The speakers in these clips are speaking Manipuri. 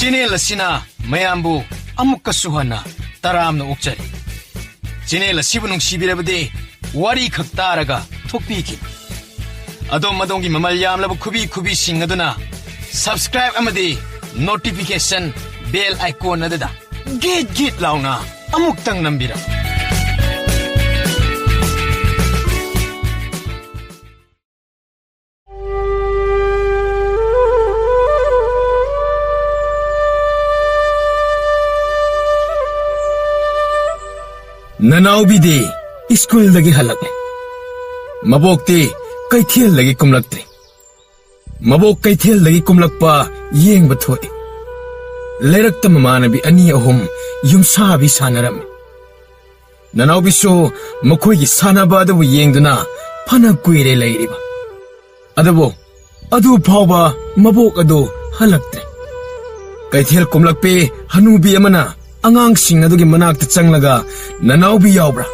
Channel asina mayambu amukkasu hana taramna okchari. Channel asibu nungsibirabadi wari khak taraga thokpiki. Adom madongi mamal yamlabu kubi singaduna subscribe amadi notification bell icon adada git launa amuktang nambira. Nanaubi school lagi halakne. Mabokti kaithel lagi kumlaktre. Mabok kaithel lagi kumlakpa yeng bathoi. Lerakta mamanabi ani ahum yumsabi sanaram. Nanaubi so makoi gi sanaba adu yengduna phana kuire leiriba. Adabo adu phawba mabok adu halaktre. Kaithel kumlakpe hanubi amana angang sing adugi manakta changlaga nanaubi yaubra.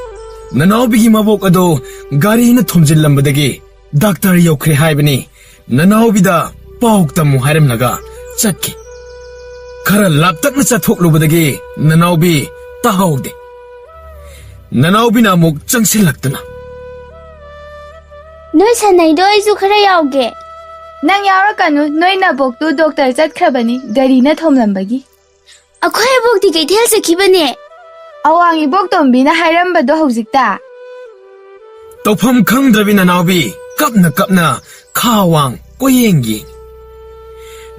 Nanaubi gi mabok ado gari na thomjillambadagi doctor yokre haibani nanaubi da pauktamu hairamnaga chakki. Khara laptakna chathoklubadagi nanaubi tahaude. Nanaubi na muk changsilaktana. Noi sanaido aisu khara yauge. Nang yaurakanu noi naboktu doctor chatkrabani gari na thomlambagi. Akhoi bokti kaithel sakhibane. Awangi boktombina hairambado hojikta. Tofam khangdrabi nanaubi kapna khawang koyengi.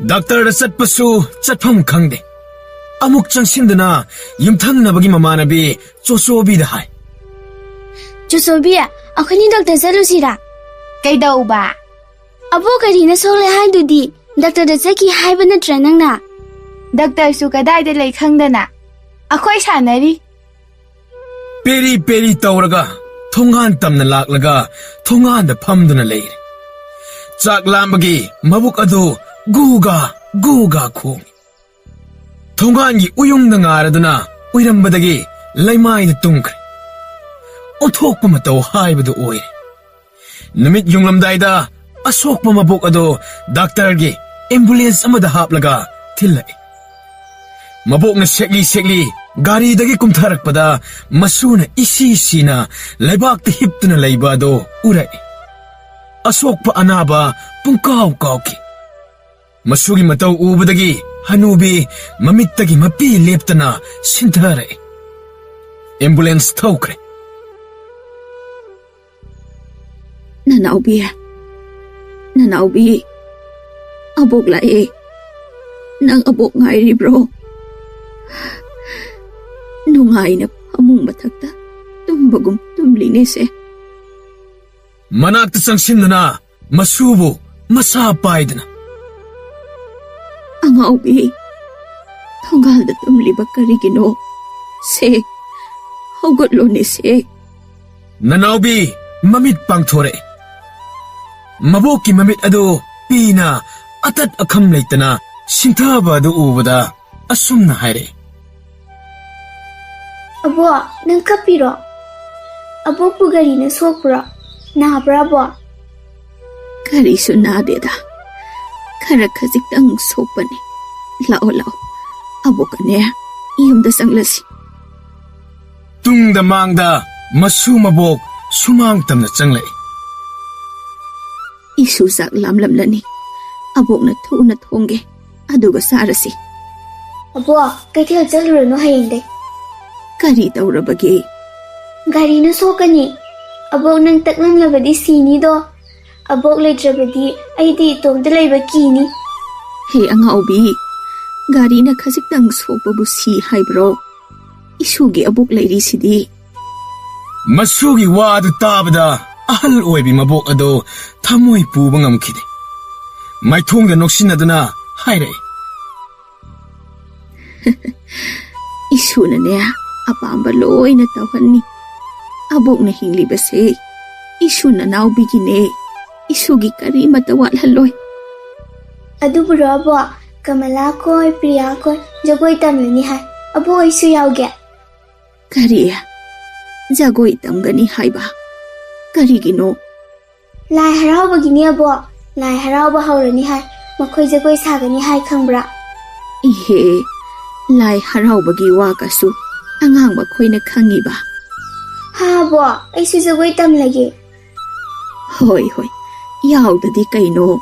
Doctor da chatpasu chatpham khangde. Amuk changsindana yumthangnabagi mamanabi chosobi da hai. Chosobia akhoni doctor salusira. Kaidauba. Abo gari na sole haidudi doctor da chaki haiba natra nangna. Doctor su kadai da lai khangdana. Akhoi sanari. Peri tauraga thongan tamna laklaga thongan da phamduna leire. Chak lambagi mabuk adu guga khong. Thongan gi uyung na ngaraduna uirambadagi laimai da tungkre. Othokpa mataw haibadu oire. Namit yunglamdaida asokpa mabuk adu doctor gi ambulance amada haplaga thillai. Mabok na sekli gari dagi kumtharakpada masuna isi na laibak ta hiptuna laiba do urai. Asokpa anaba pungkaw ki. Masugi mataw ubadagi hanubi mamittagi mapi leptana sintharai. Ambulance thawkre. Nanaubi abok lae nang abok ngairi bro. Nungai na pamung mathakta tumbagum tumline se. Manakta changsinna masubu masa paidana. Angaubi thongal da tumliba karigino se hogotlo ne se. Nanaubi mamit pangthore. Maboki mamit ado pina atat akham leitana sinthaba adu ubada asumna haire. Abo nang kapiro. Abo pu gari na sokpura. Na brabo. Kari su nadeda. Khara khajitang sopani. Lao. Abo kane iyamda sanglasi. Tungda mangda masu mabok sumang tamna changlai. Isu sak lam lani. Abok na thongge. Aduga sarasi. Abo kaithel chaluro no hayende. Kari taurabagi. Gari na sokani. Abok nang taklamlabadi sini do. Abok leitrabadi aidi itomda laiba kini. Hey angaubi. Gari na khajitang sokpabu si haibro. Isugi abok lairi sidi. Masugi wadu tabada ahal oibi mabok ado thamoi puba ngamkhide. Maithongda noksinaduna haire. Isuna ne apamba loina tawhanni. Abok na hinglibase. Isuna naubi ne. Isugi kari mata walhaloi. Aduburo abo Kamala koi Priya koi jagoi tamlani hai. Abo isu yauge. Kariya jagoi tamgani haiba. Karigino. Lai harauba gini abo. Lai harauba haurani hai. Makhoi jagoi sagani hai khangbra. Ihe, lai haraubagi wa kasu, angang makoy na kangiba. Ha abo, ay susagay tamlagi. Hoy, yaudadi kaino.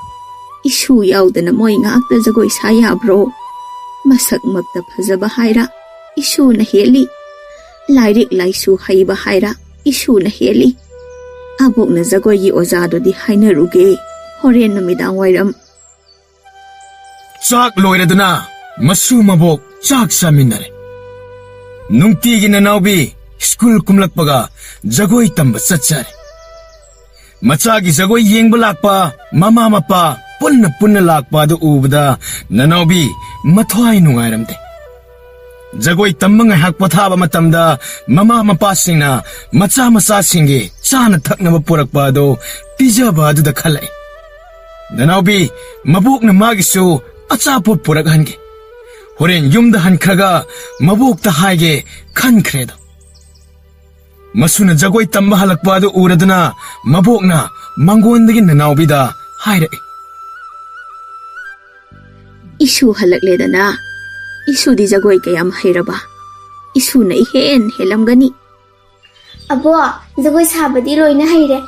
Isu yaudana moy ngakta jagoy saya bro. Masak magta phajaba haira, isu na heli. Lairik laisu haiba haira, isu na heli. Abok na jagoy yi ozado di haina ruge. Horen numidang wairam. Chak loiraduna, masu mabok chak saminare. Nungtigi nanawbi, school kumlakpaga, jagoy tamba satsare. Machagi jagoy yengba lakpa, mama mapa, punna lakpa do ubada, nanawbi, mathwai nungairamde. Jagoy tamba ngay hakpathaba matamda, mama mapa singna, macha singi, chana thaknaba purakpa do, pijaba do da khalai. Nanawbi, mabuk na magisu, achapot purakhange. Horen yumda hankraga, mabuk ta haige, khan kredo. Masuna jagoy tamba halakpa do uraduna, mabuk na, mangondagi nanawbi da, haire. Isu halakledana. Isu di jagoy kayam hairaba. Isu na ihen helam gani. Abo, jagoy sabadi loy na haire.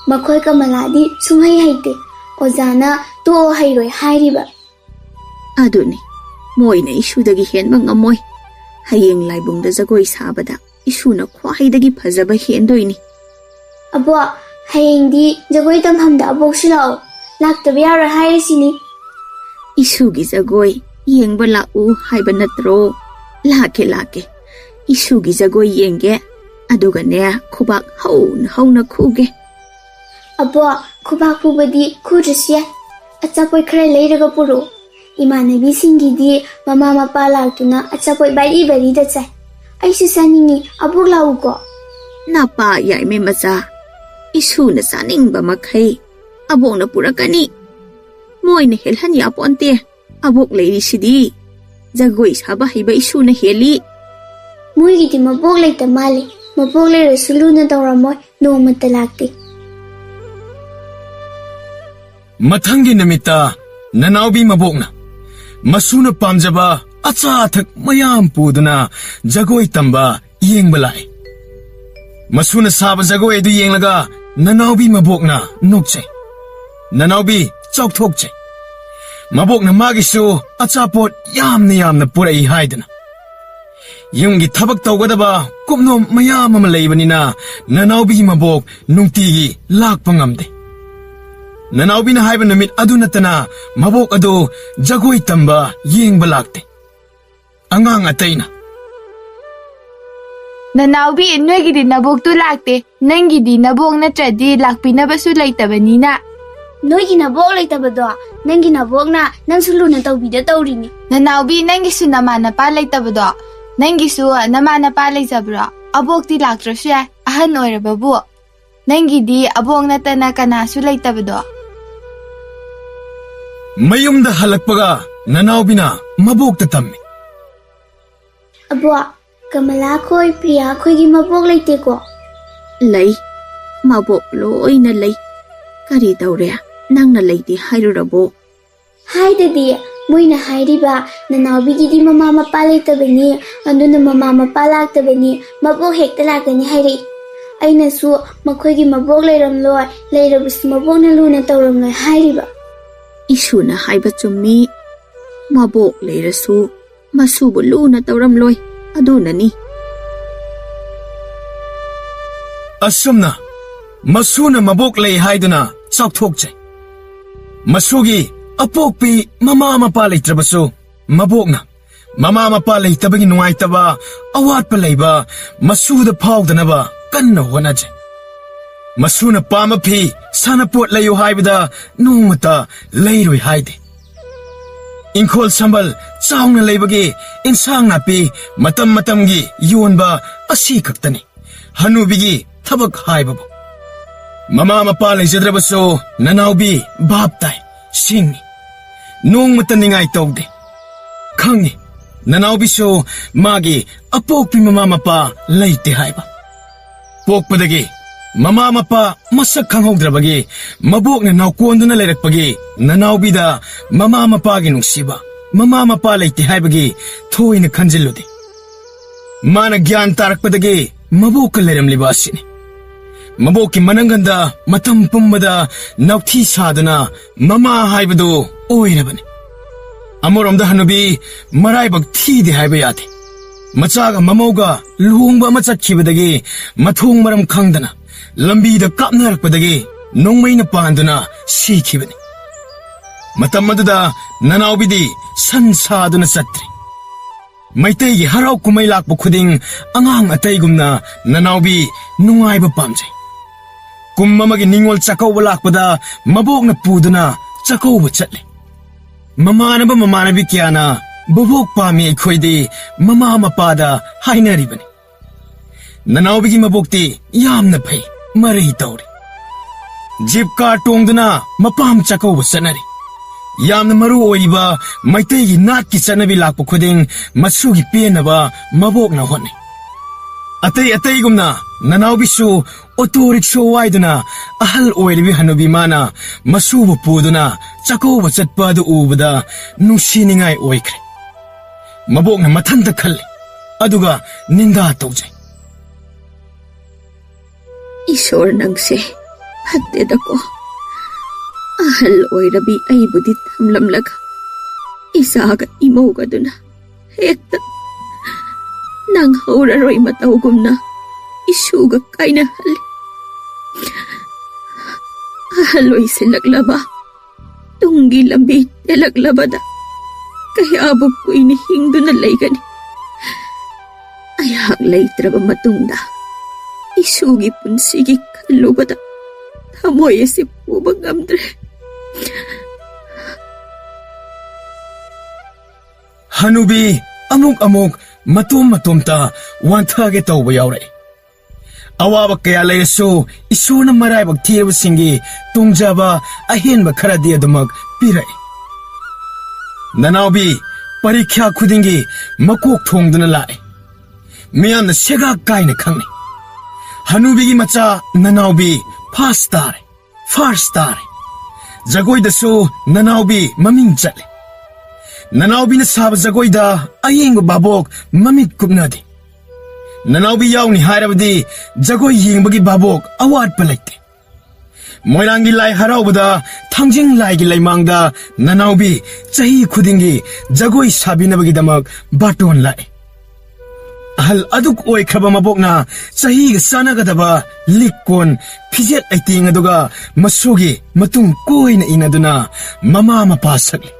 Makoy kamaladi sunghay haite. Ozana to hairoi hairiba. Aduni, moy na isu dagi hen bang amoy. Hayeng laibung da jagoy sabada. Isu na kway dagi phajaba hen doini. Abo, hayeng di jagoy tamhamda abok silao. Laktabi yara haire sini. Isu gi jagoy. Yengba lau haiba natro. Lake. Isu gi jagoy yenge. Aduga ne kubak hauna kuge. Abo, kubak pubadi kudasya. Achapoy kare leiraga puro. Imanabi singidi mama mapa laktuna achapoy bari da chay. Ay saningi abok lau ko. Napa yay me maza. Isu na saning ba makhay. Abok na purakani. Moy na helhan yapo ante. Abok lady sidi. Jagoy saba hiba isu na heli. Muy giti mabok lay tamali. Mabok lay resulu na dawramoy no matalakti. Mathangi namita, nanawbi mabok na. Masuna pamjaba, acha athak mayam puduna, jagoy tamba yengba lai. Masuna saba jagoy edu yenglaga, nanawbi mabok na nokche. Nanawbi chok thokche. Mabok na magisu achapot yamna purai haidana. Yungi thabak tawgadaba kupno mayam ama leibanina nanawbi mabok nungtigi lakpa ngamde. Nanawbi na haiba namit adu natana mabok adu jagoy tamba yengba lakte. Angang atayna. Nanawbi noygidi nabok tu lakte, nangidi nabok natradi lakpinabasu laitabanina. Noy ginabok lay tabado. Nang ginabok na nang sulu na tawbida tawrini. Nanawbi nangisu namana pa laitabado. Nangisu namana pa laizabro. Abok ti laktrosu ya, ahan oirababu. Nangidi abok natana kanasu laitabado. Mayumda halakpaga nanawbina mabok tatammi. Abo, kamala koy priya koy gi mabok lay teko. Lay. Mabok loy na lay. Kari daure. Nang na lady hairurabo. Hai dadi, muy na hairiba, nanawbi gidi mama mapalay tabani, ando na mama mapalak tabani, mabok hekta lakani hairi. Ay nasu, makoy gi mabok layram loy, layrabus mabok na luna tawram loy hairiba. Isu na haiba chummi. Mabok layrasu, masubo luna tawram loy, aduna ni. Asumna, masuna mabok lay haiduna chok thokche. Masugi apokpi mama mapa leitrabasu mabokna mama mapa leitabagi nungaitaba awatpa leiba masuda phawdanaba kanna honaje. Masuna pama phi sanapot layo haibada nungmata leiroi haide. Inkhol sambal chaungna leibagi insang napi matamgi yonba asi khaktani. Hanubigi thabak haibabu. Mama mapa leijadrabasu nanawbi baptai singi. Nungmata ningay tawde. Khangi nanawbi so magi apokpi mama mapa leite haiba. Pokpadagi mama mapa masak khanghodrabagi mabok na nawkonduna leirakpagi nanawbida mama mapagi nungsiba mama mapa leite haibagi thoina khanjillude mana gyan tarakpadagi mabok leramliba asini mabok ki mananganda matam pumbada nauthi saduna mama haibadu oirabani amoromda hanubi maraibak thide haiba yade machaga mamauga luhungba ma chakhibadagi mathong maram khangdana lambida kapnarakpadagi nongmaina panduna sikhibani matam aduda nanaubidi san saduna chatri maitai gi harau kumai lakpa khuding angang ataigumna nanaubi nungaiba pamjai kummamagi ningol chakauba lakpada mabokna puduna chakauba chatle mamanabi kyana bobok pami khoide mama mapada hainaribani nanaubigi mabokti yamna phai marei tawri jeep car tongduna mapam chakauba sanari yamna maru oiba maitai gi nat ki chanabi lakpa khuding masugi penaba mabokna hone atai gumna nanaubisu auto rickshaw waiduna ahal oiribi hanubi mana masubu puduna chakauba chatpadu ubada nusiningai oikre mabokna mathanda khalle aduga ninda tawjai Ishor nangse hatte dako ahal oirabi aibudi thamlamlaga isaga imoga duna hekta nang hauraroi matawgumna isuga kaina hali ahaloi silaglaba tungi lambi telaglabada kaya bukuini hingduna laygani ayahak laytraba matungda isugi punsigi kalubada tamoy si puba ngamdre hanubi amuk matumta wanthage tawba yawre awaba kaya layrasu isuna maraibak thirba singi tungjaba ahenba kharadi adumak pirai nanaubi parikya khudingi makok thongduna lae miyamna sega kaina khangni hanubigi macha nanaubi first star jagoi dasu nanaubi maming chatle nanaubi na sab jagoi da ayeng babok mamit kupnadi nanaubi yauni hairabadi jagoi yengbagi babok awat palaitte moirangi lai haraubada thangjing lai gi laimangda nanaubi chahi khudingi jagoi sabinabagi damak baton lai ahal aduk oi khaba mabokna chahi ga sanagadaba likon phijet aiting aduga masugi matung koina inaduna mama mapa sakli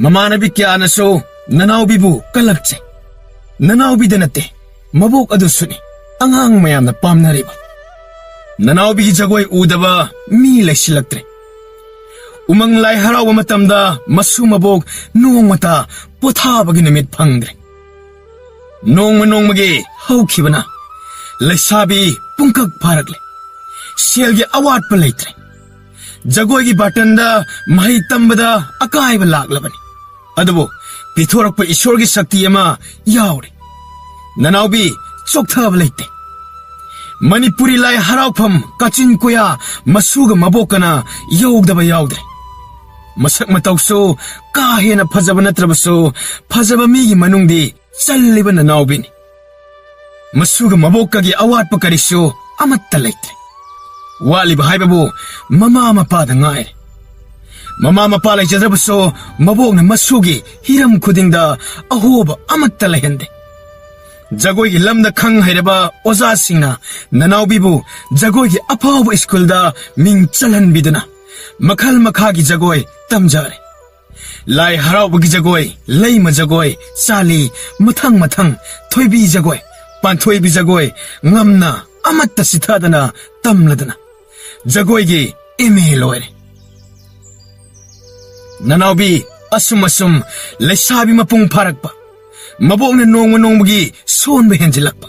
mama nabi kyana so nanaubi bu kalakche nanaubi danate mabok adu suni angang mayamna pamnariba nanaubi jagoi udaba mi laisilaktre umang lai harawa matamda masu mabok nongmata pothabagi namit phangdre nongmagi haukibana laisabi pungkak pharakle selgi awat pa laitre jagoi gi batanda mahi tambada akaiba laklabani adubo pithorakpa ishorgi shakti ama yaure nanaubi chokthaba laite manipuri lai haraufam kachin koya masuga mabokana yogdaba yaudre masak matauso ka hena phajaba natrabaso phajaba migi manungdi challiba nanaubini masuga mabokagi awatpa karisu amatta laitre waliba haibabu mama mapada ngaire mama mapa laijadrabaso mabokna masugi hiram khudingda ahoba amatta lahende jagoi gi lamda khang hairaba oza singna nanaubibu jagoi gi aphawa school da ming chalan biduna makhal makha gi jagoi tamjare lai harau gi jagoi leima jagoi sali mathang thoibi jagoi panthoibi jagoi ngamna amatta sithadana tamladana jagoi gi email oire nanaubi asum laisabi mapung pharakpa mabokna nongmagi sonba henjilakpa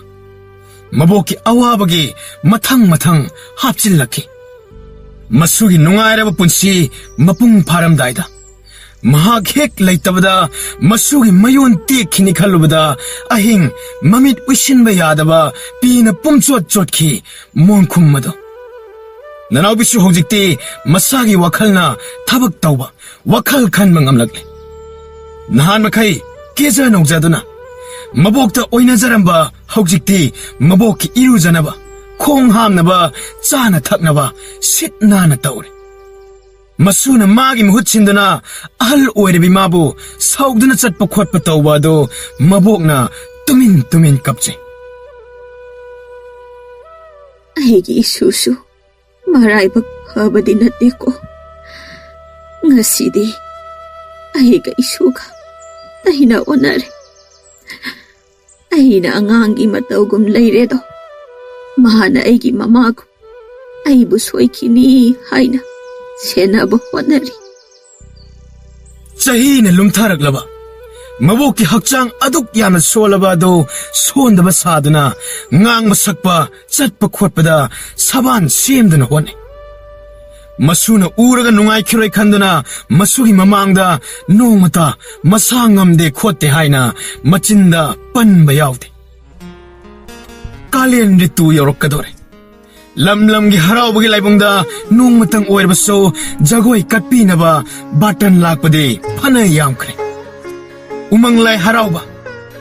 maboki awabagi mathang hapchillakhi masugi nungairaba punsi mapung pharamdaida mahak hek laitabada masugi mayon tekhini khalubada ahing mamit uisinba yadaba pina pumchot chotki monkhumado nanaubisu hojikti masagi wakhalna thabak tawba wakhal khanba ngamlakle Nahan makai kesa nongzaduna mabokta oinazaramba haujikti mabokki irujanaba khong hamnaba chana thaknaba sitnana tawre masuna magi muhut sinduna ahal oirebi mabu saugduna chatpa khotpa tawba do mabokna tumin kapche Aigi isusu maraibak habadi nateko ngasidi aiga isuga tahina onare aina angangi matawgum leiredo mahana aigi mamagu aibu soikini haina senaba honari chahina lumtharaklaba mabokki hakchang aduk yamna solaba do sondaba saduna ngang masakpa chatpa khotpada saban semduna hone masuna uraga nungai khiroi khanduna masugi mamangda nongmata masangamde khotte haina machinda panba yaude kalen ritu yorokadore lamlamgi haraubagi laibungda nongmatang oirbaso jagoi katpinaba button lakpade phana yamkhre umang lai harauba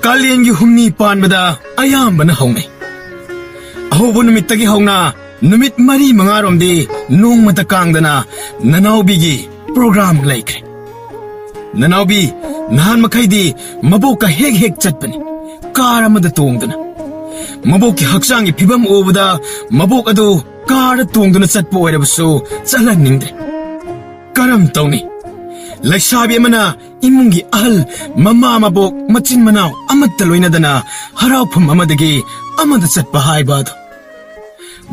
kalengi humni panbada ayambana haunai ahobu numittagi hauna numit mari mangaromdi nongmata kangdana nanawbigi program laikre nanawbi nahan makhaidi maboka hek chatpani car amada tongdana mabokki haksangi phibam obada mabok adu car tongduna chatpa oirabasu chalaningdre karam tawni Laisabi amana imungi ahal mama mabok machin manaw amatta loinadana haraupam amadagi amada chatpa haibado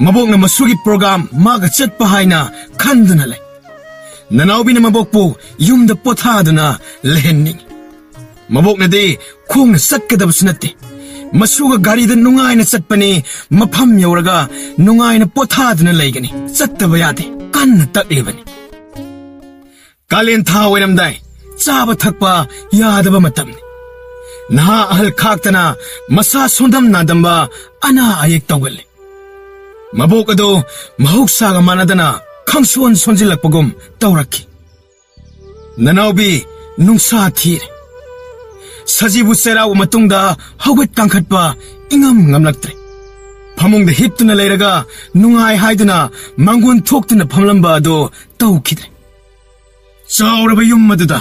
mabok na masugi program maga chatpa haina khanduna lai nanawbi na mabokpu yumda pothaduna lehenning mabok na de khongna satkadabsu natte masuga gari da nungai na chatpani mapham yauraga nungai na pothaduna laigani chattaba yade kanna taklibani Kalen tha oiramdai chaba thakpa yadaba matamni naha ahal khaktana masa sondam nadamba ana ayek tawgale mabok ado mahuksaga manadana khangsuan sonjilakpagum tawrakhi nanawbi nungsa thire sajibu seraw matungda hawet kangkhatpa ingam ngamlaktre phamungda hiptuna leiraga nungai haiduna mangun thoktuna phamlamba ado tawkhidre Sauraba yung maduda,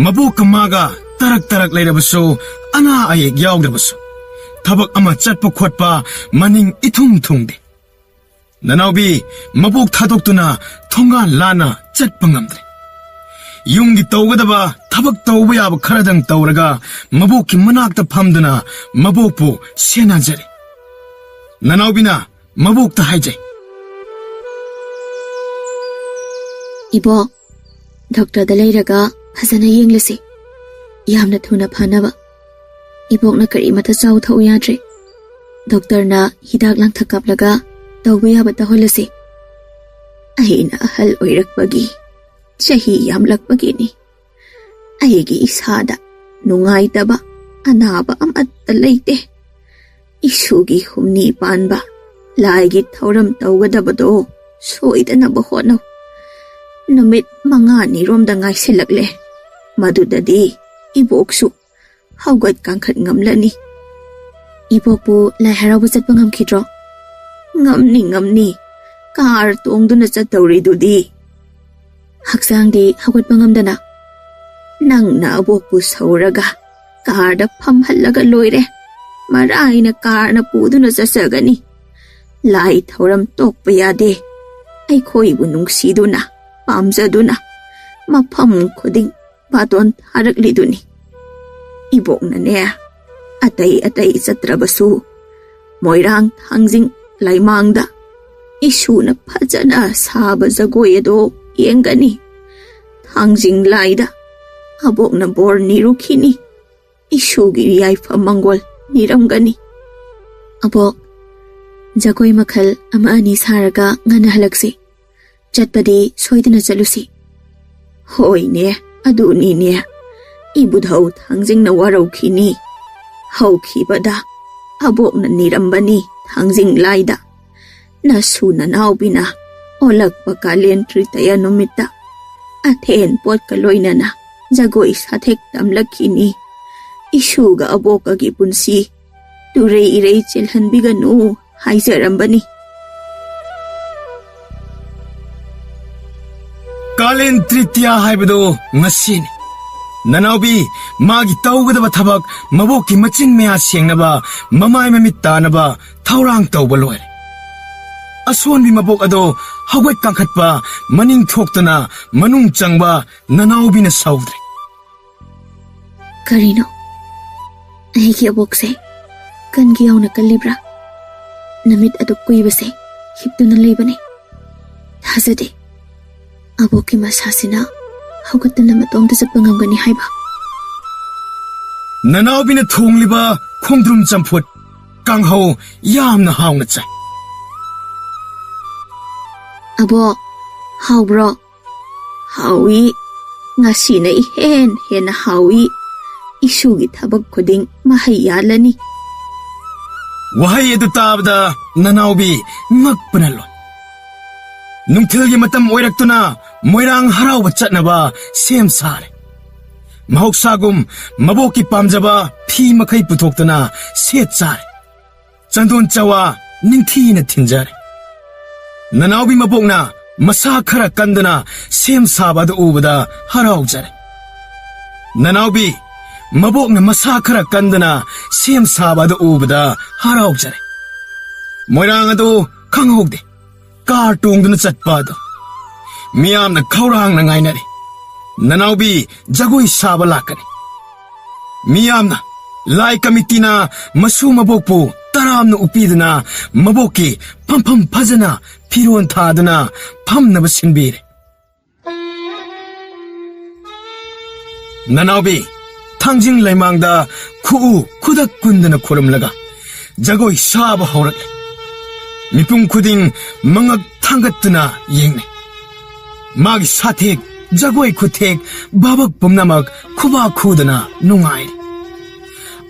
mabuk maga tarak lairabaso, ana ayek yaugdabaso. Tabak ama chatpa khotpa maning ithung-thungde. Nanawbi, mabuk thadokduna thongan lana chatpa ngamdre. Yunggi tawgadaba tabak tawba yaba kharadang tawraga mabukki manakta phamduna mabukpu senajare. Nanawbina mabukta haijay. Ibo, Doctor da leiraga phasana yenglasi yamna thuna phanaba ibokna kari mata chaw thau yadre doctor na hidak lang thakaplaga tawba yaba taholasi aina ahal oirakpagi chahi yamlakpagi ni aigi isada nungai taba anaba amatta leite isugi humni panba laigi thauram tawgadabado soidana bahono Numit mga niromda ngay silakle. Madudadi, iboksu. Hawgat kangkat ngamlani. Ibok po lai harawasit pa ngamkidro. Ngamni. Kaar tuong doon na sa tawridudi. Haksang di hawgat pa ngamdana. Nang naabok po sauraga. Kaar da pamhalaga loire. Maray na kaar na po doon na sasagani. Lai tawram tok payade. Ay ko'y bunong sido na. Pamsaduna, mapam kuding baton harakliduni. Ibok na niya, atay sa trabaso, moirang hangjing laymangda, isu na pajana saba zagoyedo yengani, hangjing layda, abok na bor nirukini, isu giriyay pamanggol niramgani. Abok, zagoy makal ama ani saraga nga nahalagsi. Chatpadi soidana chalusi. Hoy ne, aduni ne. Ibudhaw thangjing na waraw kini. Haw kibada. Abok na nirambani thangjing layda. Nasuna naubina. Olag pagkalien tritaya numita. Athen pot kaloy na na. Jagoi साथेक तमलखिनी इशुगा अबोकगी पुंसी तुरे इरे चेलहनबिगनु हाइजरंबनी कालेन तृतीया हाइबदो ngasiनि ननावबी मागी तौगदब थबक मबोकी मचिन मेया सेंगनबा ममाय ममित तानबा थौरांग तौब लोय असोनबी मबोक अदो हगोय कांखटपा मनिंग थोक्तना मनुंग चंगबा ननावबीना सौद्रे करिनो अहिगी अबोकसे कनगी यावना कल्लिब्रा नमित अदो कुइबसे हिप्तुना लेबने थाजदे अबोकी मसासिना हौगतना मतोमदा चप्पा ngamgani haiba ननावबीना थोंगलिबा खोंद्रुम चंफुट कांगहौ यामना हावना चाय अबो हाउब्रो हाउई ngasina hen haui isugi thabak khuding mahayalani वहाई एदु ताबदा ननावबी ngakpana lo नुंगथिलगी मतम ओइरक्तुना मोइरांग हराव चटनबा सेम सारे महौसागुम मबोकी पामजबा फी मखै पुथोक्तना सेट चारे चंदोन चवा निंथीना थिंजरे ननावबी मबोकना मसा खरा कंदना सेम साबाद उबदा हराव जरे ननावबी मबोकना मसा खरा कंदना सेम साबाद उबदा हराव जरे मोइरांग अदो खंगहोगदे कार टोंगदुना चटपादो मियामना खौरांगना ngainari ननावबी जगोई साबा लाकनी मियामना लाई कमिटीना मसु मबोकपु तरामना उपिदना मबोकी फमफम फजना फिरोन थादना फमनब सिंबीरे ननावबी थांजिंग लैमांगदा खुदक कुंदना खुरमलगा जगोई साबा हौरकले मिपुंग खुदिंग मंगक थांगतुना येंगने मागी साथेक जगोई खुथेक बाबक पुमनमक खुबा खुदना नुंगाई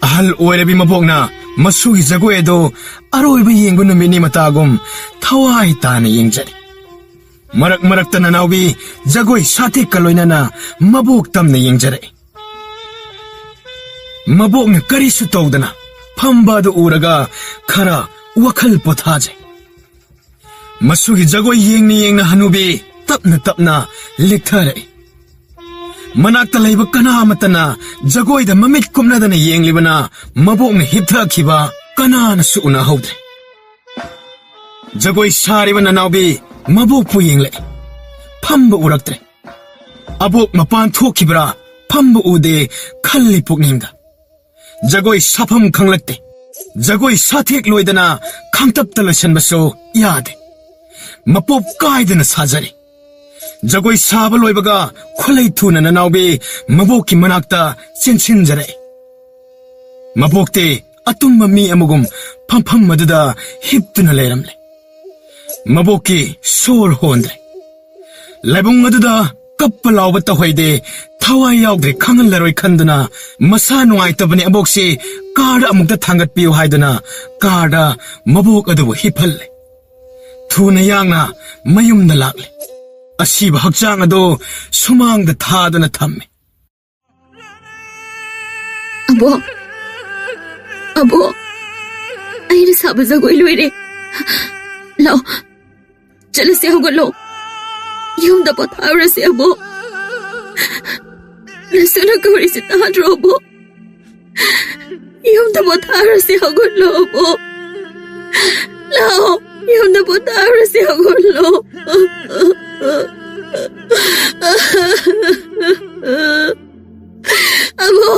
अहल ओइरबी मबोकना मसुगी जगोएदो अरोइबा येंगबु नुमिनि मतागुम थवाई ताना येंगजरी मरक मरकता ननावबी जगोई साथेक कलोइनाना मबोक तमना येंगजरे मबोकना करिसु तौदना फंबादो उरगा खरा वखल पोथाजे मसुगी जगोई येंगना हनुबी तपना तपना लिखरे मनाक्ता लैब कनामतना जगोइदा ममित कुमनदना येंगलिबना मबोकना हिपथखिबा कनानसु उनाहौद्रे जगोई सारिबा ननावबी मबोकपु येंगले फंब उरक्त्रे अबोक मपान थोखिब्रा फंब उदे खल्ली पुकनिंगदा जगोई साफम खंगलक्ते जगोई साथेक लोइदना खांगतपता लोइसनबसो यादे मपोप कायदना साजरे जगोई साबा लोइबगा खोलै थुना ननावबी मबोककी मनाक्ता चेनसिनजरे मबोकते अतुम्बा मी अमगुम फमफम मदुदा हिप्तुना लेरमले मबोककी सोर होंद्रे लाइबुंग अदुदा कप्पा लाउबा तहोइदे थवाई याउद्रे खंगलरोय खंदुना मसा नुंगाइतबनि अबोकसे कार अमुक्ता थांगतपियो हाइदुना कारदा मबोक अदुबु हिफल्ले थुना यांगना मयुमदा लाक्ले असीब हक्चांग अदो सुमांगदा थादुना थम्मे अबो अइना साबा जगोई लोइरे लाओ चलसे होगलो युमदा पथारसे अबो नसुना कवरिसे ताद्रो अबो युमदा पथारसे होगलो अबो लाओ युमदा पथारसे होगलो अबो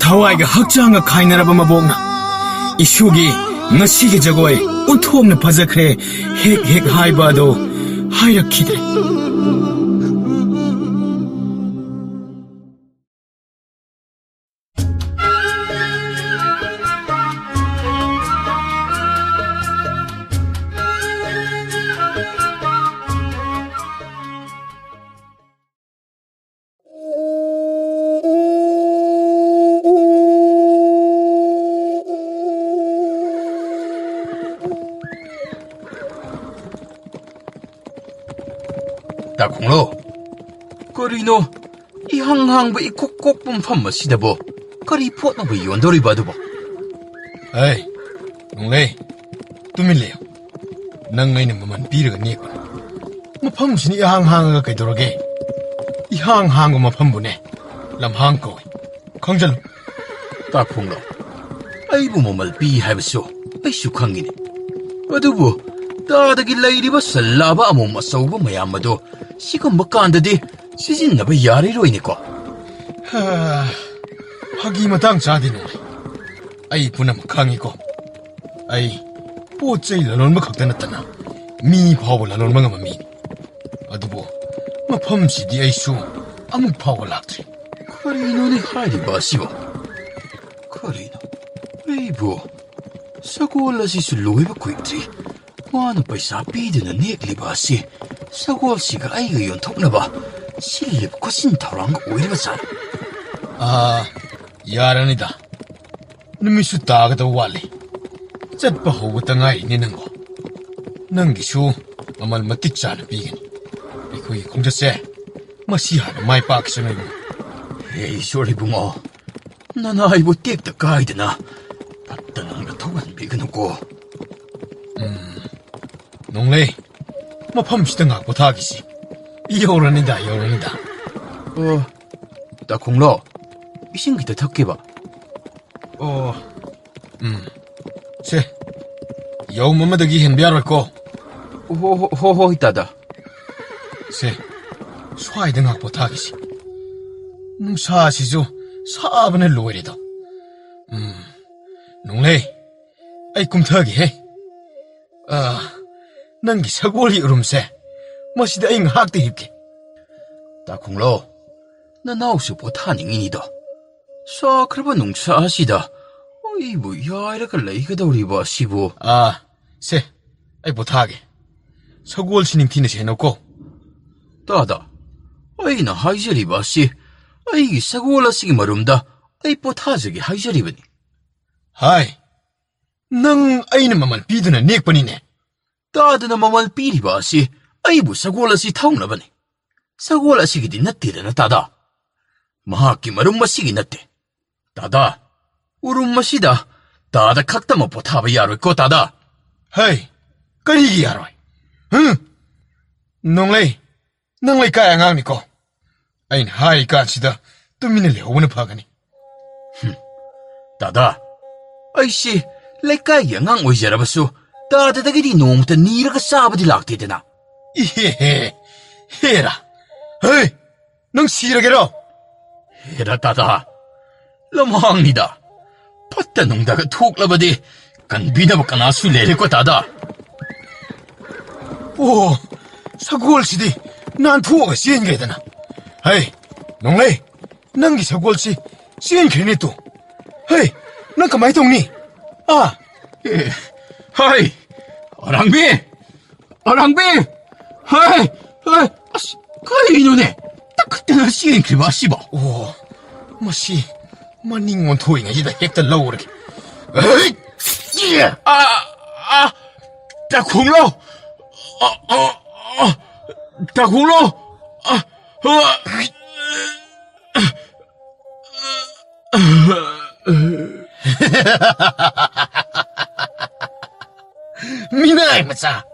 थवाईगा हक्चांगा खाइनरबा मबोकना इशुगी ngasiगी जगोई उन्थोमना फजखरे हेक हेक हाइबादो हाइरखिद्रे ꯈꯣꯡꯂꯣ ꯀꯔꯤꯅꯣ 이항 항ꯕ 이콕콕 뿜famꯑꯁꯤꯗꯕꯣ ꯀꯔꯤ ꯄꯣꯠꯅꯣꯕ ꯌꯣꯟꯗꯧꯔꯤꯕ ꯑꯗꯨꯕꯣ ꯑꯩ ꯅꯣꯡꯂꯩ ꯇꯨꯃꯤꯟ ꯂꯩꯌꯨ ꯅꯪ ꯑꯩꯅ ꯃꯃꯜ ꯄꯤꯔꯒ ꯅꯦꯛꯄꯅꯤ ꯃꯐꯝꯁꯤꯅ 이항 항ꯉꯒ ꯀꯩꯗꯧꯔꯒꯦ 이항 항ꯕ ꯃꯐꯝꯕꯨꯅꯦ ꯂꯝꯍꯥꯡ ꯀꯧꯏ ꯈꯪꯖꯜꯂꯨ ꯈꯣꯡꯂꯣ ꯑꯩꯕꯨ ꯃꯃꯜ ꯄꯤ ꯍꯥꯏꯕꯁꯨ ꯑꯩꯁꯨ ꯈꯪꯉꯤꯅꯤ ꯑꯗꯨꯕꯨ ꯇꯥꯗꯒꯤ ꯂꯩꯔꯤꯕ ꯁꯜꯂꯥꯕ ꯑꯃꯣꯝ ꯑꯆꯧꯕ ꯃꯌꯥꯝ ꯑꯗꯣ ꯁꯤꯒꯨꯝꯕ ꯀꯥꯟꯗꯗꯤ 시즌ꯅꯕ 야리로이니까. 하기 마땅 자디노. 아이 분함 강이고. 아이 뽀째이 라논마 각다났다나. 미 파워 라논마가 미. 아두보 마펌시디 아이수 아무 파워 락트리. 커리노네 하이리 바시바. 커리노. 에이보. 사고올라시수 로이바 쿠이트리. 와노 पैसा पीदुना नेक्लिबासी सगोलसिगा आइगा योंथोकनबा सिलिब कोसिन थौरांग ओइरबा सान यारानिदा नुमिसु तागदा वाले चटपा होबता ngaइनि नंगो नंगिसु ममल मतिक चाना पीगनि एखोइ खोंजसे मसी हाना माइ पाकिसनु ए सोरी बुंगो नानाइबु टेकता काइदना पत्ता नंगा थौगन बिगनुको 농레 마펌시다 갖고 타기시 여우라니다 나 공로 이신기다 탁게봐 세 여우 엄마덕이 hen비아랄고 호호 있다다 세 수아이등 갖고 타기시 농사시죠 사번에 로이리도 농레 아이 꿈타기 해 넌기 사고리 으름세 멋이다 잉 학대 입게 따콩로 나 나우스 보타닝이니다 사 그러바 농사하시다 어이구 야이라가 레이가더리바 시부 세 아이 보타게 사고월 신임 티네시 해놓고 따다 아이나 하이저리바 시 아이기 사고월라시기 마rum다 아이 보타저기 하이저리바니 하이 능 아이는 마만 비드나 넥번이네 따드나 마만 삐리바시 아이부 사고올라시 타옹나바니 사고올라시기디 낫티르나 따다 마하키 마rum마시기 낫테 따다 우rum마시다 따다 각다마 보타바 야로이코 따다 하이 까리기 야로이 응 농레이 까야 앙니코 아인 하이 까치다 뚜미네 오는 파가니 따다 아이씨 레까 영앙 오이자라바수 따다다기디 농부터 니르가 싸바디 락티드나 헤라 헤이 능 시라게로 헤라 따다 럼항니다 팟다 농다가 톡라바디 간비나바 까나수 레레코 따다 오 사고올시디 난 투어가 시엔게되나 헤이 농레이 능기 사고올시 시엔게네 또 헤이 능 가만히 동니 하이 어랑비 하이 카이 이노네 딱 그때나 시엔킬 마시바 오 마시 마닝원 토잉아 이다 헥다 러우르게 에이 다 공로 다 공로 미나이 마차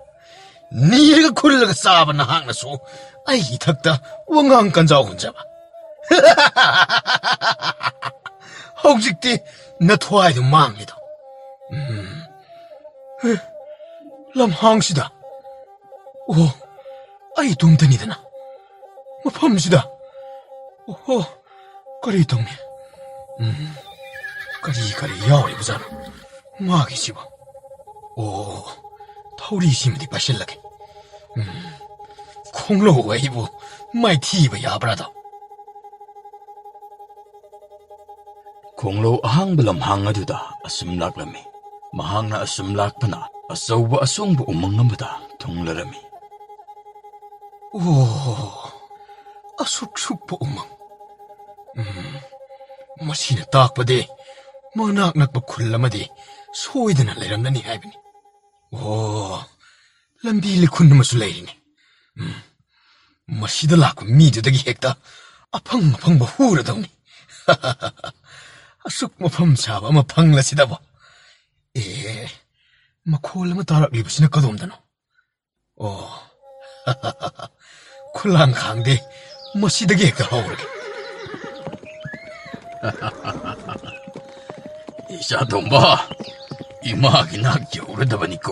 니르가 코르르가 싸바나 항나소 아이 탁다 왕강 간자 혼자봐 혹직디 나 토아이도 망리다 람항시다 오 아이 동단이드나 뭐 펌시다 오 거리 동네 거리 야오리 부자나 마기 집어 오 타우리 시미디 바실라게 콩로 웨이브 마이 티바 야브라다 콩로 아항블람 항아두다 아슴락라미 마항나 아슴락파나 아서우바 아송부 우멍남보다 동라라미 오 아숙숙보 우멍 마시나 딱바데 마낙낙바 쿨라마디 소이드나 레람나니 하이비니 오 람비리 쿤나마수 레이리니 ꯃꯁꯤꯗ ꯂꯥꯛꯄ ꯃꯤꯗꯨꯗꯒꯤ ꯍꯦꯛꯇ ꯑꯐꯪ ꯑꯐꯪꯕ ꯍꯨꯔꯗꯧꯅꯤ ꯑꯁꯨꯛ ꯃꯐꯝ ꯆꯥꯕ ꯑꯃ ꯐꯪꯂꯁꯤꯗꯕ ꯃꯈꯣꯜ ꯑꯃ ꯇꯥꯔꯛꯂꯤꯕꯁꯤꯅ ꯀꯗꯣꯝꯗꯅꯣ ꯑꯣ ꯈꯨꯂꯥꯡ ꯈꯥꯡꯗꯦ ꯃꯁꯤꯗꯒꯤ ꯍꯦꯛꯇ ꯍꯧꯔꯒꯦ 이자동바 이마기 낙기 오르다보니까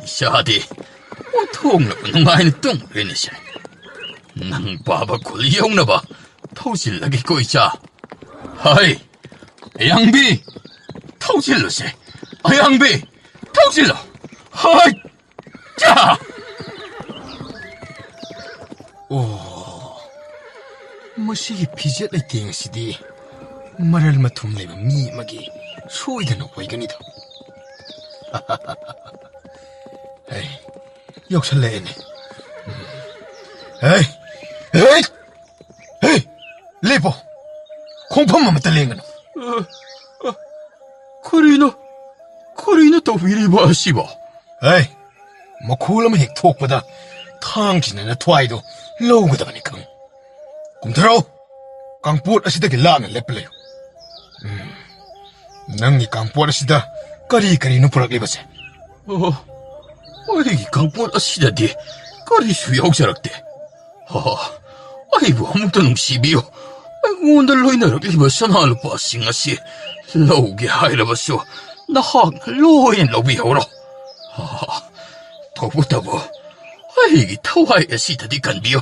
이샤디 통나고 농아이는 뚱그레니시 낭 바바 콜리 용나바 토실라기 꼬이자 하이 양비 토실로시 양비 토실로 하이 자 ꯑꯣ ꯃꯁꯤꯒꯤ ꯐꯤꯖꯦꯠ ꯂꯩꯇꯦꯡꯁꯤꯗꯤ ꯃꯔꯜ ꯃꯊꯨꯝ ꯂꯩꯕ ꯃꯤ ꯑꯃꯒꯤ ꯁꯣꯏꯗꯅ ꯑꯣꯏꯒꯅꯤꯗ ꯍꯩ ꯌꯧꯁꯜꯂꯛꯑꯦꯅꯦ ꯍꯩ ꯍꯩ ꯍꯩ ꯂꯦꯞꯄꯣ ꯈꯣꯡꯐꯝ ꯑꯃꯠꯇ ꯂꯦꯡꯒꯅꯨ 커리노 떠위리바 씨바 ꯍꯩ ꯃꯈꯣꯜ ꯑꯃ ꯍꯦꯛ ꯊꯣꯛꯄꯗ ꯊꯥꯡꯁꯤꯅ ꯅꯊ꯭ꯋꯥꯏꯗꯣ ꯂꯧꯒꯗꯕꯅꯤ ꯈꯪ ꯀꯨꯝꯊꯔꯛꯎ ꯀꯥꯡꯄꯣꯠ ꯑꯁꯤꯗꯒꯤ ꯂꯥꯞꯅ ꯂꯦꯞꯄ ꯂꯩꯌꯨ ꯅꯪꯒꯤ ꯀꯥꯡꯄꯣꯠ ꯑꯁꯤꯗ ꯀꯔꯤ ꯀꯔꯤꯅꯣ ꯄꯨꯔꯛꯂꯤꯕꯁꯦ 어디 강본 아시다디 거리수 역사락대 아이고 아무도 농시비요 아이고 오늘로 인하여 리버선 할로 빠싱아시 로우게 하이라바쇼 나학 로인 로비호로 더부터보 아이기 타와이 시다디 간비요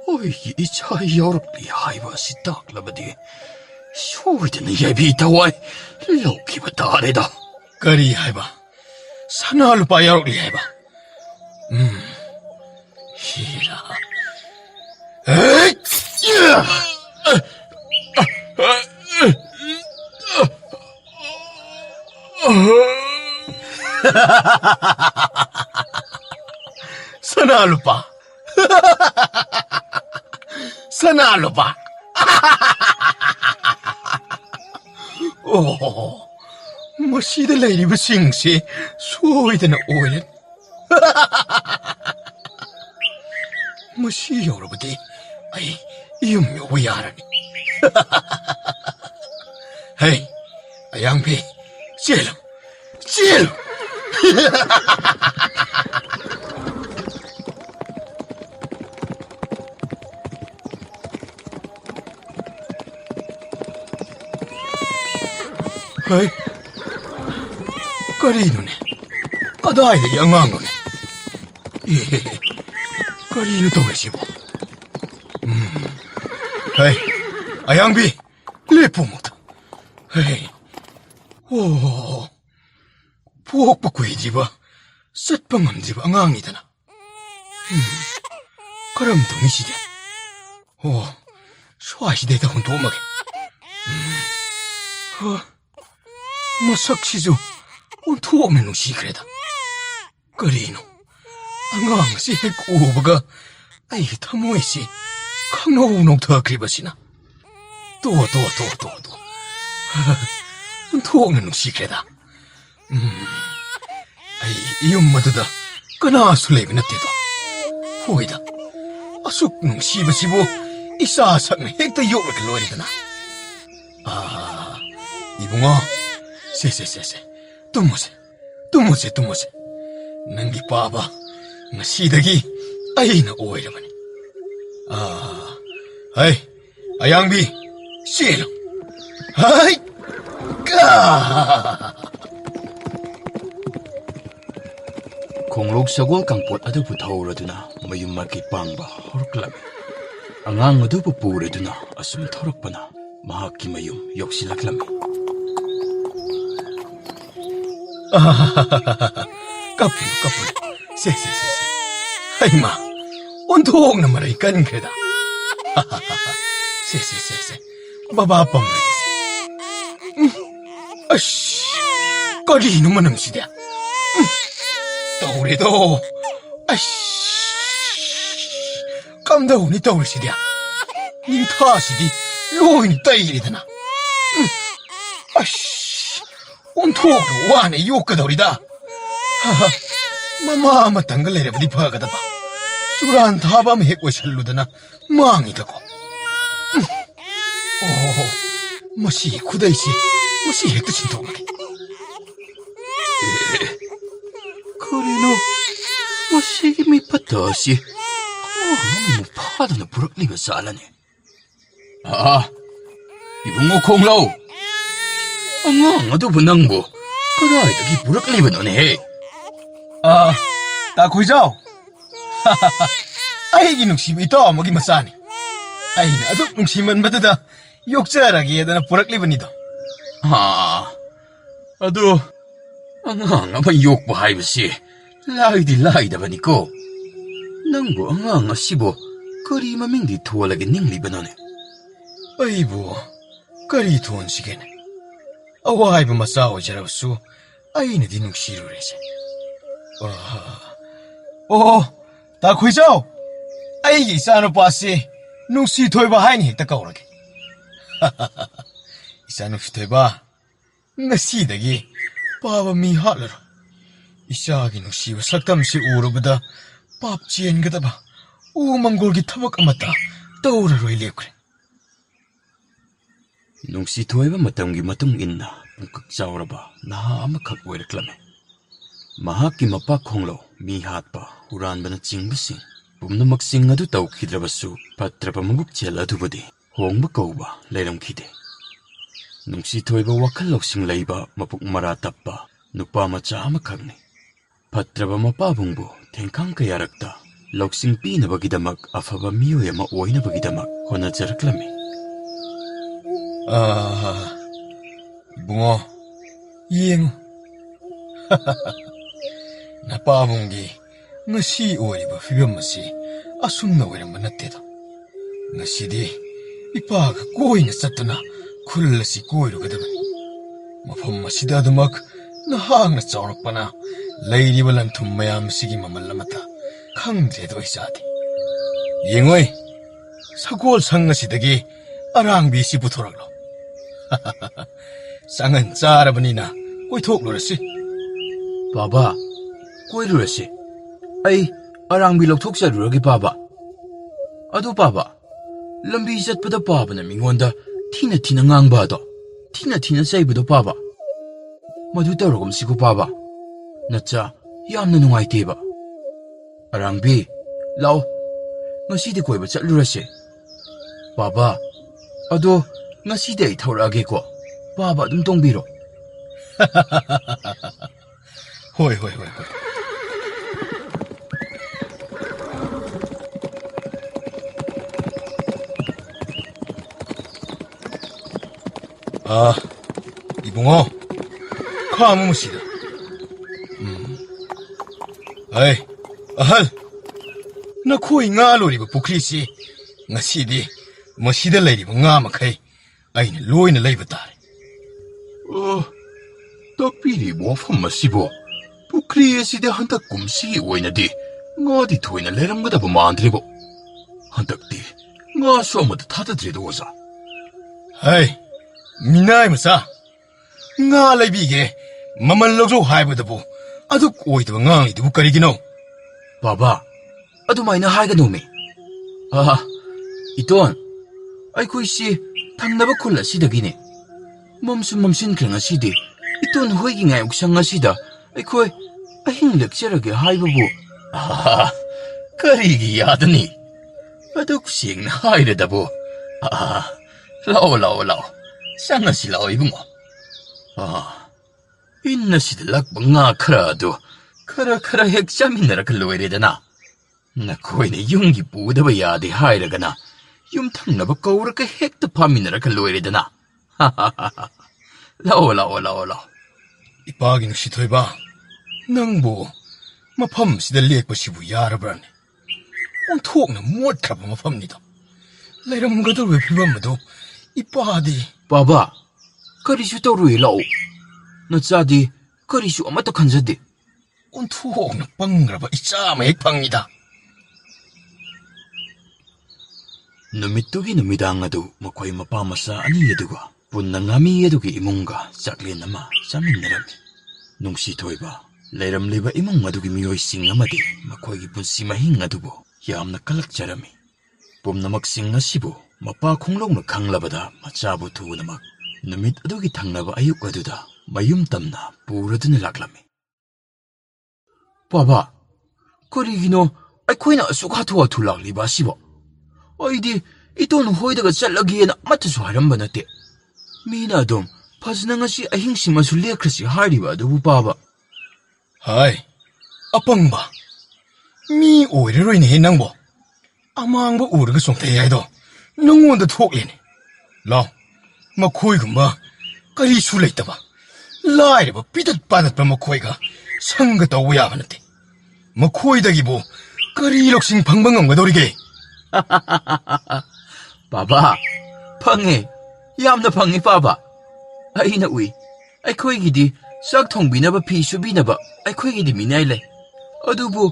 어이기 이차 여럽비 하이바시 딱라바디 쇼이드는 예비 타와이 로키바 다레다 ꯀꯔꯤ ꯍꯥꯏꯕ ꯁꯅꯥ ꯂꯨꯄꯥ ꯌꯥꯎꯔꯛꯂꯤ ꯍꯥꯏꯕ ꯍꯤꯔꯥ ꯁꯅꯥ ꯂꯨꯄꯥ ꯁꯅꯥ ꯂꯨꯄꯥ ꯑꯣ ꯃꯁꯤꯗ ꯂꯩꯔꯤꯕꯁꯤꯡꯁꯤ ꯁꯣꯏꯗꯅ ꯑꯣꯏꯔꯦ ꯃꯁꯤ ꯌꯧꯔꯕꯗꯤ ꯑꯩ ꯌꯨꯝ ꯌꯧꯕ ꯌꯥꯔꯅꯤ ꯍꯩ ꯑꯌꯥꯡꯕꯤ ꯆꯦꯜꯂꯨ ꯆꯦꯜꯂꯨ ꯍꯩ ꯀꯔꯤꯅꯣꯅꯦ ꯀꯗꯥꯏꯗꯒꯤ ꯑꯉꯥꯡꯅꯣꯅꯦ ꯀꯔꯤꯅꯣ ꯇꯧꯔꯤꯁꯤꯕꯣ ꯍꯩ ꯑꯌꯥꯡꯕꯤ ꯂꯦꯞꯄꯨ ꯑꯃꯨꯛꯇ ꯍꯩ ꯑꯣ ꯄꯣꯛꯄ ꯀꯨꯏꯗ꯭ꯔꯤꯕ ꯆꯠꯄ ꯉꯝꯗ꯭ꯔꯤꯕ ꯑꯉꯥꯡꯅꯤꯗꯅ ꯀꯔꯝ ꯇꯧꯅꯤ ꯁꯤꯗꯤ ꯑꯣ ꯁ꯭ꯋꯥꯏꯁꯤꯗ ꯍꯦꯛꯇ ꯍꯨꯟꯇꯣꯛꯑꯝꯃꯒꯦ ꯃꯁꯛꯁꯤꯁꯨ ꯑꯣꯟꯊꯣꯛꯅ ꯅꯨꯡꯁꯤꯈ꯭ꯔꯦꯗ ꯀꯔꯤꯅꯣ ꯑꯉꯥꯡ ꯑꯁꯤ ꯍꯦꯛ ꯎꯕꯒ ꯑꯩꯒꯤ ꯊꯃꯣꯏꯁꯤ ꯈꯪꯅꯧ ꯅꯧꯊꯈ꯭ꯔꯤꯕꯁꯤꯅ ꯇꯣ ꯑꯣꯟꯊꯣꯛꯅ ꯅꯨꯡꯁꯤꯈ꯭ꯔꯦꯗ ꯑꯩ ꯌꯨꯝ ꯑꯗꯨꯗ ꯀꯅꯥꯁꯨ ꯂꯩꯕ ꯅꯠꯇꯦꯗꯣ ꯍꯣꯏꯗ ꯑꯁꯨꯛ ꯅꯨꯡꯁꯤꯕꯁꯤꯕꯨ ꯏꯆꯥ ꯁꯛꯅ ꯍꯦꯛꯇ ꯌꯣꯛꯂꯒ ꯂꯣꯏꯔꯦꯗꯅ 이붕어, 세세세세, 뚜무세. 능기 빠봐, 시덕이 아이나 오이려버니. 아이, 아양비, 씨로, 아이, 까. 공록 사고 강봇 아두부 타오르드나 마윤마키 빵바 호르클라베 앙앙 아두부 뿌르드나 아숨 터럭바나 마하키 마윤 역시 락라메 까불. 세세세세. 하이마, 온통나 말이 깐그레다. 세세세세. 바바 뻔하게세. 아씨, 거리 이놈만 음시랴. 떠오래도, 아씨. 깜다우니 떠올시랴. 님 타시디, 로인이 따이리더나. 아씨. 온ꯊꯣꯛꯅ ꯋꯥꯅ ꯌꯣꯛꯀꯗꯧꯔꯤ다. ꯃꯃꯥ ꯑꯃꯇꯪꯒ ꯂꯩꯔꯕꯗꯤ ꯐꯒꯗꯕ. ꯆꯨꯔꯥꯟ ꯊꯥꯕ ꯑꯃ ꯍꯦꯛ ꯑꯣꯏꯁꯜꯂꯨꯗꯅ ꯃꯥꯡꯉꯤꯗꯀꯣ. ꯃꯁꯤ ꯈꯨꯗꯩꯁꯤ ꯃꯁꯤ ꯍꯦꯛꯇ ꯁꯤꯟꯊꯣꯛꯂꯒꯦ. 그리노 머시기 미파터시 파도나 부럭리가 쌀라네. 이bungo 콩라우. 어두 분낭보 그다이더기 부럭리가 너네. ꯇꯥꯈꯣꯏꯖꯥꯎ. ꯑꯩꯒꯤ ꯅꯨꯡꯁꯤꯕ ꯏꯇꯥꯎ ꯑꯃꯒꯤ ꯃꯆꯥꯅꯤ. ꯑꯩꯅ ꯑꯗꯨꯛ ꯅꯨꯡꯁꯤꯃꯟꯕꯗꯨꯗ ꯌꯣꯛꯆꯔꯒꯦꯗꯅ ꯄꯨꯔꯛꯂꯤꯕꯅꯤꯗꯣ. ꯑꯗꯨ ꯑꯉꯥꯡ ꯑꯃ ꯌꯣꯛꯄ ꯍꯥꯏꯕꯁꯤ ꯂꯥꯏꯗꯤ ꯂꯥꯏꯗꯕꯅꯤꯀꯣ. ꯅꯪꯕꯨ ꯑꯉꯥꯡ ꯑꯁꯤꯕꯨ ꯀꯔꯤ ꯃꯃꯤꯡꯗꯤ ꯊꯣꯜꯂꯒ ꯅꯤꯡꯂꯤꯕꯅꯣꯅꯦ? ꯑꯩꯕꯨ ꯀꯔꯤ ꯊꯣꯟꯁꯤꯒꯦꯅꯦ? ꯑꯋꯥꯏꯕ ꯃꯆꯥ ꯑꯣꯏꯖꯔꯕꯁꯨ ꯑꯩꯅꯗꯤ ꯅꯨꯡꯁꯤꯔꯨꯔꯦꯁꯦ. ꯇꯥꯈꯣꯏꯖꯥꯎ. ꯑꯩꯒꯤ ꯏꯆꯥꯅꯨꯄꯥꯁꯤ ꯅꯨꯡꯁꯤꯊꯣꯏꯕ ꯍꯥꯏꯅ ꯍꯦꯛꯇ ꯀꯧꯔꯒꯦ. ꯏꯆꯥꯅꯨꯡꯁꯤꯊꯣꯏꯕ, ꯉꯁꯤꯗꯒꯤ ꯄꯥꯕ ꯃꯤ ꯍꯥꯠꯂꯔꯣꯏ. ꯏꯆꯥꯒꯤ ꯅꯨꯡꯁꯤꯕ ꯁꯛꯇꯝꯁꯤ ꯎꯔꯨꯕꯗ ꯄꯥꯞ ꯆꯦꯟꯒꯗꯕ ꯎ ꯃꯪꯒꯣꯜꯒꯤ ꯊꯕꯛ ꯑꯃꯠꯇ ꯇꯧꯔꯔꯣꯏ ꯂꯦꯞꯈ꯭ꯔꯦ. ꯅꯨꯡꯁꯤꯊꯣꯏꯕ ꯃꯇꯝꯒꯤ ꯃꯇꯨꯡ ꯏꯟꯅ ꯄꯨꯡꯀꯛ ꯆꯥꯎꯔꯕ ꯅꯍꯥ ꯑꯃꯈꯛ ꯑꯣꯏꯔꯛꯂꯝꯃꯤ. ꯃꯍꯥꯛꯀꯤ ꯃꯄꯥ ꯈꯣꯡꯂꯧ, ꯃꯤ ꯍꯥꯠꯄ, ꯍꯨꯔꯥꯟꯕꯅꯆꯤꯡꯕꯁꯤꯡ ꯄꯨꯝꯅꯃꯛꯁꯤꯡ ꯑꯗꯨ ꯇꯧꯈꯤꯗ꯭ꯔꯕꯁꯨ ꯐꯠꯇ꯭ꯔꯕ ꯃꯕꯨꯛꯆꯦꯜ ꯑꯗꯨꯕꯨꯗꯤ ꯍꯣꯡꯕ ꯀꯧꯕ ꯂꯩꯔꯝꯈꯤꯗꯦ. ꯅꯨꯡꯁꯤꯊꯣꯏꯕ ꯋꯥꯈꯜ ꯂꯧꯁꯤꯡ ꯂꯩꯕ ꯃꯄꯨꯛ ꯃꯔꯥ ꯇꯞꯄ ꯅꯨꯄꯥ ꯃꯆꯥ ꯑꯃꯈꯛꯅꯤ. ꯐꯠꯇ꯭ꯔꯕ ꯃꯄꯥꯕꯨꯡꯕꯨ ꯊꯦꯡꯈꯥꯡ ꯀꯌꯥꯔꯛꯇ ꯂꯧꯁꯤꯡ ꯄꯤꯅꯕꯒꯤꯗꯃꯛ ꯑꯐꯕ ꯃꯤꯑꯣꯏ ꯑꯃ ꯑꯣꯏꯅꯕꯒꯤꯗꯃꯛ ꯍꯣꯠꯅꯖꯔꯛꯂꯝꯃꯤ. ꯏꯕꯨꯡꯉꯣ, ꯌꯦꯡꯉꯨ. ꯅꯄꯥꯕꯨꯡꯒꯤ ꯉꯁꯤ ꯑꯣꯏꯔꯤꯕ ꯐꯤꯕꯝ ꯑꯁꯤ ꯑꯁꯨꯝꯅ ꯑꯣꯏꯔꯝꯕ ꯅꯠꯇꯦꯗ. ꯉꯁꯤꯗꯤ ꯏꯄꯥꯒ ꯀꯣꯏꯅ ꯆꯠꯇꯨꯅ ꯈꯨꯜ ꯑꯁꯤ ꯀꯣꯏꯔꯨꯒꯗꯕꯅꯤ. ꯃꯐꯝ ꯑꯁꯤꯗ ꯑꯗꯨꯃꯛ ꯅꯍꯥꯛꯅ ꯆꯥꯎꯔꯛꯄꯅ ꯂꯩꯔꯤꯕ ꯂꯟꯊꯨꯝ ꯃꯌꯥꯝ ꯑꯁꯤꯒꯤ ꯃꯃꯜ ꯑꯃꯠꯇ ꯈꯪꯗ꯭ꯔꯦꯗꯣ ꯏꯆꯥꯗꯤ. ꯌꯦꯡꯉꯣꯏ, ꯁꯒꯣꯜ ꯁꯪ ꯑꯁꯤꯗꯒꯤ ꯑꯔꯥꯡꯕꯤꯁꯤ ꯄꯨꯊꯣꯔꯛꯂꯣ. ꯆꯉꯟ ꯆꯥꯔꯕꯅꯤꯅ ꯀꯣꯏꯊꯣꯛꯂꯨꯔꯁꯤ. ꯕꯥꯕꯥ, ꯀꯣꯏꯔꯨꯔꯁꯤ. ꯑꯩ ꯑꯔꯥꯡꯕꯤ ꯂꯧꯊꯣꯛꯆꯔꯨꯔꯒꯦ ꯕꯥꯕꯥ. ꯑꯗꯨ ꯕꯥꯕꯥ, ꯂꯝꯕꯤ ꯆꯠꯄꯗ ꯄꯥꯕꯅ ꯃꯤꯉꯣꯟꯗ ꯊꯤꯅ ꯊꯤꯅ ꯉꯥꯡꯕ ꯑꯗꯣ, ꯊꯤꯅ ꯊꯤꯅ ꯆꯩꯕꯗꯣ ꯕꯥꯕꯥ, ꯃꯗꯨ ꯇꯧꯔꯒꯨꯝꯁꯤꯀꯣ ꯕꯥꯕꯥ. ꯅꯆꯥ ꯌꯥꯝꯅ ꯅꯨꯡꯉꯥꯏꯇꯦꯕ. ꯑꯔꯥꯡꯕꯤ, ꯂꯥꯛꯑꯣ, ꯉꯁꯤꯗꯤ ꯀꯣꯏꯕ ꯆꯠꯂꯨꯔꯁꯦ. ꯕꯥꯕꯥ, ꯑꯗꯣ ꯉꯁꯤꯗꯤ ꯑꯩ ꯊꯧꯔꯛꯑꯒꯦꯀꯣ. ꯕꯥꯕꯥ ꯑꯗꯨꯝ ꯇꯣꯡꯕꯤꯔꯣ. ꯍꯣꯏ. 이봉어, 카무무시다. 아이, 아할, 나 코이 nga로리바 부크리시, ngasi디, masi다 레리바 nga마카이, 아이는 로이는 레이바 따레. 딱비리 모품 마시보, 부크리에시데 한딱 꿈시기 오이나디, nga디 토이나 레람가다보 마안드리보, 한딱디, nga 수어모도 타다드리도 오자. 아이, 미나이 무사. nga 레비게, 마말로조 하이브다보, 아두 오이드바 ngang 부카리기노. 바바, 아두마이나 하이가 노미. 이돈, 아이쿠이씨, 탕나바 콜라 시다기네. 멈순 그랑아 시디, 이돈 호이기가 옥상아 시다. 아이쿠이, 아힝 렉셔러게 하이브부. 그리기 야드니. 아둑싱 하이르다보. 라오. 쌍아시 라오 이붕어. 인나시드 락방아 카라도. 카라 핵자민나라 글로에레다나. 나 코이네 용기 부다바 야데 하이르가나. 윰탕나바 거우르까 핵도 파미나라 글로에레다나. 라오. 이빠기 누시토이바, 낭보, 마팜 시대 렉버시부 야라브라네. 온톡나 못카바 마팜니다. 레람가들 왜 비밤마도 이빠디. 바바, 거리슈 떠루이 라오. 너짜디 거리슈 아마도 간자디. 온톡나 빵그라바 이짜마 핵팡니다. 누미뚜기 누미당아도 마코이 마파마사 아니에두가 ꯄꯨꯟꯅ ꯉꯥꯃꯤ ꯑꯗꯨꯒꯤ ꯏꯃꯨꯡꯒ ꯆꯥꯛꯂꯦꯟ ꯑꯃ ꯆꯥꯃꯤꯟꯅꯔꯝꯃꯤ꯫ ꯅꯨꯡꯁꯤ-ꯊꯣꯏꯕ ꯂꯩꯔꯝꯂꯤꯕ ꯏꯃꯨꯡ ꯑꯗꯨꯒꯤ ꯃꯤꯑꯣꯏꯁꯤꯡ ꯑꯃꯗꯤ ꯃꯈꯣꯏꯒꯤ ꯄꯨꯟꯁꯤ ꯃꯍꯤꯡ ꯑꯗꯨꯕꯨ ꯌꯥꯝꯅ ꯀꯜꯂꯛꯆꯔꯝꯃꯤ꯫ ꯄꯨꯝꯅꯃꯛꯁꯤꯡ ꯑꯁꯤꯕꯨ ꯃꯄꯥ ꯈꯣꯡꯂꯧꯅ ꯈꯪꯂꯕꯗ ꯃꯆꯥꯕꯨ ꯊꯨꯅꯃꯛ ꯅꯨꯃꯤꯠ ꯑꯗꯨꯒꯤ ꯊꯪꯅꯕ ꯑꯌꯨꯛ ꯑꯗꯨꯗ ꯃꯌꯨꯝ ꯇꯝꯅ ꯄꯨꯔꯗꯨꯅ ꯂꯥꯛꯂꯝꯃꯤ꯫ "ꯕꯥꯕꯥ, ꯀꯔꯤꯒꯤꯅꯣ ꯑꯩꯈꯣꯏꯅ ꯑꯁꯨꯛ ꯍꯥꯊꯨ-ꯍꯥꯊꯨ ꯂꯥꯛꯂꯤꯕ ꯑꯁꯤꯕꯣ? ꯑꯩꯗꯤ ꯏꯇꯣꯟ ꯍꯣꯏꯗꯒ ꯆꯠꯂꯒꯦꯅ ꯑꯃꯠꯇꯁꯨ ꯍꯥꯏꯔꯝꯕ ꯅꯠꯇꯦ꯫ ꯃꯤꯅ ꯑꯗꯨꯝ ꯐꯖꯅ ꯉꯁꯤ ꯑꯍꯤꯡꯁꯤꯃꯁꯨ ꯂꯦꯛꯈ꯭ꯔꯁꯤ ꯍꯥꯏꯔꯤꯕ ꯑꯗꯨꯕꯨ ꯕꯥꯕꯥ." ꯍꯥꯏ, ꯑꯄꯪꯕ! ꯃꯤ ꯑꯣꯏꯔꯔꯣꯏꯅꯦꯍꯦ ꯅꯪꯕꯣ! ꯑꯃꯥꯡꯕ ꯎꯔꯒ ꯆꯣꯡꯊꯩ ꯍꯥꯏꯗꯣ ꯅꯪꯉꯣꯟꯗ ꯊꯣꯛꯂꯦꯅꯦ꯫ ꯂꯥꯎ, ꯃꯈꯣꯏꯒꯨꯝꯕ ꯀꯔꯤꯁꯨ ꯂꯩꯇꯕ ꯂꯥꯏꯔꯕ ꯄꯤꯇꯠ ꯄꯥꯇꯠꯄ ꯃꯈꯣꯏꯒ ꯁꯪꯒ ꯇꯧꯕ ꯌꯥꯕ ꯅꯠꯇꯦ꯫ ꯃꯈꯣꯏꯗꯒꯤꯕꯨ ꯀꯔꯤ ꯂꯧꯁꯤꯡ ꯐꯪꯕ ꯉꯝꯒꯗꯧꯔꯤꯒꯦ? "ꯕꯥꯕꯥ, ꯐꯪꯉꯦ, ꯌꯥꯝꯅ ꯐꯪꯉꯦ ꯕꯥꯕꯥ꯫ ꯑꯩꯅ ꯎꯏ, ꯑꯩꯈꯣꯏꯒꯤꯗꯤ ꯆꯥꯛ ꯊꯣꯡꯕꯤꯅꯕ ꯐꯤ ꯁꯨꯕꯤꯅꯕ ꯑꯩꯈꯣꯏꯒꯤꯗꯤ ꯃꯤꯅꯥꯏ ꯂꯩ꯫ ꯑꯗꯨꯕꯨ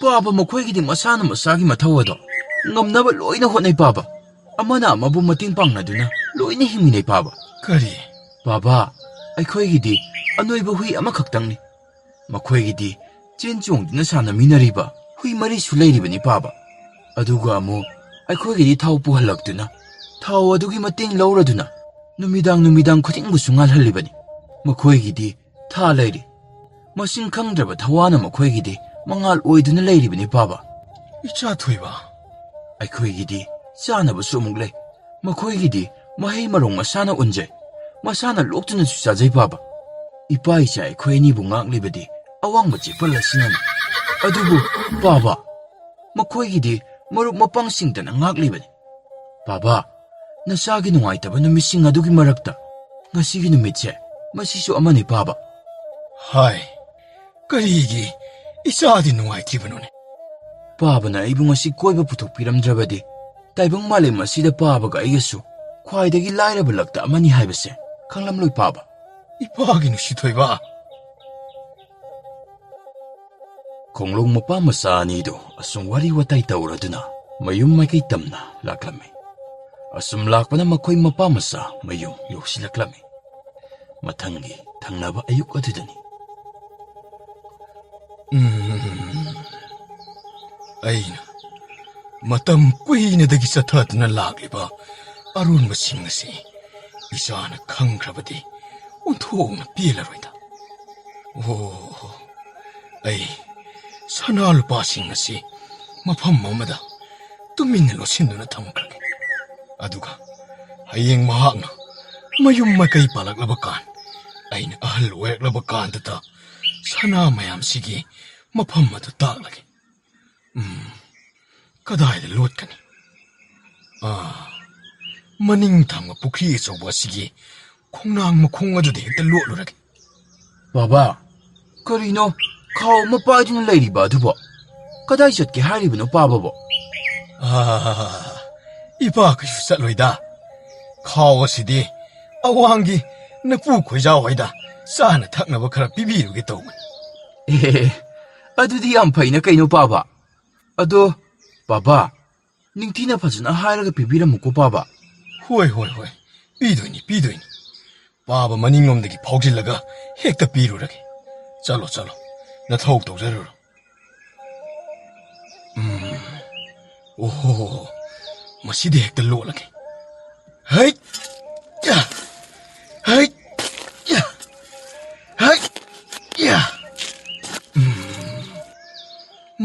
ꯕꯥꯕꯥ, ꯃꯈꯣꯏꯒꯤꯗꯤ ꯃꯁꯥꯅ ꯃꯁꯥꯒꯤ ꯃꯊꯧ ꯑꯗꯣ ꯉꯝꯅꯕ ꯂꯣꯏꯅ ꯍꯣꯠꯅꯩ ꯕꯥꯕꯥ꯫ ꯑꯃꯅ ꯑꯃꯕꯨ ꯃꯇꯦꯡ ꯄꯥꯡꯅꯗꯨꯅ ꯂꯣꯏꯅ ꯍꯤꯡꯃꯤꯟꯅꯩ ꯕꯥꯕꯥ." ꯀꯔꯤ? "ꯕꯥꯕꯥ, ꯑꯩꯈꯣꯏꯒꯤꯗꯤ ꯑꯅꯣꯏꯕ ꯍꯨꯏ ꯑꯃꯈꯛꯇꯪꯅꯤ꯫ ꯃꯈꯣꯏꯒꯤꯗꯤ ꯆꯦꯟ ꯆꯣꯡꯗꯨꯅ ꯁꯥꯟꯅꯃꯤꯟꯅꯔꯤꯕ ꯍꯨꯏ 4ꯁꯨ ꯂꯩꯔꯤꯕꯅꯤ ꯕꯥꯕꯥ꯫ ꯑꯗꯨꯒ ꯑꯃꯨꯛ ꯑꯩꯈꯣꯏꯒꯤꯗꯤ ꯊꯥꯎ ꯄꯨꯍꯜꯂꯛꯇꯨꯅ ꯊꯥꯎ ꯑꯗꯨꯒꯤ ꯃꯇꯦꯡ ꯂꯧꯔꯗꯨꯅ ꯅꯨꯃꯤꯗꯥꯡ ꯈꯨꯗꯤꯡꯕꯨꯁꯨ ꯉꯥꯜꯍꯜꯂꯤꯕꯅꯤ꯫ ꯃꯈꯣꯏꯒꯤꯗꯤ ꯊꯥ ꯂꯩꯔꯤ, ꯃꯁꯤꯡ ꯈꯪꯗ꯭ꯔꯕ ꯊꯋꯥꯅ ꯃꯈꯣꯏꯒꯤꯗꯤ ꯃꯉꯥꯜ ꯑꯣꯏꯗꯨꯅ ꯂꯩꯔꯤꯕꯅꯤ ꯕꯥꯕꯥ꯫ ꯏꯆꯥꯊꯣꯏꯕ, ꯑꯩꯈꯣꯏꯒꯤꯗꯤ ꯆꯥꯅꯕꯁꯨ ꯑꯃꯨꯛ ꯂꯩ꯫ ꯃꯈꯣꯏꯒꯤꯗꯤ ꯃꯍꯩ ꯃꯔꯣꯡ ꯃꯁꯥꯅ ꯎꯟꯖꯩ, ꯃꯁꯥꯅ ꯂꯣꯛꯇꯨꯅꯁꯨ ꯆꯥꯖꯩ ꯕꯥꯕꯥ꯫ ꯏꯄꯥ-ꯏꯆꯥ ꯑꯩꯈꯣꯏ ꯑꯅꯤꯕꯨ ꯉꯥꯛꯂꯤꯕꯗꯤ ꯑꯋꯥꯡꯕ ꯆꯦꯄꯜ ꯑꯁꯤꯅꯅꯤ꯫ ꯑꯗꯨꯕꯨ ꯕꯥꯕꯥ, ꯃꯈꯣꯏꯒꯤꯗꯤ ꯃꯔꯨꯞ ꯃꯄꯥꯡꯁꯤꯡꯇꯅ ꯉꯥꯛꯂꯤꯕꯅꯤ꯫ ꯕꯥꯕꯥ, ꯅꯆꯥꯒꯤ ꯅꯨꯡꯉꯥꯏꯇꯕ ꯅꯨꯃꯤꯠꯁꯤꯡ ꯑꯗꯨꯒꯤ ꯃꯔꯛꯇ ꯉꯁꯤꯒꯤ ꯅꯨꯃꯤꯠꯁꯦ ꯃꯁꯤꯁꯨ ꯑꯃꯅꯤ ꯕꯥꯕꯥ." ꯍꯥꯏ, ꯀꯔꯤꯒꯤ ꯏꯆꯥꯗꯤ ꯅꯨꯡꯉꯥꯏꯇ꯭ꯔꯤꯕꯅꯣꯅꯦ? "ꯕꯥꯕꯥꯅ ꯑꯩꯕꯨ ꯉꯁꯤ ꯀꯣꯏꯕ ꯄꯨꯊꯣꯛꯄꯤꯔꯝꯗ꯭ꯔꯕꯗꯤ ꯇꯥꯏꯕꯪ ꯃꯥꯂꯦꯝ ꯑꯁꯤꯗ ꯕꯥꯕꯥꯒ ꯑꯩꯒꯁꯨ ꯈ꯭ꯋꯥꯏꯗꯒꯤ ꯂꯥꯏꯔꯕ ꯂꯛꯇ ꯑꯃꯅꯤ ꯍꯥꯏꯕꯁꯦ ꯈꯪꯂꯝꯂꯣꯏ ꯕꯥꯕꯥ." ꯏꯄꯥꯒꯤ ꯅꯨꯡꯁꯤꯊꯣꯏꯕ! ꯈꯣꯡꯂꯣꯡ ꯃꯄꯥ ꯃꯆꯥ ꯑꯅꯤꯗꯨ ꯑꯁꯨꯝ ꯋꯥꯔꯤ ꯋꯥꯇꯥꯏ ꯇꯧꯔꯗꯨꯅ ꯃꯌꯨꯝ ꯃꯥꯏꯀꯩ ꯇꯝꯅ ꯂꯥꯛꯂꯝꯃꯤ꯫ ꯑꯁꯨꯝ ꯂꯥꯛꯄꯅ ꯃꯈꯣꯏ ꯃꯄꯥ ꯃꯆꯥ ꯃꯌꯨꯝ ꯌꯧꯁꯤꯜꯂꯛꯂꯝꯃꯤ꯫ ꯃꯊꯪꯒꯤ ꯊꯪꯅꯕ ꯑꯌꯨꯛ ꯑꯗꯨꯗꯅꯤ꯫ ꯑꯩꯅ ꯃꯇꯝ ꯀꯨꯏꯅꯗꯒꯤ ꯆꯠꯊꯗꯨꯅ ꯂꯥꯛꯂꯤꯕ ꯑꯔꯣꯟꯕꯁꯤꯡ ꯑꯁꯤ ꯏꯆꯥꯅ ꯈꯪꯈ꯭ꯔꯕꯗꯤ ꯑꯣꯟꯊꯣꯛꯅ ꯄꯦꯜꯂꯔꯣꯏꯗ꯫ ꯑꯣ, ꯑꯩ ꯁꯅꯥ ꯂꯨꯄꯥꯁꯤꯡ ꯑꯁꯤ ꯃꯐꯝ ꯑꯃꯗ ꯇꯨꯃꯤꯟꯅ ꯂꯣꯠꯁꯤꯟꯗꯨꯅ ꯊꯝꯈ꯭ꯔꯒꯦ꯫ ꯑꯗꯨꯒ ꯍꯌꯦꯡ ꯃꯍꯥꯛꯅ ꯃꯌꯨꯝ ꯃꯀꯩ ꯄꯥꯜꯂꯛꯂꯕ ꯀꯥꯟ, ꯑꯩꯅ ꯑꯍꯜ ꯑꯣꯏꯔꯛꯂꯕ ꯀꯥꯟꯗꯇ ꯁꯅꯥ ꯃꯌꯥꯝꯁꯤꯒꯤ ꯃꯐꯝ ꯑꯗꯨ ꯇꯥꯛꯂꯒꯦ꯫ ꯀꯗꯥꯏꯗ ꯂꯣꯠꯀꯅꯤ? ꯃꯅꯤꯡ ꯊꯪꯕ ꯄꯨꯈ꯭ꯔꯤ ꯑꯆꯧꯕ ꯑꯁꯤꯒꯤ ꯈꯣꯡꯅꯥꯡ ꯃꯈꯣꯡ ꯑꯗꯨꯗ ꯍꯦꯛꯇ ꯂꯣꯠꯂꯨꯔꯒꯦ꯫ "ꯕꯥꯕꯥ, ꯀꯔꯤꯅꯣ ꯈꯥꯎ ꯑꯃ ꯄꯥꯏꯗꯨꯅ ꯂꯩꯔꯤꯕ ꯑꯗꯨꯕꯣ? ꯀꯗꯥꯏ ꯆꯠꯀꯦ ꯍꯥꯏꯔꯤꯕꯅꯣ ꯕꯥꯕꯥꯕꯣ?" ꯏꯄꯥ ꯀꯩꯁꯨ ꯆꯠꯂꯣꯏꯗ꯫ ꯈꯥꯎ ꯑꯁꯤꯗꯤ ꯑꯋꯥꯡꯒꯤ ꯅꯄꯨ ꯈꯣꯏꯖꯥꯎ ꯍꯣꯏꯗ ꯆꯥꯅ ꯊꯛꯅꯕ ꯈꯔ ꯄꯤꯕꯤꯔꯨꯒꯦ ꯇꯧꯕꯅꯤ꯫ "ꯑꯦ, ꯑꯗꯨꯗꯤ ꯌꯥꯝ ꯐꯩꯅ ꯀꯩꯅꯣ ꯕꯥꯕꯥ꯫ ꯑꯗꯣ ꯕꯥꯕꯥ, ꯅꯤꯡꯊꯤꯅ ꯐꯖꯅ ꯍꯥꯏꯔꯒ ꯄꯤꯕꯤꯔꯝꯃꯨꯀꯣ ꯕꯥꯕꯥ." ꯍꯣꯏ, ꯄꯤꯗꯣꯏꯅꯤ꯫ ꯕꯥꯕꯥ ꯃꯅꯤꯡꯂꯣꯝꯗꯒꯤ ꯐꯥꯎꯖꯤꯜꯂꯒ ꯍꯦꯛꯇ ꯄꯤꯔꯨꯔꯒꯦ꯫ ꯆꯠꯂꯣ, ꯅꯊꯧ ꯇꯧꯖꯔꯨꯔꯣ꯫ ꯑꯣꯍꯣ, ꯃꯁꯤꯗꯤ ꯍꯦꯛꯇ ꯂꯣꯠꯂꯒꯦ꯫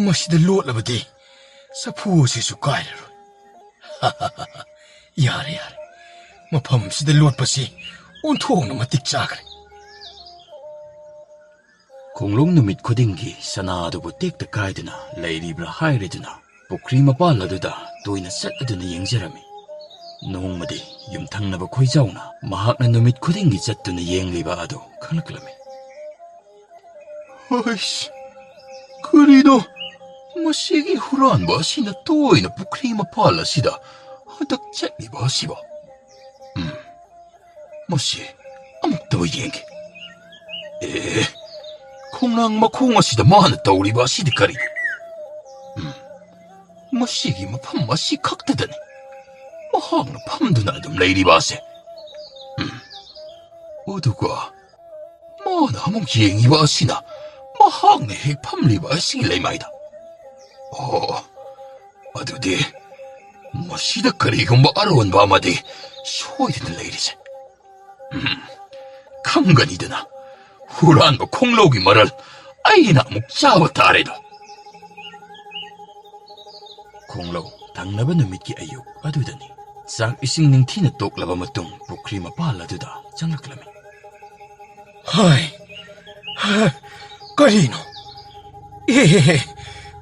ꯃꯁꯤꯗ ꯂꯣꯠꯂꯕꯗꯤ ꯆꯐꯨ ꯑꯁꯤꯁꯨ ꯀꯥꯏꯔꯔꯣꯏ꯫ ꯌꯥꯔꯦ, ꯃꯐꯝꯁꯤꯗ ꯂꯣꯠꯄꯁꯤ ꯑꯣꯟꯊꯣꯛꯅ ꯃꯇꯤꯛ ꯆꯥꯈ꯭ꯔꯦ꯫ ꯈꯣꯡꯂꯣꯡ ꯅꯨꯃꯤꯠ ꯈꯨꯗꯤꯡꯒꯤ ꯁꯅꯥ ꯑꯗꯨꯕꯨ ꯇꯦꯛꯇ ꯀꯥꯏꯗꯨꯅ ꯂꯩꯔꯤꯕ꯭ꯔꯥ ꯍꯥꯏꯔꯗꯨꯅ ꯄꯨꯈ꯭ꯔꯤ ꯃꯄꯥꯜ ꯑꯗꯨꯗ ꯇꯣꯏꯅ ꯆꯠꯂꯗꯨꯅ ꯌꯦꯡꯖꯔꯝꯃꯤ꯫ ꯅꯣꯡꯃꯗꯤ ꯌꯨꯝꯊꯪꯅꯕ ꯈꯣꯏꯖꯥꯎꯅ ꯃꯍꯥꯛꯅ ꯅꯨꯃꯤꯠ ꯈꯨꯗꯤꯡꯒꯤ ꯆꯠꯇꯨꯅ ꯌꯦꯡꯂꯤꯕ ꯑꯗꯨ ꯈꯪꯂꯛꯂꯝꯃꯤ꯫ "ꯍꯩꯁ, ꯀꯔꯤꯅꯣ ꯃꯁꯤꯒꯤ ꯍꯨꯔꯥꯟꯕ ꯑꯁꯤꯅ ꯇꯣꯏꯅ ꯄꯨꯈ꯭ꯔꯤ ꯃꯄꯥꯜ ꯑꯁꯤꯗ ꯍꯟꯗꯛ ꯆꯠꯂꯤꯕ ꯑꯁꯤꯕꯣ? ꯃꯁꯤ ꯑꯃꯨꯛꯇꯕ ꯌꯦꯡꯒꯦ꯫ ꯈꯣꯡꯅꯥꯡ ꯃꯈꯣꯡ ꯑꯁꯤꯗ ꯃꯥꯅ ꯇꯧꯔꯤꯕ ꯑꯁꯤꯗꯤ ꯀꯔꯤ? ꯃꯁꯤꯒꯤ ꯃꯐꯝ ꯑꯁꯤ ꯈꯛꯇꯗꯅꯤ ꯃꯍꯥꯛꯅ ꯐꯝꯗꯨꯅ ꯑꯗꯨꯝ ꯂꯩꯔꯤꯕ ꯑꯁꯦ꯫ 어두가 뭐나 아무 쟁이바 아시나 마항내 핵팜리바 아시기 레마이다. 어두디 시다 그리고 뭐 알아온 밤마디 소이든 레이리세. 강간이드나 후란 뭐 콩록이 말을 아이나 묵자와 아래도 콩록 당나바 누밋기 아육 어두더니 짝 이싱 닝티나 똑라바 마tung pukri mapaladuda 장락라미. 하이, 거리노. 예,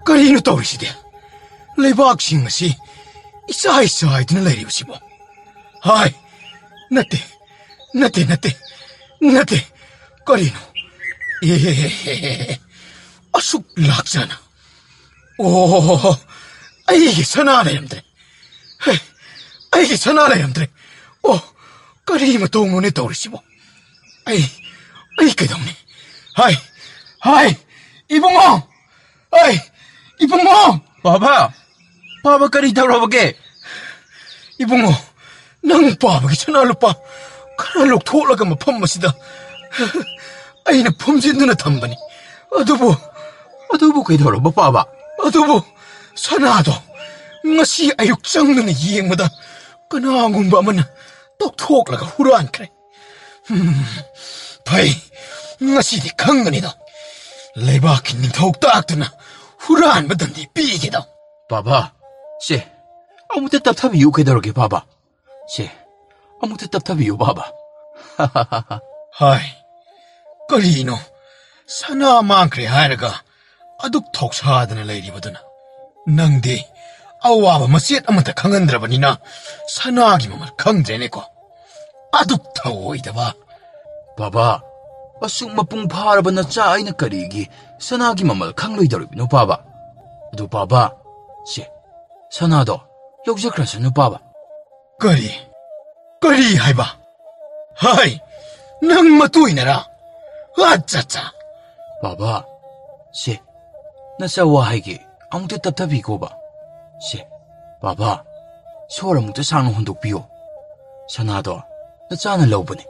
거리노 떠오르시대. 레박싱 것이 이사이사이드는 레리우시보. 하이, 나때, 거리노. 예, 아숙 락잖아. 오, 이게 선하네요,들. 이게 선하네요,들. 거리면 동문에 떠오르시보. 그동네. 하이, 이봉모! 이봉모! Baba kari taurabage. 이봉모, 낭 빠박이 전화로 카랄록 토라가 뭐 펌마시다. 아이는 범진 누나 탐바니. Adubo kay tauraba baba. 아도보, 사나도. ngasi ayuk 장르는 이행마다 그나군바만 똑똑라가 후라안 그래. 바이, ngasi디 강건이다. 레바키님 더욱 딱드나 후라안 받던디 삐기다. Baba, si, amu tetap tabiyo kay darage baba. Si, amu tetap tabiyo baba. 하이, 거리노, 사나만 그래 하여가 아둑 톡사하드는 레이리거든. 낭디, 아와바 마시엣 아무타 강한드라바니나 사나기만 강제네고 아둑 타오이다바. Baba, asung mapung paraba na cha ay nakarigi sanagi mamal kang loy darabino baba. Adu baba, si, sanado, yogjakrasa no baba. 거리 하이바. 하이, 낭 마투이나라. 아짜짜. Baba, si, nasawa haigi amu tetap tabigo ba. Si, baba, sora mo tasang hundok biyo. Sanado, na cha na lawbani.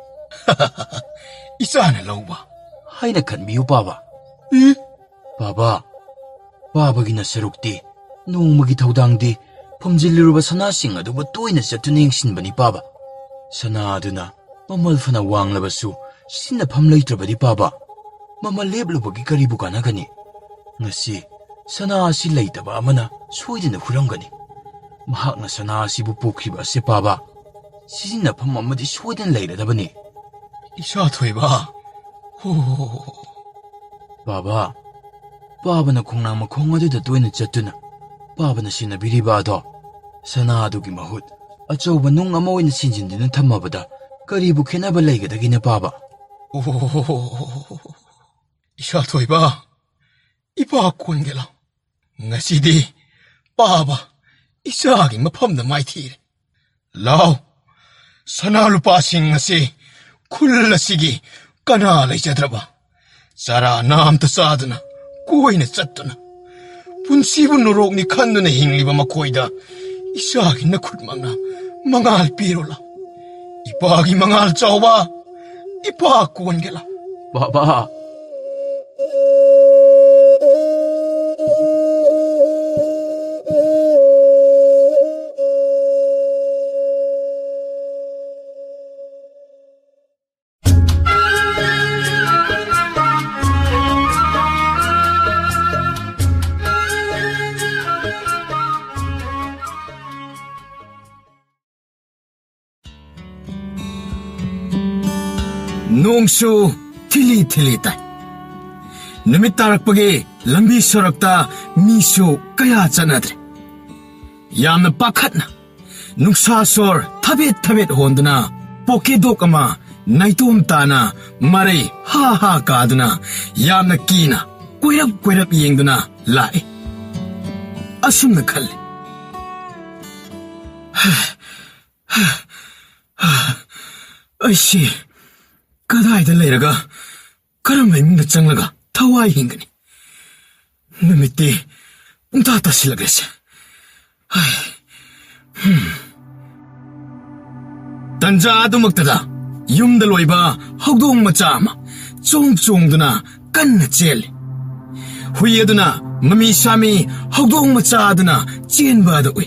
이사하는 로바. Hay na kan biyo baba. 이? Baba, babagi na sarukti, nung magitaudangdi, pamjiliruba sanasing aduba tuwi na sa tuningsin ba ni baba. Sanado na, mamalfa na wanglabasu, sinapamlaytra ba di baba. Mamaleblo bagi karibu ka na gani. Ngasi, sanasi layta ba amana, suwede na hurang gani. Mahak na sanasi bupukri ba si baba. Sinapam amadi suwede na layla ba ni. 이사토이바. Baba, baba na kung nang makong aduda tuwi na chatuna. Baba na sinabiriba ado. Sanado ki mahut. At so ba nung amaw na sinjin din ang tamabada. Karibu kinabalay ka dagi na baba. 이사토이바. 이바꾼 게라. ngasi디 baba isagi mapamna maithir. Lao, sanalupasin ngasi kullasigi kana laijadraba. Sara namta sadana kuway na satuna. Punsibun nurog ni kando na hingliba makoyda isagi na kudmang na mangal pirola. Ipagi mangal chawba ipakuan gela. Baba, 농수 틸리틸리다. 누밋 따락박이 람비 소락다 미수 까야 짜나드레. 얌나 빠칸나 눅사솔 타벳타벳 혼드나 포케도까마 나이톰따나 마레이 하하 까드나 얌나 끼나 꿰랍 이행드나 라이. 아숨나 칼레. 아이씨 그다이다 레라가 그럼 임나 짱라가 타와이 hingani. 누밋띠 웅타타 실라그레세. 단자도 먹다다 ꯌꯨꯝꯗ ꯂꯣꯏꯕ ꯍꯧꯗꯣꯡ ꯃꯆꯥ ꯑꯃ ꯆꯣꯡ ꯆꯣꯡꯗꯨꯅ ꯀꯟꯅ ꯆꯦꯜꯂꯤ ꯍꯨꯏ ꯑꯗꯨꯅ ꯃꯃꯤ ꯁꯥꯃꯤ ꯍꯧꯗꯣꯡ ꯃꯆꯥ ꯑꯗꯨꯅ ꯆꯦꯟꯕ ꯑꯗꯨ ꯎꯏ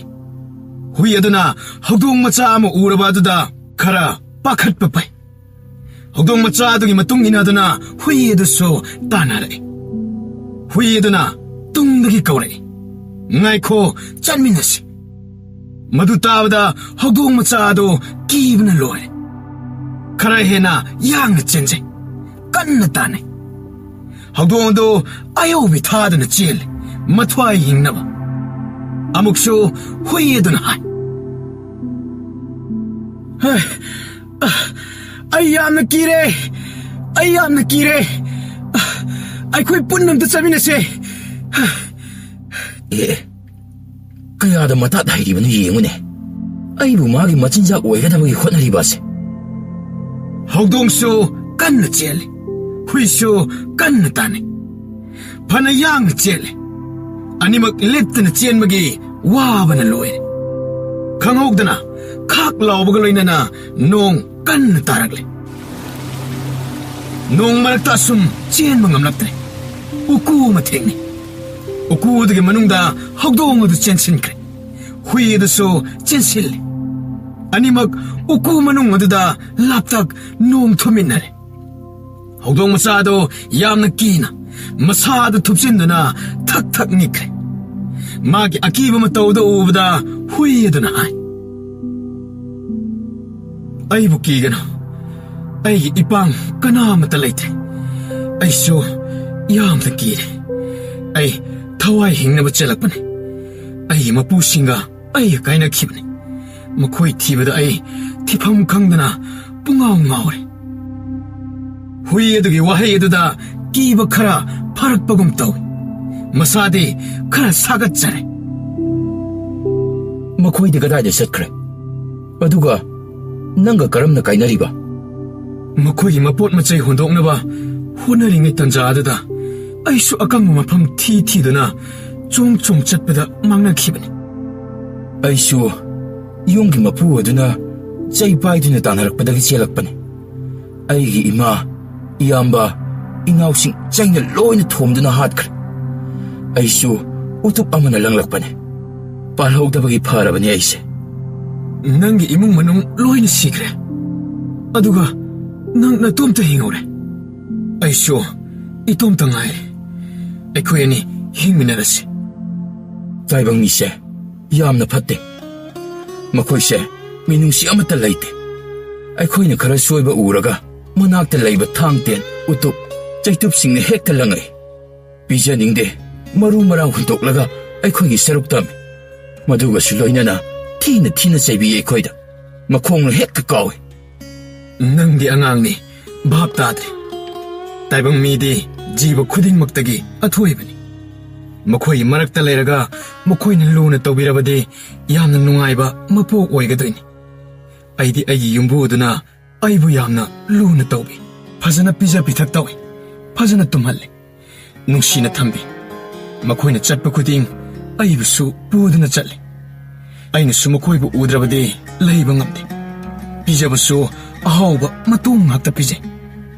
ꯍꯨꯏ ꯑꯗꯨꯅ ꯍꯧꯗꯣꯡ ꯃꯆꯥ ꯑꯃ ꯎꯔꯕ ꯑꯗꯨꯗ ꯈꯔ ꯄꯥꯈꯠꯄ ꯐꯩ ꯍꯧꯗꯣꯡ ꯃꯆꯥ ꯑꯗꯨꯒꯤ ꯃꯇꯨꯡ ꯏꯟꯅꯗꯨꯅ ꯍꯨꯏ ꯑꯗꯨꯁꯨ ꯇꯥꯟꯅꯔꯛꯏ ꯍꯨꯏ ꯑꯗꯨꯅ ꯇꯨꯡꯗꯒꯤ ꯀꯧꯔꯛꯏ ꯉꯥꯏꯈꯣ ꯆꯠꯃꯤꯟꯅꯁꯤ ꯃꯗꯨ ꯇꯥꯕꯗ ꯍꯧꯗꯣꯡ ꯃꯆꯥ ꯑꯗꯨ ꯀꯤꯕꯅ ꯂꯣꯏꯔꯦ ꯈꯔ ꯍꯦꯟꯅ ꯌꯥꯡꯅ ꯆꯦꯟꯖꯩ ꯀꯟꯅ ꯇꯥꯟꯅꯩ ꯍꯧꯗꯣꯡ ꯑꯗꯨ ꯑꯌꯧꯕꯤ ꯊꯥꯗꯨꯅ ꯆꯦꯜꯂꯤ ꯃꯊ꯭ꯋꯥꯏ ꯍꯤꯡꯅꯕ ꯑꯃꯨꯛꯁꯨ ꯍꯨꯏ ꯑꯗꯨꯅ ꯍꯥꯏ ꯑꯩ ꯌꯥꯝꯅ ꯀꯤꯔꯦ ꯑꯩꯈꯣꯏ ꯄꯨꯟꯅ ꯑꯝꯇ ꯆꯠꯃꯤꯟꯅꯁꯦ ꯀꯌꯥꯗ ꯃꯇꯥꯠ ꯍꯩꯔꯤꯕꯅꯣ ꯌꯦꯡꯉꯨꯅꯦ ꯑꯩꯕꯨ ꯃꯥꯒꯤ ꯃꯆꯤꯟꯖꯥꯛ ꯑꯣꯏꯒꯗꯕꯒꯤ ꯍꯣꯠꯅꯔꯤꯕꯁꯦ ꯍꯧꯗꯣꯡꯁꯨ ꯀꯟꯅ ꯆꯦꯜꯂꯤ ꯍꯨꯏꯁꯨ ꯀꯟꯅ ꯇꯥꯟꯅꯩ ꯐꯅ ꯌꯥꯡꯅ ꯆꯦꯜꯂꯤ ꯑꯅꯤꯃꯛ ꯂꯦꯞꯇꯅ ꯆꯦꯟꯕꯒꯤ ꯋꯥꯕꯅ ꯂꯣꯏꯔꯦ ꯈꯪꯍꯧꯗꯅ ꯈꯥꯛ ꯂꯥꯎꯕꯒ ꯂꯣꯏꯅꯅ ꯅꯣꯡ ꯀꯟꯅ ꯇꯥꯔꯛꯂꯦ ꯅꯣꯡ ꯃꯔꯛꯇ ꯑꯁꯨꯝ ꯆꯦꯟꯕ ꯉꯝꯂꯛꯇ꯭ꯔꯦ ꯎꯀꯨ ꯑꯃ ꯊꯦꯡꯅꯩ ꯎꯀꯨ ꯑꯗꯨꯒꯤ ꯃꯅꯨꯡꯗ ꯍꯧꯗꯣꯡ ꯑꯗꯨ ꯆꯦꯟꯁꯤꯟꯈ꯭ꯔꯦ ꯍꯨꯏ ꯑꯗꯨꯁꯨ ꯆꯦꯟꯁꯤꯜꯂꯤ ꯑꯅꯤꯃꯛ ꯎꯀꯨ ꯃꯅꯨꯡ ꯑꯗꯨꯗ ꯂꯥꯞꯇꯛ ꯅꯣꯡ ꯊꯨꯝꯃꯤꯟꯅꯔꯦ ꯍꯧꯗꯣꯡ ꯃꯆꯥ ꯑꯗꯨ ꯌꯥꯝꯅ ꯀꯤꯅ ꯃꯁꯥꯗ ꯊꯨꯞꯆꯤꯟꯗꯨꯅ ꯊꯛ ꯊꯛ ꯅꯤꯛꯈ꯭ꯔꯦ ꯃꯥꯒꯤ ꯑꯀꯤꯕ ꯃꯇꯧꯗꯨ ꯎꯕꯗ ꯍꯨꯏ ꯑꯗꯨꯅ ꯍꯥꯏ ꯑꯩꯕꯨ ꯀꯤꯒꯅꯨ ꯑꯩꯒꯤ ꯏꯄꯥꯡ ꯀꯅꯥꯃꯠꯇ ꯂꯩꯇ꯭ꯔꯦ ꯑꯩꯁꯨ ꯌꯥꯝꯅ ꯀꯤꯔꯦ ꯑꯩ ꯊꯋꯥꯏ ꯍꯤꯡꯅꯕ ꯆꯦꯜꯂꯛꯄꯅꯤ ꯑꯩꯒꯤ ꯃꯄꯨꯁꯤꯡꯒ ꯑꯩꯒ ꯀꯥꯏꯅꯈꯤꯕꯅꯤ ꯃꯈꯣꯏ ꯊꯤꯕꯗ ꯑꯩ ꯊꯤꯐꯝ ꯈꯪꯗꯅ ꯄꯨꯡꯉꯥꯎ ꯉꯥꯎꯔꯦ ꯍꯨꯏ ꯑꯗꯨꯒꯤ ꯋꯥꯍꯩ ꯑꯗꯨꯗ ꯀꯤꯕ ꯈꯔ ꯐꯔꯛꯄꯒꯨꯝ ꯇꯧꯏ ꯃꯁꯥꯗꯤ ꯈꯔ ꯁꯥꯒꯠꯆꯔꯦ ꯃꯈꯣꯏꯗꯤ ꯀꯗꯥꯏꯗ ꯆꯠꯈ꯭ꯔꯦ ꯑꯗꯨꯒ ꯅꯪꯒ ꯀꯔꯝꯅ ꯀꯥꯏꯅꯔꯤꯕ ꯃꯈꯣꯏꯒꯤ ꯃꯄꯣꯠ ꯃꯆꯩ ꯍꯨꯟꯗꯣꯛꯅꯕ ꯍꯣꯠꯅꯔꯤꯉꯩ ꯇꯟꯖꯥ ꯑꯗꯨꯗ ꯑꯩꯁꯨ ꯑꯀꯪꯕ ꯃꯐꯝ ꯊꯤꯗꯨꯅ ꯆꯣꯡ ꯆꯣꯡ ꯆꯠꯄꯗ ꯃꯥꯡꯅꯈꯤꯕꯅꯤ ꯑꯩꯁꯨ ꯌꯨꯝꯒꯤ ꯃꯄꯨ ꯑꯗꯨꯅ ꯆꯩ ꯄꯥꯏꯗꯨꯅ ꯇꯥꯟꯅꯔꯛꯄꯗꯒꯤ ꯆꯦꯜꯂꯛꯄꯅꯤ ꯑꯩꯒꯤ ꯏꯃꯥ ꯏꯌꯥꯝꯕ ꯏꯅꯥꯎꯁꯤꯡ ꯆꯩꯅ ꯂꯣꯏꯅ ꯊꯣꯝꯗꯨꯅ ꯍꯥꯠꯈ꯭ꯔꯦ ꯑꯩꯁꯨ ꯎꯇꯨꯞ ꯑꯃꯅ ꯂꯪꯂꯛꯄꯅꯤ ꯄꯥꯜꯍꯧꯗꯕꯒꯤ ꯐꯔꯕꯅꯤ ꯑꯩꯁꯦ ꯅꯪꯒꯤ ꯏꯃꯨꯡ ꯃꯅꯨꯡ ꯂꯣꯏꯅ ꯁꯤꯈ꯭ꯔꯦ ꯑꯗꯨꯒ ꯅꯪ ꯅꯇꯣꯝꯇ ꯍꯤꯡꯍꯧꯔꯦ ꯑꯩꯁꯨ ꯏꯇꯣꯝꯇ ꯉꯥꯏꯔꯦ ꯑꯩꯈꯣꯏ ꯑꯅꯤ ꯍꯤꯡꯃꯤꯟꯅꯔꯁꯤ ꯇꯥꯏꯕꯪ ꯃꯤꯁꯦ ꯌꯥꯝꯅ ꯐꯠꯇꯦ ꯃꯈꯣꯏꯁꯦ ꯃꯤꯅꯨꯡꯁꯤ ꯑꯃꯠꯇ ꯂꯩꯇꯦ ꯑꯩꯈꯣꯏꯅ ꯈꯔ ꯁꯣꯏꯕ ꯎꯔꯒ ꯃꯅꯥꯛꯇ ꯂꯩꯕ ꯊꯥꯡ ꯇꯦꯟ ꯎꯇꯨꯞ ꯆꯩꯇꯨꯞꯁꯤꯡꯅ ꯍꯦꯛꯇ ꯂꯪꯉꯛꯏ ꯄꯤꯖꯅꯤꯡꯗꯦ ꯃꯔꯨ ꯃꯔꯥꯡ ꯍꯨꯟꯇꯣꯛꯂꯒ ꯑꯩꯈꯣꯏꯒꯤ ꯁꯔꯨꯛ ꯇꯝꯃꯤ ꯃꯗꯨꯒꯁꯨ ꯂꯣꯏꯅꯅ ꯊꯤꯅ ꯆꯩꯕꯤ ꯑꯩꯈꯣꯏꯗ ꯃꯈꯣꯡꯅ ꯍꯦꯛꯇ ꯀꯥꯎꯏ ꯅꯪꯗꯤ ꯑꯉꯥꯡꯅꯤ ꯚꯥꯞ ꯇꯥꯗ꯭ꯔꯦ ꯇꯥꯏꯕꯪ ꯃꯤꯗꯤ ꯖꯤꯕ ꯈꯨꯗꯤꯡꯃꯛꯇꯒꯤ ꯑꯊꯣꯏꯕꯅꯤ ꯃꯈꯣꯏꯒꯤ ꯃꯔꯛꯇ ꯂꯩꯔꯒ ꯃꯈꯣꯏꯅ ꯂꯨꯅ ꯇꯧꯕꯤꯔꯕꯗꯤ ꯌꯥꯝꯅ ꯅꯨꯡꯉꯥꯏꯕ ꯃꯄꯣꯛ ꯑꯣꯏꯒꯗꯣꯏꯅꯤ ꯑꯩꯗꯤ ꯑꯩꯒꯤ ꯌꯨꯝꯕꯨꯗꯨꯅ ꯑꯩꯕꯨ ꯌꯥꯝꯅ ꯂꯨꯅ ꯇꯧꯕꯤ ꯐꯖꯅ ꯄꯤꯖ ꯄꯤꯊꯛ ꯇꯧꯏ ꯐꯖꯅ ꯇꯨꯝꯍꯜꯂꯤ ꯅꯨꯡꯁꯤꯅ ꯊꯝꯕꯤ ꯃꯈꯣꯏꯅ ꯆꯠꯄ ꯈꯨꯗꯤꯡ ꯑꯩꯕꯨꯁꯨ ꯄꯨꯗꯨꯅ ꯆꯠꯂꯤ ꯑꯩꯅꯁꯨ ꯃꯈꯣꯏꯕꯨ ꯎꯗ꯭ꯔꯕꯗꯤ ꯂꯩꯕ ꯉꯝꯗꯦ ꯄꯤꯖꯕꯁꯨ ꯑꯍꯥꯎꯕ ꯃꯇꯣꯡ ꯉꯥꯛꯇ ꯄꯤꯖꯩ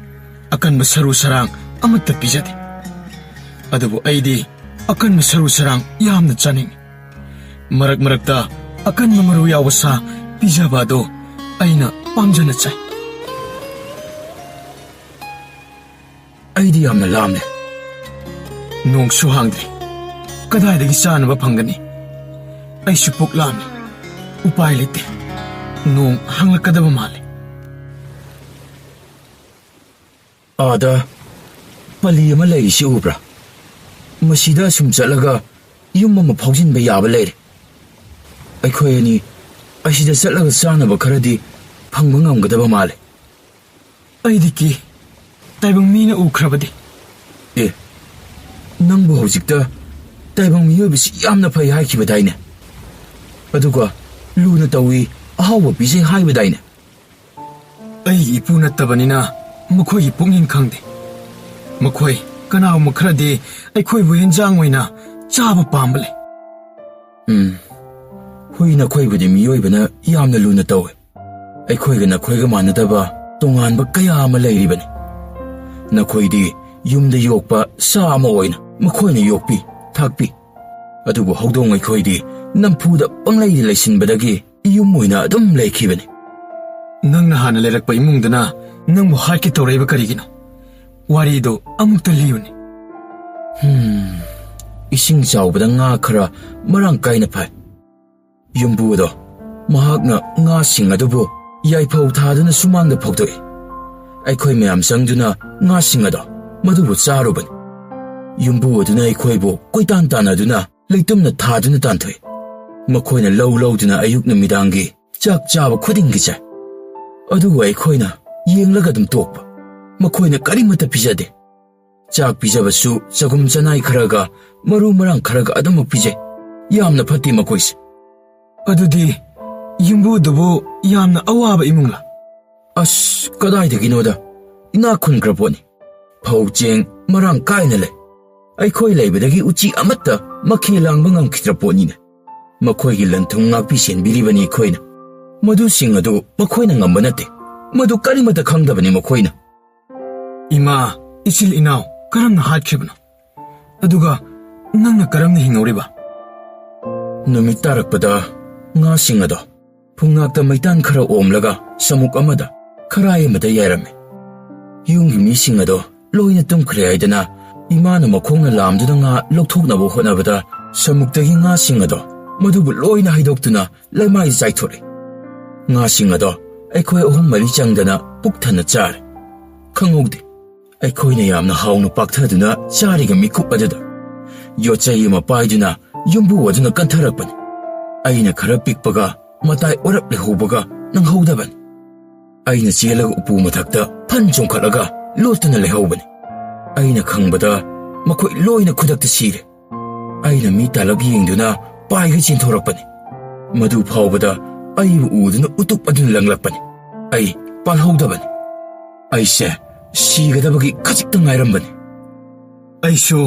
ꯑꯀꯟꯕ ꯁꯔꯨ ꯁꯔꯥꯡ ꯑꯃꯠꯇ ꯄꯤꯖꯗꯦ ꯑꯗꯨꯕꯨ ꯑꯩꯗꯤ ꯑꯀꯟꯕ ꯁꯔꯨ ꯁꯔꯥꯡ ꯌꯥꯝꯅ ꯆꯥꯅꯤꯡꯏ ꯃꯔꯛ ꯃꯔꯛꯇ ꯑꯀꯟꯕ ꯃꯔꯨ ꯌꯥꯎꯕ ꯁꯥ ꯄꯤꯖꯕ ꯑꯗꯨ ꯑꯩꯅ ꯄꯥꯝꯖꯅ ꯆꯥꯏ ꯑꯩꯗꯤ ꯌꯥꯝꯅ ꯂꯥꯝꯂꯦ ꯅꯣꯡꯁꯨ ꯍꯥꯡꯗ꯭ꯔꯤ ꯀꯗꯥꯏꯗꯒꯤ ꯆꯥꯅꯕ ꯐꯪꯒꯅꯤ ꯑꯩꯁꯨ ꯄꯨꯛ ꯂꯥꯝꯃꯤ ꯎꯄꯥꯏ ꯂꯩꯇꯦ ꯅꯣꯡ ꯍꯥꯡꯂꯛꯀꯗꯕ ꯃꯥꯜꯂꯤ ꯑꯥꯗ ꯄꯜꯂꯤ ꯑꯃ ꯂꯩꯔꯤꯁꯤ ꯎꯕ꯭ꯔꯥ ꯃꯁꯤꯗ ꯁꯨꯝ ꯆꯠꯂꯒ ꯌꯨꯝ ꯑꯃ ꯐꯥꯎꯖꯤꯟꯕ ꯌꯥꯕ ꯂꯩꯔꯦ ꯑꯩꯈꯣꯏ ꯑꯅꯤ ꯑꯁꯤꯗ ꯆꯠꯂꯒ ꯆꯥꯅꯕ ꯈꯔꯗꯤ ꯐꯪꯕ ꯉꯝꯒꯗꯕ ꯃꯥꯜꯂꯦ ꯑꯩꯗꯤ ꯀꯤ ꯇꯥꯏꯕꯪ ꯃꯤꯅ ꯎꯈ꯭ꯔꯕꯗꯤ ꯅꯪꯕꯨ ꯍꯧꯖꯤꯛꯇ ꯇꯥꯏꯕꯪ ꯃꯤꯑꯣꯏꯕꯁꯤ ꯌꯥꯝꯅ ꯐꯩ ꯍꯥꯏꯈꯤꯕꯗꯥꯏꯅꯦ ꯑꯗꯨꯒ ꯂꯨꯅ ꯇꯧꯏ ꯑꯍꯥꯎꯕ ꯄꯤꯖꯩ ꯍꯥꯏꯕꯗꯥꯏꯅꯦ ꯑꯩꯒꯤ ꯏꯄꯨ ꯅꯠꯇꯕꯅꯤꯅ ꯃꯈꯣꯏꯒꯤ ꯄꯨꯛꯅꯤꯡ ꯈꯪꯗꯦ ꯃꯈꯣꯏ ꯀꯅꯥꯒꯨꯝꯕ ꯈꯔꯗꯤ ꯑꯩꯈꯣꯏꯕꯨ ꯌꯦꯟꯖꯥꯡ ꯑꯣꯏꯅ ꯆꯥꯕ ꯄꯥꯝꯕ ꯂꯩ ꯍꯨꯏ ꯅꯈꯣꯏꯕꯨꯗꯤ ꯃꯤꯑꯣꯏꯕꯅ ꯌꯥꯝꯅ ꯂꯨꯅ ꯇꯧꯏ ꯑꯩꯈꯣꯏꯒ ꯅꯈꯣꯏꯒ ꯃꯥꯟꯅꯗꯕ ꯇꯣꯉꯥꯟꯕ ꯀꯌꯥ ꯑꯃ ꯂꯩꯔꯤꯕꯅꯤ ꯅꯈꯣꯏꯗꯤ ꯌꯨꯝꯗ ꯌꯣꯛꯄ ꯁꯥ ꯑꯃ ꯑꯣꯏꯅ ꯃꯈꯣꯏꯅ ꯌꯣꯛꯄꯤ ꯊꯥꯛꯄꯤ ꯑꯗꯨꯕꯨ ꯍꯧꯗꯣꯡ ꯑꯩꯈꯣꯏꯗꯤ ꯅꯝꯐꯨꯗ ꯄꯪꯂꯩꯗ ꯂꯩꯁꯤꯟꯕꯗꯒꯤ ꯌꯨꯝ ꯑꯣꯏꯅ ꯑꯗꯨꯝ ꯂꯩꯈꯤꯕꯅꯤ ꯅꯪꯅ ꯍꯥꯟꯅ ꯂꯩꯔꯛꯄ ꯏꯃꯨꯡꯗꯨꯅ ꯅꯪꯕꯨ ꯍꯥꯠꯀꯦ ꯇꯧꯔꯛꯏꯕ ꯀꯔꯤꯒꯤꯅꯣ ꯋꯥꯔꯤꯗꯣ ꯑꯃꯨꯛꯇ ꯂꯤꯌꯨꯅꯤ ꯏꯁꯤꯡ ꯆꯥꯎꯕꯗ ꯉꯥ ꯈꯔ ꯃꯔꯥꯡ ꯀꯥꯏꯅ ꯐꯥꯏ ꯌꯨꯝꯕꯨ ꯑꯗꯣ ꯃꯍꯥꯛꯅ ꯉꯥꯁꯤꯡ ꯑꯗꯨꯕꯨ ꯌꯥꯏꯐꯧ ꯊꯥꯗꯨꯅ ꯁꯨꯃꯥꯡꯗ ꯐꯧꯗꯣꯛꯏ ꯑꯩꯈꯣꯏ ꯃꯌꯥꯝ ꯆꯪꯗꯨꯅ ꯉꯥꯁꯤꯡ ꯑꯗꯣ ꯃꯗꯨꯕꯨ ꯆꯥꯔꯨꯕꯅꯤ ꯌꯨꯝꯕꯨ ꯑꯗꯨꯅ ꯑꯩꯈꯣꯏꯕꯨ ꯀꯣꯏꯇꯥꯟ ꯇꯥꯟꯅꯗꯨꯅ ꯂꯩꯇꯨꯝꯅ ꯊꯥꯗꯨꯅ ꯇꯥꯟꯊꯣꯛꯏ ꯃꯈꯣꯏꯅ ꯂꯧ ꯂꯧꯗꯨꯅ ꯑꯌꯨꯛ ꯅꯨꯃꯤꯗꯥꯡꯒꯤ ꯆꯥꯛ ꯆꯥꯕ ꯈꯨꯗꯤꯡꯒꯤ ꯆꯥꯏ ꯑꯗꯨꯕꯨ ꯑꯩꯈꯣꯏꯅ ꯌꯦꯡꯂꯒ ꯑꯗꯨꯝ ꯇꯣꯛꯄ ꯃꯈꯣꯏꯅ ꯀꯔꯤꯃꯠꯇ ꯄꯤꯖꯗꯦ ꯆꯥꯛ ꯄꯤꯖꯕꯁꯨ ꯆꯒꯨꯝ ꯆꯅꯥꯏ ꯈꯔꯒ ꯃꯔꯨ ꯃꯔꯥꯡ ꯈꯔꯒ ꯑꯗꯨꯃꯛ ꯄꯤꯖꯩ ꯌꯥꯝꯅ ꯐꯠꯇꯦ ꯃꯈꯣꯏꯁꯦ ꯑꯗꯨꯗꯤ ꯌꯨꯝꯕꯨꯗꯨꯕꯨ ꯌꯥꯝꯅ ꯑꯋꯥꯕ ꯏꯃꯨꯡꯂꯥ ꯑꯁ ꯀꯗꯥꯏꯗꯒꯤꯅꯣꯗ ꯏꯅꯥꯛ ꯈꯨꯟꯈ꯭ꯔ ꯄꯣꯠꯅꯤ ꯐꯧ ꯆꯦꯡ ꯃꯔꯥꯡ ꯀꯥꯏꯅ ꯂꯩ ꯑꯩꯈꯣꯏ ꯂꯩꯕꯗꯒꯤ ꯎꯆꯤ ꯑꯃꯠꯇ ꯃꯈꯦ ꯂꯥꯡꯕ ꯉꯝꯈꯤꯗ꯭ꯔ ꯄꯣꯠꯅꯤꯅꯦ ꯃꯈꯣꯏꯒꯤ ꯂꯟꯊꯨꯡ ꯉꯥꯛꯄꯤ ꯁꯦꯟꯕꯤꯔꯤꯕꯅꯤ ꯑꯩꯈꯣꯏꯅ ꯃꯗꯨꯁꯤꯡ ꯑꯗꯨ ꯃꯈꯣꯏꯅ ꯉꯝꯕ ꯅꯠꯇꯦ ꯃꯗꯨ ꯀꯔꯤꯃꯠꯇ ꯈꯪꯗꯕꯅꯤ ꯃꯈꯣꯏꯅ ꯏꯃꯥ ꯏꯆꯤꯜ ꯏꯅꯥꯎ ꯀꯔꯝꯅ ꯍꯥꯠꯈꯤꯕꯅꯣ ꯑꯗꯨꯒ ꯅꯪꯅ ꯀꯔꯝꯅ ꯍꯤꯡꯍꯧꯔꯤꯕ ꯅꯨꯃꯤꯠ ꯇꯥꯔꯛꯄꯗ ꯉꯥꯁꯤꯡ ꯑꯗꯣ ꯐꯨꯡꯉꯥꯛꯇ ꯃꯩꯇꯥꯟ ꯈꯔ ꯑꯣꯝꯂꯒ ꯁꯃꯨꯛ ꯑꯃꯗ ꯈꯔꯥꯏ ꯑꯃꯗ ꯌꯥꯏꯔꯝꯃꯤ ꯌꯨꯝꯒꯤ ꯃꯤꯁꯤꯡ ꯑꯗꯣ ꯂꯣꯏꯅ ꯇꯨꯝꯈ꯭ꯔꯦ ꯍꯥꯏꯗꯅ ꯏꯃꯥꯅ ꯃꯈꯣꯡꯅ ꯂꯥꯝꯗꯨꯅ ꯉꯥ ꯂꯧꯊꯣꯛꯅꯕ ꯍꯣꯠꯅꯕꯗ ꯁꯃꯨꯛꯇꯒꯤ ꯉꯥꯁꯤꯡ ꯑꯗꯣ ꯃꯗꯨꯕꯨ ꯂꯣꯏꯅ ꯍꯩꯗꯣꯛꯇꯨꯅ ꯂꯩꯃꯥꯏ ꯆꯥꯏꯊꯣꯛꯏ ꯉꯥꯁꯤꯡ ꯑꯗꯣ ꯑꯩꯈꯣꯏ 3-4 ꯆꯪꯗꯅ ꯄꯨꯛ ꯊꯟꯅ ꯆꯥꯔꯦ ꯈꯪꯍꯧꯗꯦ ꯑꯩꯈꯣꯏꯅ ꯌꯥꯝꯅ ꯍꯥꯎꯅ ꯄꯥꯛꯊꯗꯨꯅ ꯆꯥꯔꯤꯒ ꯃꯤꯀꯨꯞ ꯑꯗꯨꯗ ꯌꯣꯠꯆꯩ ꯑꯃ ꯄꯥꯏꯗꯨꯅ ꯌꯨꯝꯕꯨ ꯑꯗꯨꯅ ꯀꯟꯊꯔꯛꯄꯅꯤ ꯑꯩꯅ ꯈꯔ ꯄꯤꯛꯄꯒ ꯃꯇꯥꯏ ꯑꯣꯔꯞ ꯂꯩꯍꯧꯕꯒ ꯅꯪꯍꯧꯗꯕꯅꯤ ꯑꯩꯅ ꯆꯦꯜꯂꯒ ꯎꯄꯨ ꯃꯊꯛꯇ ꯐꯟ ꯆꯣꯡꯈꯠꯂꯒ ꯂꯣꯠꯇꯨꯅ ꯂꯩꯍꯧꯕꯅꯤ ꯑꯩꯅ ꯈꯪꯕꯗ ꯃꯈꯣꯏ ꯂꯣꯏꯅ ꯈꯨꯗꯛꯇ ꯁꯤꯔꯦ ꯑꯩꯅ ꯃꯤ ꯇꯥꯂꯛ ꯌꯦꯡꯗꯨꯅ ꯄꯥꯏꯒ ꯆꯦꯟꯊꯣꯔꯛꯄꯅꯤ ꯃꯗꯨ ꯐꯥꯎꯕꯗ ꯑꯩꯕꯨ ꯎꯗꯨꯅ ꯎꯇꯨꯞ ꯑꯗꯨꯅ ꯂꯪꯂꯛꯄꯅꯤ ꯑꯩ ꯄꯥꯜꯍꯧꯗꯕꯅꯤ ꯑꯩꯁꯦ ꯁꯤꯒꯗꯕꯒꯤ ꯈꯖꯤꯛꯇ ꯉꯥꯏꯔꯝꯕꯅꯤ ꯑꯩꯁꯨ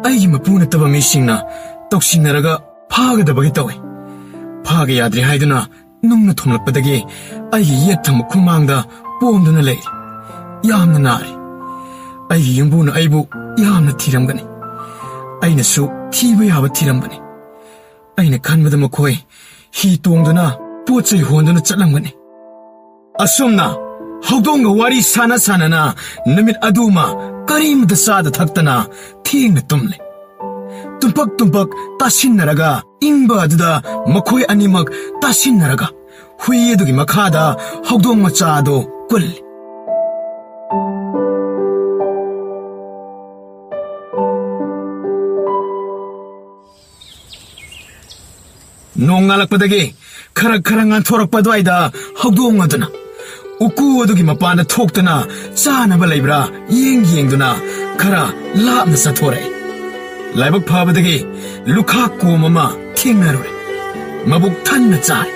ꯑꯩꯒꯤ ꯃꯄꯨ ꯅꯠꯇꯕ ꯃꯤꯁꯤꯡꯅ ꯇꯧꯁꯤꯟꯅꯔꯒ ꯐꯥꯒꯗꯕꯒꯤ ꯇꯧꯏ ꯐꯥꯒ ꯌꯥꯗ꯭ꯔꯦ ꯍꯥꯏꯗꯨꯅ ꯅꯨꯡꯅ ꯊꯣꯝꯂꯛꯄꯗꯒꯤ ꯑꯩꯒꯤ ꯌꯦꯠ ꯊꯪꯕ ꯈꯨꯃꯥꯡꯗ ꯄꯣꯝꯗꯨꯅ ꯂꯩꯔꯤ ꯌꯥꯝꯅ ꯅꯥꯔꯤ ꯑꯩꯒꯤ ꯌꯨꯝꯕꯨꯅ ꯑꯩꯕꯨ ꯌꯥꯝꯅ ꯊꯤꯔꯝꯒꯅꯤ ꯑꯩꯅꯁꯨ ꯊꯤꯕ ꯌꯥꯕ ꯊꯤꯔꯝꯕꯅꯤ ꯑꯩꯅ ꯈꯟꯕꯗ ꯃꯈꯣꯏ ꯍꯤ ꯇꯣꯡꯗꯨꯅ ꯄꯣꯠ ꯆꯩ ꯍꯣꯟꯗꯨꯅ ꯆꯠꯂꯝꯒꯅꯤ ꯑꯁꯨꯝꯅ ꯍꯧꯗꯣꯡꯒ ꯋꯥꯔꯤ ꯁꯥꯟꯅ ꯁꯥꯟꯅꯅ ꯅꯨꯃꯤꯠ ꯑꯗꯨꯃ ꯀꯔꯤꯃꯇ ꯆꯥꯗ ꯊꯛꯇꯅ ꯊꯦꯡꯅ ꯇꯨꯝꯂꯦ ꯇꯨꯝꯄꯛ ꯇꯥꯁꯤꯟꯅꯔꯒ ꯏꯪꯕ ꯑꯗꯨꯗ ꯃꯈꯣꯏ ꯑꯅꯤꯃꯛ ꯇꯥꯁꯤꯟꯅꯔꯒ ꯍꯨꯏ ꯑꯗꯨꯒꯤ ꯃꯈꯥꯗ ꯍꯧꯗꯣꯡ ꯃꯆꯥ ꯑꯗꯨ ꯀꯨꯜꯂꯤ ꯅꯣꯡ ꯉꯥꯜꯂꯛꯄꯗꯒꯤ ꯈꯔ ꯉꯥꯟꯊꯣꯔꯛꯄ ꯑꯗꯨꯋꯥꯏꯗ ꯍꯧꯗꯣꯡ ꯑꯗꯨꯅ ꯎꯀꯨ ꯑꯗꯨꯒꯤ ꯃꯄꯥꯟꯗ ꯊꯣꯛꯇꯨꯅ ꯆꯥꯅꯕ ꯂꯩꯕ꯭ꯔꯥ ꯌꯦꯡꯗꯨꯅ ꯈꯔ ꯂꯥꯞꯅ ꯆꯠꯊꯣꯔꯛꯏ ꯂꯥꯏꯕꯛ ꯐꯕꯗꯒꯤ ꯂꯨꯈꯥꯛ ꯀꯣꯝ ꯑꯃ ꯊꯦꯡꯅꯔꯨꯔꯦ ꯃꯕꯨꯛ ꯊꯟꯅ ꯆꯥꯔꯦ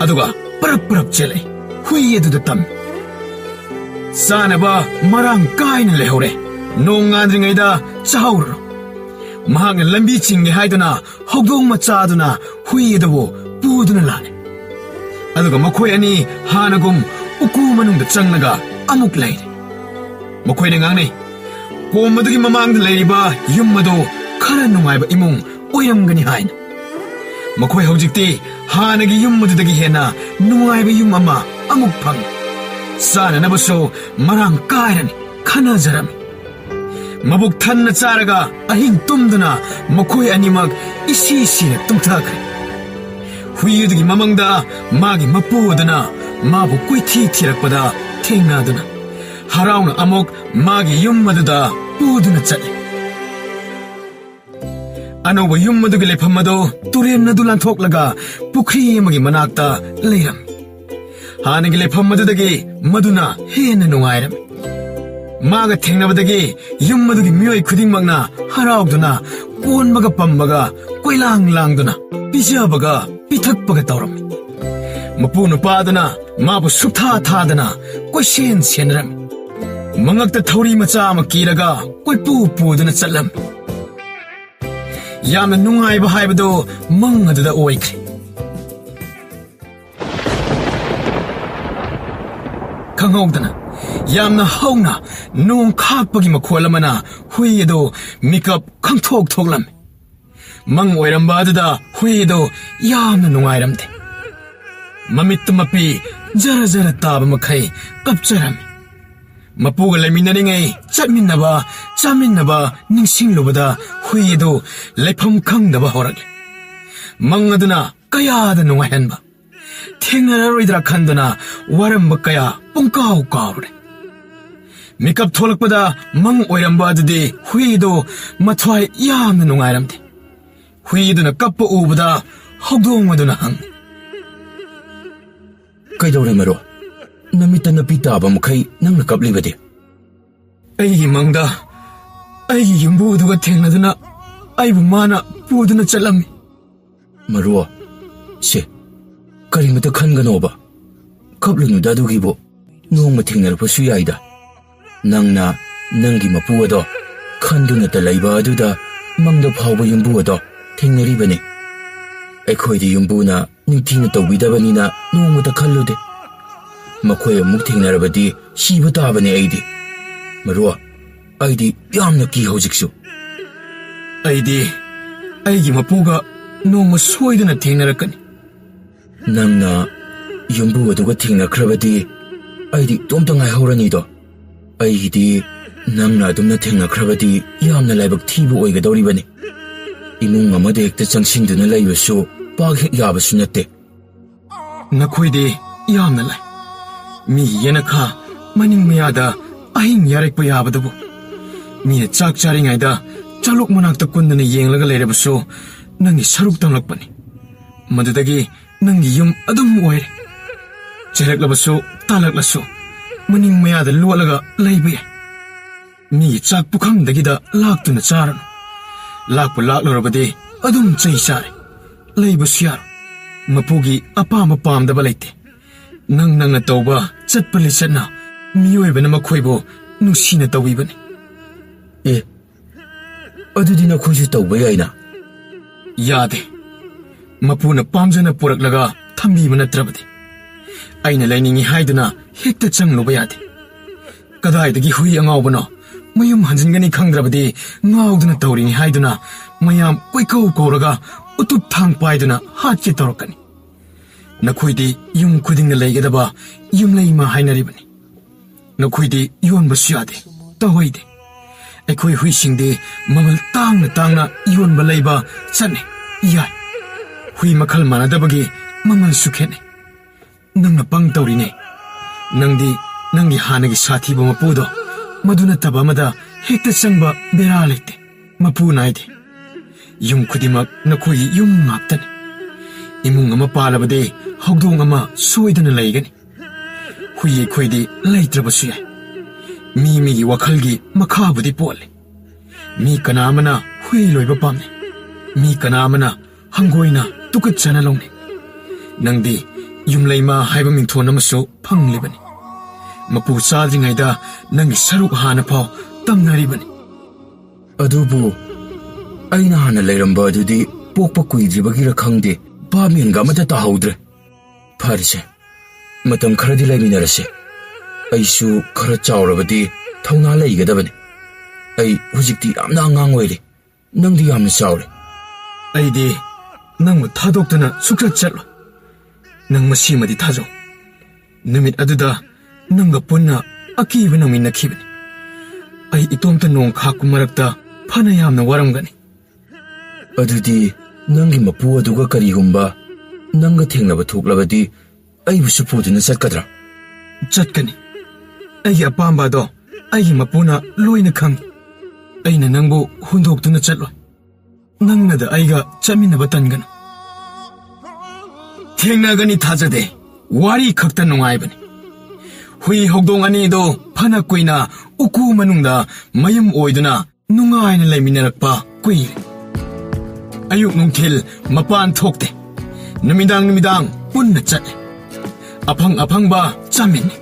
ꯑꯗꯨꯒ ꯄꯔꯞ ꯆꯦꯜꯂꯛꯏ ꯍꯨꯏ ꯑꯗꯨꯗ ꯇꯝꯃꯤ ꯆꯥꯅꯕ ꯃꯔꯥꯡ ꯀꯥꯏꯅ ꯂꯩꯍꯧꯔꯦ ꯅꯣꯡ ꯉꯥꯟꯗ꯭ꯔꯤꯉꯩꯗ ꯆꯥꯍꯧꯔꯣ ꯃꯍꯥꯛꯅ ꯂꯝꯕꯤ ꯆꯤꯡꯒꯦ ꯍꯥꯏꯗꯨꯅ ꯍꯧꯗꯣꯡ ꯃꯆꯥꯗꯨꯅ ꯍꯨꯏ ꯑꯗꯨꯕꯨ ꯄꯨꯗꯨꯅ ꯂꯥꯛꯑꯦ ꯑꯗꯨꯒ ꯃꯈꯣꯏ ꯑꯅꯤ ꯍꯥꯟꯅꯒꯨꯝ ꯎꯀꯨ ꯃꯅꯨꯡꯗ ꯆꯪꯂꯒ ꯑꯃꯨꯛ ꯂꯩꯔꯦ ꯃꯈꯣꯏꯅ ꯉꯥꯡꯅꯩ ꯀꯣꯝ ꯑꯗꯨꯒꯤ ꯃꯃꯥꯡꯗ ꯂꯩꯔꯤꯕ ꯌꯨꯝ ꯑꯗꯨ ꯈꯔ ꯅꯨꯡꯉꯥꯏꯕ ꯏꯃꯨꯡ ꯑꯣꯏꯔꯝꯒꯅꯤ ꯍꯥꯏꯅ ꯃꯈꯣꯏ ꯍꯧꯖꯤꯛꯇꯤ ꯍꯥꯟꯅꯒꯤ ꯌꯨꯝ ꯑꯗꯨꯗꯒꯤ ꯍꯦꯟꯅ ꯅꯨꯡꯉꯥꯏꯕ ꯌꯨꯝ ꯑꯃ ꯑꯃꯨꯛ ꯐꯪꯉꯤ ꯆꯥꯅꯅꯕꯁꯨ ꯃꯔꯥꯡ ꯀꯥꯏꯔꯅꯤ ꯈꯟꯅꯖꯔꯝꯃꯤ ꯃꯕꯨꯛ ꯊꯟꯅ ꯆꯥꯔꯒ ꯑꯍꯤꯡ ꯇꯨꯝꯗꯨꯅ ꯃꯈꯣꯏ ꯑꯅꯤꯃꯛ ꯏꯁꯤꯅ ꯇꯨꯝꯊꯈ꯭ꯔꯦ ꯍꯨꯏ ꯑꯗꯨꯒꯤ ꯃꯃꯪꯗ ꯃꯥꯒꯤ ꯃꯄꯨ ꯑꯗꯨꯅ ꯃꯥꯕꯨ ꯀꯣꯏꯊꯤ ꯊꯤꯔꯛꯄꯗ ꯊꯦꯡꯅꯗꯨꯅ ꯍꯔꯥꯎꯅ ꯑꯃꯨꯛ ꯃꯥꯒꯤ ꯌꯨꯝ ꯑꯗꯨꯗ ꯄꯨꯗꯨꯅ ꯆꯠꯂꯤ ꯑꯅꯧꯕ ꯌꯨꯝ ꯑꯗꯨꯒꯤ ꯂꯩꯐꯝ ꯑꯗꯨ ꯇꯨꯔꯦꯟ ꯑꯗꯨ ꯂꯥꯟꯊꯣꯛꯂꯒ ꯄꯨꯈ꯭ꯔꯤ ꯑꯃꯒꯤ ꯃꯅꯥꯛꯇ ꯂꯩꯔꯝꯃꯤ ꯍꯥꯟꯅꯒꯤ ꯂꯩꯐꯝ ꯑꯗꯨꯗꯒꯤ ꯃꯗꯨꯅ ꯍꯦꯟꯅ ꯅꯨꯡꯉꯥꯏꯔꯝꯃꯤ ꯃꯥꯒ ꯊꯦꯡꯅꯕꯗꯒꯤ ꯌꯨꯝ ꯑꯗꯨꯒꯤ ꯃꯤꯑꯣꯏ ꯈꯨꯗꯤꯡꯃꯛꯅ ꯍꯔꯥꯎꯗꯨꯅ ꯀꯣꯟꯕꯒ ꯄꯝꯕꯒ ꯀꯣꯏꯂꯥꯡ ꯂꯥꯡꯗꯨꯅ ꯄꯤꯖꯕꯒ ꯄꯤꯊꯛꯄꯒ ꯇꯧꯔꯝꯃꯤ ꯃꯄꯨ ꯅꯨꯄꯥꯗꯨꯅ ꯃꯥꯕꯨ ꯁꯨꯛꯊꯥ ꯊꯥꯗꯅ ꯀꯣꯏꯁꯦꯟ ꯁꯦꯟꯅꯔꯝꯃꯤ ꯃꯉꯛꯇ ꯊꯧꯔꯤ ꯃꯆꯥ ꯑꯃ ꯀꯤꯔꯒ ꯀꯣꯏꯄꯨ ꯄꯨꯗꯨꯅ ꯆꯠꯂꯝꯃꯤ ꯌꯥꯝꯅ ꯅꯨꯡꯉꯥꯏꯕ ꯍꯥꯏꯕꯗꯨ ꯃꯪ ꯑꯗꯨꯗ ꯑꯣꯏꯈ꯭ꯔꯦ ꯈꯪꯍꯧꯗꯅ ꯌꯥꯝꯅ ꯍꯧꯅ ꯅꯣꯡ ꯈꯥꯛꯄꯒꯤ ꯃꯈꯣꯜ ꯑꯃꯅ ꯍꯨꯏ ꯑꯗꯨ ꯃꯤꯀꯞ ꯈꯪꯊꯣꯛ ꯊꯣꯛꯂꯝꯃꯤ꯫ ꯃꯪ ꯑꯣꯏꯔꯝꯕ ꯑꯗꯨꯗ ꯍꯨꯏ ꯑꯗꯨ ꯌꯥꯝꯅ ꯅꯨꯡꯉꯥꯏꯔꯝꯗꯦ꯫ ꯃꯃꯤꯠꯇ ꯃꯄꯤ ꯖꯔ ꯖꯔ ꯇꯥꯕ ꯃꯈꯩ ꯀꯞꯆꯔꯝꯃꯤ꯫ ꯃꯄꯨꯒ ꯂꯩꯃꯤꯟꯅꯔꯤꯉꯩ ꯆꯠꯃꯤꯟꯅꯕ ꯆꯥꯃꯤꯟꯅꯕ ꯅꯤꯡꯁꯤꯡꯂꯨꯕꯗ ꯍꯨꯏ ꯑꯗꯨ ꯂꯩꯐꯝ ꯈꯪꯗꯕ ꯍꯧꯔꯛꯂꯦ꯫ ꯃꯪ ꯑꯗꯨꯅ ꯀꯌꯥꯗ ꯅꯨꯡꯉꯥꯏꯍꯟꯕ, ꯊꯦꯡꯅꯔꯔꯣꯏꯗ꯭ꯔꯥ ꯈꯟꯗꯨꯅ ꯋꯥꯔꯝꯕ ꯀꯌꯥ ꯄꯨꯡꯀꯥꯎ ꯀꯥꯎꯔꯦ꯫ ꯃꯤꯀꯞ ꯊꯣꯛꯂꯛꯄꯗ ꯃꯪ ꯑꯣꯏꯔꯝꯕ ꯑꯗꯨꯗꯤ ꯍꯨꯏ ꯑꯗꯨ ꯃꯊ꯭ꯋꯥꯏ ꯌꯥꯝꯅ ꯅꯨꯡꯉꯥꯏꯔꯝꯗꯦ꯫ ꯍꯨꯏ ꯑꯗꯨꯅ ꯀꯞꯄ ꯎꯕꯗ ꯍꯧꯗꯣꯡ ꯑꯗꯨꯅ ꯍꯪꯉꯤ, ꯀꯩꯗꯧꯔꯦ ꯃꯔꯣ? ꯅꯃꯤꯠꯇ ꯅꯄꯤ ꯇꯥꯕ ꯃꯈꯩ ꯅꯪꯅ ꯀꯞꯂꯤꯕꯗꯤ? ꯑꯩꯒꯤ ꯃꯪꯗ ꯑꯩꯒꯤ ꯌꯨꯝꯕꯨ ꯑꯗꯨꯒ ꯊꯦꯡꯅꯗꯨꯅ ꯑꯩꯕꯨ ꯃꯥꯅ ꯄꯨꯗꯨꯅ ꯆꯠꯂꯝꯃꯤ꯫ ꯃꯔꯣ, ꯁꯦ ꯀꯔꯤꯃꯇ ꯈꯟꯒꯅꯣꯕ, ꯀꯞꯂꯨꯅꯨꯗ ꯑꯗꯨꯒꯤꯕꯨ, ꯅꯣꯡꯃ ꯊꯦꯡꯅꯔꯛꯄꯁꯨ ꯌꯥꯏꯗ꯫ ꯅꯪꯅ ꯅꯪꯒꯤ ꯃꯄꯨ ꯑꯗꯣ ꯈꯟꯗꯨꯅꯇ ꯂꯩꯕ ꯑꯗꯨꯗ ꯃꯪꯗ ꯐꯥꯎꯕ ꯌꯨꯝꯕꯨ ꯑꯗꯣ ꯊꯦꯡꯅꯔꯤꯕꯅꯤ꯫ ꯑꯩꯈꯣꯏꯗꯤ ꯌꯨꯝꯕꯨꯅ ꯅꯤꯡꯊꯤꯅ ꯇꯧꯕꯤꯗꯕꯅꯤꯅ ꯅꯣꯡꯃꯇ ꯈꯜꯂꯨꯗꯦ꯫ ꯃꯈꯣꯏ ꯑꯃꯨꯛ ꯊꯦꯡꯅꯔꯕꯗꯤ ꯁꯤꯕ ꯇꯥꯕꯅꯤ ꯑꯩꯗꯤ꯫ ꯃꯔꯣ, ꯑꯩꯗꯤ ꯌꯥꯝꯅ ꯀꯤ ꯍꯧꯖꯤꯛꯁꯨ꯫ ꯑꯩꯗꯤ ꯑꯩꯒꯤ ꯃꯄꯨꯒ ꯅꯣꯡꯃ ꯁꯣꯏꯗꯅ ꯊꯦꯡꯅꯔꯛꯀꯅꯤ꯫ ꯅꯪꯅ ꯌꯨꯝꯕꯨ ꯑꯗꯨꯒ ꯊꯦꯡꯅꯈ꯭ꯔꯕꯗꯤ ꯑꯩꯗꯤ ꯏꯇꯣꯝꯇ ꯉꯥꯏꯍꯧꯔꯅꯤꯗꯣ꯫ ꯑꯩꯒꯤꯗꯤ ꯅꯪꯅ ꯑꯗꯨꯝꯅ ꯊꯦꯡꯅꯈ꯭ꯔꯕꯗꯤ ꯌꯥꯝꯅ ꯂꯥꯏꯕꯛ ꯊꯤꯕ ꯑꯣꯏꯒꯗꯧꯔꯤꯕꯅꯤ꯫ ꯏꯃꯨꯡ ꯑꯃꯗ ꯍꯦꯛꯇ ꯆꯪꯁꯤꯟꯗꯨꯅ ꯂꯩꯕꯁꯨ ꯄꯥꯛ ꯍꯦꯛ ꯌꯥꯕꯁꯨ ꯅꯠꯇꯦ꯫ ꯅꯈꯣꯏꯗꯤ ꯌꯥꯝꯅ ꯂꯥꯏ꯫ ꯃꯤꯒꯤ ꯌꯦꯅꯈꯥ ꯃꯅꯤꯡ ꯃꯌꯥꯗ ꯑꯍꯤꯡ ꯌꯥꯔꯛꯄ ꯌꯥꯕꯗꯨꯕꯨ, ꯃꯤꯅ ꯆꯥꯛ ꯆꯥꯔꯤꯉꯩꯗ ꯆꯥꯂꯣꯛ ꯃꯅꯥꯛꯇ ꯀꯨꯟꯗꯨꯅ ꯌꯦꯡꯂꯒ ꯂꯩꯔꯕꯁꯨ ꯅꯪꯒꯤ ꯁꯔꯨꯛ ꯇꯝꯂꯛꯄꯅꯤ꯫ ꯃꯗꯨꯗꯒꯤ ꯅꯪꯒꯤ ꯌꯨꯝ ꯑꯗꯨꯝ ꯑꯣꯏꯔꯦ꯫ ꯆꯩꯔꯛꯂꯕꯁꯨ ꯇꯥꯜꯂꯛꯂꯁꯨ ꯃꯅꯤꯡ ꯃꯌꯥꯗ ꯂꯣꯠꯂꯒ ꯂꯩꯕ ꯌꯥꯏ꯫ ꯃꯤꯒꯤ ꯆꯥꯛ ꯄꯨꯈꯝꯗꯒꯤꯗ ꯂꯥꯛꯇꯨꯅ ꯆꯥꯔꯅꯨ꯫ ꯂꯥꯛꯄꯨ ꯂꯥꯛꯂꯨꯔꯕꯗꯤ ꯑꯗꯨꯝ ꯆꯩ ꯆꯥꯔꯦ, ꯂꯩꯕꯁꯨ ꯌꯥꯔꯣꯏ꯫ ꯃꯄꯨꯒꯤ ꯑꯄꯥꯝꯕ ꯄꯥꯝꯗꯕ ꯂꯩꯇꯦ꯫ ꯅꯪꯅ ꯇꯧꯕ ꯆꯠꯄ ꯂꯤꯆꯠꯅ ꯃꯤꯑꯣꯏꯕꯅ ꯃꯈꯣꯏꯕꯨ ꯅꯨꯡꯁꯤꯅ ꯇꯧꯕꯤꯕꯅꯤ꯫ ꯑꯦ, ꯑꯗꯨꯗꯤ ꯅꯈꯣꯏꯁꯨ ꯇꯧꯕ ꯌꯥꯏꯅ꯫ ꯌꯥꯗꯦ꯫ ꯃꯄꯨꯅ ꯄꯥꯝꯖꯅ ꯄꯨꯔꯛꯂꯒ ꯊꯝꯕꯤꯕ ꯅꯠꯇ꯭ꯔꯕꯗꯤ ꯑꯩꯅ ꯂꯩꯅꯤꯡꯉꯤ ꯍꯥꯏꯗꯨꯅ ꯍꯦꯛꯇ ꯆꯪꯂꯨꯕ ꯌꯥꯗꯦ꯫ ꯀꯗꯥꯏꯗꯒꯤ ꯍꯨꯏ ꯑꯉꯥꯎꯕꯅꯣ ꯃꯌꯨꯝ ꯍꯟꯖꯤꯟꯒꯅꯤ ꯈꯪꯗ꯭ꯔꯕꯗꯤ ꯉꯥꯎꯗꯨꯅ ꯇꯧꯔꯤꯅꯤ ꯍꯥꯏꯗꯨꯅ ꯃꯌꯥꯝ ꯀꯣꯏꯀꯧ ꯀꯧꯔꯒ ꯎꯇꯨꯞ ꯊꯥꯡ ꯄꯥꯏꯗꯨꯅ ꯍꯥꯠꯀꯦ ꯇꯧꯔꯛꯀꯅꯤ꯫ ꯅꯈꯣꯏꯗꯤ ꯌꯨꯝ ꯈꯨꯗꯤꯡꯗ ꯂꯩꯒꯗꯕ ꯌꯨꯝꯂꯩꯃ ꯍꯥꯏꯅꯔꯤꯕꯅꯤ꯫ ꯅꯈꯣꯏꯗꯤ ꯌꯣꯟꯕꯁꯨ ꯌꯥꯗꯦ, ꯇꯧꯍꯩꯗꯦ꯫ ꯑꯩꯈꯣꯏ ꯍꯨꯏꯁꯤꯡꯗꯤ ꯃꯃꯜ ꯇꯥꯡꯅ ꯇꯥꯡꯅ ꯌꯣꯟꯕ ꯂꯩꯕ ꯆꯠꯅꯩ, ꯌꯥꯏ꯫ ꯍꯨꯏ ꯃꯈꯜ ꯃꯥꯟꯅꯗꯕꯒꯤ ꯃꯃꯜꯁꯨ ꯈꯦꯠꯅꯩ꯫ ꯅꯪꯅ ꯄꯪ ꯇꯧꯔꯤꯅꯦ꯫ ꯅꯪꯗꯤ ꯅꯪꯒꯤ ꯍꯥꯟꯅꯒꯤ ꯁꯥꯊꯤꯕ ꯃꯄꯨꯗꯣ ꯃꯗꯨ ꯅꯠꯇꯕ ꯑꯃꯗ ꯍꯦꯛꯇ ꯆꯪꯕ ꯕꯦꯔꯥ ꯂꯩꯇꯦ꯫ ꯃꯄꯨ ꯅꯥꯏꯗꯦ꯫ ꯌꯨꯝ ꯈꯨꯗꯤꯡꯃꯛ ꯅꯈꯣꯏꯒꯤ ꯌꯨꯝ ꯉꯥꯛꯇꯅꯤ꯫ ꯏꯃꯨꯡ ꯑꯃ ꯄꯥꯜꯂꯕꯗꯤ ꯍꯧꯗꯣꯡ ꯑꯃ ꯁꯣꯏꯗꯅ ꯂꯩꯒꯅꯤ꯫ ꯍꯨꯏ ꯑꯩꯈꯣꯏꯗꯤ ꯂꯩꯇ꯭ꯔꯕꯁꯨ ꯌꯥꯏ꯫ ꯃꯤꯒꯤ ꯋꯥꯈꯜꯒꯤ ꯃꯈꯥꯕꯨꯗꯤ ꯄꯣꯜꯂꯤ꯫ ꯃꯤ ꯀꯅꯥ ꯑꯃꯅ ꯍꯨꯏ ꯂꯣꯏꯕ ꯄꯥꯝꯅꯩ, ꯃꯤ ꯀꯅꯥ ꯑꯃꯅ ꯍꯪꯒꯣꯏꯅ ꯇꯨꯀꯠꯆꯅ ꯂꯧꯅꯩ꯫ ꯅꯪꯗꯤ ꯌꯨꯝꯂꯩꯃ ꯍꯥꯏꯕ ꯃꯤꯡꯊꯣꯟ ꯑꯃꯁꯨ ꯐꯪꯂꯤꯕꯅꯤ꯫ ꯃꯄꯨ ꯆꯥꯗ꯭ꯔꯤꯉꯩꯗ ꯅꯪꯒꯤ ꯁꯔꯨꯛ ꯍꯥꯟꯅ ꯐꯥꯎ ꯇꯝꯅꯔꯤꯕꯅꯤ꯫ ꯑꯗꯨꯕꯨ ꯑꯩꯅ ꯍꯥꯟꯅ ꯂꯩꯔꯝꯕ ꯑꯗꯨꯗꯤ ꯄꯣꯛꯄ ꯀꯨꯏꯗ꯭ꯔꯤꯕꯒꯤꯔ ꯈꯪꯗꯦ, ꯚꯥꯞꯃꯦꯟꯒ ꯑꯃꯠꯇ ꯇꯥꯍꯧꯗ꯭ꯔꯦ꯫ ꯐꯔꯁꯦ, ꯃꯇꯝ ꯈꯔꯗꯤ ꯂꯩꯃꯤꯟꯅꯔꯁꯦ꯫ ꯑꯩꯁꯨ ꯈꯔ ꯆꯥꯎꯔꯕꯗꯤ ꯊꯧꯅꯥ ꯂꯩꯒꯗꯕꯅꯤ꯫ ꯑꯩ ꯍꯧꯖꯤꯛꯇꯤ ꯌꯥꯝꯅ ꯑꯉꯥꯡ ꯑꯣꯏꯔꯤ, ꯅꯪꯗꯤ ꯌꯥꯝꯅ ꯆꯥꯎꯔꯦ꯫ ꯑꯩꯗꯤ ꯅꯪꯕꯨ ꯊꯥꯗꯣꯛꯇꯨꯅ ꯁꯨꯛꯆꯠ ꯆꯠꯂꯣꯏ꯫ ꯅꯪ ꯃꯁꯤꯃꯗꯤ ꯊꯥꯖꯧ, ꯅꯨꯃꯤꯠ ꯑꯗꯨꯗ ꯅꯪꯒ ꯄꯨꯟꯅ ꯑꯀꯤꯕ ꯅꯪꯃꯤꯟꯅꯈꯤꯕꯅꯤ꯫ ꯑꯩ ꯏꯇꯣꯝꯇ ꯅꯣꯡ ꯈꯥꯛꯄ ꯃꯔꯛꯇ ꯐꯅ ꯌꯥꯝꯅ ꯋꯥꯔꯝꯒꯅꯤ꯫ ꯑꯗꯨꯗꯤ ꯅꯪꯒꯤ ꯃꯄꯨ ꯑꯗꯨꯒ ꯀꯔꯤꯒꯨꯝꯕ ꯅꯪꯒ ꯊꯦꯡꯅꯕ ꯊꯣꯛꯂꯕꯗꯤ ꯑꯩꯕꯨꯁꯨ ꯄꯨꯗꯨꯅ ꯆꯠꯀꯗ꯭ꯔꯥ? ꯆꯠꯀꯅꯤ꯫ ꯑꯩꯒꯤ ꯑꯄꯥꯝꯕ ꯑꯗꯣ ꯑꯩꯒꯤ ꯃꯄꯨꯅ ꯂꯣꯏꯅ ꯈꯪꯏ꯫ ꯑꯩꯅ ꯅꯪꯕꯨ ꯍꯨꯟꯗꯣꯛꯇꯨꯅ ꯆꯠꯂꯣꯏ꯫ ꯅꯪꯅꯗ ꯑꯩꯒ ꯆꯠꯃꯤꯟꯅꯕ ꯇꯟꯒꯅꯨ꯫ ꯊꯦꯡꯅꯒꯅꯤ ꯊꯥꯖꯗꯦ, ꯋꯥꯔꯤ ꯈꯛꯇ ꯅꯨꯡꯉꯥꯏꯕꯅꯤ꯫ ꯍꯨꯏ ꯍꯧꯗꯣꯡ ꯑꯅꯤꯗꯣ ꯐꯅ ꯀꯨꯏꯅ ꯎꯀꯨ ꯃꯅꯨꯡꯗ ꯃꯌꯨꯝ ꯑꯣꯏꯗꯨꯅ ꯅꯨꯡꯉꯥꯏꯅ ꯂꯩꯃꯤꯟꯅꯔꯛꯄ ꯀꯨꯏꯔꯦ꯫ ꯑꯌꯨꯛ ꯅꯨꯡꯊꯤꯜ ꯃꯄꯥꯟ ꯊꯣꯛꯇꯦ, ꯅꯨꯃꯤꯗꯥꯡ ꯄꯨꯟꯅ ꯆꯠꯂꯦ꯫ ꯑꯐꯪ ꯑꯐꯪꯕ ꯆꯥꯃꯤꯟꯅꯩ,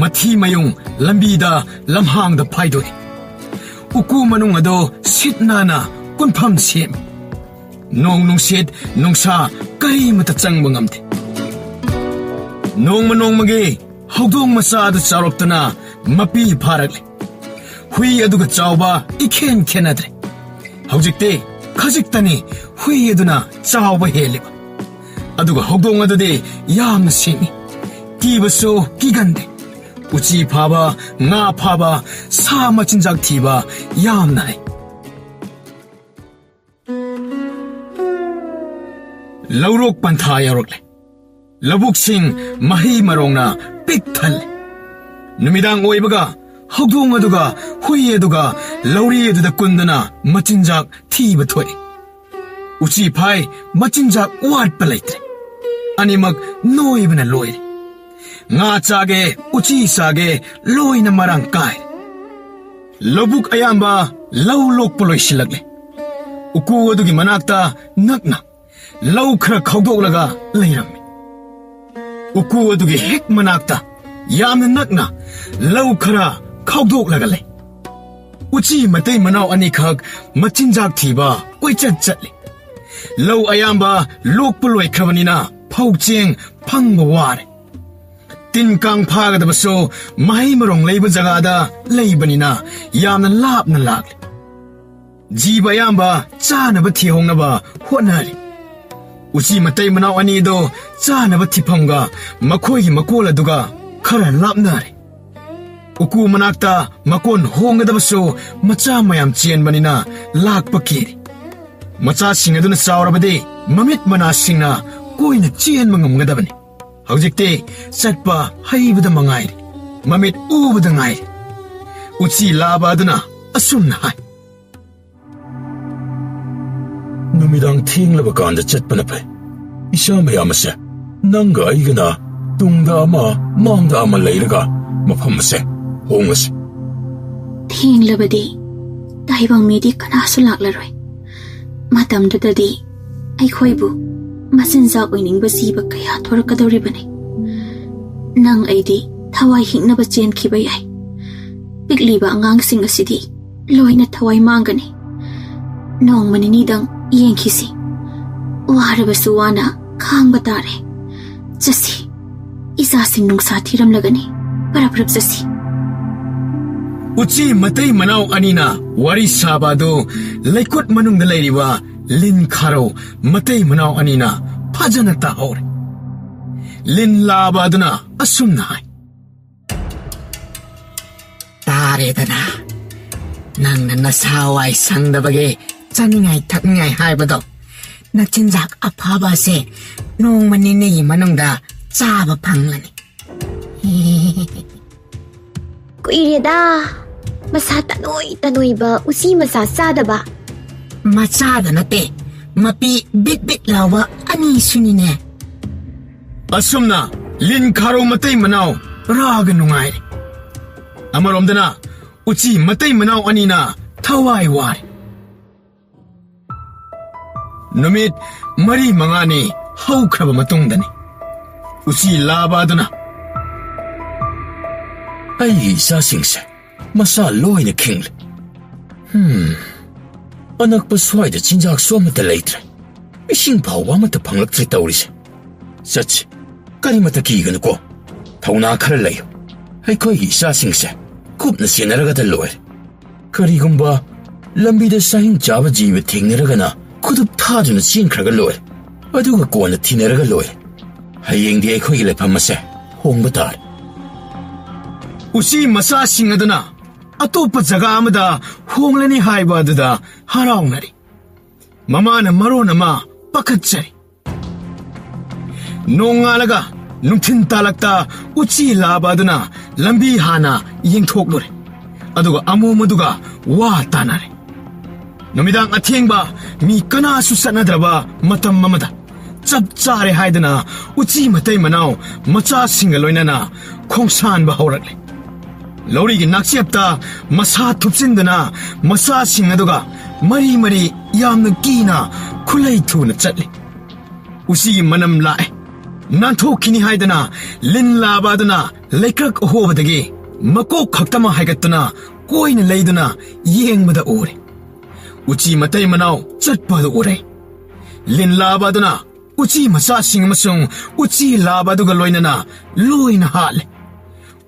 ꯃꯊꯤ ꯃꯌꯨꯡ ꯂꯝꯕꯤꯗ ꯂꯝꯍꯥꯡꯗ ꯐꯥꯏꯗꯣꯛꯏ꯫ ꯎꯀꯨ ꯃꯅꯨꯡ ꯑꯗꯣ ꯁꯤꯠ ꯅꯥꯟꯅ ꯀꯨꯟꯐꯝ ꯁꯦꯝꯃꯤ꯫ ꯅꯣꯡ ꯅꯨꯡꯁꯤꯠ ꯅꯨꯡꯁꯥ ꯀꯔꯤꯃꯇ ꯆꯪꯕ ꯉꯝꯗꯦ꯫ ꯅꯣꯡꯃꯒꯤ ꯍꯧꯗꯣꯡ ꯃꯆꯥꯗꯨ ꯆꯥꯎꯔꯛꯇꯨꯅ ꯃꯄꯤ ꯐꯥꯔꯛꯂꯦ ꯍꯨꯏ ꯑꯗꯨꯒ ꯆꯥꯎꯕ ꯏꯈꯦꯟ ꯈꯦꯟꯅꯗ꯭ꯔꯦ ꯍꯧꯖꯤꯛꯇꯤ ꯈꯖꯤꯛꯇꯅꯤ ꯍꯨꯏ ꯑꯗꯨꯅ ꯆꯥꯎꯕ ꯍꯦꯜꯂꯤꯕ ꯑꯗꯨꯒ ꯍꯧꯗꯣꯡ ꯑꯗꯨꯗꯤ ꯌꯥꯝꯅ ꯁꯤꯡꯉꯤ ꯀꯤꯕꯁꯨ ꯀꯤꯒꯟꯗꯦ ꯎꯆꯤ ꯐꯥꯕ ꯉꯥ ꯐꯥꯕ ꯁꯥ ꯃꯆꯤꯟꯖꯥꯛ ꯊꯤꯕ ꯌꯥꯝꯅ ꯍꯩ ꯂꯧꯔꯣꯛ ꯄꯟꯊꯥ ꯌꯧꯔꯛꯂꯦ ꯂꯧꯕꯨꯛꯁꯤꯡ ꯃꯍꯩ ꯃꯔꯣꯡꯅ ꯄꯤꯛ ꯊꯜꯂꯦ ꯅꯨꯃꯤꯗꯥꯡ ꯑꯣꯏꯕꯒ ꯍꯧꯗꯣꯡ ꯑꯗꯨꯒ ꯍꯨꯏ ꯑꯗꯨꯒ ꯂꯧꯔꯤ ꯑꯗꯨꯗ ꯀꯨꯟꯗꯨꯅ ꯃꯆꯤꯟꯖꯥꯛ ꯊꯤꯕ ꯊꯣꯛꯏ ꯎꯆꯤ ꯐꯥꯏ ꯃꯆꯤꯟꯖꯥꯛ ꯋꯥꯠꯄ ꯂꯩꯇ꯭ꯔꯦ ꯑꯅꯤꯃꯛ ꯅꯣꯏꯕꯅ ꯂꯣꯏꯔꯦ ꯉꯥ ꯆꯥꯒꯦ ꯎꯆꯤ ꯆꯥꯒꯦ ꯂꯣꯏꯅ ꯃꯔꯥꯡ ꯀꯥꯏꯔꯦ ꯂꯧꯕꯨꯛ ꯑꯌꯥꯝꯕ ꯂꯧ ꯂꯣꯛꯄ ꯂꯣꯏꯁꯤꯜꯂꯛꯂꯦ ꯎꯀꯨ ꯑꯗꯨꯒꯤ ꯃꯅꯥꯛꯇ ꯅꯛꯅ ꯂꯧ ꯈꯔ ꯈꯥꯎꯗꯣꯛꯂꯒ ꯂꯩꯔꯝꯃꯤ ꯎꯀꯨ ꯑꯗꯨꯒꯤ ꯍꯦꯛ ꯃꯅꯥꯛꯇ ꯌꯥꯝꯅ ꯅꯛꯅ ꯂꯧ ꯈꯔ ꯈꯥꯎꯗꯣꯛꯂꯒ ꯂꯩ ꯎꯆꯤ ꯃꯇꯩ ꯃꯅꯥꯎ ꯑꯅꯤꯈꯛ ꯃꯆꯤꯟꯖꯥꯛ ꯊꯤꯕ ꯀꯣꯏꯆꯠ ꯆꯠꯂꯤ ꯂꯧ ꯑꯌꯥꯝꯕ ꯂꯣꯛꯄ ꯂꯣꯏꯈ꯭ꯔꯕꯅꯤꯅ ꯐꯧ ꯆꯦꯡ ꯐꯪꯕ ꯋꯥꯔꯦ ꯇꯤꯟ ꯀꯥꯡ ꯐꯥꯒꯗꯕꯁꯨ ꯃꯍꯩ ꯃꯔꯣꯡ ꯂꯩꯕ ꯖꯒꯥꯗ ꯂꯩꯕꯅꯤꯅ ꯌꯥꯝꯅ ꯂꯥꯞꯅ ꯂꯥꯛꯂꯤ ꯖꯤꯕ ꯑꯌꯥꯝꯕ ꯆꯥꯅꯕ ꯊꯤꯍꯧꯅꯕ ꯍꯣꯠꯅꯔꯤ ꯎꯆꯤ ꯃꯇꯩ ꯃꯅꯥꯎ ꯑꯅꯤꯗꯣ ꯆꯥꯅꯕ ꯊꯤꯐꯝꯒ ꯃꯈꯣꯏꯒꯤ ꯃꯀꯣꯜ ꯑꯗꯨꯒ ꯈꯔ ꯂꯥꯞꯅꯔꯦ ꯎꯀꯨ ꯃꯅꯥꯛꯇ ꯃꯀꯣꯟ ꯍꯣꯡꯒꯗꯕꯁꯨ ꯃꯆꯥ ꯃꯌꯥꯝ ꯆꯦꯟꯕꯅꯤꯅ ꯂꯥꯛꯄ ꯀꯤꯔꯤ ꯃꯆꯥꯁꯤꯡ ꯑꯗꯨꯅ ꯆꯥꯎꯔꯕꯗꯤ ꯃꯃꯤꯠ ꯃꯅꯥꯁꯤꯡꯅ ꯀꯣꯏꯅ ꯆꯦꯟꯕ ꯉꯝꯒꯗꯕꯅꯤ ꯍꯧꯖꯤꯛꯇꯤ ꯆꯠꯄ ꯍꯩꯕꯗ ꯃꯉꯥꯏꯔꯦ ꯃꯃꯤꯠ ꯎꯕꯗ ꯉꯥꯏꯔꯦ ꯎꯆꯤ ꯂꯥꯕ ꯑꯗꯨꯅ ꯑꯁꯨꯝꯅ ꯍꯥꯏ ꯅꯨꯃꯤꯗꯥꯡ ꯊꯦꯡꯂꯕ ꯀꯥꯟꯗ ꯆꯠꯄꯅ ꯐꯩ ꯏꯁꯥ ꯃꯌꯥꯝ ꯑꯁꯦ ꯅꯪꯒ ꯑꯩꯒꯅ ꯇꯨꯡꯗ ꯑꯃ ꯃꯥꯡꯗ ꯑꯃ ꯂꯩꯔꯒ ꯃꯐꯝ ꯑꯁꯦ ꯍꯣꯡꯉꯁꯤ ꯊꯦꯡꯂꯕꯗꯤ ꯇꯥꯏꯕꯪ ꯃꯤꯗꯤ ꯀꯅꯥꯁꯨ ꯂꯥꯛꯂꯔꯣꯏ ꯃꯇꯝꯗꯨꯗꯗꯤ ꯑꯩꯈꯣꯏꯕꯨ ꯃꯆꯤꯟꯖꯥꯛ ꯑꯣꯏꯅꯤꯡꯕ ꯖꯤꯕ ꯀꯌꯥ ꯊꯣꯔꯛꯀꯗꯧꯔꯤꯕꯅꯤ ꯅꯪ ꯑꯩꯗꯤ ꯊꯋꯥꯏ ꯍꯤꯡꯅꯕ ꯆꯦꯟꯈꯤꯕ ꯌꯥꯏ ꯄꯤꯛꯂꯤꯕ ꯑꯉꯥꯡꯁꯤꯡ ꯑꯁꯤꯗꯤ ꯂꯣꯏꯅ ꯊꯋꯥꯏ ꯃꯥꯡꯒꯅꯤ ꯅꯣꯡꯃ ꯅꯤꯅꯤꯗꯪ ꯌꯦꯡꯈꯤꯁꯤ ꯋꯥꯔꯕꯁꯨ ꯋꯥꯅ ꯈꯥꯡꯕ ꯇꯥꯔꯦ ꯆꯠꯁꯤ ꯏꯆꯥꯁꯤꯡ ꯅꯨꯡꯁꯥ ꯊꯤꯔꯝꯂꯒꯅꯤ ꯄꯔꯞ ꯆꯠꯁꯤ ꯎꯆꯤ ꯃꯇꯩ ꯃꯅꯥꯎ ꯑꯅꯤꯅ ꯋꯥꯔꯤ ꯁꯥꯕ ꯑꯗꯨ ꯂꯩꯀꯣꯠ ꯃꯅꯨꯡꯗ ꯂꯩꯔꯤꯕ ꯂꯤꯟ ꯈꯥꯔꯧ ꯃꯇꯩ ꯃꯅꯥꯎ ꯑꯅꯤꯅ ꯐꯖꯅ ꯇꯥꯍꯧꯔꯦ ꯂꯤꯟ ꯂꯥꯕ ꯑꯗꯨꯅ ꯑꯁꯨꯝꯅ ꯍꯥꯏ ꯇꯥꯔꯦꯗꯅ ꯅꯪꯅ ꯅꯁꯥ ꯋꯥꯏ ꯁꯪꯗꯕꯒꯤ ꯆꯥꯅꯤꯡꯉꯥꯏ ꯊꯛꯅꯤꯡꯉꯥꯏ ꯍꯥꯏꯕꯗꯣ ꯅꯆꯤꯟꯖꯥꯛ ꯑꯐꯕ ꯑꯁꯦ ꯅꯣꯡꯃ ꯅꯤꯅꯤꯒꯤ ꯃꯅꯨꯡꯗ ꯆꯥꯕ ꯐꯪꯂꯅꯤ ꯀꯨꯏꯔꯦꯗ ꯃꯁꯥ ꯇꯅꯣꯏꯕ ꯎꯆꯤ ꯃꯆꯥ ꯆꯥꯗꯕ ꯃꯆꯥꯗ ꯅꯠꯇꯦ ꯃꯄꯤ ꯕꯤꯠ ꯕꯤꯠ ꯂꯥꯎꯕ ꯑꯅꯤꯁꯨꯅꯤꯅꯦ ꯑꯁꯨꯝꯅ ꯂꯤꯟ ꯈꯥꯔꯧ ꯃꯇꯩ ꯃꯅꯥꯎ ꯔꯥꯒ ꯅꯨꯡꯉꯥꯏꯔꯦ ꯑꯃꯔꯣꯝꯗꯅ ꯎꯆꯤ ꯃꯇꯩ ꯃꯅꯥꯎ ꯑꯅꯤꯅ ꯊꯋꯥꯏ ꯋꯥꯔꯦ ꯅꯨꯃꯤꯠ 4-5 ꯍꯧꯈ꯭ꯔꯕ ꯃꯇꯨꯡꯗꯅꯤ ꯎꯆꯤ ꯂꯥꯕ ꯑꯗꯨꯅ ꯑꯩꯒꯤ ꯏꯆꯥꯁꯤꯡꯁꯦ ꯃꯁꯥ ꯂꯣꯏꯅ ꯈꯤꯡꯂꯦ ꯑꯅꯛꯄ ꯁ꯭ꯋꯥꯏꯗ ꯆꯤꯟꯖꯥꯛꯁꯨ ꯑꯃꯠꯇ ꯂꯩꯇ꯭ꯔꯦ ꯏꯁꯤꯡ ꯐꯥꯎꯕ ꯑꯃꯠꯇ ꯐꯪꯂꯛꯇ꯭ꯔꯦ ꯇꯧꯔꯤꯁꯦ ꯆꯠꯁꯤ ꯀꯔꯤꯃꯠꯇ ꯀꯤꯒꯅꯨꯀꯣ ꯊꯧꯅꯥ ꯈꯔ ꯂꯩꯌꯨ ꯑꯩꯈꯣꯏꯒꯤ ꯏꯆꯥꯁꯤꯡꯁꯦ ꯀꯨꯞꯅ ꯁꯦꯟꯅꯔꯒꯗ ꯂꯣꯏꯔꯦ ꯀꯔꯤꯒꯨꯝꯕ ꯂꯝꯕꯤꯗ ꯆꯥꯍꯤꯡ ꯆꯥꯕ ꯖꯤꯕ ꯊꯦꯡꯅꯔꯒꯅ ꯈꯨꯗꯨꯞ ꯊꯥꯗꯨꯅ ꯆꯦꯟꯈ꯭ꯔꯒ ꯂꯣꯏꯔꯦ ꯑꯗꯨꯒ ꯀꯣꯟꯅ ꯊꯤꯅꯔꯒ ꯂꯣꯏꯔꯦ ꯍꯌꯦꯡꯗꯤ ꯑꯩꯈꯣꯏꯒꯤ ꯂꯩꯐꯝ ꯑꯁꯦ ꯍꯣꯡꯕ ꯇꯥꯔꯦ ꯎꯆꯤ ꯃꯆꯥꯁꯤꯡ ꯑꯗꯨꯅ ꯑꯇꯣꯞꯄ ꯖꯒꯥ ꯑꯃꯗ ꯍꯣꯡꯂꯅꯤ ꯍꯥꯏꯕ ꯑꯗꯨꯗ ꯍꯔꯥꯎꯅꯔꯤ ꯃꯃꯥꯅ ꯃꯔꯣꯟ ꯑꯃ ꯄꯥꯈꯠꯆꯔꯤ ꯅꯣꯡꯉꯥꯜꯂꯒ ꯅꯨꯡꯊꯤꯟ ꯇꯥꯂꯛꯇ ꯎꯆꯤ ꯂꯥꯕ ꯑꯗꯨꯅ ꯂꯝꯕꯤ ꯍꯥꯟꯅ ꯌꯦꯡꯊꯣꯛꯂꯨꯔꯦ ꯑꯗꯨꯒ ꯑꯃꯣꯝ ꯑꯗꯨꯒ ꯋꯥ ꯇꯥꯅꯔꯦ ꯅꯨꯃꯤꯗꯥꯡ ꯑꯊꯦꯡꯕ ꯃꯤ ꯀꯅꯥꯁꯨ ꯆꯠꯅꯗ꯭ꯔꯕ ꯃꯇꯝ ꯑꯃꯗ ꯆꯞ ꯆꯥꯔꯦ ꯍꯥꯏꯗꯅ ꯎꯆꯤ ꯃꯇꯩ ꯃꯅꯥꯎ ꯃꯆꯥꯁꯤꯡꯒ ꯂꯣꯏꯅꯅ ꯈꯣꯡꯁꯥꯟꯕ ꯍꯧꯔꯛꯂꯦ ꯂꯧꯔꯤꯒꯤ ꯅꯥꯛꯆꯦꯞꯇ ꯃꯁꯥ ꯊꯨꯞꯆꯤꯟꯗꯨꯅ ꯃꯆꯥꯁꯤꯡ ꯑꯗꯨꯒ ꯃꯔꯤ ꯌꯥꯝꯅ ꯀꯤꯅ ꯈꯨꯂꯩ ꯊꯨꯅ ꯆꯠꯂꯤ ꯎꯆꯤꯒꯤ ꯃꯅꯝ ꯂꯥꯛꯑꯦ ꯅꯥꯟꯊꯣꯛꯈꯤꯅꯤ ꯍꯥꯏꯗꯅ ꯂꯤꯟ ꯂꯥꯕ ꯑꯗꯨꯅ ꯂꯩꯀ꯭ꯔꯛ ꯑꯍꯣꯕꯗꯒꯤ ꯃꯀꯣꯛ ꯈꯛꯇꯃꯛ ꯍꯥꯏꯒꯠꯇꯨꯅ ꯀꯣꯏꯅ ꯂꯩꯗꯨꯅ ꯌꯦꯡꯕꯗ ꯎꯔꯦ ꯎꯆꯤ ꯃꯇꯩ ꯃꯅꯥꯎ ꯆꯠꯄꯗ ꯎꯔꯦ ꯂꯤꯟ ꯂꯥꯕ ꯑꯗꯨꯅ ꯎꯆꯤ ꯃꯆꯥꯁꯤꯡ ꯑꯃꯁꯨꯡ ꯎꯆꯤ ꯂꯥꯕ ꯑꯗꯨꯒ ꯂꯣꯏꯅꯅ ꯂꯣꯏꯅ ꯍꯥꯠꯂꯦ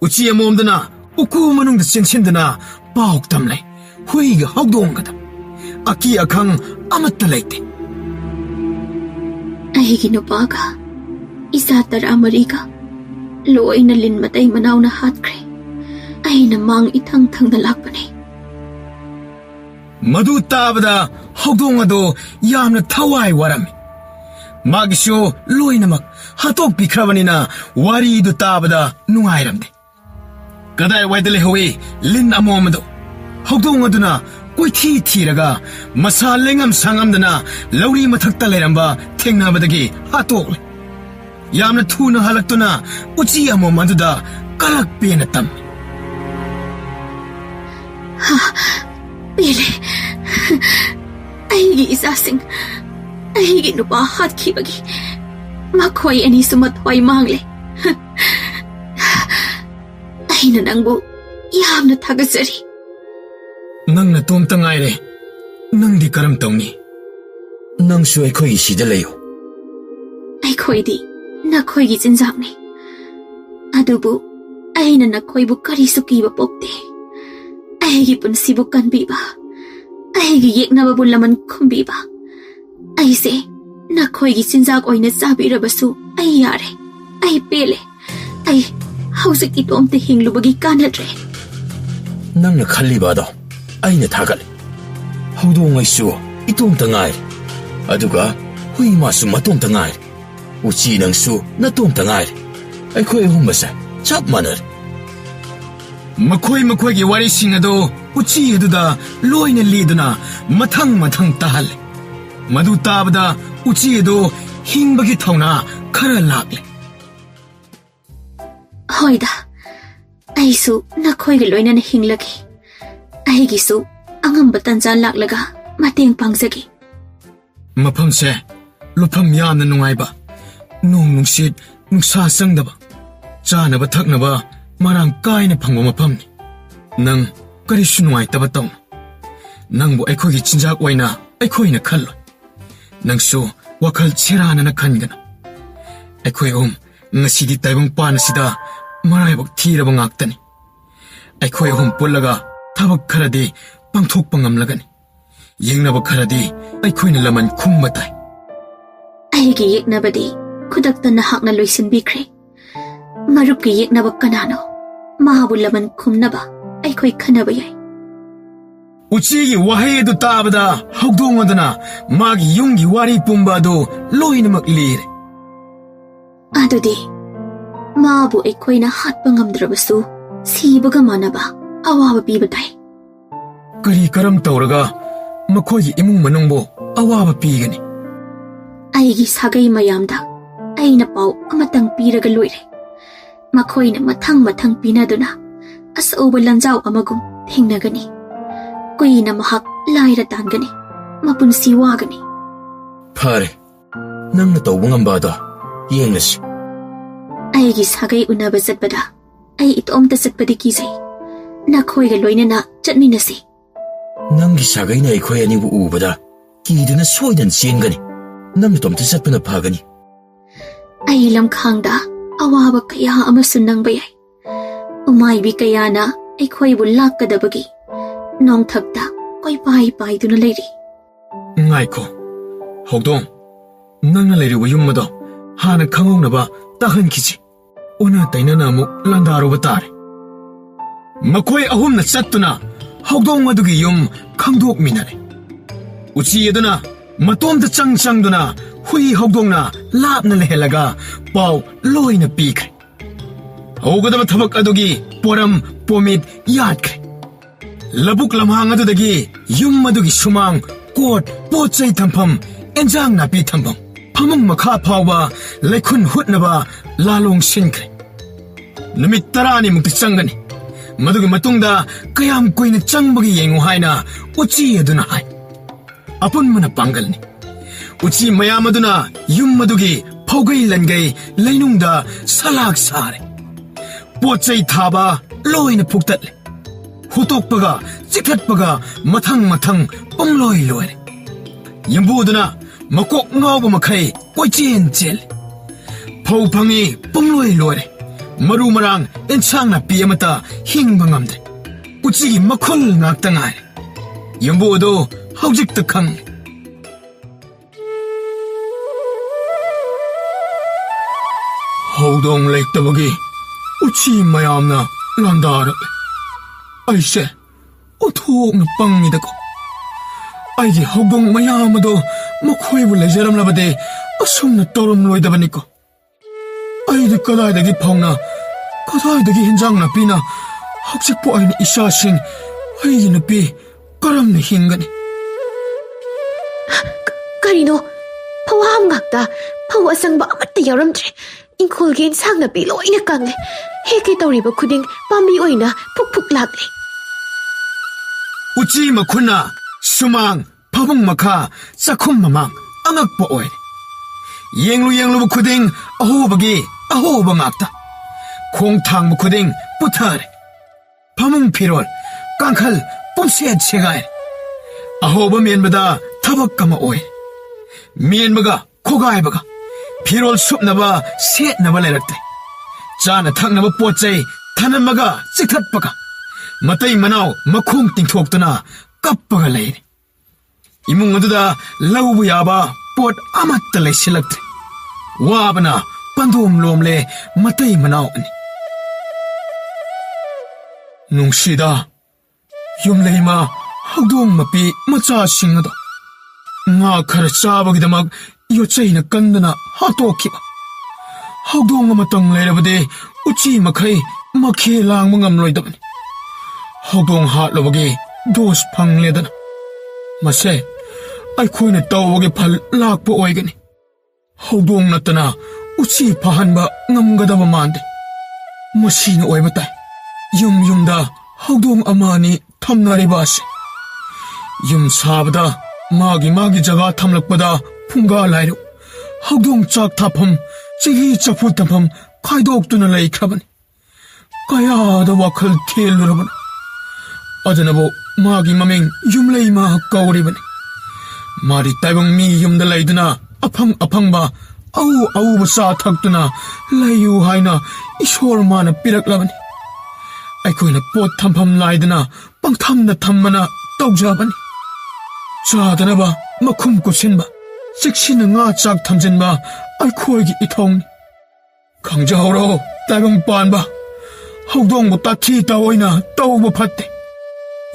uchi amomdana uku manungda chenchindana pauk tamlay huiga hawdongada aki akhang amatta laite ꯑꯩꯒꯤ ꯅꯨꯄꯥꯒ ꯏꯆꯥ 14ꯒ ꯂꯣꯏꯅ ꯂꯤꯟ ꯃꯇꯩ ꯃꯅꯥꯎꯅ ꯍꯥꯠꯈ꯭ꯔꯦ ꯑꯩꯅ ꯃꯥꯡ ꯏꯊꯪ ꯊꯪꯅ ꯂꯥꯛꯄꯅꯤ madu tabada hawdong ado yamna thawai warami magisho loinamak hatok pikhrabani wari du tabada nungairamde kadai waidale howe lin amomado hawdong aduna koithi thiraga masa lengam sangamdana lauri mathakta leramba thengnabadagi hatokle yamna thuna halaktuna uchi amomaduda kalak pena tam ꯄꯦꯜꯂꯦ ꯑꯩꯒꯤ ꯏꯆꯥꯁꯤꯡ ꯑꯩꯒꯤ ꯅꯨꯄꯥ ꯍꯥꯠꯈꯤꯕꯒꯤ ꯃꯈꯣꯏ ꯑꯅꯤꯁꯨ ꯃꯊ꯭ꯋꯥꯏ ꯃꯥꯡꯂꯦ ꯑꯩꯅ ꯅꯪꯕꯨ ꯌꯥꯝꯅ ꯊꯥꯒꯠꯆꯔꯤ nangna tomta ngaire nangdi karam tawni nangsu aikhoi sida layo ꯑꯩꯈꯣꯏꯗꯤ ꯅꯈꯣꯏꯒꯤ ꯆꯤꯟꯖꯥꯛꯅꯤ ꯑꯗꯨꯕꯨ ꯑꯩꯅ ꯅꯈꯣꯏꯕꯨ ꯀꯔꯤꯁꯨ ꯀꯤꯕ ꯄꯣꯛꯇꯦ ꯑꯩꯒꯤ ꯄꯨꯟꯁꯤꯕꯨ ꯀꯟꯕꯤꯕ ꯑꯩꯒꯤ ꯌꯦꯛꯅꯕꯕꯨ ꯂꯃꯟ ꯈꯨꯝꯕꯤꯕ ꯑꯩꯁꯦ ꯅꯈꯣꯏꯒꯤ ꯆꯤꯟꯖꯥꯛ ꯑꯣꯏꯅ ꯆꯥꯕꯤꯔꯕꯁꯨ ꯑꯩ ꯌꯥꯔꯦ ꯑꯩ ꯄꯦꯜꯂꯦ ꯑꯩ ꯍꯧꯖꯤꯛ ꯏꯇꯣꯝꯇ ꯍꯤꯡꯂꯨꯕꯒꯤ ꯀꯥꯟꯅꯗ꯭ꯔꯦ ꯅꯪꯅ ꯈꯜꯂꯤꯕꯗꯣ ꯑꯩꯅ ꯊꯥꯒꯠꯂꯤ ꯍꯧꯗꯣꯡ ꯑꯩꯁꯨ ꯏꯇꯣꯝꯇ ꯉꯥꯏꯔꯦ ꯑꯗꯨꯒ ꯍꯨꯏ ꯃꯥꯁꯨ ꯃꯇꯣꯝꯇ ꯉꯥꯏꯔꯦ ꯎꯆꯤ ꯅꯪꯁꯨ ꯅꯇꯣꯝꯇ ꯉꯥꯏꯔꯦ ꯑꯩꯈꯣꯏ ꯑꯍꯨꯝꯕꯁꯦ ꯆꯞ ꯃꯥꯟꯅꯔꯦ makhoi wari sing ado uchi aduda loina liduna mathang tahalle madu tabada uchi ado hingbagi thauna khara lakle hoida aisu nakhoiga loina na hinglagi aigisu angamba tanjan laklaga mateng pangsagi maphamse lupam yamna nungaiba nung nungsit nungsa sangdaba chanaba thaknaba marang kaina phangba maphamni nang karisu nuaitaba tawna nangbu aikhogi chinjak oina aikhoina khallo nangsu wakhal cherana na khangana aikhoi ngasidi taibang pan sida maraibak thiraba ngaktani aikhoi pullaga thabak kharadi pangthokpa ngamlagani yengnaba kharadi aikhoina laman khumba tai aigi yeknabadi khudakta nahakna loisinbikre marupki yeknaba kanano mahabu laman khumnaba aikhoi khanaba yai uchi gi wahai du tabada hawdong adana magi yungi wari pumba do loinamak lire adudi mabu aikhoina hatpa ngamdrabasu sibaga manaba awaba piba tai kari karam tawraga makhoi imung manungbo awaba pigani aigi sagai mayamda aina pau amatang piraga loire makhoi na mathang pinaduna asauba lanjau amagum thengnagani kuina mahak laira tangani mapunsi wagani phare nangna tawba ngambada yenglasi aigi sagai unaba zatbada ai itomta satpadi kisai nakhoiga loinana chatminasi nangi sagai na aikhoi anibu ubada kiduna soidan chengani nang tomta satpana phagani ai lamkhangda awaba kaya amasun nangbayai umaibi kayana aikhoi bu lakkadabagi nong thakta koi pai duna leiri ngaiko hawdong nangna leiribu yummado hana khangongnaba tahan kichi ona tainana mu landaruba tare makhoi ahumna chattuna hawdong adugi yum khangdok minare uchi aduna matomda changduna hui hawdongna lapna lehelaga pau loina pikre hawgadaba thabak adugi poram pomit yatkre labuk lamhang adudagi yum adugi sumang kot pochai thampham enjang napi thampham phamang makha phawba leikhun hutnaba lalong sinkre numit 10 mukti changani madugi matungda kayam koina changbagi yengu haina uchi aduna hai apun mana pangalni uchi mayam aduna yum madugi phaugai langai leinungda salak sare pochai thaba loina phuktatle hutokpaga chikhatpaga mathang pangloi loire yambuduna makok ngawba makhai koichen chel phau phangi pangloi loire maru marang ensang na pi amata hingba ngamdre uchi makhul ngakta ngai yumbu do haujik ta khang haudong lek tabagi uchi mayamna landar aise othok na pangni da ko aigi haudong mayam do makhoi bu lejaram labade asum na torum loi da bani ko ai de kadai da gi phongna kadai da gi hinjang na pina haujik po ai ni isa sing ai ni pi karam ni hingani karino phawam ngakta phaw asangba amatta yaramdre ingkhol gen sangna pi loina kangle heke tawriba khuding pambi oina phuk phuk lakle uchi makhuna sumang phabung makha chakhum mamang angak po oi yenglu bu khuding aho bangakta khong thang bu khuding puthare phamung phirol kangkhal pomse chegai aho ba men bada thabak kama oi men baga khogai baga phirol supnaba setnaba lerakte chana thaknaba pochai thanamaga chikhatpaga matai manau makhung tingthoktuna kappaga leire imung aduda laubu yaba pot amatta leisilaktre wabana pandom lomle matai manau ani nungsida yumleima haudong mapi macha singado nga khara chabagidamak yochaina kandana hatokhiba haudong amatang leirabade uchi makhai makhe langma ngamloidabani haudong hatlobagi dos phangledana mase aikhoina tawage phal lakpa oigani haudong natana uchi phahanba ngamgadaba mande masina oiba tai yumda haudong amani thamnaribase yum sabada magi jaga thamlakpada phunga lairu haudong chak thapam chihi chapu thapam khaidoktuna laikhrabani kaya da wakhal thelurabani adanabo magi maming yumleima kauribani mari taibang mi yumda laiduna afangba au basa thaktuna layu haina ishor mana piraklabani aikoina pot thampham laiduna pangthamna thammana tawjabani chadanaba makhum kusinba siksina nga chak thamjinba aikhoigi ithongni khangjahoro taibang panba haudongbu tathi tawoina tawba phatte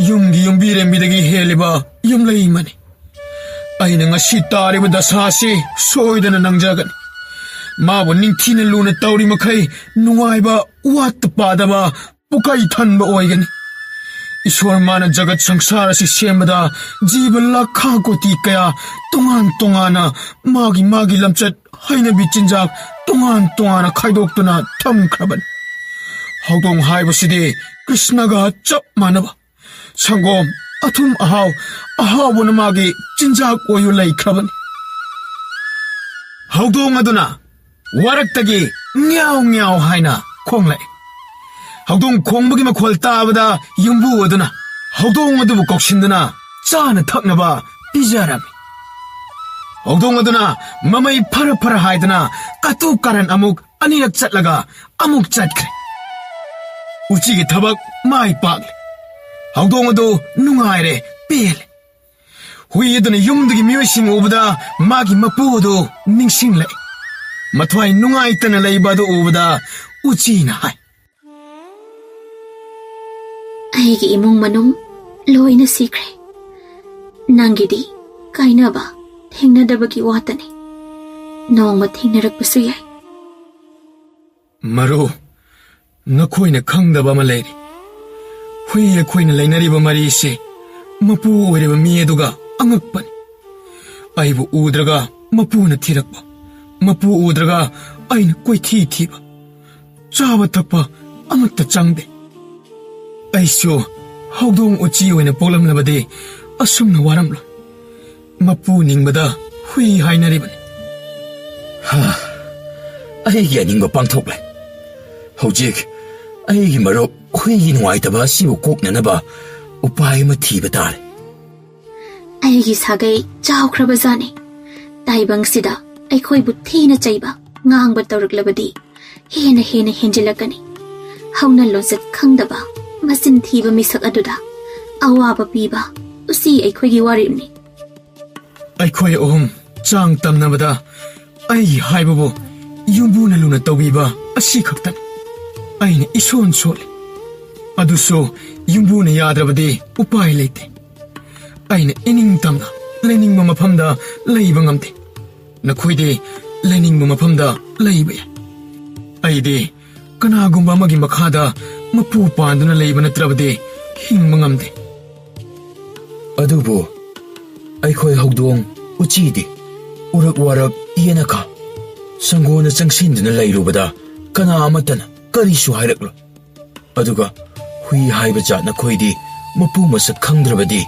yumbire midagi heliba yumleimani aina ngasi tariba dasasi soidana nangjagani mabu ningthina luna tawri makhai nuwaiba wat padaba pukai thanba oigani ishwar mana jagat sangsara si sembada jiba lakha koti kaya tongan magi lamchat haina bichinjak tongan khaidoktuna thamkhrabani haudong haibasidi krishnaga chap manaba sangom athum ahau buna magi chinjak oyu laikhrabani haudong aduna waraktagi ngyao haina khonglai haudong khongbagi makhol tabada yumbu aduna haudong adubu koksinduna chana thaknaba pijarami haudong aduna mamai phara haidana katu karan amuk anirak chatlaga amuk chatkre uchi gi thabak mai pagle haudong adu nungaire pel hui aduna yumdagi miyosing ubada magi mapu adu ningsinglai mathwai nungai tana leibadu ubada uchi na hai aigi imung manung loina sikre nangidi kainaba thengnadabagi watani nongma thengnarakpasu yai maru nakhoina khangdaba ma leiri hui akhoina leinariba mari se mapu oireba mi aduga angakpani aibu udraga mapuna thirakpa mapu udraga aina koithi thiba chaba thakpa amatta changde aisu haudong uchi oina polamlabade asumna waramlo mapu ningbada hui hainaribani aigi aninga pangthoklai hojik aigi marok hui nuaitaba sibu koknanaba upai ma thiba tare aigi sagai chawkhrabajani taibang sida aikhoi bu thina chaiba ngang ba tawraklabadi ꯍꯦꯟꯅ ꯍꯦꯟꯖꯤꯜꯂꯛꯀꯅꯤ ꯍꯧꯅ ꯂꯣꯟꯆꯠ ꯈꯪꯗꯕ ꯃꯆꯤꯟ ꯊꯤꯕ ꯃꯤꯁꯛ ꯑꯗꯨꯗ ꯑꯋꯥꯕ ꯄꯤꯕ ꯎꯆꯤ ꯑꯩꯈꯣꯏꯒꯤ ꯋꯥꯔꯦꯞꯅꯤ ꯑꯩꯈꯣꯏ ꯑꯍꯨꯝ ꯆꯥꯡ ꯇꯝꯅꯕꯗ ꯑꯩ ꯍꯥꯏꯕꯕꯨ ꯌꯨꯝꯕꯨꯅ ꯂꯨꯅ ꯇꯧꯕꯤꯕ ꯑꯁꯤ ꯈꯛꯇꯅꯤ ꯑꯩꯅ ꯏꯁꯣꯟ ꯁꯣꯜꯂꯤ ꯑꯗꯨꯁꯨ ꯌꯨꯝꯕꯨꯅ ꯌꯥꯗ꯭ꯔꯕꯗꯤ ꯎꯄꯥꯏ ꯂꯩꯇꯦ ꯑꯩꯅ ꯏꯅꯤꯡ ꯇꯝꯅ ꯂꯩꯅꯤꯡꯕ ꯃꯐꯝꯗ ꯂꯩꯕ ꯉꯝꯗꯦ ꯅꯈꯣꯏꯗꯤ ꯂꯩꯅꯤꯡꯕ ꯃꯐꯝꯗ ꯂꯩꯕ ꯌꯥꯏ ꯑꯩꯗꯤ ꯀꯅꯥꯒꯨꯝꯕ ꯑꯃꯒꯤ ꯃꯈꯥꯗ ꯃꯄꯨ ꯄꯥꯟꯗꯨꯅ ꯂꯩꯕ ꯅꯠꯇ꯭ꯔꯕꯗꯤ ꯍꯤꯡꯕ ꯉꯝꯗꯦ ꯑꯗꯨꯕꯨ ꯑꯩꯈꯣꯏ ꯍꯧꯗꯣꯡ ꯎꯆꯤꯗꯤ ꯎꯔꯛ ꯋꯥꯔꯛ ꯌꯦꯅꯈꯥ ꯁꯪꯒꯣꯜꯅ ꯆꯪꯁꯤꯟꯗꯨꯅ ꯂꯩꯔꯨꯕꯗ ꯀꯅꯥ ꯑꯃꯠꯇꯅ ꯀꯔꯤꯁꯨ ꯍꯥꯏꯔꯛꯂꯣꯏ ꯑꯗꯨꯒ ꯍꯨꯏ ꯍꯥꯏꯕ ꯖꯥꯠ ꯅꯈꯣꯏꯗꯤ ꯃꯄꯨ ꯃꯁꯛ ꯈꯪꯗ꯭ꯔꯕꯗꯤ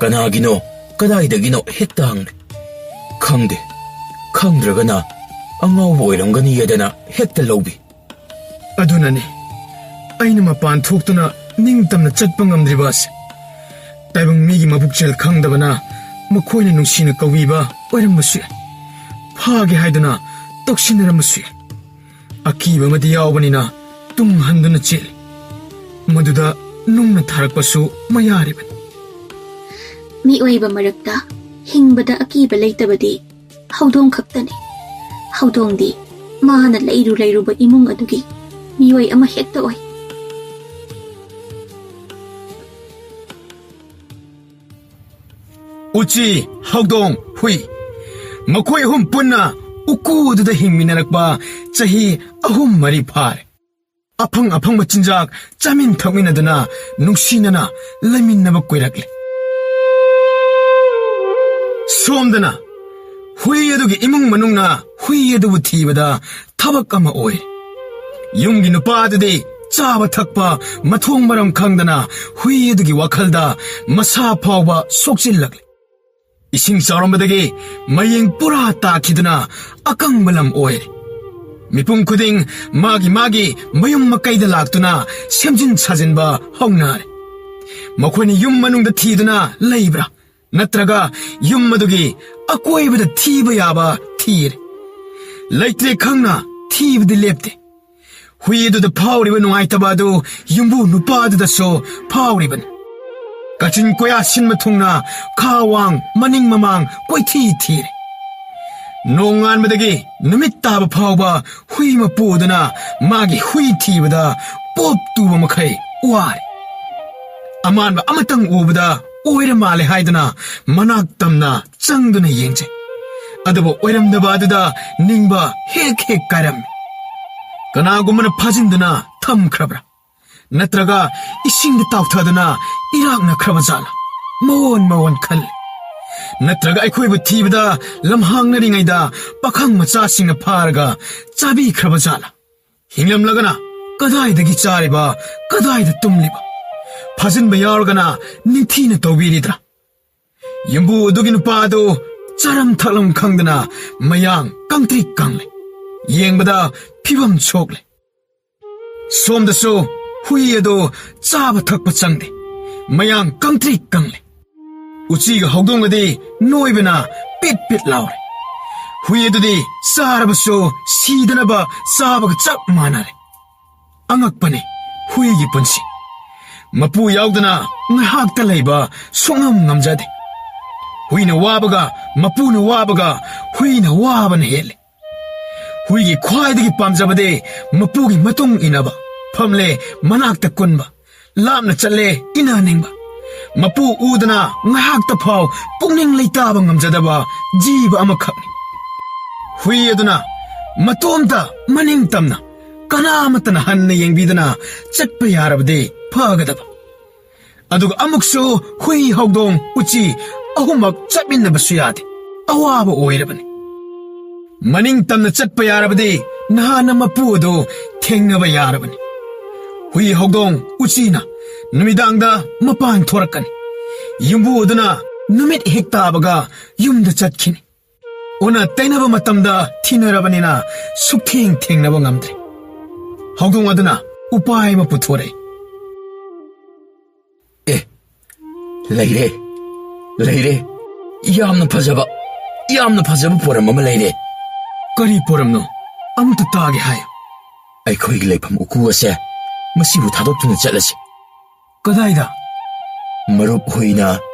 ꯀꯅꯥꯒꯤꯅꯣ ꯀꯗꯥꯏꯗꯒꯤꯅꯣ ꯍꯦꯛꯇ ꯍꯪꯂꯦ ꯈꯪꯗꯦ ꯈꯪꯗ꯭ꯔꯒꯅ ꯑꯉꯥꯎꯕ ꯑꯣꯏꯔꯝꯒꯅꯤꯌꯦꯗꯅ ꯍꯦꯛꯇ ꯂꯧꯕꯤ ꯑꯗꯨꯅꯅꯤ ꯑꯩꯅ ꯃꯄꯥꯟ ꯊꯣꯛꯇꯨꯅ ꯅꯤꯡꯇꯝꯅ ꯆꯠꯄ ꯉꯝꯗ꯭ꯔꯤꯕ ꯑꯁꯦ ꯇꯥꯏꯕꯪ ꯃꯤꯒꯤ ꯃꯕꯨꯛꯆꯦꯜ ꯈꯪꯗꯕꯅ ꯃꯈꯣꯏꯅ ꯅꯨꯡꯁꯤꯅ ꯀꯧꯕꯤꯕ ꯑꯣꯏꯔꯝꯕꯁꯨ ꯌꯥꯏ ꯐꯥꯒꯦ ꯍꯥꯏꯗꯨꯅ ꯇꯧꯁꯤꯟꯅꯔꯝꯕꯁꯨ ꯌꯥꯏ ꯑꯀꯤꯕ ꯑꯃꯗꯤ ꯌꯥꯎꯕꯅꯤꯅ ꯇꯨꯡ ꯍꯟꯗꯨꯅ ꯆꯦꯜꯂꯤ ꯃꯗꯨꯗ ꯅꯨꯡꯅ ꯊꯥꯔꯛꯄꯁꯨ ꯃꯌꯥꯔꯤꯕꯅꯤ ꯃꯤꯑꯣꯏꯕ ꯃꯔꯛꯇ ꯍꯤꯡꯕꯗ ꯑꯀꯤꯕ ꯂꯩꯇꯕꯗꯤ ꯍꯧꯗꯣꯡ ꯈꯛꯇꯅꯤ ꯍꯧꯗꯣꯡꯗꯤ ꯃꯥꯅ ꯂꯩꯔꯨꯕ ꯏꯃꯨꯡ ꯑꯗꯨꯒꯤ ꯃꯤꯑꯣꯏ ꯑꯃ ꯍꯦꯛꯇ ꯑꯣꯏ ꯎꯆꯤ ꯍꯧꯗꯣꯡ ꯍꯨꯏ ꯃꯈꯣꯏ ꯑꯍꯨꯝ ꯄꯨꯟꯅ ꯎꯀꯨꯗꯨꯗ ꯍꯤꯡꯃꯤꯟꯅꯔꯛꯄ ꯆꯍꯤ 3-4 ꯐꯥꯔꯦ ꯑꯐꯪ ꯑꯐꯪꯕ ꯆꯤꯟꯖꯥꯛ ꯆꯥꯃꯤꯟ ꯊꯛꯃꯤꯟꯅꯗꯨꯅ ꯅꯨꯡꯁꯤꯅꯅ ꯂꯩꯃꯤꯟꯅꯕ ꯀꯨꯏꯔꯛꯂꯦ ꯁꯣꯝꯗꯅ ꯍꯨꯏ ꯑꯗꯨꯒꯤ ꯏꯃꯨꯡ ꯃꯅꯨꯡꯅ ꯍꯨꯏ ꯑꯗꯨꯕꯨ ꯊꯤꯕꯗ ꯊꯕꯛ ꯑꯃ ꯑꯣꯏ ꯌꯨꯝꯒꯤ ꯅꯨꯄꯥ ꯑꯗꯨꯗꯤ ꯆꯥꯕ ꯊꯛꯄ ꯃꯊꯣꯡ ꯃꯔꯝ ꯈꯪꯗꯅ ꯍꯨꯏ ꯑꯗꯨꯒꯤ ꯋꯥꯈꯜꯗ ꯃꯁꯥ ꯐꯥꯎꯕ ꯁꯣꯛꯆꯤꯜꯂꯛꯂꯦ ꯏꯁꯤꯡ ꯆꯥꯎꯔꯝꯕꯗꯒꯤ ꯃꯌꯦꯡ ꯄꯨꯔꯥ ꯇꯥꯈꯤꯗꯨꯅ ꯑꯀꯪꯕ ꯂꯝ ꯑꯣꯏꯔꯦ ꯃꯤꯄꯨꯝ ꯈꯨꯗꯤꯡ ꯃꯥꯒꯤ ꯃꯌꯨꯝ ꯃꯀꯩꯗ ꯂꯥꯛꯇꯨꯅ ꯁꯦꯝꯖꯤꯟ ꯁꯥꯖꯤꯟꯕ ꯍꯧꯅꯔꯦ ꯃꯈꯣꯏꯅ ꯌꯨꯝ ꯃꯅꯨꯡꯗ ꯊꯤꯗꯨꯅ ꯂꯩꯕ꯭ꯔꯥ ꯅꯠꯇ꯭ꯔꯒ ꯌꯨꯝ ꯑꯗꯨꯒꯤ ꯑꯀꯣꯏꯕꯗ ꯊꯤꯕ ꯌꯥꯕ ꯊꯤꯔꯦ ꯂꯩꯇ꯭ꯔꯦ ꯈꯪꯅ ꯊꯤꯕꯗꯤ ꯂꯦꯞꯇꯦ ꯍꯨꯏ ꯑꯗꯨꯗ ꯐꯥꯎꯔꯤꯕ ꯅꯨꯡꯉꯥꯏꯇꯕ ꯑꯗꯨ ꯌꯨꯝꯕꯨ ꯅꯨꯄꯥ ꯑꯗꯨꯗꯁꯨ ꯐꯥꯎꯔꯤꯕꯅꯤ ꯀꯥꯆꯤꯟ ꯀꯣꯌꯥ ꯁꯤꯟꯕ ꯊꯨꯡꯅ ꯈꯥ ꯋꯥꯡ ꯃꯅꯤꯡ ꯃꯃꯥꯡ ꯀꯣꯏꯊꯤ ꯊꯤꯔꯦ ꯅꯣꯡꯉꯥꯟꯕꯗꯒꯤ ꯅꯨꯃꯤꯠ ꯇꯥꯕ ꯐꯥꯎꯕ ꯍꯨꯏ ꯃꯄꯨꯗꯨꯅ ꯃꯥꯒꯤ ꯍꯨꯏ ꯊꯤꯕꯗ ꯄꯣꯞ ꯇꯨꯕ ꯃꯈꯩ ꯋꯥꯔꯦ ꯑꯃꯥꯟꯕ ꯑꯃꯇꯪ ꯎꯕꯗ ꯑꯣꯏꯔ ꯃꯥꯜꯂꯦ ꯍꯥꯏꯗꯨꯅ ꯃꯅꯥꯛ ꯇꯝꯅ ꯆꯪꯗꯨꯅ ꯌꯦꯡꯖꯩ ꯑꯗꯨꯕꯨ ꯑꯣꯏꯔꯝꯗꯕ ꯑꯗꯨꯗ ꯅꯤꯡꯕ ꯍꯦꯛ ꯀꯥꯏꯔꯝꯃꯤ ꯀꯅꯥꯒꯨꯝꯕꯅ ꯐꯥꯖꯤꯟꯗꯨꯅ ꯊꯝꯈ꯭ꯔꯕ꯭ꯔꯥ ꯅꯠꯇ꯭ꯔꯒ ꯏꯁꯤꯡꯗ ꯇꯥꯎꯊꯗꯨꯅ ꯏꯔꯥꯛꯅꯈ꯭ꯔꯕ ꯖꯥꯠꯂꯥ ꯃꯑꯣꯟ ꯈꯜꯂꯤ ꯅꯠꯇ꯭ꯔꯒ ꯑꯩꯈꯣꯏꯕꯨ ꯊꯤꯕꯗ ꯂꯝꯍꯥꯡꯅꯔꯤꯉꯩꯗ ꯄꯥꯈꯪ ꯃꯆꯥꯁꯤꯡꯅ ꯐꯥꯔꯒ ꯆꯥꯕꯤꯈ꯭ꯔꯕ ꯖꯥꯠꯂꯥ ꯍꯤꯡꯂꯝꯂꯒꯅ ꯀꯗꯥꯏꯗꯒꯤ ꯆꯥꯔꯤꯕ ꯀꯗꯥꯏꯗ ꯇꯨꯝꯂꯤꯕ ꯐꯥꯖꯤꯟꯕ ꯌꯥꯎꯔꯒꯅ ꯅꯤꯡꯊꯤꯅ ꯇꯧꯕꯤꯔꯤꯗ꯭ꯔꯥ ꯌꯨꯝꯕꯨ ꯑꯗꯨꯒꯤ ꯅꯨꯄꯥ ꯑꯗꯨ ꯆꯥꯔꯝ ꯊꯛꯂꯝ ꯈꯪꯗꯅ ꯃꯌꯥꯡ ꯀꯪꯇ꯭ꯔꯤꯛ ꯀꯪꯂꯦ ꯌꯦꯡꯕꯗ ꯐꯤꯕꯝ ꯁꯣꯛꯂꯦ ꯁꯣꯝꯗꯁꯨ ꯍꯨꯏ ꯑꯗꯨ ꯆꯥꯕ ꯊꯛꯄ ꯆꯪꯗꯦ ꯃꯌꯥꯡ ꯀꯪꯇ꯭ꯔꯤꯛ ꯀꯪꯂꯦ ꯎꯆꯤꯒ ꯍꯧꯗꯣꯡꯒꯗꯤ ꯅꯣꯏꯕꯅ ꯄꯤꯠ ꯂꯥꯎꯔꯦ ꯍꯨꯏ ꯑꯗꯨꯗꯤ ꯆꯥꯔꯕꯁꯨ ꯁꯤꯗꯅꯕ ꯆꯥꯕꯒ ꯆꯞ ꯃꯥꯟꯅꯔꯦ ꯑꯉꯛꯄꯅꯤ ꯍꯨꯏꯒꯤ ꯄꯨꯟꯁꯤ ꯃꯄꯨ ꯌꯥꯎꯗꯅ ꯉꯥꯏꯍꯥꯛꯇ ꯂꯩꯕ ꯁꯨꯡꯉꯝ ꯉꯝꯖꯗꯦ ꯍꯨꯏꯅ ꯋꯥꯕꯒ ꯃꯄꯨꯅ ꯋꯥꯕꯒ ꯍꯨꯏꯅ ꯋꯥꯕꯅ ꯍꯦꯜꯂꯦ ꯍꯨꯏꯒꯤ ꯈ꯭ꯋꯥꯏꯗꯒꯤ ꯄꯥꯝꯖꯕꯗꯤ ꯃꯄꯨꯒꯤ ꯃꯇꯨꯡ ꯏꯟꯅꯕ ꯐꯝꯂꯦ ꯃꯅꯥꯛꯇ ꯀꯨꯟꯕ ꯂꯥꯞꯅ ꯆꯠꯂꯦ ꯏꯟꯅꯅꯤꯡꯕ ꯃꯄꯨ ꯎꯗꯅ ꯉꯥꯏꯍꯥꯛꯇ ꯐꯥꯎ ꯄꯨꯛꯅꯤꯡ ꯂꯩꯇꯥꯕ ꯉꯝꯖꯗꯕ ꯖꯤꯕ ꯑꯃꯈꯛꯅꯤ ꯍꯨꯏ ꯑꯗꯨꯅ ꯃꯇꯣꯝꯇ ꯃꯅꯤꯡ ꯇꯝꯅ ꯀꯅꯥꯃꯠꯇꯅ ꯍꯟꯅ ꯌꯦꯡꯕꯤꯗꯅ ꯆꯠꯄ ꯌꯥꯔꯕꯗꯤ ꯐꯒꯗꯕ ꯑꯗꯨꯒ ꯑꯃꯨꯛꯁꯨ ꯍꯨꯏ ꯍꯧꯗꯣꯡ ꯎꯆꯤ ꯑꯍꯨꯝꯃꯛ ꯆꯠꯃꯤꯟꯅꯕꯁꯨ ꯌꯥꯗꯦ ꯑꯋꯥꯕ ꯑꯣꯏꯔꯕꯅꯤ ꯃꯅꯤꯡ ꯇꯝꯅ ꯆꯠꯄ ꯌꯥꯔꯕꯗꯤ ꯅꯍꯥꯟꯅ ꯃꯄꯨ ꯑꯗꯨ ꯊꯦꯡꯅꯕ ꯌꯥꯔꯕꯅꯤ ꯍꯨꯏ ꯍꯧꯗꯣꯡ ꯎꯆꯤꯅ ꯅꯨꯃꯤꯗꯥꯡꯗ ꯃꯄꯥꯟ ꯊꯣꯔꯛꯀꯅꯤ ꯌꯨꯝꯕꯨ ꯑꯗꯨꯅ ꯅꯨꯃꯤꯠ ꯍꯦꯛ ꯇꯥꯕꯒ ꯌꯨꯝꯗ ꯆꯠꯈꯤꯅꯤ ꯎꯅ ꯇꯩꯅꯕ ꯃꯇꯝꯗ ꯊꯤꯅꯔꯕꯅꯤꯅ ꯁꯨꯛꯊꯦꯡ ꯊꯦꯡꯅꯕ ꯉꯝꯗ꯭ꯔꯦ ꯍꯧꯗꯣꯡ ꯑꯗꯨꯅ ꯎꯄꯥꯏ ꯑꯃ ꯄꯨꯊꯣꯔꯛꯏ ꯂꯩꯔꯦ ꯌꯥꯝꯅ ꯐꯖꯕ ꯀꯔꯤ ꯄꯣꯔꯝꯅꯣ ꯑꯃꯇ ꯇꯥꯒꯦ ꯍꯥꯏꯌꯨ ꯑꯩꯈꯣꯏꯒꯤ ꯂꯩꯐꯝ ꯎꯀꯨ ꯑꯁꯦ ꯃꯁꯤꯕꯨ ꯊꯥꯗꯣꯛꯇꯨꯅ ꯆꯠꯂꯁꯤ. ꯀꯗꯥꯏꯗ? ꯃꯔꯨꯞ ꯍꯣꯏꯅ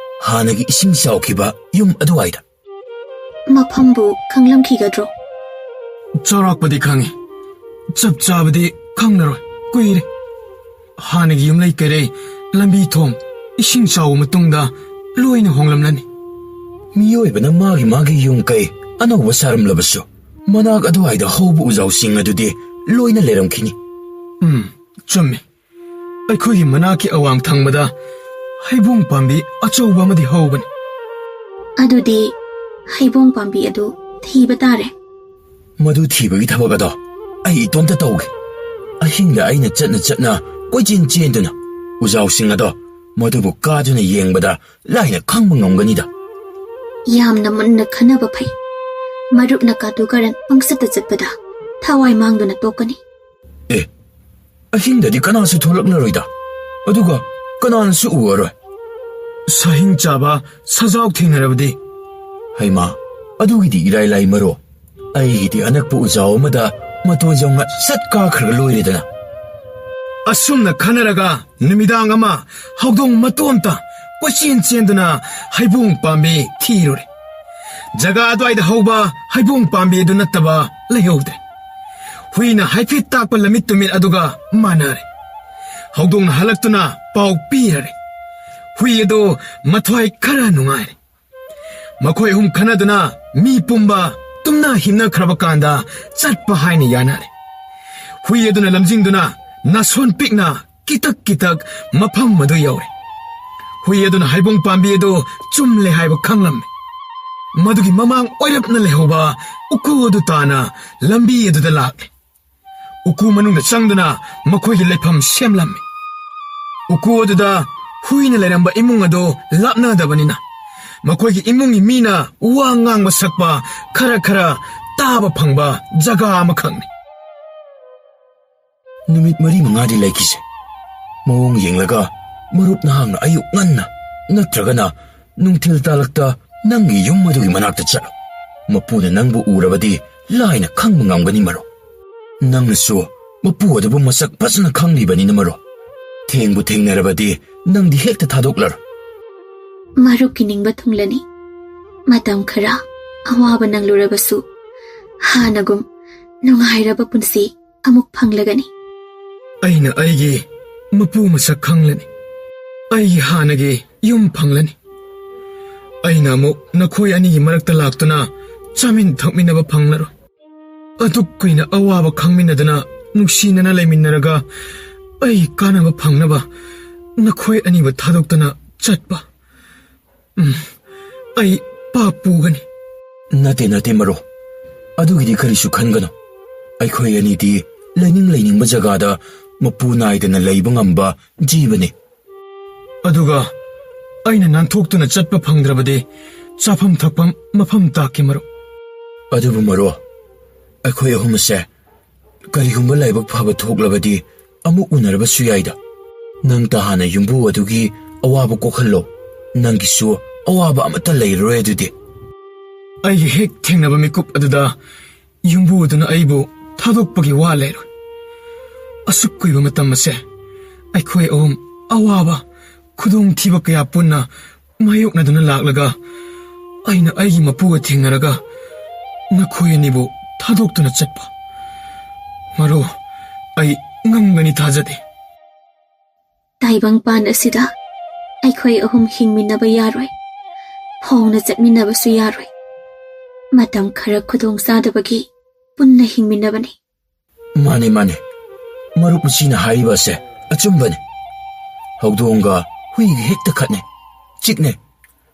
ꯍꯥꯟꯅꯒꯤ ꯏꯁꯤꯡ ꯆꯥꯎꯈꯤꯕ ꯌꯨꯝ ꯑꯗꯨꯋꯥꯏꯗ. ꯃꯐꯝꯕꯨ ꯈꯪꯂꯝꯈꯤꯒꯗ꯭ꯔꯣ? ꯆꯥꯎꯔꯥꯛꯄꯗꯤ ꯈꯪꯉꯤ. ꯆꯞ ꯆꯥꯕꯗꯤ ꯈꯪꯂꯔꯣꯏ. ꯀꯨꯏꯔꯦ. ꯍꯥꯟꯅꯒꯤ ꯌꯨꯝꯂꯩ ꯀꯩꯔꯩ, ꯂꯝꯕꯤ ꯊꯣꯡ, ꯏꯁꯤꯡ ꯆꯥꯎꯕ ꯃꯇꯨꯡꯗ ꯂꯣꯏꯅ ꯍꯣꯡꯂꯝꯂꯅꯤ. ꯃꯤꯑꯣꯏꯕꯅ ꯃꯥꯒꯤ ꯌꯨꯝ ꯀꯩ ꯑꯅꯧꯕ ꯁꯥꯔꯝꯂꯕꯁꯨ ꯃꯅꯥꯛ ꯑꯗꯨꯋꯥꯏꯗ ꯍꯧꯕ ꯎꯖꯥꯎꯁꯤꯡ ꯑꯗꯨꯗꯤ ꯂꯣꯏꯅ ꯂꯩꯔꯝꯈꯤꯅꯤ. ꯆꯨꯝꯃꯤ. ꯑꯩꯈꯣꯏꯒꯤ ꯃꯅꯥꯛꯀꯤ ꯑꯋꯥꯡ ꯊꯪꯕꯗ ꯍꯩꯕꯣꯡ ꯄꯥꯝꯕꯤ ꯑꯆꯧꯕ ꯑꯃꯗꯤ ꯍꯧꯕꯅꯤ. ꯑꯗꯨꯗꯤ ꯍꯩꯕꯣꯡ ꯄꯥꯝꯕꯤ ꯑꯗꯨ ꯊꯤꯕ ꯇꯥꯔꯦ. ꯃꯗꯨ ꯊꯤꯕꯒꯤ ꯊꯕꯛ ꯑꯗꯣ ꯑꯩ ꯏꯇꯣꯝꯇ ꯇꯧꯒꯦ. ꯑꯍꯤꯡꯗ ꯑꯩꯅ ꯆꯠꯅ ꯀꯣꯏꯆꯦꯟ ꯆꯦꯟꯗꯨꯅ ꯎꯖꯥꯎꯁꯤꯡ ꯑꯗꯣ ꯃꯗꯨꯕꯨ ꯀꯥꯗꯨꯅ ꯌꯦꯡꯕꯗ ꯂꯥꯏꯅ ꯈꯪꯕ ꯉꯝꯒꯅꯤꯗ. ꯌꯥꯝꯅ ꯃꯨꯟꯅ ꯈꯟꯅꯕ ꯐꯩ. ꯃꯔꯨꯞꯅ ꯀꯥꯇꯨ ꯀꯥꯔꯟ ꯄꯪꯆꯠꯇ ꯆꯠꯄꯗ ꯊꯋꯥꯏ ꯃꯥꯡꯗꯨꯅ ꯇꯣꯛꯀꯅꯤ. ꯑꯍꯤꯡꯗꯗꯤ ꯀꯅꯥꯁꯨ ꯊꯣꯛꯂꯛꯂꯔꯣꯏꯗ. ꯑꯗꯨꯒ ꯀꯅꯥꯅꯁꯨ ꯎꯔꯔꯣꯏ. ꯁꯥꯍꯤꯡ ꯆꯥꯕ ꯁꯖꯥꯎ ꯊꯦꯡꯅꯔꯕꯗꯤ? ꯍꯩꯃꯥ, ꯑꯗꯨꯒꯤꯗꯤ ꯏꯔꯥꯏ ꯂꯥꯏ ꯃꯔꯣ. ꯑꯩꯒꯤꯗꯤ ꯑꯅꯛꯄ ꯎꯖꯥꯎ ꯑꯃꯗ ꯃꯇꯣꯟ ꯌꯧꯅ ꯁꯠ ꯀꯥꯈ꯭ꯔꯒ ꯂꯣꯏꯔꯦꯗꯅ. ꯑꯁꯨꯝꯅ ꯈꯟꯅꯔꯒ ꯅꯨꯃꯤꯗꯥꯡ ꯑꯃ ꯍꯧꯗꯣꯡ ꯃꯇꯣꯝꯇ ꯀꯣꯏꯆꯦꯟ ꯆꯦꯟꯗꯨꯅ ꯍꯩꯕꯣꯡ ꯄꯥꯝꯕꯤ ꯊꯤꯔꯨꯔꯦ. ꯖꯒꯥ ꯑꯗꯨꯋꯥꯏꯗ ꯍꯧꯕ ꯍꯩꯕꯣꯡ ꯄꯥꯝꯕꯤ ꯑꯗꯨ ꯅꯠꯇꯕ ꯂꯩꯍꯧꯗ꯭ꯔꯦ. ꯍꯨꯏꯅ ꯍꯥꯏꯐꯦꯠ ꯇꯥꯛꯄ ꯂꯝꯃꯤꯠ ꯇꯨꯃꯤꯠ ꯑꯗꯨꯒ ꯃꯥꯟꯅꯔꯦ. ꯍꯧꯗꯣꯡꯅ ꯍꯜꯂꯛꯇꯨꯅ ꯄꯥꯎ ꯄꯤꯔꯔꯦ. ꯍꯨꯏ ꯑꯗꯨ ꯃꯊ꯭ꯋꯥꯏ ꯈꯔ ꯅꯨꯡꯉꯥꯏꯔꯦ. ꯃꯈꯣꯏ ꯑꯍꯨꯝ ꯈꯟꯅꯗꯨꯅ ꯃꯤ ꯄꯨꯝꯕ ꯇꯨꯝꯅ ꯍꯤꯞꯅꯈ꯭ꯔꯕ ꯀꯥꯟꯗ ꯆꯠꯄ ꯍꯥꯏꯅ ꯌꯥꯅꯔꯦ. ꯍꯨꯏ ꯑꯗꯨꯅ ꯂꯝꯖꯤꯡꯗꯨꯅ ꯅꯥꯁꯣꯟ ꯄꯤꯛꯅ ꯀꯤꯇꯛ ꯃꯐꯝ ꯑꯗꯨ ꯌꯧꯔꯦ. ꯍꯨꯏ ꯑꯗꯨꯅ ꯍꯩꯕꯣꯡ ꯄꯥꯝꯕꯤ ꯑꯗꯨ ꯆꯨꯝꯂꯦ ꯍꯥꯏꯕ ꯈꯪꯂꯝꯃꯤ. ꯃꯗꯨꯒꯤ ꯃꯃꯥꯡ ꯑꯣꯏꯔꯞꯅ ꯂꯩꯍꯧꯕ ꯎꯀꯨ ꯑꯗꯨ ꯇꯥꯅ ꯂꯝꯕꯤ ꯑꯗꯨꯗ ꯂꯥꯛꯂꯦ. ꯎꯀꯨ ꯃꯅꯨꯡꯗ ꯆꯪꯗꯨꯅ ꯃꯈꯣꯏꯒꯤ ꯂꯩꯐꯝ ꯁꯦꯝꯂꯝꯃꯤ. ꯎꯀꯨ ꯑꯗꯨꯗ ꯍꯨꯏꯅ ꯂꯩꯔꯝꯕ ꯏꯃꯨꯡ ꯑꯗꯨ ꯂꯥꯞꯅꯗꯕꯅꯤꯅ ꯃꯈꯣꯏꯒꯤ ꯏꯃꯨꯡꯒꯤ ꯃꯤꯅ ꯋꯥ ꯉꯥꯡꯕ ꯁꯛꯄ ꯈꯔ ꯇꯥꯕ ꯐꯪꯕ ꯖꯒꯥ ꯑꯃꯈꯛꯅꯤ. ꯅꯨꯃꯤꯠ 4-5ꯗꯤ ꯂꯩꯈꯤꯁꯦ. ꯃꯑꯣꯡ ꯌꯦꯡꯂꯒ ꯃꯔꯨꯞ ꯅꯍꯥꯛꯅ ꯑꯌꯨꯛ ꯉꯟꯅ ꯅꯠꯇ꯭ꯔꯒꯅ ꯅꯨꯡꯊꯤꯜ ꯇꯥꯂꯛꯇ ꯅꯪꯒꯤ ꯌꯨꯝ ꯑꯗꯨꯒꯤ ꯃꯅꯥꯛꯇ ꯆꯠꯂꯣ. ꯃꯄꯨꯅ ꯅꯪꯕꯨ ꯎꯔꯕꯗꯤ ꯂꯥꯏꯅ ꯈꯪꯕ ꯉꯝꯒꯅꯤ ꯃꯔꯣ. ꯅꯪꯅꯁꯨ ꯃꯄꯨ ꯑꯗꯨꯕꯨ ꯃꯁꯛ ꯐꯖꯅ ꯈꯪꯂꯤꯕꯅꯤꯅ ꯃꯔꯣ. ꯊꯦꯡꯕꯨ ꯊꯦꯡꯅꯔꯕꯗꯤ ꯅꯪꯗꯤ ꯍꯦꯛꯇ ꯊꯥꯗꯣꯛꯂꯔꯣꯏ. ꯃꯔꯨꯞꯀꯤ ꯅꯤꯡꯕ ꯊꯨꯡꯂꯅꯤ. ꯃꯇꯝ ꯈꯔ ꯑꯋꯥꯕ ꯅꯪꯂꯨꯔꯕꯁꯨ ꯍꯥꯟꯅꯒꯨꯝ ꯅꯨꯡꯉꯥꯏꯔꯕ ꯄꯨꯟꯁꯤ ꯑꯃꯨꯛ ꯐꯪꯂꯒꯅꯤ. ꯑꯩꯅ ꯑꯩꯒꯤ ꯃꯄꯨ ꯃꯁꯛ ꯈꯪꯂꯅꯤ. ꯑꯩꯒꯤ ꯍꯥꯟꯅꯒꯤ ꯌꯨꯝ ꯐꯪꯂꯅꯤ. ꯑꯩꯅ ꯑꯃꯨꯛ ꯅꯈꯣꯏ ꯑꯅꯤꯒꯤ ꯃꯔꯛꯇ ꯂꯥꯛꯇꯨꯅ ꯆꯥꯃꯤꯟ ꯊꯛꯃꯤꯟꯅꯕ ꯐꯪꯂꯔꯣꯏ. ꯑꯗꯨꯛ ꯀꯨꯏꯅ ꯑꯋꯥꯕ ꯈꯪꯃꯤꯟꯅꯗꯅ ꯅꯨꯡꯁꯤꯅꯅ ꯂꯩꯃꯤꯟꯅꯔꯒ ꯑꯩ ꯀꯥꯟꯅꯕ ꯐꯪꯅꯕ ꯅꯈꯣꯏ ꯑꯅꯤꯕꯨ ꯊꯥꯗꯣꯛꯇꯨꯅ ꯆꯠꯄ. ꯑꯩ ꯄꯥꯞ ꯄꯨꯒꯅꯤ. ꯅꯠꯇꯦ ꯃꯔꯣ. ꯑꯗꯨꯒꯤꯗꯤ ꯀꯔꯤꯁꯨ ꯈꯟꯒꯅꯨ. ꯑꯩꯈꯣꯏ ꯑꯅꯤꯗꯤ ꯂꯩꯅꯤꯡꯕ ꯖꯒꯥꯗ ꯃꯄꯨ ꯅꯥꯏꯗꯅ ꯂꯩꯕ ꯉꯝꯕ ꯖꯤꯕꯅꯤ. ꯑꯗꯨꯒ ꯑꯩꯅ ꯅꯥꯟꯊꯣꯛꯇꯨꯅ ꯆꯠꯄ ꯐꯪꯗ꯭ꯔꯕꯗꯤ ꯆꯥꯐꯝ ꯊꯛꯐꯝ ꯃꯐꯝ ꯇꯥꯛꯀꯦ ꯃꯔꯨꯞ. ꯑꯗꯨꯕꯨ ꯃꯔꯣ, ꯑꯩꯈꯣꯏ ꯑꯍꯨꯝ ꯑꯁꯦ ꯀꯔꯤꯒꯨꯝꯕ ꯂꯥꯏꯕꯛ ꯐꯕ ꯊꯣꯛꯂꯕꯗꯤ ꯑꯃꯨꯛ ꯎꯅꯔꯕꯁꯨ ꯌꯥꯏꯗ. ꯅꯪꯇ ꯍꯥꯟꯅ ꯌꯨꯝꯕꯨ ꯑꯗꯨꯒꯤ ꯑꯋꯥꯕ ꯀꯣꯛꯍꯜꯂꯣ. ꯅꯪꯒꯤꯁꯨ ꯑꯋꯥꯕ ꯑꯃꯠꯇ ꯂꯩꯔꯔꯣꯏ ꯑꯗꯨꯗꯤ. ꯑꯩꯒꯤ ꯍꯦꯛ ꯊꯦꯡꯅꯕ ꯃꯤꯀꯨꯞ ꯑꯗꯨꯗ ꯌꯨꯝꯕꯨ ꯑꯗꯨꯅ ꯑꯩꯕꯨ ꯊꯥꯗꯣꯛꯄꯒꯤ ꯋꯥ ꯂꯩꯔꯣꯏ. ꯑꯁꯨꯛ ꯀꯨꯏꯕ ꯃꯇꯝ ꯑꯁꯦ ꯑꯩꯈꯣꯏ ꯑꯍꯨꯝ ꯑꯋꯥꯕ ꯈꯨꯗꯣꯡꯊꯤꯕ ꯀꯌా ꯄꯨꯟꯅ ꯃꯥꯌꯣꯛꯅꯗꯨꯅ ꯂꯥꯛꯂꯒ ꯑꯩꯅ ꯑꯩꯒꯤ ꯃꯄꯨꯒ ꯊꯦꯡꯅꯔꯒ ꯅꯈꯣꯏ ꯑꯅꯤꯕꯨ ꯊꯥꯗꯣꯛꯇꯨꯅ ꯆꯠꯄ. ꯃꯔꯨ, ꯑꯩ ꯉꯝꯒꯅꯤ ꯊꯥꯖꯗꯦ. ꯇꯥꯏꯕꯪꯄꯥꯟ ꯑꯁꯤꯗ ꯑꯩꯈꯣꯏ ꯑꯍꯨꯝ ꯍꯤꯡꯃꯤꯟꯅꯕ ꯌꯥꯔꯣꯏ. ꯐꯣꯡꯅ ꯆꯠꯃꯤꯟꯅꯕꯁꯨ ꯌꯥꯔꯣꯏ. ꯃꯇꯝ ꯈꯔ ꯈꯨꯗꯣꯡ ꯆꯥꯗꯕꯒꯤ ꯄꯨꯟꯅ ꯍꯤꯡꯃꯤꯟꯅꯕꯅꯤ. ꯃꯥꯅꯦ. ꯃꯔꯨꯞ ꯎꯆꯤꯅ ꯍꯥꯏꯔꯤꯕ ꯑꯁꯦ ꯑꯆꯨꯝꯕꯅꯤ. ꯍꯧꯗꯣꯡꯒ ꯍꯨꯏꯒ ꯍꯦꯛꯇ ꯈꯠꯅꯩ, ꯆꯤꯛꯅꯩ.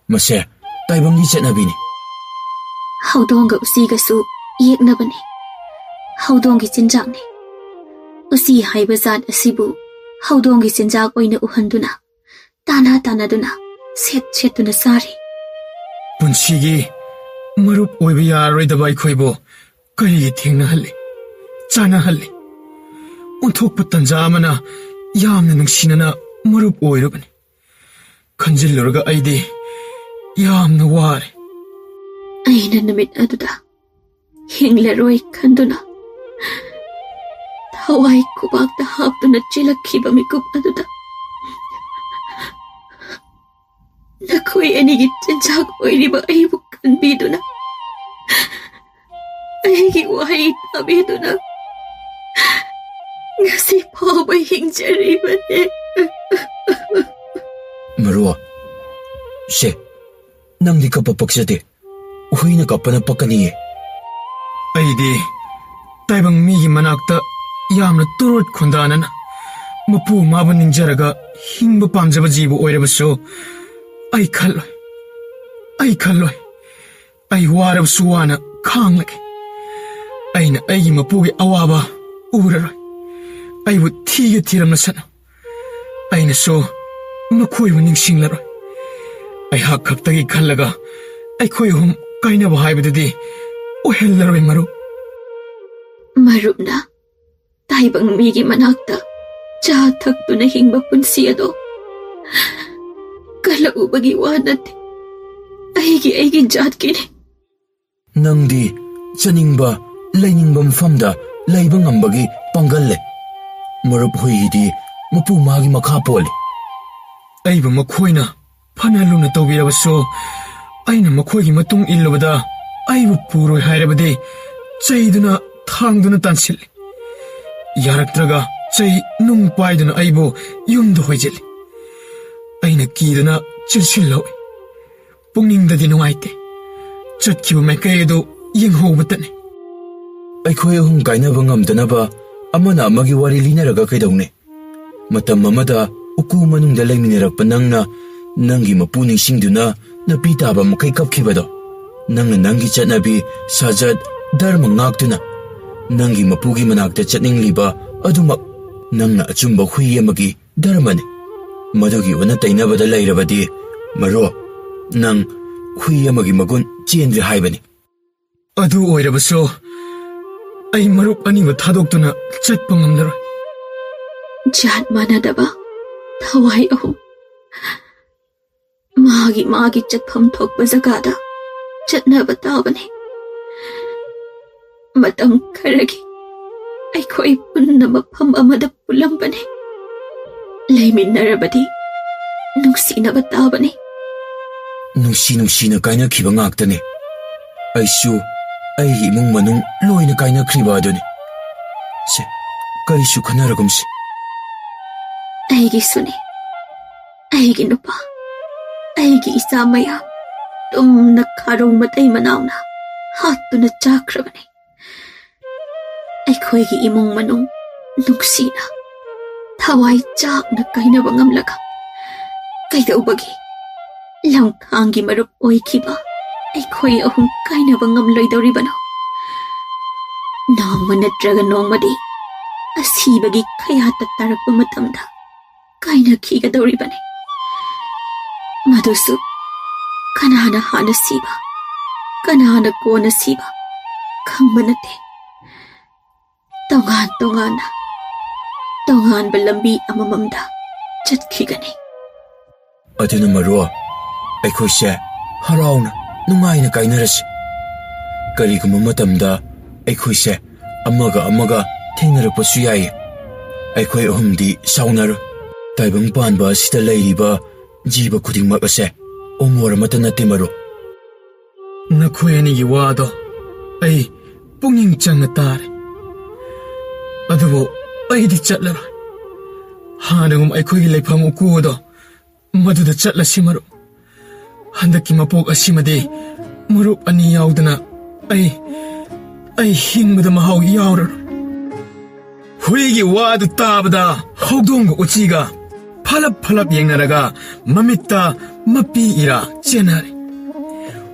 ꯃꯁꯦ ꯇꯥꯏꯕꯪꯒꯤ ꯆꯠꯅꯕꯤꯅꯤ. ꯍꯧꯗꯣꯡꯒ ꯎꯆꯤꯒꯁꯨ ꯌꯦꯛꯅꯕꯅꯤ. ꯍꯧꯗꯣꯡꯒꯤ ꯆꯤꯟꯖꯥꯛꯅꯤ. ꯎꯆꯤ ꯍꯥꯏꯕ ꯖꯥꯠ ꯑꯁꯤꯕꯨ ꯍꯧꯗꯣꯡꯒꯤ ꯆꯤꯟꯖꯥꯛ ꯑꯣꯏꯅ ꯎꯍꯟꯗꯨꯅ ꯇꯥꯟꯅꯗꯨꯅ ꯁꯦꯠꯇꯨꯅ ꯆꯥꯔꯤ. ꯄꯨꯟꯁꯤꯒꯤ ꯃꯔꯨꯞ ꯑꯣꯏꯕ ꯌꯥꯔꯣꯏꯗꯕ ꯑꯩꯈꯣꯏꯕꯨ ꯀꯔꯤꯒꯤ ꯊꯦꯡꯅꯍꯜꯂꯤ, ꯆꯥꯅꯍꯜꯂꯤ? ꯑꯣꯟꯊꯣꯛꯄ ꯇꯟꯖꯥ ꯑꯃꯅ ꯌꯥꯝꯅ ꯅꯨꯡꯁꯤꯅꯅ ꯃꯔꯨꯞ ꯑꯣꯏꯔꯕꯅꯤ. ꯈꯟꯖꯤꯜꯂꯨꯔꯒ ꯑꯩꯗꯤ ꯌꯥꯝꯅ ꯋꯥꯔꯦ. ꯑꯩꯅ ꯅꯨꯃꯤꯠ ꯑꯗꯨꯗ ꯍꯤꯡꯂꯔꯣꯏ ꯈꯟꯗꯨꯅ ꯊꯋꯥꯏ ꯈꯨꯕꯥꯛꯇ ꯍꯥꯞꯇꯨꯅ ꯆꯦꯜꯂꯛꯈꯤꯕ ꯃꯤꯀꯨꯞ ꯑꯗꯨꯗ ꯅꯈꯣꯏ ꯑꯅꯤꯒꯤ ꯆꯤꯟꯖꯥꯛ ꯑꯣꯏꯔꯤꯕ ꯑꯩꯕꯨ ꯈꯟꯕꯤꯗꯨꯅ ꯑꯩꯒꯤ ꯋꯥꯍꯩ ꯇꯥꯕꯤꯗꯨꯅ ngasi fauba hingjaribane. Marua, she, nangdi kappa paksade, uhuina kappana pakaniye. Aidi, taibang migi manakta yamna turot khundanana, mapu maba ningjaraga hingba pamjaba jibu oirabaso, ai khalloi, ai warab suwana khanglake. Aina aigi mapugi awaba uraroi. ꯑꯩꯕꯨ ꯊꯤꯔꯝꯂꯁꯅꯨ ꯑꯩꯅꯁꯨ ꯃꯈꯣꯏꯕꯨ ꯅꯤꯡꯁꯤꯡꯂꯔꯣꯏ ꯑꯩꯍꯥꯛ ꯈꯛꯇꯒꯤ ꯈꯜꯂꯒ ꯑꯩꯈꯣꯏ ꯑꯍꯨꯝ ꯀꯥꯏꯅꯕ ꯍꯥꯏꯕꯗꯨꯗꯤ ꯑꯣꯏꯍꯜꯂꯔꯣꯏ ꯃꯔꯨꯞꯅ ꯇꯥꯏꯕꯪ ꯃꯤꯒꯤ ꯃꯅꯥꯛꯇ ꯆꯥ ꯊꯛꯇꯨꯅ ꯍꯤꯡꯕ ꯄꯨꯟꯁꯤ ꯑꯗꯣ ꯀꯜꯂꯛꯎꯕꯒꯤ ꯋꯥ ꯅꯠꯇꯦ ꯑꯩꯒꯤ ꯖꯥꯠꯀꯤꯅꯤ ꯅꯪꯗꯤ ꯆꯅꯤꯡꯕ ꯂꯩꯅꯤꯡꯕ ꯃꯐꯝꯗ ꯂꯩꯕ ꯉꯝꯕꯒꯤ ꯄꯥꯡꯒꯜ ꯂꯩ Marup huidi mapu magi makapoli. Aiba makoina phana luna tawbirabaso aina makoigi matung illubada aibu puroi hairabade chaiduna thangduna tansil. Yaraktraga chai nung paiduna aibu yumdu hoijil. Aina kiduna chilsillo. Pungningdadi nungaite. Chatkiba maikaido yenghobatane. Aikhoi hum kainaba ngamdanaba amana amagi wari linaraga kaidawne. Matam amada uku manungda laiminarakpa nangna nangi mapu ningsingduna napi taba makai kapkhibado. Nangna nangi chatnabi sajat dharma ngaktuna. Nangi mapugi manakta chatningliba adumak nangna achumba hui amagi dharmane. Madugi wana tainabada lairabadi maro nang hui amagi magun chendri haibani. Adu oirabaso ay marup aniba thadokduna chatpa ngamlaroi. Jat manadaba thawai ahum magi chatpham thokpa jagada chatnaba tabane. Matam kharagi aikhoi punna mafam amada pulambane. Laiminarabadi nungsinaba tabane. Nungsina kainakhiba ngaktane. Aisu ai imung manung loina kainakriba aduni. Se karisu khanaragumsi. Aigi suni, aigi nupa, aigi isa maya, tumna karong matay manawna, hatuna chakrabani. Aikoigi imong manong nuksina, thawai chak na kainaba ngamlaga. Kaidaubagi, langkangi marup oikiba, aikoi ahum kainaba ngamloy dawribano. Nongma natraga nongmadi, asibagi kaya tataragpa matamda. Kaina kiga dawribane. Madusu kanana hana siba, kanana kona siba, khangmanate. Tongan balambi amamamda chatkigani. Aduna marua, aikhoi se harauna nungaina kainarasi. Kariguma matamda aikhoi se amaga thengnarappasu yai. Aikhoi ahumdi saunaru. Taibang panba sita lairiba jiba khudingmak ase omora mata natte maru. Nakhoi anigi wado ai punging changna tare. Adubo aidi chatlaroi. Hanagum aikhoigi leifam ukudo maduda chatlasi maru. Handaki mapok asimade marup ani yaudana ai hingmada mahau yauraroi. Huigi wadu tabada hogdonga uchiga falap yengnaraga mamitta mapi ira chenare.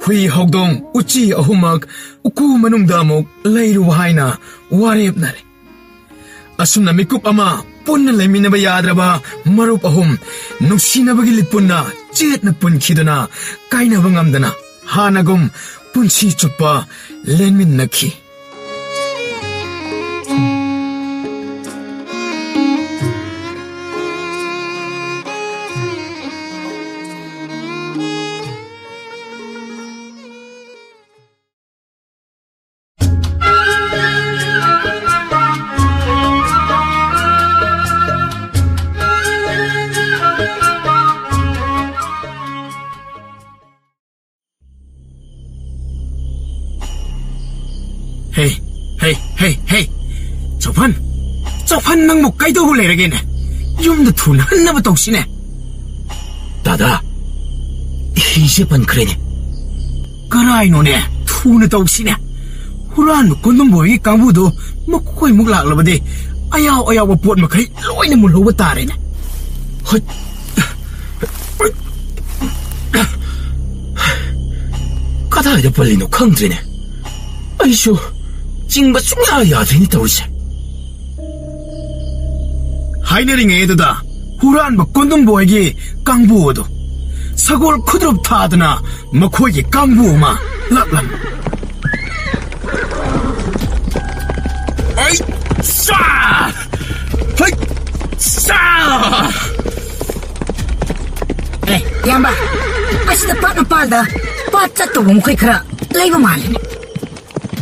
Hui hogdong uchi ahumak uku manungda mok leiru haina warebnare. Asumna mikup ama punna leiminaba yadraba marup ahum nungsinabagi litpunna chetna punkhiduna kainaba ngamdana hanagum punsi chupa lenminnakhi. Hey, hey, hey, hey. Chaupan nang mo kay daw leragin. Yung da thuna na ba sine. Dada. Hisipan krene. Karay no ne. Thuna sine. Huran mo kondom boy kambudo makukoy muglak labade. Ayaw ba pot makay loy na mulo ba tare na. Hoy. Kadayda palino khangdrene. Aisho jingba sungya yadrini tawse. 하이너링에다다 후란 먹건동 보에게 깡부어도 사골 쿠드럽 타드나 먹고에게 깡부어마 락람 아이 싸 하이 싸 Eh, Yamba, asida pat na palda, pat sa tubong kay kara, lay mamalin.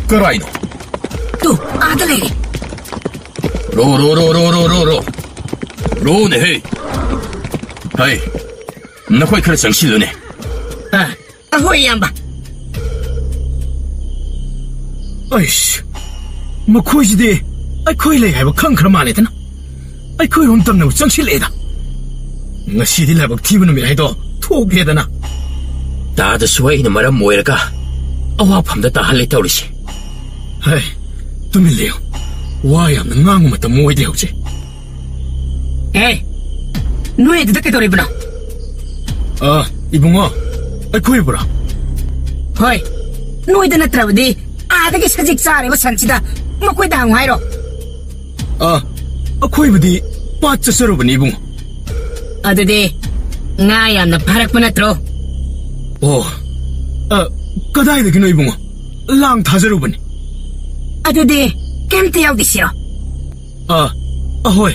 Karay no. Tu, adalay. 로. 로네 헤이. 하이. 나코이 카라 정실로네. Ah, ahoy Yamba. 아이씨 먹고이지디 아이코이 하이버 캉크라 마네드나 아이코이 롬땀나고 정실레다 ngasi labag tibo na ito tuog na Dada suway na maram moira ka. Awapam da tahal itaw lisi. Ay, tumiliw. Wayam na ngango mata mo iti hausi. Eh, nuwe dito kito ribo na. Ibu nga. Ay kuya bura. Hoy, nuwe da na traw di. Adagis ka jiksari wa sansida. Makoy da ang hayro. Akoy ba di patsa saro ba ni ibu nga? Adadi, ngayam na parak mo na tro. Kaday da kino ibu nga? Lang tazaro ba ni? Adadi, kemti yaw di siyo. Ahoy.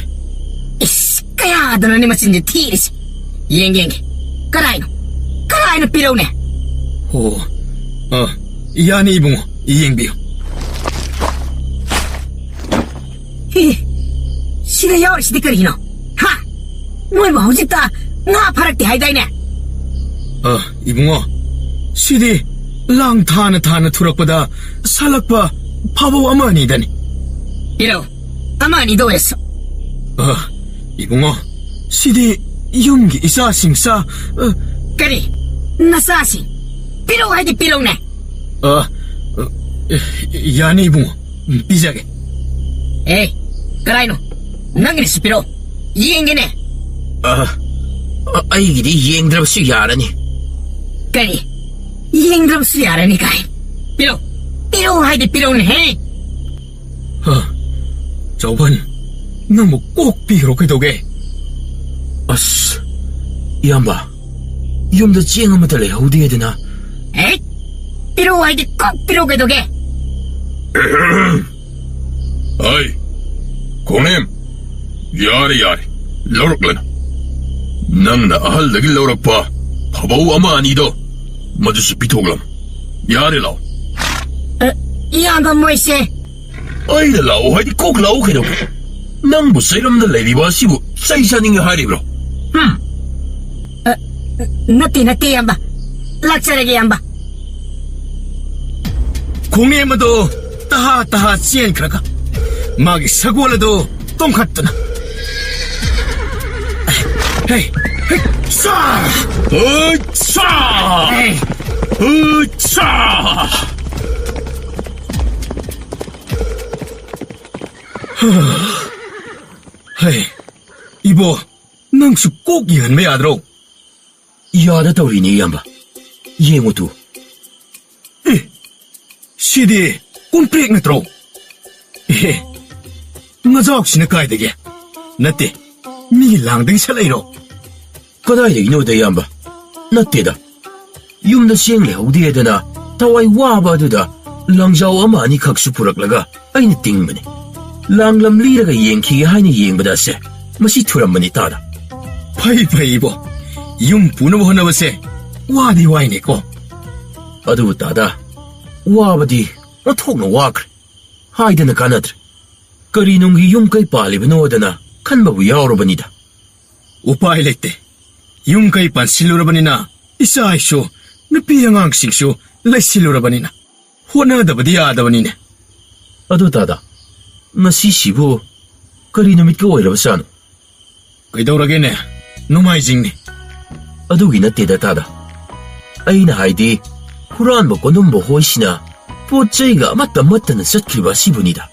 Is, kaya adano ni masin di tiris. Yeng, karay no piraw ne. Yani ibu nga, iyeng biyo. Sida yaw si di karino. Ha? Nuwe mo hujita, nga parak di hayday ne. 이붕어 시디 랑 타나 투럭보다 살락바 바보 아마니다니 Piraw, ama ni doyes. 이붕어 시디 용기 이사싱사 Kari, nasasi. Piraw hay di piraw ne. 야니 이붕어 비자게 Eh, karay no. Nangin si piraw. Yeng ne. Ay, gidi yeng drab si yarani. Kari, yeng dram siyara ni kay. Piraw hay di piraw ne he. 저번 너무 꼭 비로 그도게 As, yamba. Yung da jeng ama talay haudiya dina. Eh, piraw hay di kok piraw kay doge. Ay, 공님, 야리, 러럭란. 낭나 아할다기 러럭파, 바바우 아마 아니도, 마주스 비토글람. 야리라오. Yamba mo ise. 아이다 라오 하이디 꼭 라오 그래도. 낭부 세럼다 레디바 시부, 사이사닝이 하리브로. Nati Yamba. Laksaragi Yamba. 공예마도 따하 지엔 크라가 마기 사고라도 똥같더나 헤이 쏴 으차 헤이 이보 낭수 꼭 이한 매야드로 Yada tawrini yamba. Yeng utu. 시디 꼼프렉 나트로 ngazok sina kai dege nate mi langding salairo Kaday ino da yamba. Natida. Yung da siyang lehaw dana, taway waba da langjaw ama ni kaksupurak laga ay nating mani. Langlam liraga yeng ki hay ni yeng badase. Masituram mani tada. pai ibo yung puno mo na base wadi waine ko Adu tada. Wabadi. Rathok na wakr. Hayda na kanadr. Karinong yung kay palibano dana kan babu yawro banida. upay lete yung kay pan silura banina isa iso napiyang ang singso lay silura banina huna da badi ada banina ꯑꯗꯣ ꯗꯥꯗꯥ ꯉꯁꯤꯁꯤꯕꯨ ꯀꯔꯤ ꯅꯨꯃꯤꯠꯀ ꯑꯣꯏꯔꯕꯖꯥꯠꯅꯣ? ꯀꯩꯗꯧꯔꯒꯦꯅꯦ? ꯅꯣꯡꯃꯥꯏꯖꯤꯡꯅꯤ. ꯑꯗꯨꯒꯤ ꯅꯠꯇꯦꯗ ꯗꯥꯗꯥ. ꯑꯩꯅ ꯍꯥꯏꯗꯤ ꯍꯨꯔꯥꯟꯕ ꯀꯣꯟꯗꯨꯝꯕ ꯍꯣꯏꯁꯤꯅ ꯄꯣꯠ ꯆꯩꯒ ꯑꯃꯠꯇ ꯃꯠꯇꯅ ꯆꯠꯈ꯭ꯔꯤꯕ ꯑꯁꯤꯕꯨꯅꯤꯗ.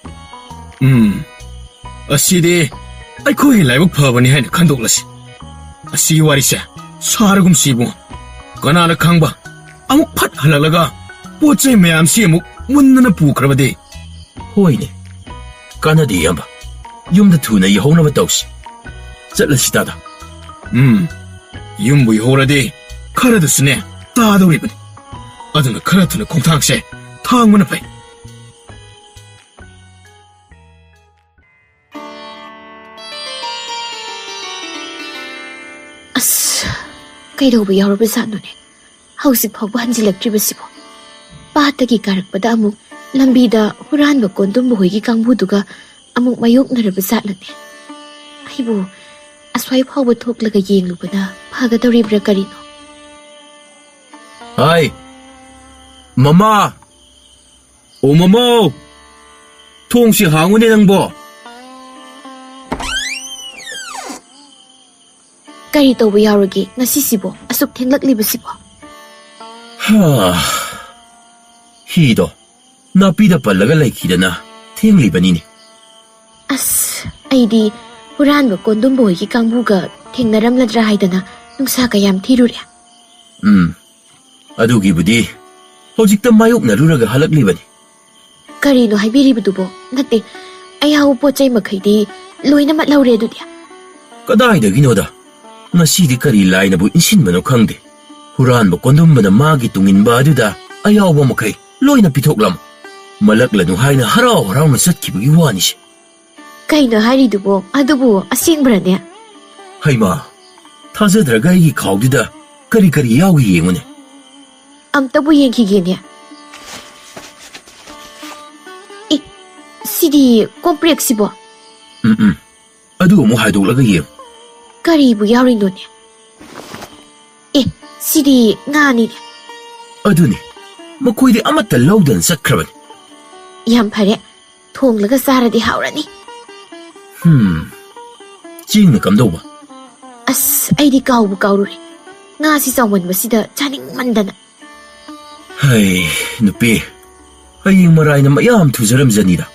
ꯑꯁꯤꯗꯤ ꯑꯩꯈꯣꯏꯒꯤ ꯂꯥꯏꯕꯛ ꯐꯕꯅꯤ ꯍꯥꯏꯅ ꯈꯟꯗꯣꯛꯂꯁꯤ. ꯑꯁꯤꯒꯤ ꯋꯥꯔꯤꯁꯦ ꯁꯥꯔꯒꯨꯝꯁꯤ ꯏꯕꯨꯡꯉꯣ. ꯀꯅꯥꯅ ꯈꯪꯕ ꯑꯃꯨꯛ ꯐꯠ ꯍꯜꯂꯛꯂꯒ ꯄꯣꯠ ꯆꯩ ꯃꯌꯥꯝꯁꯤ ꯑꯃꯨꯛ ꯃꯨꯟꯅꯅ ꯄꯨꯈ꯭ꯔꯕꯗꯤ? ꯍꯣꯏꯅꯦ, ꯀꯥꯟꯅꯗꯦ ꯏꯌꯥꯝꯕ. ꯌꯨꯝꯗ ꯊꯨꯅ ꯌꯧꯍꯧꯅꯕ ꯇꯧꯁꯤ. ꯆꯠꯂꯁꯤ ꯗꯥꯗꯥ. ꯌꯨꯝꯕꯨ ꯌꯧꯍꯧꯔꯗꯤ ꯈꯔꯗꯁꯨꯅꯦ ꯇꯥꯗꯧꯔꯤꯕꯅꯤ. ꯑꯗꯨꯅ ꯈꯔ ꯊꯨꯅ ꯈꯣꯡꯊꯥꯡꯁꯦ ꯊꯥꯡꯕꯅ ꯐꯩ. ꯑꯁ, ꯀꯩꯗꯧꯕ ꯌꯥꯎꯔꯕꯖꯥꯠꯅꯣꯅꯦ? ꯍꯧꯖꯤꯛ ꯐꯥꯎꯕ ꯍꯟꯖꯤꯜꯂꯛꯇ꯭ꯔꯤꯕꯁꯤꯕꯣ. ꯄꯥꯠꯇꯒꯤ ꯀꯥꯔꯛꯄꯗ ꯑꯃꯨꯛ ꯂꯝꯕꯤꯗ ꯍꯨꯔꯥꯟꯕ ꯀꯣꯟꯗꯨꯝꯕ ꯍꯣꯏꯒꯤ ꯀꯥꯡꯕꯨꯗꯨꯒ ꯑꯃꯨꯛ ꯃꯥꯌꯣꯛꯅꯔꯕꯖꯥꯠꯂꯅꯦ. ꯑꯩꯕꯨ ꯑꯁ꯭ꯋꯥꯏ ꯐꯥꯎꯕ ꯊꯣꯛꯂꯒ ꯌꯦꯡꯂꯨꯕꯅ ꯐꯒꯗꯧꯔꯤꯕ꯭ꯔꯥ ꯀꯔꯤꯅꯣ? ꯍꯥꯏ ꯃꯃꯥ! ꯑꯣ ꯃꯃꯥꯎ! ꯊꯣꯡꯁꯤ ꯍꯥꯡꯉꯨꯅꯦ ꯅꯪꯕꯣ. ꯀꯔꯤ ꯇꯧꯕ ꯌꯥꯎꯔꯒꯦ ꯉꯁꯤꯁꯤꯕꯣ, ꯑꯁꯨꯛ ꯊꯦꯡꯂꯛꯂꯤꯕꯁꯤꯕꯣ? ꯍꯤꯗꯣ ꯅꯥꯄꯤꯗ ꯄꯜꯂꯒ ꯂꯩꯈꯤꯗꯅ ꯊꯦꯡꯂꯤꯕꯅꯤꯅꯦ. ꯑꯁ, ꯑꯩꯗꯤ ꯍꯨꯔꯥꯟꯕ ꯀꯣꯟꯗꯨꯝꯕ ꯍꯣꯏꯒꯤ ꯀꯥꯡꯕꯨꯒ ꯊꯦꯡꯅꯔꯝꯂꯗ꯭ꯔꯥ ꯍꯥꯏꯗꯅ ꯅꯨꯡꯁꯥ ꯀꯌꯥꯝ ꯊꯤꯔꯨꯔꯦ. ꯑꯗꯨꯒꯤꯕꯨꯗꯤ ꯍꯧꯖꯤꯛꯇ ꯃꯥꯌꯣꯛꯅꯔꯨꯔꯒ ꯍꯜꯂꯛꯂꯤꯕꯅꯤ. ꯀꯔꯤꯅꯣ ꯍꯥꯏꯕꯤꯔꯤꯕꯗꯨꯕꯣ? ꯅꯠꯇꯦ, ꯑꯌꯥꯎꯕ ꯄꯣꯠ ꯆꯩ ꯃꯈꯩꯗꯤ ꯂꯣꯏꯅꯃꯛ ꯂꯧꯔꯦ ꯑꯗꯨꯗꯤ. ꯀꯗꯥꯏꯗꯒꯤꯅꯣꯗ? ꯉꯁꯤꯗꯤ ꯀꯔꯤ ꯂꯥꯏꯅꯕꯨ ꯏꯟꯁꯤꯟꯕꯅꯣ ꯈꯪꯗꯦ. ꯍꯨꯔꯥꯟꯕ ꯀꯣꯟꯗꯨꯝꯕꯅ ꯃꯥꯒꯤ ꯇꯨꯡꯏꯟꯕ ꯑꯗꯨꯗ ꯑꯌꯥꯎꯕ ꯃꯈꯩ ꯂꯣꯏꯅ ꯄꯤꯊꯣꯛꯂꯝ ꯃꯜꯂꯛꯂꯅꯨ ꯍꯥꯏꯅ ꯍꯔꯥꯎ ꯍꯔꯥꯎꯅ ꯆꯠꯈꯤꯕꯒꯤ ꯋꯥꯅꯤꯁꯦ. ꯀꯩꯅꯣ ꯍꯥꯏꯔꯤꯗꯨꯕꯣ? ꯑꯗꯨꯕꯨ ꯑꯁꯦꯡꯕ꯭ꯔꯅꯦ? ꯍꯩꯃꯥ, ꯊꯥꯖꯗ꯭ꯔꯒ ꯑꯩꯒꯤ ꯈꯥꯎꯗꯨꯗ ꯀꯔꯤ ꯀꯔꯤ ꯌꯥꯎꯏ ꯌꯦꯡꯉꯨꯅꯦ. ꯑꯝꯇꯕꯨ ꯌꯦꯡꯈꯤꯒꯦꯅꯦ. ꯁꯤꯗꯤ ꯀꯣꯝꯄ꯭ꯔꯦꯛꯁꯤꯕꯣ? ꯑꯗꯨ ꯑꯃꯨꯛ ꯍꯥꯏꯗꯣꯛꯂꯒ ꯌꯦꯡꯉꯨ. ꯀꯔꯤꯕꯨ ꯌꯥꯎꯔꯤꯅꯣꯅꯦ? ꯁꯤꯗꯤ ꯉꯥꯅꯤꯅꯦ. ꯑꯗꯨꯅꯤ, ꯃꯈꯣꯏꯗꯤ ꯑꯃꯠꯇ ꯂꯧꯗꯅ ꯆꯠꯈ꯭ꯔꯕꯅꯤ. ꯌꯥꯝ ꯐꯔꯦ, ꯊꯣꯡꯂꯒ ꯆꯥꯔꯗꯤ ꯍꯥꯎꯔꯅꯤ. ꯆꯦꯡꯅ ꯀꯝꯗꯧꯕ? ꯑꯁ, ꯑꯩꯗꯤ ꯀꯥꯎꯕꯨ ꯀꯥꯎꯔꯨꯔꯦ. ꯉꯥꯁꯤ ꯆꯥꯎꯃꯟꯕꯁꯤꯗ ꯆꯥꯅꯤꯡꯃꯟꯗꯅ. ꯍꯩ ꯅꯨꯄꯤ, ꯍꯌꯦꯡ ꯃꯔꯥꯏꯅ ꯃꯌꯥꯝ ꯊꯨꯖꯔꯝꯖꯅꯤꯗ.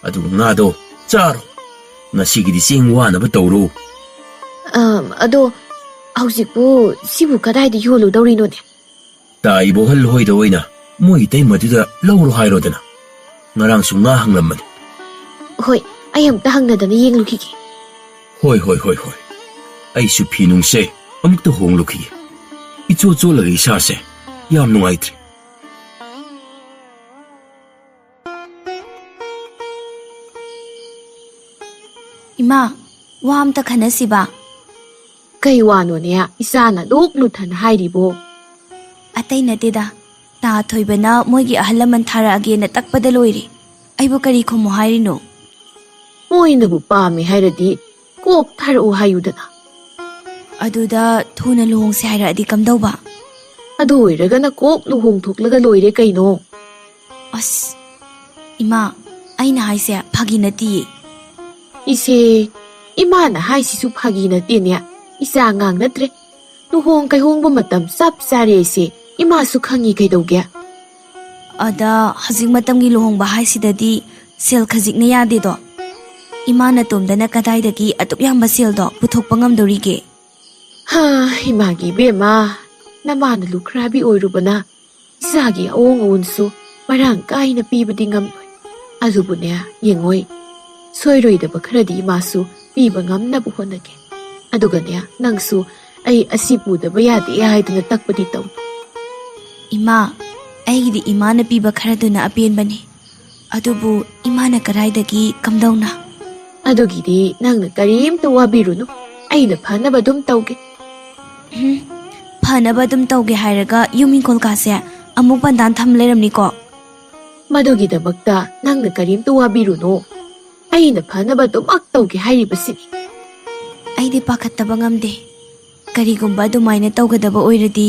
ꯑꯗꯨꯒ ꯉꯥꯗꯣ ꯆꯥꯔꯣ. ꯉꯁꯤꯒꯤꯗꯤ ꯆꯦꯡ ꯋꯥꯅꯕ ꯇꯧꯔꯣ. ꯑꯗꯣ ꯍꯧꯖꯤꯛꯄꯨ ꯁꯤꯕꯨ ꯀꯗꯥꯏꯗ ꯌꯣꯜꯂꯨꯗꯧꯔꯤꯅꯣꯅꯦ? ꯇꯥꯏꯕꯣꯍꯜ ꯍꯣꯏꯗ ꯑꯣꯏꯅ ꯃꯣꯏ ꯏꯇꯩꯃꯗꯨꯗ ꯂꯧꯔꯣ ꯍꯥꯏꯔꯣꯗꯅ. ꯉꯔꯥꯡꯁꯨ ꯉꯥ ꯍꯪꯂꯝꯕꯅꯤ. ꯍꯣꯏ, ꯑꯩ ꯑꯝꯇ ꯍꯪꯅꯗꯅ ꯌꯦꯡꯂꯨꯈꯤꯒꯦ. ꯍꯣꯏ. ꯑꯩꯁꯨ ꯐꯤ ꯅꯨꯡꯁꯦ ꯑꯃꯨꯛꯇ ꯍꯣꯡꯂꯨꯈꯤꯒꯦ. ꯏꯆꯣꯠ ꯆꯣꯠꯂꯒ ꯏꯁꯥꯁꯦ ꯌꯥꯝ ꯅꯨꯡꯉꯥꯏꯇ꯭ꯔꯦ. ꯏꯃꯥ, ꯋꯥ ꯑꯝꯇ ꯈꯟꯅꯁꯤꯕ. ꯀꯩ ꯋꯥꯅꯣꯅꯦ ꯏꯆꯥꯅ ꯂꯨꯛ ꯂꯨꯊꯅ ꯍꯥꯏꯔꯤꯕꯣ? ꯑꯇꯩ ꯅꯠꯇꯦꯗ, ꯇꯥ ꯊꯣꯏꯕꯅ ꯃꯣꯏꯒꯤ ꯑꯍꯜ ꯂꯃꯟ ꯊꯥꯔꯛꯑꯒꯦꯅ ꯇꯛꯄꯗ ꯂꯣꯏꯔꯦ. ꯑꯩꯕꯨ ꯀꯔꯤ ꯈꯨꯝꯃꯨ ꯍꯥꯏꯔꯤꯅꯣ? ꯃꯣꯏꯅꯕꯨ ꯄꯥꯝꯃꯦ ꯍꯥꯏꯔꯗꯤ ꯀꯣꯛ ꯊꯥꯔꯛꯎ ꯍꯥꯏꯌꯨꯗꯅ. ꯑꯗꯨꯗ ꯊꯨꯅ ꯂꯨꯍꯣꯡꯁꯦ ꯍꯥꯏꯔꯛꯑꯗꯤ ꯀꯝꯗꯧꯕ? ꯑꯗꯨ ꯑꯣꯏꯔꯒꯅ ꯀꯣꯛ ꯂꯨꯍꯣꯡꯊꯣꯛꯂꯒ ꯂꯣꯏꯔꯦ ꯀꯩꯅꯣ. ꯑꯁ, ꯏꯃꯥ, ꯑꯩꯅ ꯍꯥꯏꯁꯦ ꯐꯥꯒꯤ ꯅꯠꯇꯤꯌꯦ. ꯏꯁꯦ, ꯏꯃꯥꯅ ꯍꯥꯏꯁꯤꯁꯨ ꯐꯥꯒꯤ ꯅꯠꯇꯦꯅꯦ. ꯏꯆꯥ ꯉꯥꯡ ꯅꯠꯇ꯭ꯔꯦ. ꯂꯨꯍꯣꯡ ꯀꯩꯍꯣꯡꯕ ꯃꯇꯝ ꯆꯞ ꯆꯥꯔꯦ ꯑꯩꯁꯦ ꯏꯃꯥꯁꯨ ꯈꯪꯉꯤ. ꯀꯩꯗꯧꯒꯦ? ꯑꯗ ꯍꯧꯖꯤꯛ ꯃꯇꯝꯒꯤ ꯂꯨꯍꯣꯡꯕ ꯍꯥꯏꯁꯤꯗꯗꯤ ꯁꯦꯜ ꯈꯖꯤꯛꯅ ꯌꯥꯗꯦꯗꯣ. ꯏꯃꯥꯅ ꯇꯣꯝꯗꯅ ꯀꯗꯥꯏꯗꯒꯤ ꯑꯗꯨꯛ ꯌꯥꯝꯕ ꯁꯦꯜꯗꯣ ꯄꯨꯊꯣꯛꯄ ꯉꯝꯗꯧꯔꯤꯒꯦ? ꯏꯃꯥꯒꯤ ꯏꯕꯦꯝꯃ, ꯅꯃꯥꯅ ꯂꯨꯈ꯭ꯔꯥꯕꯤ ꯑꯣꯏꯔꯨꯕꯅ ꯏꯆꯥꯒꯤ ꯑꯑꯣꯡ ꯑꯑꯣꯟꯁꯨ ꯃꯔꯥꯡ ꯀꯥꯏꯅ ꯄꯤꯕꯗꯤ ꯉꯝꯂꯣꯏ. ꯑꯗꯨꯕꯨꯅꯦ, ꯌꯦꯡꯉꯣꯏ, ꯁꯣꯏꯔꯣꯏꯗꯕ ꯈꯔꯗꯤ ꯏꯃꯥꯁꯨ ꯄꯤꯕ ꯉꯝꯅꯕ ꯍꯣꯠꯅꯒꯦ. ꯑꯗꯨꯒꯅꯦ, ꯅꯪꯁꯨ ꯑꯩ ꯑꯁꯤ ꯄꯨꯗꯕ ꯌꯥꯗꯦ ꯍꯥꯏꯗꯅ ꯇꯛꯄꯗꯤ ꯇꯧ. ꯏꯃꯥ, ꯑꯩꯒꯤꯗꯤ ꯏꯃꯥꯅ ꯄꯤꯕ ꯈꯔꯗꯨꯅ ꯑꯄꯦꯟꯕꯅꯤ. ꯑꯗꯨꯕꯨ ꯏꯃꯥꯅ ꯀꯗꯥꯏꯗꯒꯤ ꯀꯝꯗꯧꯅ? ꯑꯗꯨꯒꯤꯗꯤ ꯅꯪꯅ ꯀꯔꯤꯝꯇ ꯋꯥꯕꯤꯔꯨꯅꯨ. ꯑꯩꯅ ꯐꯅꯕ ꯑꯗꯨꯝ ꯇꯧꯒꯦ. ꯐꯅꯕ ꯑꯗꯨꯝ ꯇꯧꯒꯦ ꯍꯥꯏꯔꯒ ꯌꯨꯝ ꯏꯪꯈꯣꯜꯀꯥꯁꯦ ꯑꯃꯨꯛ ꯕꯟꯗꯥꯟ ꯊꯝ ꯂꯩꯔꯝꯅꯤꯀꯣ. ꯃꯗꯨꯒꯤꯗꯃꯛꯇ ꯅꯪꯅ ꯀꯔꯤꯝꯇ ꯋꯥꯕꯤꯔꯨꯅꯨ. ꯑꯩꯅ ꯐꯅꯕ ꯑꯗꯨꯃꯛ ꯇꯧꯒꯦ ꯍꯥꯏꯔꯤꯕꯁꯤꯅꯤ. ꯑꯩꯗꯤ ꯄꯥꯈꯠꯇꯕ ꯉꯝꯗꯦ. ꯀꯔꯤꯒꯨꯝꯕ ꯑꯗꯨꯃꯥꯏꯅ ꯇꯧꯒꯗꯕ ꯑꯣꯏꯔꯗꯤ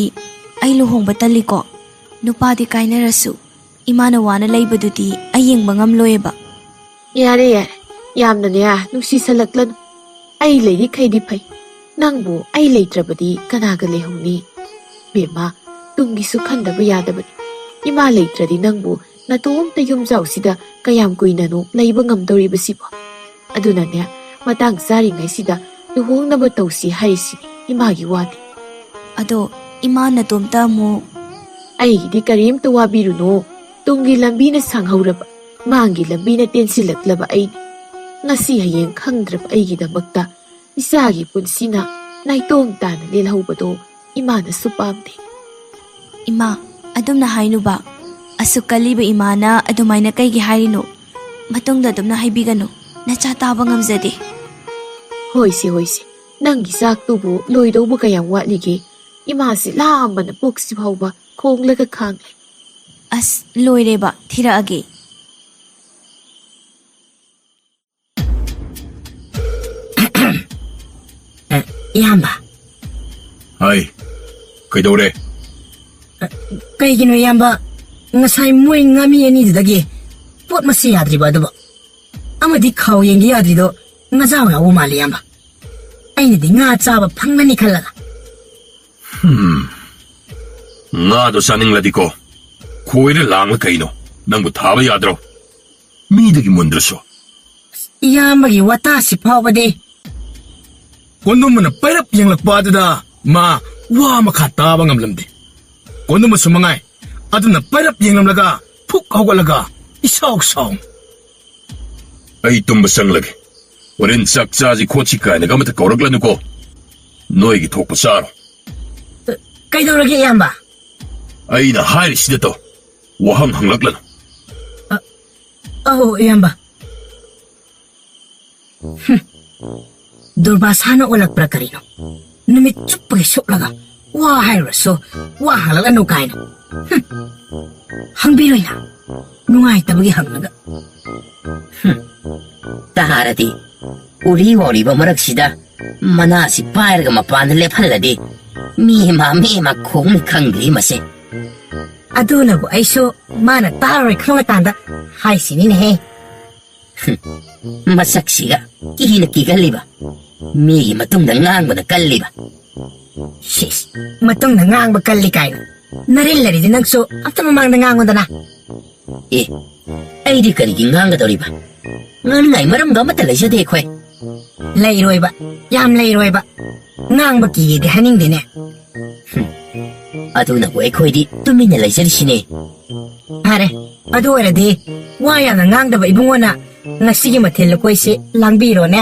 ꯑꯩ ꯂꯨꯍꯣꯡꯕ ꯇꯜꯂꯤꯀꯣ. ꯅꯨꯄꯥꯗꯤ ꯀꯥꯏꯅꯔꯁꯨ ꯏꯃꯥꯅ ꯋꯥꯅ ꯂꯩꯕꯗꯨꯗꯤ ꯑꯩ ꯌꯦꯡꯕ ꯉꯝꯂꯣꯏꯕ. ꯌꯥꯔꯦ ꯌꯥꯔꯦ, ꯌꯥꯝꯅꯅꯦ ꯅꯨꯡꯁꯤꯁꯜꯂꯛꯂꯅꯨ. ꯑꯩ ꯂꯩꯔꯤꯈꯩꯗꯤ ꯐꯩ. ꯅꯪꯕꯨ ꯑꯩ ꯂꯩꯇ꯭ꯔꯕꯗꯤ ꯀꯅꯥꯒ ꯂꯩꯍꯧꯅꯤ? ꯕꯦꯝꯃ, ꯇꯨꯡꯒꯤꯁꯨ ꯈꯟꯗꯕ ꯌꯥꯗꯕꯅꯤ. ꯏꯃꯥ ꯂꯩꯇ꯭ꯔꯗꯤ ꯅꯪꯕꯨ ꯅꯇꯣꯝꯇ ꯌꯨꯝꯖꯥꯎꯁꯤꯗ ꯀꯌꯥꯝ ꯀꯨꯏꯅꯅꯣ ꯂꯩꯕ ꯉꯝꯗꯧꯔꯤꯕꯁꯤꯕꯣ? ꯑꯗꯨꯅꯅꯦ ꯃꯇꯥꯡ ꯆꯥꯔꯤꯉꯩꯁꯤꯗ ꯂꯨꯍꯣꯡꯅꯕ ꯇꯧꯁꯤ ꯍꯥꯏꯔꯤꯁꯤꯅꯤ, ꯏꯃꯥꯒꯤ ꯋꯥꯗꯤ. ꯑꯗꯣ ꯏꯃꯥ ꯅꯇꯣꯝꯇ ꯑꯃꯨꯛ... ꯑꯩꯒꯤꯗꯤ ꯀꯔꯤꯝꯇ ꯋꯥꯕꯤꯔꯨꯅꯣ. ꯇꯨꯡꯒꯤ ꯂꯝꯕꯤꯅ ꯁꯥꯡꯍꯧꯔꯕ, ꯃꯥꯡꯒꯤ ꯂꯝꯕꯤꯅ ꯇꯦꯟꯁꯤꯜꯂꯛꯂꯕ ꯑꯩꯅꯤ. ꯉꯁꯤ ꯍꯌꯦꯡ ꯈꯪꯗ꯭ꯔꯕ ꯑꯩꯒꯤꯗꯃꯛꯇ ꯏꯆꯥꯒꯤ ꯄꯨꯟꯁꯤꯅ ꯅꯥꯏꯇꯣꯝ ꯇꯥꯅ ꯂꯦꯜꯍꯧꯕꯗꯣ ꯏꯃꯥꯅꯁꯨ ꯄꯥꯝꯗꯦ. ꯏꯃꯥ, ꯑꯗꯨꯝꯅ ꯍꯥꯏꯅꯨꯕ. ꯑꯁꯨꯛ ꯀꯜꯂꯤꯕ ꯏꯃꯥꯅ ꯑꯗꯨꯃꯥꯏꯅ ꯀꯩꯒꯤ ꯍꯥꯏꯔꯤꯅꯣ? ꯃꯇꯨꯡꯗ ꯑꯗꯨꯝꯅ ꯍꯥꯏꯕꯤꯒꯅꯨ. ꯅꯆꯥ ꯇꯥꯕ ꯉꯝꯖꯗꯦ. ꯍꯣꯏꯁꯦ ꯍꯣꯏꯁꯦ, ꯅꯪꯒꯤ ꯆꯥꯛꯇꯨꯕꯨ ꯂꯣꯏꯗꯧꯕ ꯀꯌꯥꯝ ꯋꯥꯠꯂꯤꯒꯦ? ꯏꯃꯥꯁꯤ ꯂꯥꯝꯕꯅ ꯄꯨꯛꯁꯤ ꯐꯥꯎꯕ ꯈꯣꯡꯂꯒ ꯈꯥꯡꯂꯦ. ꯑꯁ, ꯂꯣꯏꯔꯦꯕ. ꯊꯤꯔꯛꯑꯒꯦ. ꯏꯌꯥꯝꯕ. ꯍꯥꯏ, ꯀꯩꯗꯧꯔꯦ? ꯀꯩꯒꯤꯅꯣ ꯏꯌꯥꯝꯕ ꯉꯁꯥꯏ ꯃꯣꯏ ꯉꯥꯃꯤ ꯑꯅꯤꯗꯨꯗꯒꯤ ꯄꯣꯠ ꯃꯁꯤ ꯌꯥꯗ꯭ꯔꯤꯕ ꯑꯗꯨꯕꯨ ꯑꯃꯗꯤ ꯈꯥꯎ ꯌꯦꯡꯒꯦ ꯌꯥꯗ꯭ꯔꯤꯗꯣ ꯉꯥꯖꯥꯎ ꯌꯥꯎꯕ ꯃꯥꯜꯂꯤ ꯏꯌꯥꯝꯕ. ꯑꯩꯅꯗꯤ ꯉꯥ ꯆꯥꯕ ꯐꯪꯒꯅꯤ ꯈꯜꯂꯒ. ꯉꯥꯗꯣ ꯆꯥꯅꯤꯡꯂꯗꯤꯀꯣ ꯈꯣꯏꯔ ꯂꯥꯡꯂ ꯀꯩꯅꯣ? ꯅꯪꯕꯨ ꯊꯥꯕ ꯌꯥꯗ꯭ꯔꯣ? ꯃꯤꯗꯒꯤ ꯃꯨꯟꯗ꯭ꯔꯁꯨ. ꯏꯌꯥꯝꯕꯒꯤ ꯋꯥꯇꯥꯁꯤ ꯐꯥꯎꯕꯗꯤ. ꯀꯣꯟꯗꯨꯝꯕꯅ ꯄꯩꯔꯞ ꯌꯦꯡꯂꯛꯄ ꯑꯗꯨꯗ ꯃꯥ ꯋꯥ ꯃꯈꯥ ꯇꯥꯕ ꯉꯝꯂꯝꯗꯦ. ꯀꯣꯟꯗꯨꯝꯕꯁꯨ ꯃꯉꯥꯏ ꯑꯗꯨꯅ ꯄꯩꯔꯞ ꯌꯦꯡꯂꯝꯂꯒ ꯐꯨꯛ ꯍꯧꯒꯠꯂꯒ ꯏꯁꯥꯎ ꯁꯥꯎ. ꯑꯩ ꯇꯨꯝꯕ ꯆꯪꯂꯒꯦ. ꯍꯣꯔꯦꯟ ꯆꯥꯛ ꯆꯥꯁꯤ ꯈꯣꯠꯁꯤ ꯀꯥꯏꯅꯒ ꯑꯃꯇ ꯀꯧꯔꯛꯂꯅꯨꯀꯣ. ꯅꯣꯏꯒꯤ ꯊꯣꯛꯄ ꯆꯥꯔꯣ. ꯀꯩꯗꯧꯔꯒꯦ ꯏꯌꯥꯝꯕ? ꯑꯩꯅ ꯍꯥꯏꯔꯤꯁꯤꯗ ꯇꯧ. ꯋꯥꯍꯪ ꯍꯪꯂꯛꯂꯅꯨ. ꯑꯧ ꯏꯌꯥꯝꯕ. ꯗꯨꯔꯕꯥꯁꯥꯅ ꯑꯣꯜꯂꯛꯄ꯭ꯔꯥ ꯀꯔꯤꯅꯣ? ꯅꯨꯃꯤꯠ ꯆꯨꯞꯄꯒꯤ ꯁꯨꯞꯂꯒ ꯋꯥ ꯍꯥꯏꯔꯨꯔꯁꯨ ꯋꯥ ꯍꯪꯂꯛꯂꯅꯨ ꯀꯥꯏꯅ. ꯍꯪꯕꯤꯔꯣꯏꯅ ꯅꯨꯡꯉꯥꯏꯇꯕꯒꯤ ꯍꯪꯂꯒ. ꯇꯥꯔꯗꯤ ꯎꯔꯤ ꯋꯥꯎꯔꯤꯕ ꯃꯔꯛꯁꯤꯗ ꯃꯅꯥꯁꯤ ꯄꯥꯏꯔꯒ ꯃꯄꯥꯟꯗ ꯂꯦꯞꯍꯜꯂꯗꯤ ꯃꯤ ꯑꯃ ꯈꯣꯡꯅꯤ ꯈꯪꯗ꯭ꯔꯤ ꯃꯁꯦ. ꯑꯗꯨꯅꯕꯨ ꯑꯩꯁꯨ ꯃꯥꯅ ꯇꯥꯔꯣꯏ ꯈꯪꯂꯀꯥꯟꯗ ꯍꯥꯏꯁꯤꯅꯤꯅꯦꯍꯦ. ꯃꯁꯛꯁꯤꯒ ꯀꯤꯅ ꯀꯤꯒꯜꯂꯤꯕ, ꯃꯤꯒꯤ ꯃꯇꯨꯡꯗ ꯉꯥꯡꯕꯗ ꯀꯜꯂꯤꯕ. ꯁꯤꯁ, ꯃꯇꯨꯡꯗ ꯉꯥꯡꯕ ꯀꯜꯂꯤ ꯀꯥꯏꯅ ꯅꯔꯤꯜꯂꯔꯤꯗꯤ ꯅꯪꯁꯨ ꯑꯝꯇ ꯃꯃꯥꯡꯗ ꯉꯥꯡꯉꯨꯗꯅ. ꯑꯦ, ꯑꯩꯗꯤ ꯀꯔꯤꯒꯤ ꯉꯥꯡꯒꯗꯧꯔꯤꯕ? ꯉꯥꯡꯅꯤꯡꯉꯥꯏ ꯃꯔꯝꯒ ꯑꯃꯠꯇ ꯂꯩꯖꯗꯦ ꯑꯩꯈꯣꯏ. ꯂꯩꯔꯣꯏꯕ, ꯌꯥꯝ ꯂꯩꯔꯣꯏꯕ. ꯉꯥꯡꯕ ꯀꯤꯌꯦꯗꯤ ꯍꯥꯏꯅꯤꯡꯗꯦꯅꯦ. ꯑꯗꯨꯅꯕꯨ ꯑꯩꯈꯣꯏꯗꯤ ꯇꯨꯃꯤꯟꯅ ꯂꯩꯖꯔꯤꯁꯤꯅꯦ. ꯐꯔꯦ, ꯑꯗꯨ ꯑꯣꯏꯔꯗꯤ ꯋꯥ ꯌꯥꯝꯅ ꯉꯥꯡꯗꯕ ꯏꯕꯨꯡꯉꯣꯅ ꯉꯁꯤꯒꯤ ꯃꯊꯦꯜ ꯂꯨꯀꯣꯏꯁꯤ ꯂꯥꯡꯕꯤꯔꯣꯅꯦ.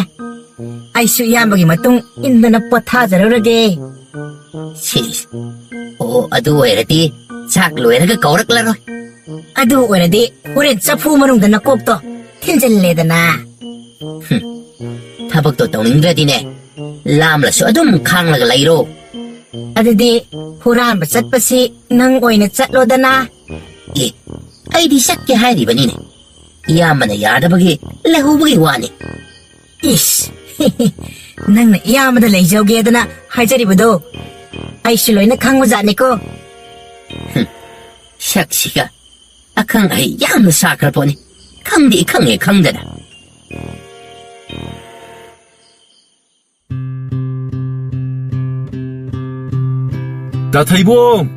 ꯑꯩꯁꯨ ꯏꯌꯥꯝꯕꯒꯤ ꯃꯇꯨꯡ ꯏꯟꯗꯅ ꯄꯣꯊꯥꯖꯔꯨꯔꯒꯦ. ꯁꯤꯁ, ꯑꯣ, ꯑꯗꯨ ꯑꯣꯏꯔꯗꯤ ꯆꯥꯛ ꯂꯣꯏꯔꯒ ꯀꯧꯔꯛꯂꯔꯣꯏ. ꯑꯗꯨ ꯑꯣꯏꯔꯗꯤ ꯍꯣꯔꯦꯟ ꯆꯐꯨ ꯃꯅꯨꯡꯗ ꯅꯀꯣꯛꯇꯣ ꯊꯤꯟꯖꯤꯜꯂꯦꯗꯅ. ꯊꯕꯛꯇꯣ ꯇꯧꯅꯤꯡꯗ꯭ꯔꯗꯤꯅꯦ ꯂꯥꯝꯂꯁꯨ ꯑꯗꯨꯝ ꯈꯥꯡꯂꯒ ꯂꯩꯔꯣ. ꯑꯗꯨꯗꯤ ꯍꯨꯔꯥꯟꯕ ꯆꯠꯄꯁꯤ ꯅꯪ ꯑꯣꯏꯅ ꯆꯠꯂꯣꯗꯅ. ꯑꯦ, ꯑꯩꯗꯤ ꯆꯠꯀꯦ ꯍꯥꯏꯔꯤꯕꯅꯤꯅꯦ. ꯏꯌꯥꯝꯕꯅ ꯌꯥꯗꯕꯒꯤ ꯂꯩꯍꯧꯕꯒꯤ ꯋꯥꯅꯤ. ꯏꯁ, ꯅꯪꯅ ꯏꯌꯥꯝꯕꯗ ꯂꯩꯖꯧꯒꯦꯗꯅ ꯍꯥꯏꯖꯔꯤꯕꯗꯣ ꯑꯩꯁꯨ ꯂꯣꯏꯅ ꯈꯪꯕꯖꯥꯠꯅꯤꯀꯣ. ꯁꯛꯁꯤꯒ ꯑꯈꯪ ꯑꯍꯩ ꯌꯥꯝꯅ ꯁꯥꯈ꯭ꯔ ꯄꯣꯠꯅꯤ. ꯈꯪꯗꯦ ꯈꯪꯉꯦ ꯈꯪꯗꯅ. ꯇꯥꯊꯩꯕꯣꯡ!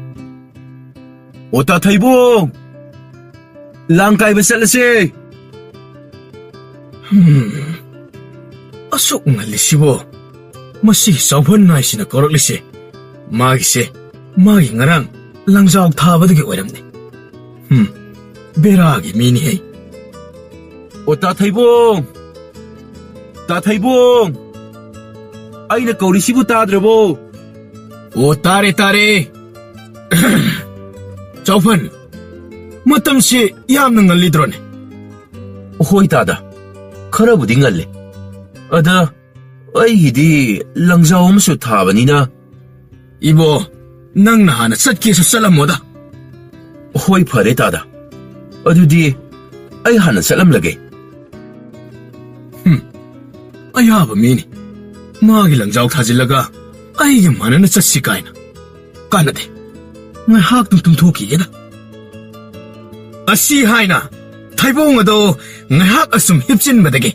ꯑꯣ ꯇꯥꯊꯩꯕꯣꯡ! ꯂꯥꯡ ꯀꯥꯏꯕ ꯆꯠꯂꯁꯦ! ꯑꯁꯨꯛ ꯉꯜꯂꯤꯁꯤꯕꯣ ꯃꯁꯤꯒꯤ ꯆꯥꯎꯐꯟ ꯅꯥꯏꯁꯤꯅ ꯀꯧꯔꯛꯂꯤꯁꯦ ꯃꯥꯒꯤ ꯉꯔꯥꯡ ꯂꯪꯖꯥꯎ ꯊꯥꯕꯗꯒꯤ ꯑꯣꯏꯔꯝꯅꯤ. ꯕꯦꯔꯥꯒꯤ ꯃꯤꯅꯤꯍꯦ. ꯑꯣ ꯇꯥꯊꯩꯕꯣꯡ! ꯇꯥꯊꯩꯕꯣꯡ! ꯑꯩꯅ ꯀꯧꯔꯤꯁꯤꯕꯨ ꯇꯥꯗ꯭ꯔꯕꯣ? ꯑꯣ, ꯇꯥꯔꯦ ꯇꯥꯔꯦ. ꯆꯥꯎꯐꯟ, ꯃꯇꯝꯁꯤ ꯌꯥꯝꯅ ꯉꯜꯂꯤꯗ꯭ꯔꯣꯅꯦ? ꯍꯣꯏ ꯇꯥꯗ, ꯈꯔꯕꯨꯗꯤ ꯉꯜꯂꯤ. ꯑꯗ ꯑꯩꯒꯤꯗꯤ ꯂꯪꯖꯥꯎ ꯑꯃꯁꯨ ꯊꯥꯕꯅꯤꯅ. 이보, ꯅꯪꯅ ꯍꯥꯟꯅ ꯆꯠꯀꯦꯁꯨ ꯆꯠꯂꯝꯃꯣꯗ. ꯍꯣꯏ ꯐꯔꯦ ꯇꯥꯗ. ꯑꯗꯨꯗꯤ ꯑꯩ ꯍꯥꯟꯅ ꯆꯠꯂꯝꯂꯒꯦ. ꯑꯌꯥꯕ ꯃꯤꯅꯤ. ꯃꯥꯒꯤ ꯂꯪꯖꯥꯎ ꯊꯥꯖꯤꯜꯂꯒ ꯑꯩꯒ ꯃꯥꯟꯅꯅ ꯆꯠꯁꯤ ꯀꯥꯏꯅ. ꯀꯥꯟꯅꯗꯦ. ꯉꯥꯏꯍꯥꯛꯇꯪ ꯇꯨꯝꯊꯣꯛꯈꯤꯒꯦꯗ. ꯑꯁꯤ ꯍꯥꯏꯅ ꯊꯩꯕꯣꯡ ꯑꯗꯣ ꯉꯥꯏꯍꯥꯛ ꯑꯁꯨꯝ ꯍꯤꯞꯆꯤꯟꯕꯗꯒꯤ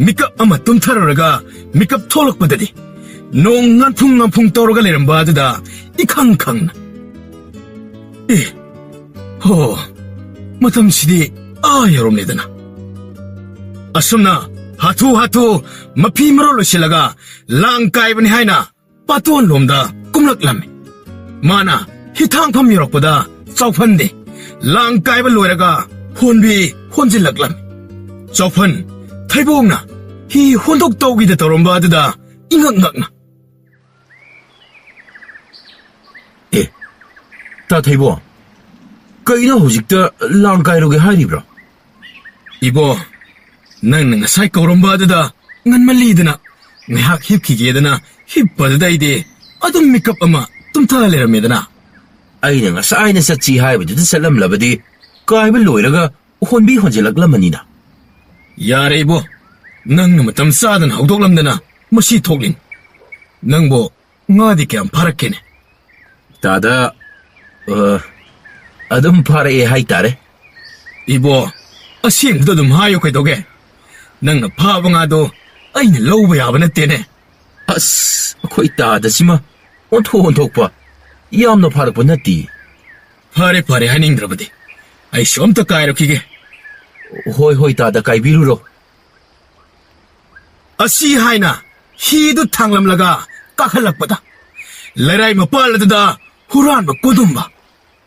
ꯃꯤꯀꯞ ꯑꯃ ꯇꯨꯝꯊꯔꯨꯔꯒ ꯃꯤꯀꯞ ꯊꯣꯛꯂꯛꯄꯗꯗꯤ ꯅꯣꯡ ꯉꯥꯟꯐꯨꯡ ꯇꯧꯔꯒ ꯂꯩꯔꯝꯕ ꯑꯗꯨꯗ 이캉 캉나. 마tam시디 여롬네드나. 아숨나 하투 마피마로로 실라가 랑까이브니 하이나 빠뚜온 롬다 꿈락람이. 마나 히탕팜 유럽보다 쩌펀디 랑까이브 로에라가 혼비 혼질락람이. 쩌펀 탈보옥나 히 혼독도기데 더롬바드다 잉악낙나. 다 태보, 그이나 호직다 랑까이로게 하이리브라. 이보, 낭낭 사이코 오롬바드다 nganmalidana ngahak hipkigedana hippadadaidi adum mikap ama tumthaleramedana aina ngasaina sachi haibadu salam labadi kaiba loiraga honbi honjelaklamani yare ibo nang matam sadan hawdoklamdana masi thoklin nangbo ngadi kyam pharakkene tada adum pharae haitare ibo asingda dum hayo kaidoge nangna phaba ngado aina lowba yaba nattene as khoi tada sima onthokpa yamna pharakpa natti phare haningdrabadi ai somta kairokige hoi tada kaibiruro asi haina hidu thanglamlaga kakhalakpada larai mapaladada huran ba kodumba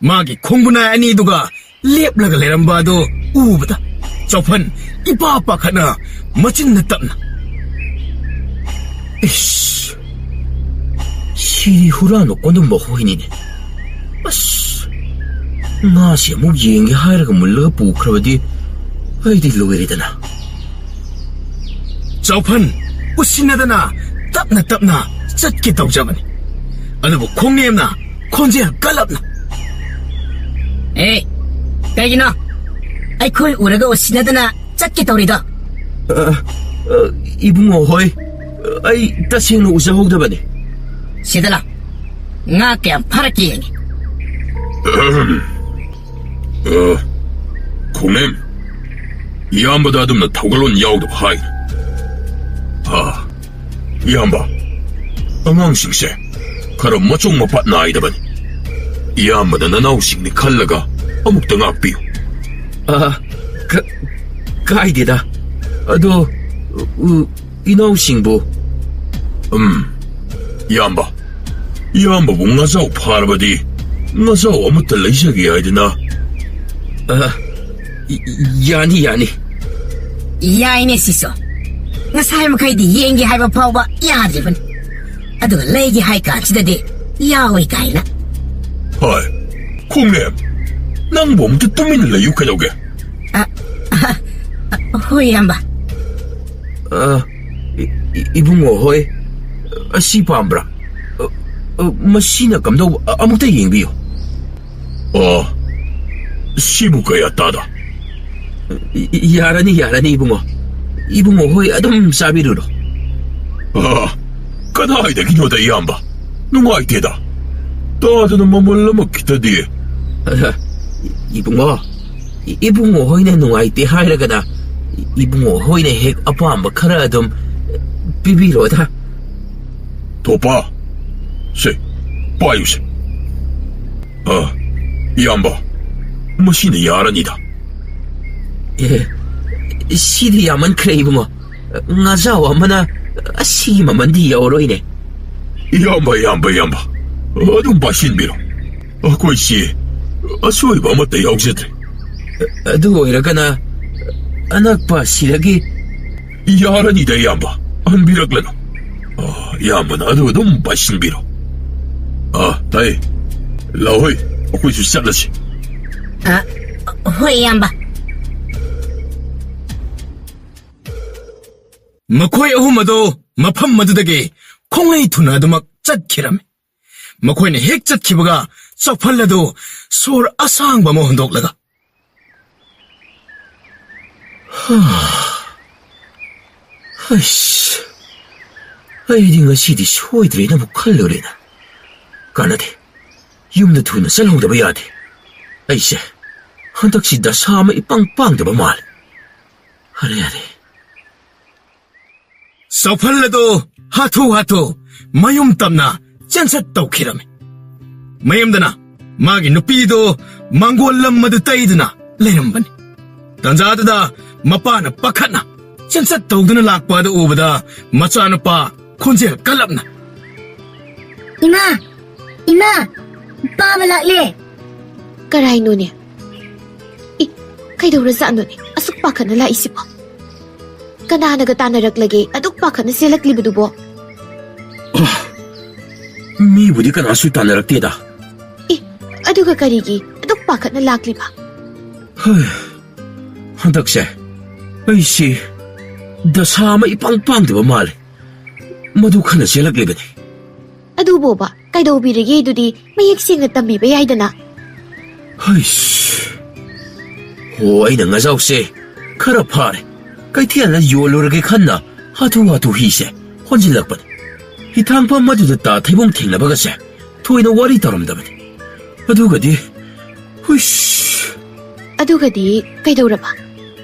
magi khongbuna ani duga leplaga leramba do ubada chophan ipa pakhana machin na tapna Siri hurano kodumba hoinine as nasi amuk yenge hairaga mullaga pukhrabadi aidi loiridana chophan usinadana tapna chatke tawjabani adabu khongnemna khonjel kalapna kaigina aikhoi uraga usinadana chatke tawrida ibungo hoi ai tasengno usahogdabani sidala nga kyam pharaki yengi khongnem iyambada adumna thawgalon yawdab hai iyamba angangsingse khara machong mapat naidabani iyambada nanawsingni khallaga amukta ngakpiyu kaideda ado inawsingbu iyambabu ngazaw pharabadi ngazaw amutta leisagi haidana yani yaine siso ngasai makai di yengi haiba pawba yadriban adu leigi haika chidade yawi kaina hai khongnem nang bom tu tumin layu kadoge hoi yamba ibungo hoi asi pambra masina kamdo amukta yengbiyo sibu kaya tada yarani ibungo hoi adum sabiruro kadhaidaginoda iyamba nungaiteda tadana mamallama kitadi ibungo hoine nungaite hairagana ibungo hoine hek apamba khara adum bibiroda topa se payuse iyamba masina yaranida sidi yaman khre ibungo ngazawa mana asi mamandi yawroine iyamba adum bashinbiro akoisi asoiba amata yawjedre adu oiragana anakpa siragi yaranida iyamba anbiraglano iyambana adu adum bashinbiro tai lahoi akoisu chatlasi hoi yamba makhoi ahum ado mafam madudagi khonglei thuna adumak chatkirame makhoina hek chatkibaga chophaladu sor asangba mo hondoklaga aidi ngasidi soidrena mu khallorena kanade yumna thuna salhongdaba yade aise ꯍꯟꯗꯛꯁꯤ ꯗꯁꯥ ꯑꯃ ꯏꯄꯪ ꯄꯥꯡꯗꯕ ꯃꯥꯜꯂꯦ ꯑꯔꯦ ꯑꯔꯦ ꯆꯥꯎꯐꯜ ꯑꯗꯣ ꯍꯥꯊꯨ ꯃꯌꯨꯝ ꯇꯝꯅ ꯆꯦꯟꯁꯠ ꯇꯧꯈꯤꯔꯝꯃꯤ ꯃꯌꯨꯝꯗꯅ ꯃꯥꯒꯤ ꯅꯨꯄꯤꯗꯣ ꯃꯥꯡꯒꯣꯜ ꯂꯝ ꯑꯗꯨ ꯇꯩꯗꯨꯅ ꯂꯩꯔꯝꯕꯅꯤ ꯇꯟꯖꯥꯗꯨꯗ ꯃꯄꯥꯅ ꯄꯥꯈꯠꯅ ꯆꯦꯟꯁꯠ ꯇꯧꯗꯨꯅ ꯂꯥꯛꯄ ꯑꯗꯨ ꯎꯕꯗ ꯃꯆꯥꯅꯨꯄꯥ ꯈꯣꯟꯖꯦꯜ ꯀꯜꯂꯞꯅ ꯏꯃꯥ ꯄꯥꯕ ꯂꯥꯛꯂꯦ ꯀꯔꯥꯏꯅꯣꯅꯦ ꯀꯩꯗꯧꯔꯖꯥꯠꯅꯣꯅꯦ ꯑꯁꯨꯛ ꯄꯥꯈꯠꯅ ꯂꯥꯛꯏꯁꯤꯕꯣ ꯀꯅꯥꯅꯒ ꯇꯥꯟꯅꯔꯛꯂꯒꯦ ꯑꯗꯨꯛ ꯄꯥꯈꯠꯅ ꯆꯦꯜꯂꯛꯂꯤꯕꯗꯨꯕꯣ ꯃꯤꯕꯨꯗꯤ ꯀꯅꯥꯁꯨ ꯇꯥꯟꯅꯔꯛꯇꯦꯗ ꯑꯗꯨꯒ ꯀꯔꯤꯒꯤ ꯑꯗꯨꯛ ꯄꯥꯈꯠꯅ ꯂꯥꯛꯂꯤꯕ ꯍꯟꯗꯛꯁꯦ ꯑꯩꯁꯤ ꯗꯁꯥ ꯑꯃ ꯏꯄꯪ ꯄꯥꯡꯗꯕ ꯃꯥꯜꯂꯦ ꯃꯗꯨ ꯈꯟꯅ ꯆꯦꯜꯂꯛꯂꯤꯕꯅꯤ ꯑꯗꯨꯕꯣꯕ ꯀꯩꯗꯧꯕꯤꯔꯒꯦ ꯑꯗꯨꯗꯤ ꯃꯌꯦꯛ ꯁꯦꯡꯅ ꯇꯝꯕꯤꯕ ꯌꯥꯏꯗꯅ ꯑꯩꯅ ꯉꯖꯥꯎꯁꯦ ꯈꯔ ꯐꯥꯔꯦ ꯀꯩꯊꯦꯜꯗ ꯌꯣꯜꯂꯨꯔꯒꯦ ꯈꯟꯅ ꯍꯥꯊꯨ ꯍꯤꯁꯦ ꯍꯣꯟꯖꯤꯜꯂꯛꯄꯅꯤ ꯍꯤꯊꯥꯡꯐꯝ ꯃꯗꯨꯗ ꯇꯥ ꯊꯩꯕꯣꯡ ꯊꯦꯡꯅꯕꯒꯁꯦ ꯊꯣꯏꯅ ꯋꯥꯔꯤ ꯇꯧꯔꯝꯗꯕꯅꯤ ꯑꯗꯨꯒꯗꯤ ꯑꯗꯨꯒꯗꯤ ꯀꯩꯗꯧꯔꯕ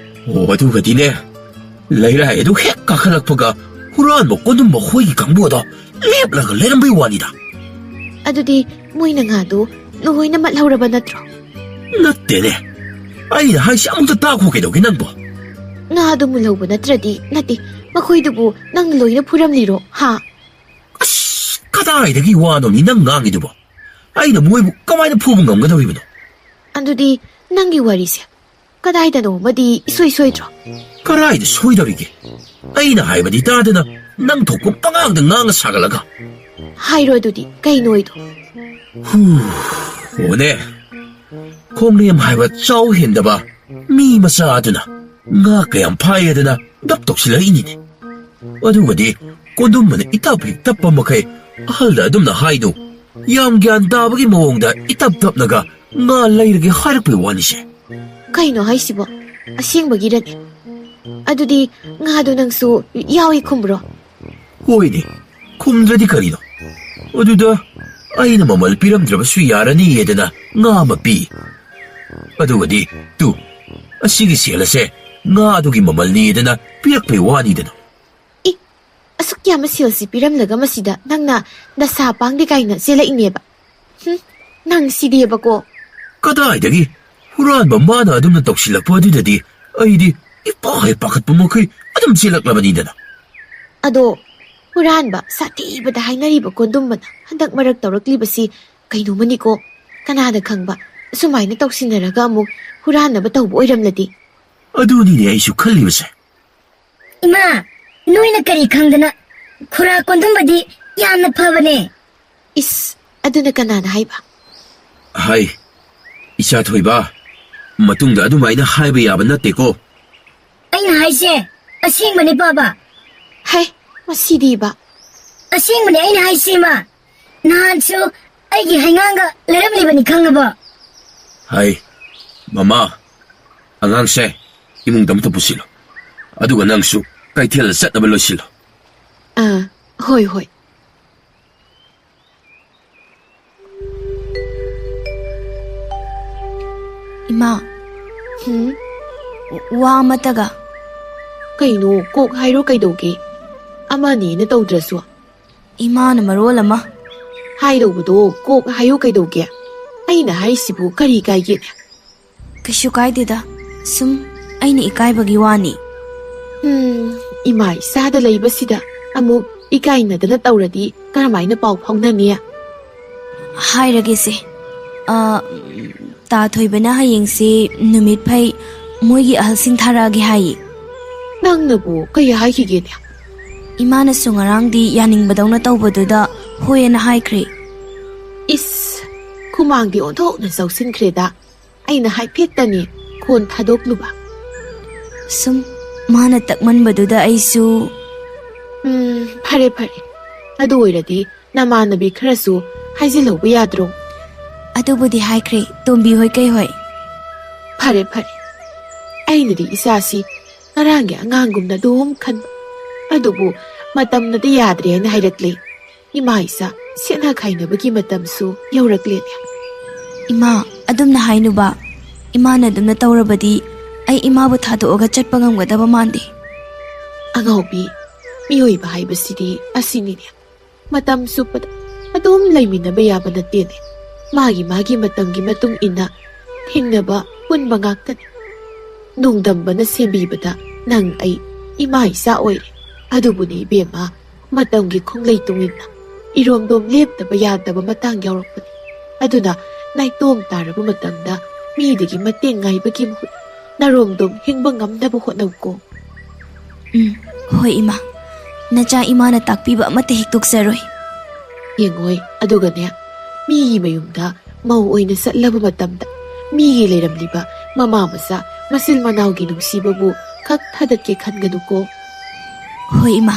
ꯑꯗꯨꯒꯗꯤꯅꯦ ꯂꯩꯔꯥꯏ ꯑꯗꯨ ꯍꯦꯛ ꯀꯥꯈꯠꯂꯛꯄꯒ ꯍꯨꯔꯥꯟꯕ ꯀꯣꯟꯗꯨꯝꯕ ꯍꯣꯏꯒꯤ ꯀꯥꯡꯕꯨꯗꯣ ꯂꯦꯞꯂꯒ ꯂꯩꯔꯝꯕꯩ ꯋꯥꯅꯤꯗ ꯑꯗꯨꯗꯤ ꯃꯣꯏꯅ ꯉꯥꯗꯨ ꯂꯣꯏꯅ ꯃꯠꯍꯧꯔꯕ ꯅꯠꯇ꯭ꯔꯣ ꯅꯠꯇꯦꯅꯦ ꯑꯩꯅ ꯍꯥꯏꯁꯤ ꯑꯃꯨꯛꯇ ꯇꯥꯈꯣ ꯀꯩꯗꯧꯒꯦ ꯅꯪꯕꯣ ꯉꯥꯗꯨ ꯃꯨꯜꯍꯧꯕ ꯅꯠꯇ꯭ꯔꯗꯤ ꯅꯠꯇꯦ ꯃꯈꯣꯏꯗꯨꯕꯨ ꯅꯪꯅ ꯂꯣꯏꯅ ꯐꯨꯔꯝꯂꯤꯔꯣ ꯍꯥ ꯀꯗꯥꯏꯗꯒꯤ ꯋꯥꯅꯣꯅꯤ ꯅꯪ ꯉꯥꯡꯉꯤꯗꯨꯕꯣ ꯑꯩꯅ ꯃꯣꯏꯕꯨ ꯀꯃꯥꯏꯅ ꯐꯨꯕ ꯉꯝꯒꯗꯧꯔꯤꯕꯅꯣ ꯑꯗꯨꯗꯤ ꯅꯪꯒꯤ ꯋꯥꯔꯤꯁꯦ ꯀꯗꯥꯏꯗꯅꯣꯃꯗꯤ ꯏꯁꯣꯏ ꯁꯣꯏꯗ꯭ꯔꯣ ꯀꯔꯥꯏꯗ ꯁꯣꯏꯗꯧꯔꯤꯒꯦ ꯑꯩꯅ ꯍꯥꯏꯕꯗꯤ ꯇꯥꯗꯅ ꯅꯪ ꯊꯣꯛꯄ ꯄꯉꯥꯡꯗ ꯉꯥꯡꯉ ꯁꯥꯒꯠꯂꯒ ꯍꯥꯏꯔꯣ ꯑꯗꯨꯗꯤ ꯀꯩꯅꯣꯏꯗꯣ ꯑꯣꯅꯦ ꯈꯣꯡꯂꯦꯝ ꯍꯥꯏꯕ ꯆꯥꯎ ꯍꯦꯟꯗꯕ ꯃꯤ ꯃꯆꯥ ꯑꯗꯨꯅ ꯉꯥ ꯀꯌꯥꯝ ꯐꯥꯏꯌꯦꯗꯅ ꯗꯞ ꯇꯧꯁꯤꯜꯂꯛꯏꯅꯤꯅꯦ ꯑꯗꯨꯒꯗꯤ ꯀꯣꯟꯗꯨꯝꯕꯅ ꯏꯇꯞ ꯍꯦꯛ ꯇꯞꯄ ꯃꯈꯩ ꯑꯍꯜꯗ ꯑꯗꯨꯝꯅ ꯍꯥꯏꯗꯨ ꯌꯥꯝ ꯒ꯭ꯌꯥꯟ ꯇꯥꯕꯒꯤ ꯃꯑꯣꯡꯗ ꯏꯇꯞ ꯇꯞꯅꯒ ꯉꯥ ꯂꯩꯔꯒꯦ ꯍꯥꯏꯔꯛꯄꯩ ꯋꯥꯅꯤꯁꯦ ꯀꯩꯅꯣ ꯍꯥꯏꯁꯤꯕꯣ ꯑꯁꯦꯡꯕꯒꯤꯔꯅꯦ ꯑꯗꯨꯗꯤ ꯉꯥꯗꯣ ꯅꯪꯁꯨ ꯌꯥꯎꯏ ꯈꯨꯝꯕ꯭ꯔꯣ ꯍꯣꯏꯅꯦ ꯈꯨꯝꯗ꯭ꯔꯗꯤ ꯀꯔꯤꯅꯣ ꯑꯗꯨꯗ ꯑꯩꯅ ꯃꯃꯜ ꯄꯤꯔꯝꯗ꯭ꯔꯕꯁꯨ ꯌꯥꯔꯅꯤꯌꯦꯗꯅ ꯉꯥ ꯑꯃ ꯄꯤ ꯑꯗꯨꯒꯗꯤ ꯑꯁꯤꯒꯤ ꯁꯦꯜ ꯑꯁꯦ ꯉꯥ ꯑꯗꯨꯒꯤ ꯃꯃꯜꯅꯤꯗꯅ ꯄꯤꯔꯛꯄꯩ ꯋꯥꯅꯤꯗꯅ ꯑꯁꯨꯛ ꯌꯥꯝꯕ ꯁꯦꯜꯁꯤ ꯄꯤꯔꯝꯂꯒ ꯃꯁꯤꯗ ꯅꯪꯅ ꯅꯁꯥ ꯄꯥꯡꯗꯦ ꯀꯥꯏꯅ ꯆꯦꯜꯂꯛꯏꯅꯦꯕ ꯅꯪ ꯁꯤꯗꯦꯕꯀꯣ ꯀꯗꯥꯏꯗꯒꯤ ꯍꯨꯔꯥꯟꯕ ꯃꯥꯅ ꯑꯗꯨꯝꯅ ꯇꯧꯁꯤꯜꯂꯛꯄ ꯑꯗꯨꯗꯗꯤ ꯑꯩꯗꯤ ꯄꯥꯈꯠꯄ ꯃꯈꯩ ꯑꯗꯨꯝ ꯆꯦꯜꯂꯛꯂꯕꯅꯤꯗꯅ ꯑꯗꯣ ꯍꯨꯔꯥꯟꯕ ꯁꯥꯊꯤꯕꯗ ꯍꯥꯏꯅꯔꯤꯕ ꯀꯣꯟꯗꯨꯝꯕꯅ ꯍꯟꯗꯛ ꯃꯔꯛ ꯇꯧꯔꯛꯂꯤꯕꯁꯤ ꯀꯩꯅꯣꯃꯅꯤꯀꯣ ꯀꯅꯥꯅ ꯈꯪꯕ ꯑꯁꯨꯃꯥꯏꯅ ꯇꯧꯁꯤꯟꯅꯔꯒ ꯑꯃꯨꯛ ꯍꯨꯔꯥꯟꯅꯕ ꯇꯧꯕ ꯑꯣꯏꯔꯝꯂꯗꯤ ꯑꯗꯨꯅꯤꯅꯦ ꯑꯩꯁꯨ ꯈꯜꯂꯤꯕꯁꯦ ꯏꯃꯥ ꯅꯣꯏꯅ ꯀꯔꯤ ꯈꯪꯗꯅ ꯈꯨꯔꯥ ꯀꯣꯟꯗꯨꯝꯕꯗꯤ ꯌꯥꯝꯅ ꯐꯕꯅꯦ ꯑꯗꯨꯅ ꯀꯅꯥꯅ ꯍꯥꯏꯕ ꯍꯥꯏ ꯏꯆꯥ ꯊꯣꯏꯕ ꯃꯇꯨꯡꯗ ꯑꯗꯨꯃꯥꯏꯅ ꯍꯥꯏꯕ ꯌꯥꯕ ꯅꯠꯇꯦꯀꯣ ꯑꯩꯅ ꯍꯥꯏꯁꯦ ꯑꯁꯦꯡꯕꯅꯦ ꯕꯥꯕꯥ ꯃꯁꯤꯗꯤꯕ ꯑꯁꯦꯡꯕꯅꯦ ꯑꯩꯅ ꯍꯥꯏꯁꯦ ꯏꯃꯥ ꯅꯍꯥꯟꯁꯨ ꯑꯩꯒꯤ ꯍꯩꯉꯥꯡꯒ ꯂꯩꯔꯝꯂꯤꯕꯅꯤ ꯈꯪꯉꯕ ꯃꯃꯥ ꯑꯉꯥꯡꯁꯦ ꯏꯃꯨꯡꯗ ꯑꯃꯇ ꯄꯨꯁꯤꯜꯂꯣ ꯑꯗꯨꯒ ꯅꯪꯁꯨ ꯀꯩꯊꯦꯜꯗ ꯆꯠꯅꯕ ꯂꯣꯏꯁꯤꯜꯂꯣ ꯍꯣꯏ ꯏꯃꯥ ꯋꯥ ꯑꯃꯇꯒ ꯀꯩꯅꯣ ꯀꯣꯛ ꯍꯥꯏꯔꯣ ꯀꯩꯗꯧꯒꯦ ꯑꯃꯅꯦꯅ ꯇꯧꯗ꯭ꯔꯁꯨ ꯏꯃꯥꯅ ꯃꯔꯣꯜ ꯑꯃ ꯍꯥꯏꯗꯧꯕꯗꯣ ꯀꯣꯛ ꯍꯥꯏꯌꯨ ꯀꯩꯗꯧꯒꯦ ꯑꯩꯅ ꯍꯥꯏꯔꯤꯁꯤꯕꯨ ꯀꯔꯤ ꯀꯥꯏꯒꯦꯅꯦ ꯀꯩꯁꯨ ꯀꯥꯏꯗꯦꯗ ꯁꯨꯝ ꯑꯩꯅ ꯏꯀꯥꯏꯕꯒꯤ ꯋꯥꯅꯤ ꯏꯃꯥ ꯏꯆꯥꯗ ꯂꯩꯕꯁꯤꯗ ꯑꯃꯨꯛ ꯏꯀꯥꯏꯅꯗꯅ ꯇꯧꯔꯗꯤ ꯀꯔꯝꯍꯥꯏꯅ ꯄꯥꯎ ꯐꯥꯎꯅꯅꯤ ꯍꯥꯏꯔꯒꯦꯁꯦ ꯇꯥ ꯊꯣꯏꯕꯅ ꯍꯌꯦꯡꯁꯦ ꯅꯨꯃꯤꯠ ꯐꯩ ꯃꯣꯏꯒꯤ ꯑꯍꯜꯁꯤꯡ ꯊꯥꯔꯛꯑꯒꯦ ꯍꯥꯏꯌꯦ ꯅꯪꯅꯕꯨ ꯀꯩ ꯍꯥꯏꯈꯤꯒꯦꯅꯦ ꯏꯃꯥꯅꯁꯨ ꯉꯔꯥꯡꯗꯤ ꯌꯥꯅꯤꯡꯕꯗꯧꯅ ꯇꯧꯕꯗꯨꯗ ꯍꯣꯏꯅ ꯍꯥꯏꯈ꯭ꯔꯦ ꯈꯨꯃꯥꯡꯗꯤ ꯑꯣꯟꯊꯣꯛꯅ ꯆꯥꯎꯁꯤꯟꯈ꯭ꯔꯦꯗ ꯑꯩꯅ ꯍꯥꯏꯐꯦꯠꯇꯅꯤ ꯈꯣꯟ ꯊꯥꯗꯣꯛꯂꯨꯕ ꯁꯨꯝ ꯃꯥꯅ ꯇꯛꯃꯟꯕꯗꯨꯗ ꯑꯩꯁꯨ ꯐꯔꯦ ꯑꯗꯨ ꯑꯣꯏꯔꯗꯤ ꯅꯃꯥꯟꯅꯕꯤ ꯈꯔꯁꯨ ꯍꯥꯏꯖꯤꯜꯍꯧꯕ ꯌꯥꯗ꯭ꯔꯣ ꯑꯗꯨꯕꯨꯗꯤ ꯍꯥꯏꯈ꯭ꯔꯦ ꯇꯣꯝꯕꯤ ꯍꯣꯏ ꯀꯩ ꯍꯣꯏ ꯐꯔꯦ ꯑꯩꯅꯗꯤ ꯏꯆꯥꯁꯤ ꯉꯔꯥꯡꯒꯤ ꯑꯉꯥꯡꯒꯨꯝꯅ ꯑꯗꯨꯝ ꯈꯟꯕ ꯑꯗꯨꯕꯨ ꯃꯇꯝꯅꯗꯤ ꯌꯥꯗ꯭ꯔꯦ ꯍꯥꯏꯅ ꯍꯥꯏꯔꯛꯂꯦ ꯏꯃꯥ ꯏꯆꯥ ꯁꯦꯠꯅ ꯈꯥꯏꯅꯕꯒꯤ ꯃꯇꯝꯁꯨ ꯌꯧꯔꯛꯂꯦꯅꯦ ꯏꯃꯥ ꯑꯗꯨꯝꯅ ꯍꯥꯏꯅꯨꯕ ꯏꯃꯥꯅ ꯑꯗꯨꯝꯅ ꯇꯧꯔꯕꯗꯤ ꯑꯩ ꯏꯃꯥꯕꯨ ꯊꯥꯗꯣꯛꯑꯒ ꯆꯠꯄ ꯉꯝꯒꯗꯕ ꯃꯥꯟꯗꯦ. ꯑꯉꯥꯎꯕꯤ, ꯃꯤꯑꯣꯏꯕ ꯍꯥꯏꯕꯁꯤꯗꯤ ꯑꯁꯤꯅꯤꯅꯦ. ꯃꯇꯝ ꯆꯨꯞꯄꯗ ꯑꯗꯨꯝ ꯂꯩꯃꯤꯟꯅꯕ ꯌꯥꯕ ꯅꯠꯇꯦꯅꯦ. ꯃꯥꯒꯤ ꯃꯇꯝꯒꯤ ꯃꯇꯨꯡ ꯏꯟꯅ ꯊꯦꯡꯅꯕ ꯄꯨꯟꯕ ꯉꯥꯛꯇꯅꯤ. ꯅꯣꯡꯗꯝꯕꯅ ꯁꯦꯝꯕꯤꯕꯗ ꯅꯪ ꯑꯩ ꯏꯃꯥ ꯏꯆꯥ ꯑꯣꯏꯔꯦ. ꯑꯗꯨꯕꯨꯅꯤ ꯏꯕꯦꯝꯃ, ꯃꯇꯝꯒꯤ ꯈꯣꯡꯂꯩ ꯇꯨꯡꯏꯟꯅ ꯏꯔꯣꯝꯗꯣꯝ ꯂꯦꯞꯇꯕ ꯌꯥꯗꯕ ꯃꯇꯥꯡ ꯌꯥꯎꯔꯛꯄꯅꯤ. ꯑꯗꯨꯅ ꯅꯥꯏꯇꯣꯝ ꯇꯥꯔꯕ ꯃꯇꯝꯗ ꯃꯤꯗꯒꯤ ꯃꯇꯦꯡ ꯉꯥꯏꯕꯒꯤ ꯃꯍꯨꯠ ꯅꯔꯣꯝꯗꯣꯝ ꯍꯤꯡꯕ ꯉꯝꯅꯕ ꯍꯣꯠꯅꯧꯀꯣ. ꯍꯣꯏ ꯏꯃꯥ, ꯅꯆꯥ ꯏꯃꯥꯅ ꯇꯥꯛꯄꯤꯕ ꯑꯃꯠꯇ ꯍꯦꯛ ꯇꯣꯛꯆꯔꯣꯏ. ꯌꯦꯡꯉꯣꯏ, ꯑꯗꯨꯒꯅꯦ, ꯃꯤꯒꯤ ꯃꯌꯨꯝꯗ ꯃꯧ ꯑꯣꯏꯅ ꯆꯠꯂꯕ ꯃꯇꯝꯗ ꯃꯤꯒꯤ ꯂꯩꯔꯝꯂꯤꯕ ꯃꯃꯥ ꯃꯆꯥ ꯃꯆꯤꯜ ꯃꯅꯥꯎꯒꯤ ꯅꯨꯡꯁꯤꯕꯕꯨ ꯈꯛ ꯊꯥꯗꯠꯀꯦ ꯈꯟꯒꯅꯨꯀꯣ. ꯍꯣꯏ ꯏꯃꯥ.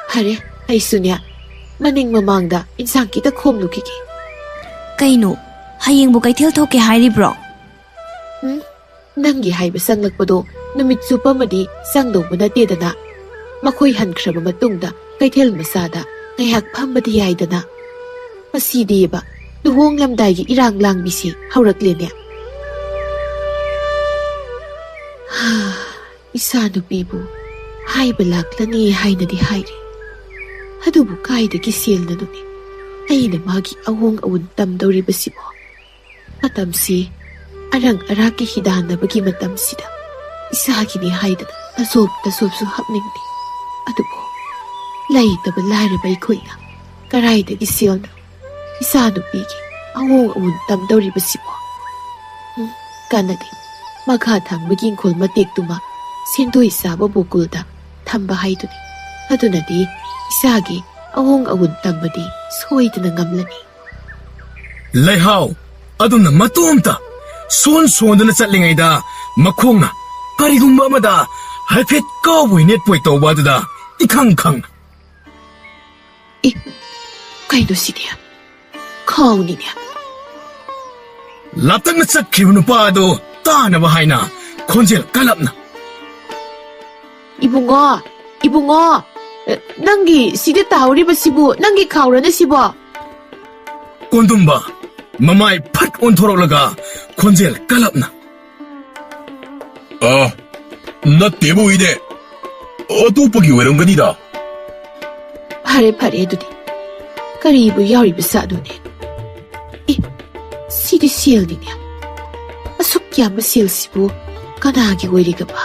ꯐꯔꯦ, ꯑꯩꯁꯨꯅꯦ ꯃꯅꯤꯡ ꯃꯃꯥꯡꯗ ꯏꯟꯁꯥꯡ ꯈꯤꯇ ꯈꯣꯝꯂꯨꯈꯤꯒꯦ. ꯀꯩꯅꯣ, ꯍꯌꯦꯡꯕꯨ ꯀꯩꯊꯦꯜ ꯊꯣꯛꯀꯦ ꯍꯥꯏꯔꯤꯕ꯭ꯔꯣ? ꯅꯪꯒꯤ ꯍꯥꯏꯕ ꯆꯪꯂꯛꯄꯗꯣ ꯅꯨꯃꯤꯠ ꯆꯨꯞꯄꯃꯗꯤ ꯆꯪꯗꯧꯕ ꯅꯠꯇꯦꯗꯅ. ꯃꯈꯣꯏ ꯍꯟꯈ꯭ꯔꯕ ꯃꯇꯨꯡꯗ ꯀꯩꯊꯦꯜ ꯃꯆꯥꯗ ꯉꯥꯏꯍꯥꯛ ꯐꯝꯕꯗꯤ ꯌꯥꯏꯗꯅ. ꯃꯁꯤꯗꯤꯕ ꯂꯨꯍꯣꯡꯂꯝꯗꯥꯏꯒꯤ ꯏꯔꯥꯡ ꯂꯥꯡꯕꯤꯁꯤ ꯍꯧꯔꯛꯂꯦꯅꯦ. ꯏꯆꯥ ꯅꯨꯄꯤꯕꯨ ꯍꯥꯏꯕ ꯂꯥꯛꯂꯅꯤ ꯍꯥꯏꯅꯗꯤ ꯍꯥꯏꯔꯤ. ꯑꯗꯨꯕꯨ ꯀꯥꯏꯗꯒꯤ ꯁꯦꯜꯅꯅꯣꯅꯦ ꯑꯩꯅ ꯃꯥꯒꯤ ꯑꯍꯣꯡ ꯑꯋꯨꯟ ꯇꯝꯗꯧꯔꯤꯕꯁꯤꯕꯣ. ꯃꯇꯝꯁꯤ ꯑꯔꯪ ꯑꯔꯥꯛꯀꯤ ꯍꯤꯗꯥꯟꯅꯕꯒꯤ ꯃꯇꯝꯁꯤꯗ ꯏꯆꯥꯒꯤꯅꯤ ꯍꯥꯏꯗꯅ ꯇꯁꯣꯞꯁꯨ ꯍꯥꯞꯅꯤꯡꯗꯦ. ꯑꯗꯨꯕꯨ ꯂꯩꯇꯕ ꯂꯥꯏꯔꯕ ꯑꯩꯈꯣꯏꯅ ꯀꯔꯥꯏꯗꯒꯤ ꯁꯦꯜꯅ ꯏꯆꯥ ꯅꯨꯄꯤꯒꯤ ꯑꯍꯣꯡ ꯑꯋꯨꯟ ꯇꯝꯗꯧꯔꯤꯕꯁꯤꯕꯣ. ꯀꯥꯟꯅꯗꯦ, ꯃꯈꯥ ꯊꯪꯕꯒꯤ ꯏꯪꯈꯣꯜ ꯃꯇꯦꯛꯇꯨꯃ ꯁꯦꯟꯗꯣꯏ ꯆꯥꯕ ꯕꯣꯀꯨꯜꯗ ꯊꯝꯕ ꯍꯥꯏꯗꯨꯅꯤ. ꯑꯗꯨꯅꯗꯤ ꯏꯆꯥꯒꯤ ꯑꯍꯣꯡ ꯑꯋꯨꯟ ꯇꯝꯕꯗꯤ ꯁꯣꯏꯗꯅ ꯉꯝꯂꯅꯤ. ꯂꯩꯍꯥꯎ ꯑꯗꯨꯝꯅ ꯃꯇꯣꯝꯇ ꯁꯣꯟꯗꯨꯅ ꯆꯠꯂꯤꯉꯩꯗ ꯃꯈꯣꯡꯅ ꯀꯔꯤꯒꯨꯝꯕ ꯑꯃꯗ ꯍꯥꯏꯐꯦꯠ ꯀꯥꯎꯕꯣꯏ ꯅꯦꯠꯄꯣꯏ ꯇꯧꯕ ꯑꯗꯨꯗ 이캉캉 ꯀꯩꯅꯣ ꯁꯤꯗꯤ? ꯈꯥꯎꯅꯤꯅꯦ. ꯂꯥꯞꯇꯛꯅ ꯆꯠꯈꯤꯕ ꯅꯨꯄꯥ ꯑꯗꯨ ꯇꯥꯅꯕ ꯍꯥꯏꯅ ꯈꯣꯟꯖꯦꯜ ꯀꯜꯂꯞꯅ, 이붕어, ꯅꯪꯒꯤ ꯁꯤꯗ ꯇꯥꯍꯧꯔꯤꯕꯁꯤꯕꯨ ꯅꯪꯒꯤ ꯈꯥꯎꯔꯅ ꯁꯤꯕꯣ? ꯀꯣꯟꯗꯨꯝꯕ ꯃꯃꯥꯏ ꯐꯠ ꯑꯣꯟꯊꯣꯔꯛꯂꯒ ꯈꯣꯟꯖꯦꯜ ꯀꯜꯂꯞꯅ, ꯅꯠꯇꯦꯕꯨ ꯏꯅꯦ. ꯑꯇꯣꯞꯄꯒꯤ ꯑꯣꯏꯔꯝꯒꯅꯤꯗ. ꯐꯔꯦ ꯑꯗꯨꯗꯤ ꯀꯔꯤꯕꯨ ꯌꯥꯎꯔꯤꯕꯖꯥꯠꯅꯣꯅꯦ? ꯁꯤꯗꯤ ꯁꯦꯜꯅꯤꯅꯦ. ꯑꯁꯨꯛ ꯌꯥꯝꯕ ꯁꯦꯜꯁꯤꯕꯨ ꯀꯅꯥꯒꯤ ꯑꯣꯏꯔꯤꯒꯕ?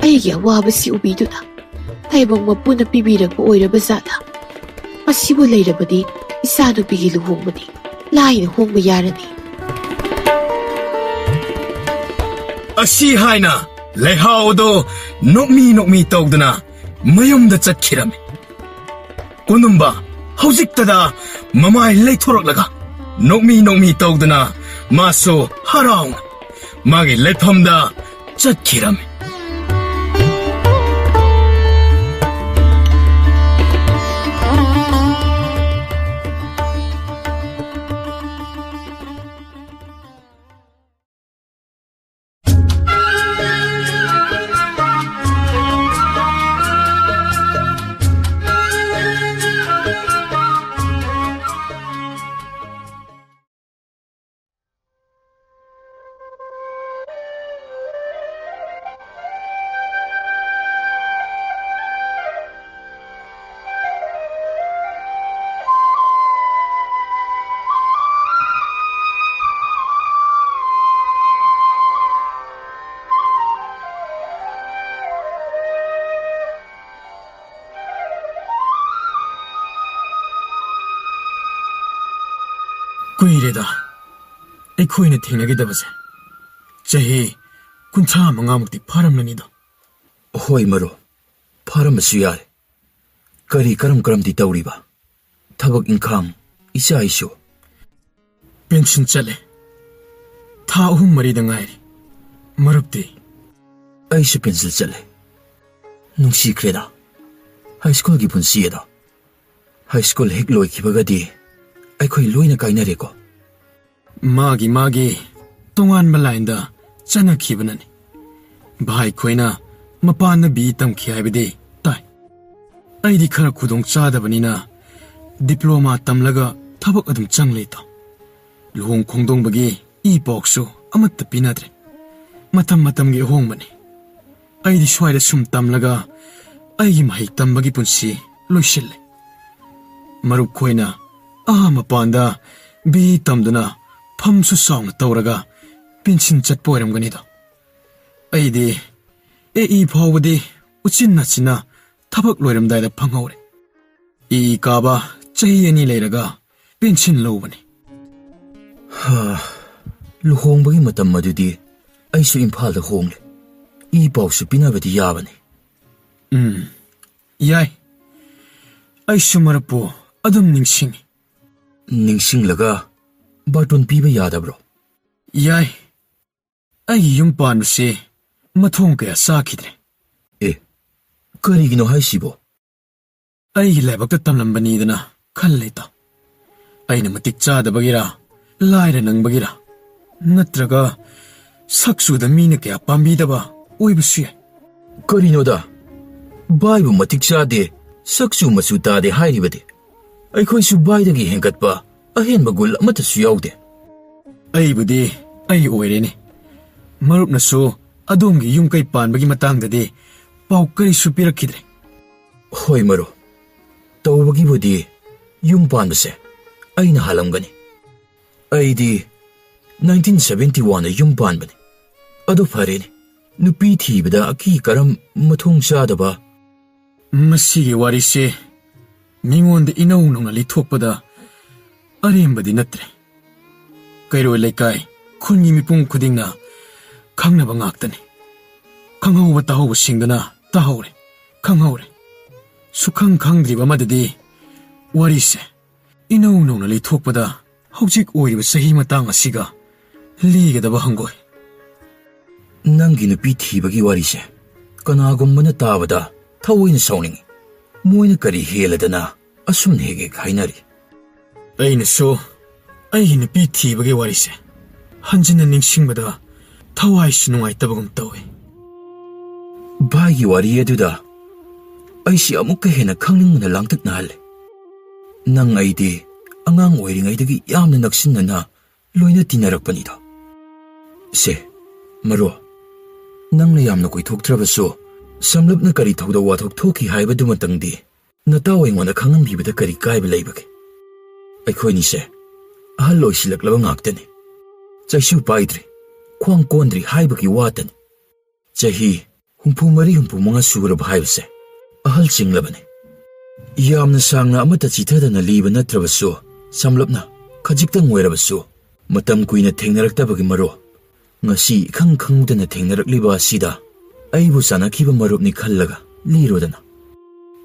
ꯑꯩꯒꯤ ꯑꯋꯥꯕꯁꯤ ꯎꯕꯤꯗꯨꯅ ꯇꯥꯏꯕꯪ ꯃꯄꯨꯅ ꯄꯤꯕꯤꯔꯛꯄ ꯑꯣꯏꯔꯕ ꯖꯥꯠꯂ? ꯃꯁꯤꯕꯨ ꯂꯩꯔꯕꯗꯤ ꯏꯆꯥꯅꯨꯄꯤꯒꯤ ꯂꯨꯍꯣꯡꯕꯗꯤ ꯂꯥꯏꯅ ꯍꯣꯡꯕ ꯌꯥꯔꯅꯤ. ꯑꯁꯤ ꯍꯥꯏꯅ ꯂꯩꯍꯥꯎꯗꯣ ꯅꯣꯛꯃꯤ ꯇꯧꯗꯨꯅ ꯃꯌꯨꯝꯗ ꯆꯠꯈꯤꯔꯝꯃꯤ. ꯀꯣꯟꯗꯨꯝꯕ ꯍꯧꯖꯤꯛꯇꯗ ꯃꯃꯥꯏ ꯂꯩꯊꯣꯔꯛꯂꯒ ꯅꯣꯛꯃꯤ ꯇꯧꯗꯨꯅ 마소 하라옹 마기 레텀다 쩌키람 ꯀꯨꯏꯔꯦꯗ ꯑꯩꯈꯣꯏꯅ ꯊꯦꯡꯅꯈꯤꯗꯕꯁꯦ ꯆꯍꯤ 35ꯃꯨꯛꯇꯤ ꯐꯥꯔꯝꯂꯅꯤꯗ. ꯍꯣꯏ ꯃꯔꯨꯞ, ꯐꯥꯔꯝꯕꯁꯨ ꯌꯥꯏ. ꯀꯔꯝꯗꯤ ꯇꯧꯔꯤꯕ? ꯊꯕꯛ ꯏꯪꯈꯥꯡ ꯏꯆꯥ ꯏꯁꯨ? ꯄꯦꯟꯁꯤꯟ ꯆꯠꯂꯦ. ꯊꯥ 3-4ꯗ ꯉꯥꯏꯔꯤ. ꯃꯔꯨꯞꯇꯤ? ꯑꯩꯁꯨ ꯄꯦꯟꯁꯤꯜ ꯆꯠꯂꯦ. ꯅꯨꯡꯁꯤꯈ꯭ꯔꯦꯗ ꯍꯥꯏꯁ꯭ꯀꯨꯜꯒꯤ ꯄꯨꯟꯁꯤ ꯑꯗꯣ. ꯍꯥꯏꯁ꯭ꯀꯨꯜ ꯍꯦꯛ ꯂꯣꯏꯈꯤꯕꯒꯗꯤ ꯑꯩꯈꯣꯏ ꯂꯣꯏꯅ ꯀꯥꯏꯅꯔꯦꯀꯣ. ꯃꯥꯒꯤ ꯇꯣꯉꯥꯟꯕ ꯂꯥꯏꯟꯗ ꯆꯠꯅꯈꯤꯕꯅꯅꯤ. ꯚꯥꯏ ꯈꯣꯏꯅ ꯃꯄꯥꯟꯗ BE ꯇꯝꯈꯤ ꯍꯥꯏꯕꯗꯤ ꯇꯥꯏ. ꯑꯩꯗꯤ ꯈꯔ ꯈꯨꯗꯣꯡ ꯆꯥꯗꯕꯅꯤꯅ ꯗꯤꯄ꯭ꯂꯣꯃꯥ ꯇꯝꯂꯒ ꯊꯕꯛ ꯑꯗꯨꯝ ꯆꯪꯂꯦ. ꯂꯨꯍꯣꯡ ꯈꯣꯡꯗꯣꯡꯕꯒꯤ ꯄꯥꯎꯁꯨ ꯑꯃꯠꯇ ꯄꯤꯅꯗ꯭ꯔꯦ ꯃꯇꯝ ꯃꯇꯝꯒꯤ ꯑꯍꯣꯡꯕꯅꯤ ꯑꯩꯗꯤ ꯁ꯭ꯋꯥꯏꯗ ꯁꯨꯝ ꯇꯝꯂꯒ ꯑꯩꯒꯤ ꯃꯍꯩ ꯇꯝꯕꯒꯤ ꯄꯨꯟꯁꯤ ꯂꯣꯏꯁꯤꯜꯂꯦ ꯃꯔꯨꯞ ꯈꯣꯏꯅ ꯃꯄꯥꯟꯗ ꯕꯤ ꯇꯝꯗꯨꯅ ꯐꯝꯁꯨ ꯆꯥꯎꯅ ꯇꯧꯔꯒ ꯄꯦꯟꯁꯤꯟ ꯆꯠꯄ ꯑꯣꯏꯔꯝꯒꯅꯤꯗꯣ ꯑꯩꯗꯤ ꯐꯥꯎꯕꯗꯤ ꯎꯆꯤꯟ ꯅꯥꯆꯤꯟꯅ ꯊꯕꯛ ꯂꯣꯏꯔꯝꯗꯥꯏꯗ ꯐꯪꯍꯧꯔꯦ ꯀꯥꯕ ꯆꯍꯤ 2 ꯂꯩꯔꯒ ꯄꯦꯟꯁꯤꯟ ꯂꯧꯕꯅꯤ ꯂꯨꯍꯣꯡꯕꯒꯤ ꯃꯇꯝ ꯑꯗꯨꯗꯤ ꯑꯩꯁꯨ ꯏꯝꯐꯥꯜꯗ ꯍꯣꯡꯂꯦ ꯄꯥꯎꯁꯨ ꯄꯤꯅꯕꯗꯤ ꯌꯥꯕꯅꯤ ꯌꯥꯏ ꯑꯩꯁꯨ ꯃꯔꯨꯞꯄꯨ ꯑꯗꯨꯝ ꯅꯤꯡꯁꯤꯡꯉꯤ ꯅꯤꯡꯁꯤꯡꯂꯒ ꯕꯥꯔꯇꯣꯟ ꯄꯤꯕ ꯌꯥꯗꯕ꯭ꯔꯣ ꯌꯥꯏ ꯑꯩꯒꯤ ꯌꯨꯝ ꯄꯥꯟꯕꯁꯦ ꯃꯊꯣꯡ ꯀꯌꯥ ꯆꯥꯈꯤꯗ꯭ꯔꯦ ꯀꯔꯤꯒꯤꯅꯣ ꯍꯥꯏꯁꯤꯕꯣ ꯑꯩꯒꯤ ꯂꯥꯏꯕꯛꯇ ꯇꯝꯂꯝꯕꯅꯤꯗꯅ ꯈꯜꯂꯦ ꯑꯩꯅ ꯃꯇꯤꯛ ꯆꯥꯗꯕꯒꯤꯔ ꯂꯥꯏꯔ ꯅꯪꯕꯒꯤꯔ ꯅꯠꯇ꯭ꯔꯒ ꯁꯛꯆꯨꯗ ꯃꯤꯅ ꯀꯌꯥ ꯄꯥꯝꯕꯤꯗꯕ ꯑꯣꯏꯕꯁꯨ ꯌꯥꯏ ꯀꯔꯤꯅꯣꯗ ꯚꯥꯏꯕꯨ ꯃꯇꯤꯛ ꯆꯥꯗꯦ ꯁꯛꯆꯨ ꯃꯆꯨ ꯇꯥꯗꯦ ꯍꯥꯏꯔꯤꯕꯗꯤ ꯑꯩꯈꯣꯏꯁꯨ ꯚꯥꯏꯗꯒꯤ ꯍꯦꯟꯒꯠꯄ ꯑꯍꯦꯟꯕ ꯒꯨꯜ ꯑꯃꯠꯇꯁꯨ ꯌꯥꯎꯗꯦ ꯑꯩꯕꯨꯗꯤ ꯑꯩ ꯑꯣꯏꯔꯦꯅꯦ ꯃꯔꯨꯞꯅꯁꯨ ꯑꯗꯣꯝꯒꯤ ꯌꯨꯝ ꯀꯩ ꯄꯥꯟꯕꯒꯤ ꯃꯇꯥꯡꯗꯗꯤ ꯄꯥꯎ ꯀꯔꯤꯁꯨ ꯄꯤꯔꯛꯈꯤꯗ꯭ꯔꯦ ꯍꯣꯏ ꯃꯔꯨꯞ ꯇꯧꯕꯒꯤꯕꯨꯗꯤ ꯌꯨꯝ ꯄꯥꯟꯕꯁꯦ ꯑꯩꯅ ꯍꯥꯜꯂꯝꯒꯅꯤ ꯑꯩꯗꯤ 1971ꯗ ꯌꯨꯝ ꯄꯥꯟꯕꯅꯤ ꯑꯗꯨ ꯐꯔꯦꯅꯦ ꯅꯨꯄꯤ ꯊꯤꯕꯗ ꯑꯀꯤ ꯀꯔꯝ ꯃꯊꯣꯡ ꯆꯥꯗꯕ ꯃꯁꯤꯒꯤ ꯋꯥꯔꯤꯁꯦ ꯃꯤꯉꯣꯟꯗ ꯏꯅꯧ ꯅꯧꯅ ꯂꯤꯊꯣꯛꯄꯗ ꯑꯔꯦꯝꯕꯗꯤ ꯅꯠꯇ꯭ꯔꯦ ꯀꯩꯔꯣꯏ ꯂꯩꯀꯥꯏ ꯈꯨꯟꯒꯤ ꯃꯤꯄꯨꯝ ꯈꯨꯗꯤꯡꯅ ꯈꯪꯅꯕ ꯉꯥꯛꯇꯅꯤ ꯈꯪꯍꯧꯕ ꯇꯥꯍꯧꯕꯁꯤꯡꯗꯨꯅ ꯇꯥꯍꯧꯔꯦ ꯈꯪꯍꯧꯔꯦ ꯁꯨꯈꯪ ꯈꯪꯗ꯭ꯔꯤꯕ ꯑꯃꯗꯗꯤ ꯋꯥꯔꯤꯁꯦ ꯏꯅꯧ ꯅꯧꯅ ꯂꯤꯊꯣꯛꯄꯗ ꯍꯧꯖꯤꯛ ꯑꯣꯏꯔꯤꯕ ꯆꯍꯤ ꯃꯇꯥꯡ ꯑꯁꯤꯒ ꯂꯤꯒꯗꯕ ꯍꯪꯒꯣꯏ ꯅꯪꯒꯤ ꯅꯨꯄꯤ ꯊꯤꯕꯒꯤ ꯋꯥꯔꯤꯁꯦ ꯀꯅꯥꯒꯨꯝꯕꯅ ꯇꯥꯕꯗ ꯊꯑꯣꯏꯅ ꯁꯥꯎꯅꯤꯡꯉꯤ ꯃꯣꯏꯅ ꯀꯔꯤ ꯍꯦꯜꯂꯗꯅ ꯑꯁꯨꯝꯅ ꯍꯦꯛ ꯍꯥꯏꯅꯔꯤ ꯑꯩꯅꯁꯨ ꯑꯩꯒꯤ ꯅꯨꯄꯤ ꯊꯤꯕꯒꯤ ꯋꯥꯔꯤꯁꯦ ꯍꯟꯖꯤꯟꯅ ꯅꯤꯡꯁꯤꯡꯕꯗ ꯊꯋꯥꯏꯁꯨ ꯅꯨꯡꯉꯥꯏꯇꯕꯒꯨꯝ ꯇꯧꯏ ꯚꯥꯏꯒꯤ ꯋꯥꯔꯤ ꯑꯗꯨꯗ ꯑꯩꯁꯤ ꯑꯃꯨꯛꯀ ꯍꯦꯟꯅ ꯈꯪꯅꯤꯡꯕꯅ ꯂꯥꯡꯇꯛꯅꯍꯜꯂꯦ ꯅꯪ ꯑꯩꯗꯤ ꯑꯉꯥꯡ ꯑꯣꯏꯔꯤꯉꯩꯗꯒꯤ ꯌꯥꯝꯅ ꯅꯛꯁꯤꯟꯅꯅ ꯂꯣꯏꯅ ꯇꯤꯟꯅꯔꯛꯄꯅꯤꯗꯣ ꯁꯦ ꯃꯔꯨꯞ ꯅꯪꯅ ꯌꯥꯝꯅ ꯀꯣꯏꯊꯣꯛꯇ꯭ꯔꯕꯁꯨ ꯁꯝꯂꯞꯅ ꯀꯔꯤ ꯊꯧꯗꯣꯛ ꯋꯥꯊꯣꯛ ꯊꯣꯛꯈꯤ ꯍꯥꯏꯕꯗꯨꯃꯇꯪꯗꯤ ꯅꯇꯥꯎ ꯑꯩꯉꯣꯟꯗ ꯈꯪꯍꯟꯕꯤꯕꯗ ꯀꯔꯤ ꯀꯥꯏꯕ ꯂꯩꯕꯒꯦ ꯑꯩꯈꯣꯏꯅꯤꯁꯦ ꯑꯍꯜ ꯑꯣꯏꯁꯤꯜꯂꯛꯂꯕ ꯉꯥꯛꯇꯅꯤ ꯆꯩꯁꯨ ꯄꯥꯏꯗ꯭ꯔꯤ ꯈ꯭ꯋꯥꯡ ꯀꯣꯟꯗ꯭ꯔꯤ ꯍꯥꯏꯕꯒꯤ ꯋꯥꯇꯅꯤ ꯆꯍꯤ 64-65 ꯁꯨꯔꯕ ꯍꯥꯏꯕꯁꯦ ꯑꯍꯜ ꯆꯤꯡꯂꯕꯅꯤ ꯌꯥꯝꯅ ꯁꯥꯡꯅ ꯑꯃꯠꯇ ꯆꯤꯊꯗꯅ ꯂꯤꯕ ꯅꯠꯇ꯭ꯔꯕꯁꯨ ꯁꯝꯂꯞꯅ ꯈꯖꯤꯛꯇꯪ ꯑꯣꯏꯔꯕꯁꯨ ꯃꯇꯝ ꯀꯨꯏꯅ ꯊꯦꯡꯅꯔꯛꯇꯕꯒꯤ ꯃꯔꯨꯞ ꯉꯁꯤ ꯏꯈꯪ ꯈꯪꯗꯅ ꯊꯦꯡꯅꯔꯛꯂꯤꯕ ꯑꯁꯤꯗ ꯑꯩꯕꯨ ꯆꯥꯟꯅꯈꯤꯕ ꯃꯔꯨꯞꯅꯤ ꯈꯜꯂꯒ ꯂꯤꯔꯣꯗꯅ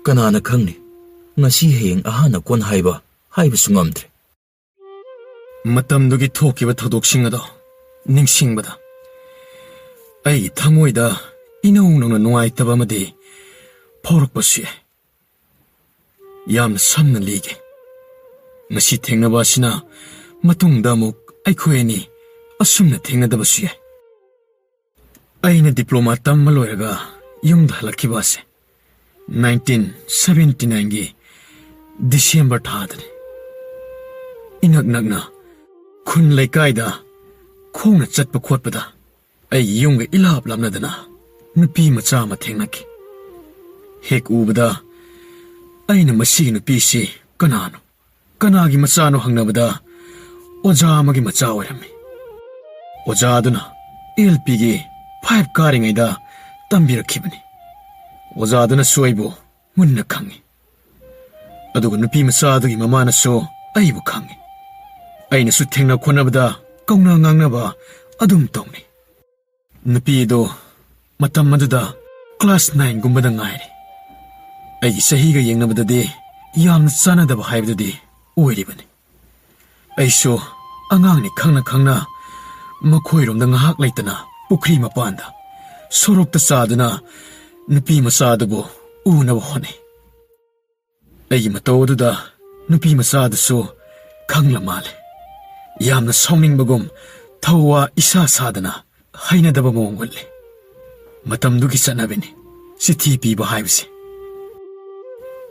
ꯀꯅꯥꯅ ꯈꯪꯅꯤ ꯉꯁꯤ ꯍꯌꯦꯡ ꯑꯍꯥꯟꯅ ꯀꯣꯟ ꯍꯥꯏꯕꯁꯨ ꯉꯝꯗ꯭ꯔꯦ ꯃꯇꯝꯗꯨꯒꯤ ꯊꯣꯛꯈꯤꯕ ꯊꯧꯗꯣꯛꯁꯤꯡ ꯑꯗꯣ ꯅꯤꯡꯁꯤꯡꯕꯗ ꯑꯩꯒꯤ ꯊꯃꯣꯏꯗ ꯏꯅꯧ ꯅꯧꯅ ꯅꯨꯡꯉꯥꯏꯇꯕ ꯑꯃꯗꯤ ꯐꯥꯎꯔꯛꯄꯁꯨ ꯌꯥꯏ ꯌꯥꯝꯅ ꯁꯝꯅ ꯂꯤꯒꯦ ꯉꯁꯤ ꯊꯦꯡꯅꯕ ꯑꯁꯤꯅ ꯃꯇꯨꯡꯗ ꯑꯃꯨꯛ ꯑꯩꯈꯣꯏ ꯑꯅꯤ ꯑꯁꯨꯝꯅ ꯊꯦꯡꯅꯗꯕꯁꯨ ꯌꯥꯏ ꯑꯩꯅ ꯗꯤꯄ꯭ꯂꯣꯃꯥ ꯇꯝꯕ ꯂꯣꯏꯔꯒ ꯌꯨꯝꯗ ꯍꯜꯂꯛꯈꯤꯕ ꯑꯁꯦ 1979ꯒꯤ ꯗꯤꯁꯦꯝꯕꯔ ꯊꯥꯗꯅꯤ ꯏꯅꯛ ꯅꯛꯅ ꯈꯨꯟ ꯂꯩꯀꯥꯏꯗ ꯈꯣꯡꯅ ꯆꯠꯄ ꯈꯣꯠꯄꯗ ꯑꯩꯒꯤ ꯌꯨꯝꯒ ꯏꯂꯥꯞ ꯂꯥꯞꯅꯗꯅ ꯅꯨꯄꯤ ꯃꯆꯥ ꯑꯃ ꯊꯦꯡꯅꯈꯤ ꯍꯦꯛ ꯎꯕꯗ ꯑꯩꯅ ꯃꯁꯤꯒꯤ ꯅꯨꯄꯤꯁꯤ ꯀꯅꯥꯅꯣ ꯀꯅꯥꯒꯤ ꯃꯆꯥꯅꯣ ꯍꯪꯅꯕꯗ ꯑꯣꯖꯥ ꯑꯃꯒꯤ ꯃꯆꯥ ꯑꯣꯏꯔꯝꯃꯤ ꯑꯣꯖꯥꯗꯨꯅ LPꯒꯤ 5 ꯀꯥꯔꯤꯉꯩꯗ ꯇꯝꯕꯤꯔꯛꯈꯤꯕꯅꯤ ꯑꯣꯖꯥꯗꯨꯅꯁꯨ ꯑꯩꯕꯨ ꯃꯨꯟꯅ ꯈꯪꯉꯤ ꯑꯗꯨꯒ ꯅꯨꯄꯤ ꯃꯆꯥꯗꯨꯒꯤ ꯃꯃꯥꯅꯁꯨ ꯑꯩꯕꯨ ꯈꯪꯉꯤ ꯑꯩꯅꯁꯨ ꯊꯦꯡꯅ ꯈꯣꯠꯅꯕꯗ ꯀꯧꯅ ꯉꯥꯡꯅꯕ ꯑꯗꯨꯝ ꯇꯧꯅꯤ ꯅꯨꯄꯤꯗꯣ ꯃꯇꯝ ꯑꯗꯨꯗ ꯀ꯭ꯂꯥꯁ 9ꯒꯨꯝꯕꯗ ꯉꯥꯏꯔꯤ ꯑꯩꯒꯤ ꯆꯍꯤꯒ ꯌꯦꯡꯅꯕꯗꯗꯤ ꯌꯥꯝꯅ ꯆꯥꯟꯅꯗꯕ ꯍꯥꯏꯕꯗꯨꯗꯤ ꯑꯣꯏꯔꯤꯕꯅꯤ ꯑꯩꯁꯨ ꯑꯉꯥꯡꯅꯤ ꯈꯪꯅ ꯈꯪꯅ ꯃꯈꯣꯏꯔꯣꯝꯗ ꯉꯥꯏꯍꯥꯛ ꯂꯩꯇꯅ ꯄꯨꯈ꯭ꯔꯤ ꯃꯄꯥꯟꯗ ꯁꯣꯔꯣꯛꯇ ꯆꯥꯗꯨꯅ ꯅꯨꯄꯤ ꯃꯆꯥꯗꯨꯕꯨ ꯎꯅꯕ ꯍꯣꯠꯅꯩ ꯑꯩꯒꯤ ꯃꯇꯧ ꯑꯗꯨꯗ ꯅꯨꯄꯤ ꯃꯆꯥꯗꯨꯁꯨ ꯈꯪꯂ ꯃꯥꯜꯂꯦ ꯌꯥꯝꯅ ꯁꯥꯎꯅꯤꯡꯕꯒꯨꯝ ꯊꯧꯋꯥ ꯏꯁꯥ ꯁꯥꯗꯅ ꯍꯩꯅꯗꯕ ꯃꯑꯣꯡ ꯎꯠꯂꯤ ꯃꯇꯝꯗꯨꯒꯤ ꯆꯠꯅꯕꯤꯅꯤ ꯆꯤꯊꯤ ꯄꯤꯕ ꯍꯥꯏꯕꯁꯦ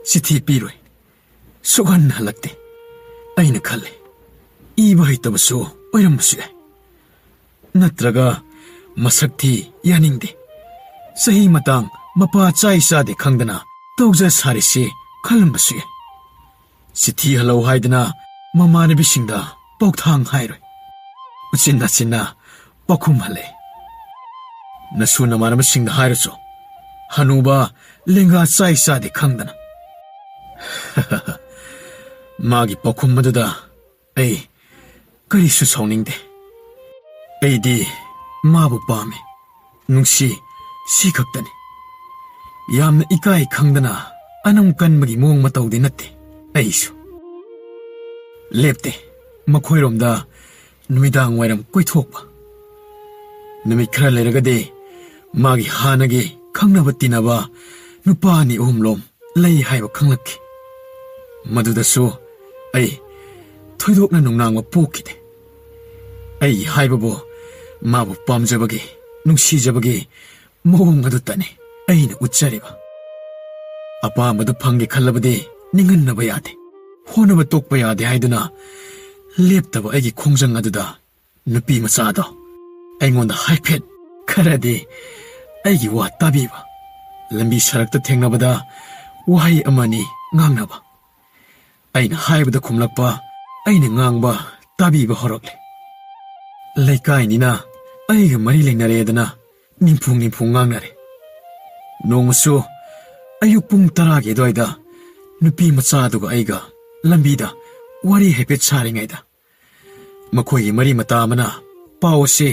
ꯆꯤꯊꯤ ꯄꯤꯔꯣꯏ ꯁꯨꯛꯍꯟ ꯍꯜꯂꯛꯇꯦ ꯑꯩꯅ ꯈꯜꯂꯤ ꯏꯕ ꯍꯩꯇꯕꯁꯨ ꯑꯣꯏꯔꯝꯕꯁꯨ ꯌꯥꯏ नत्रगा मसक्ति यानिंगदे सही मतंग मपा चाई सादे खंगदना तौजा सारिसे खलंबसु सिथि हलो हाइदना ममानबिसिंगदा पौथांग हाइरोय उचिन्ना चिन्ना पखुम हले नसु नमानबिसिंगदा हाइरसो हनुबा लेंगा चाई सादे खंगदना मागी पखुम मदुदा ऐ करिसु सौनिंगदे ऐदी माबु पामे नुंसी सी खक्तनी यामना इकाई खंगदना अनम कनबगी मोंग मतौदे नत्ते ऐसु लेप्ते मखोइरोमदा नुमिदांग वाइरम कोइथोकपा नुमित खरा लेरगदे मागी हानगे खंगनबा तिनबा नुपानी उहुमलोम लई हाइबा खंगलक्खि मदुदसु ऐ थोइदोकना नुंगनांगबा पोखिदे ऐ हाइबबो माबु पामजबगे नुंसीजबगे मोंग अदुतने ऐना उच्चरिबा अपामदु फंगे खल्लबदे निंगन्नबा यादे होनबा तोकपा यादे हाइदुना लेप्तबा ऐगी खोंजंग अदुदा नुपी मचादो ऐंगोंदा हाइफेट खरदे ऐगी वा ताबीबा लंबी सड़कता थेंगनबदा वहाई अमानी ngangnaba aina haibada khumlakpa aina ngangba tabiba horokle laikai nina aiga mari leinare dana nimphung ngangnare nongsu ayuk pung 10 ge doida nupi macha duga aiga lambida wari hepet saringaida makhoi mari mata mana pawse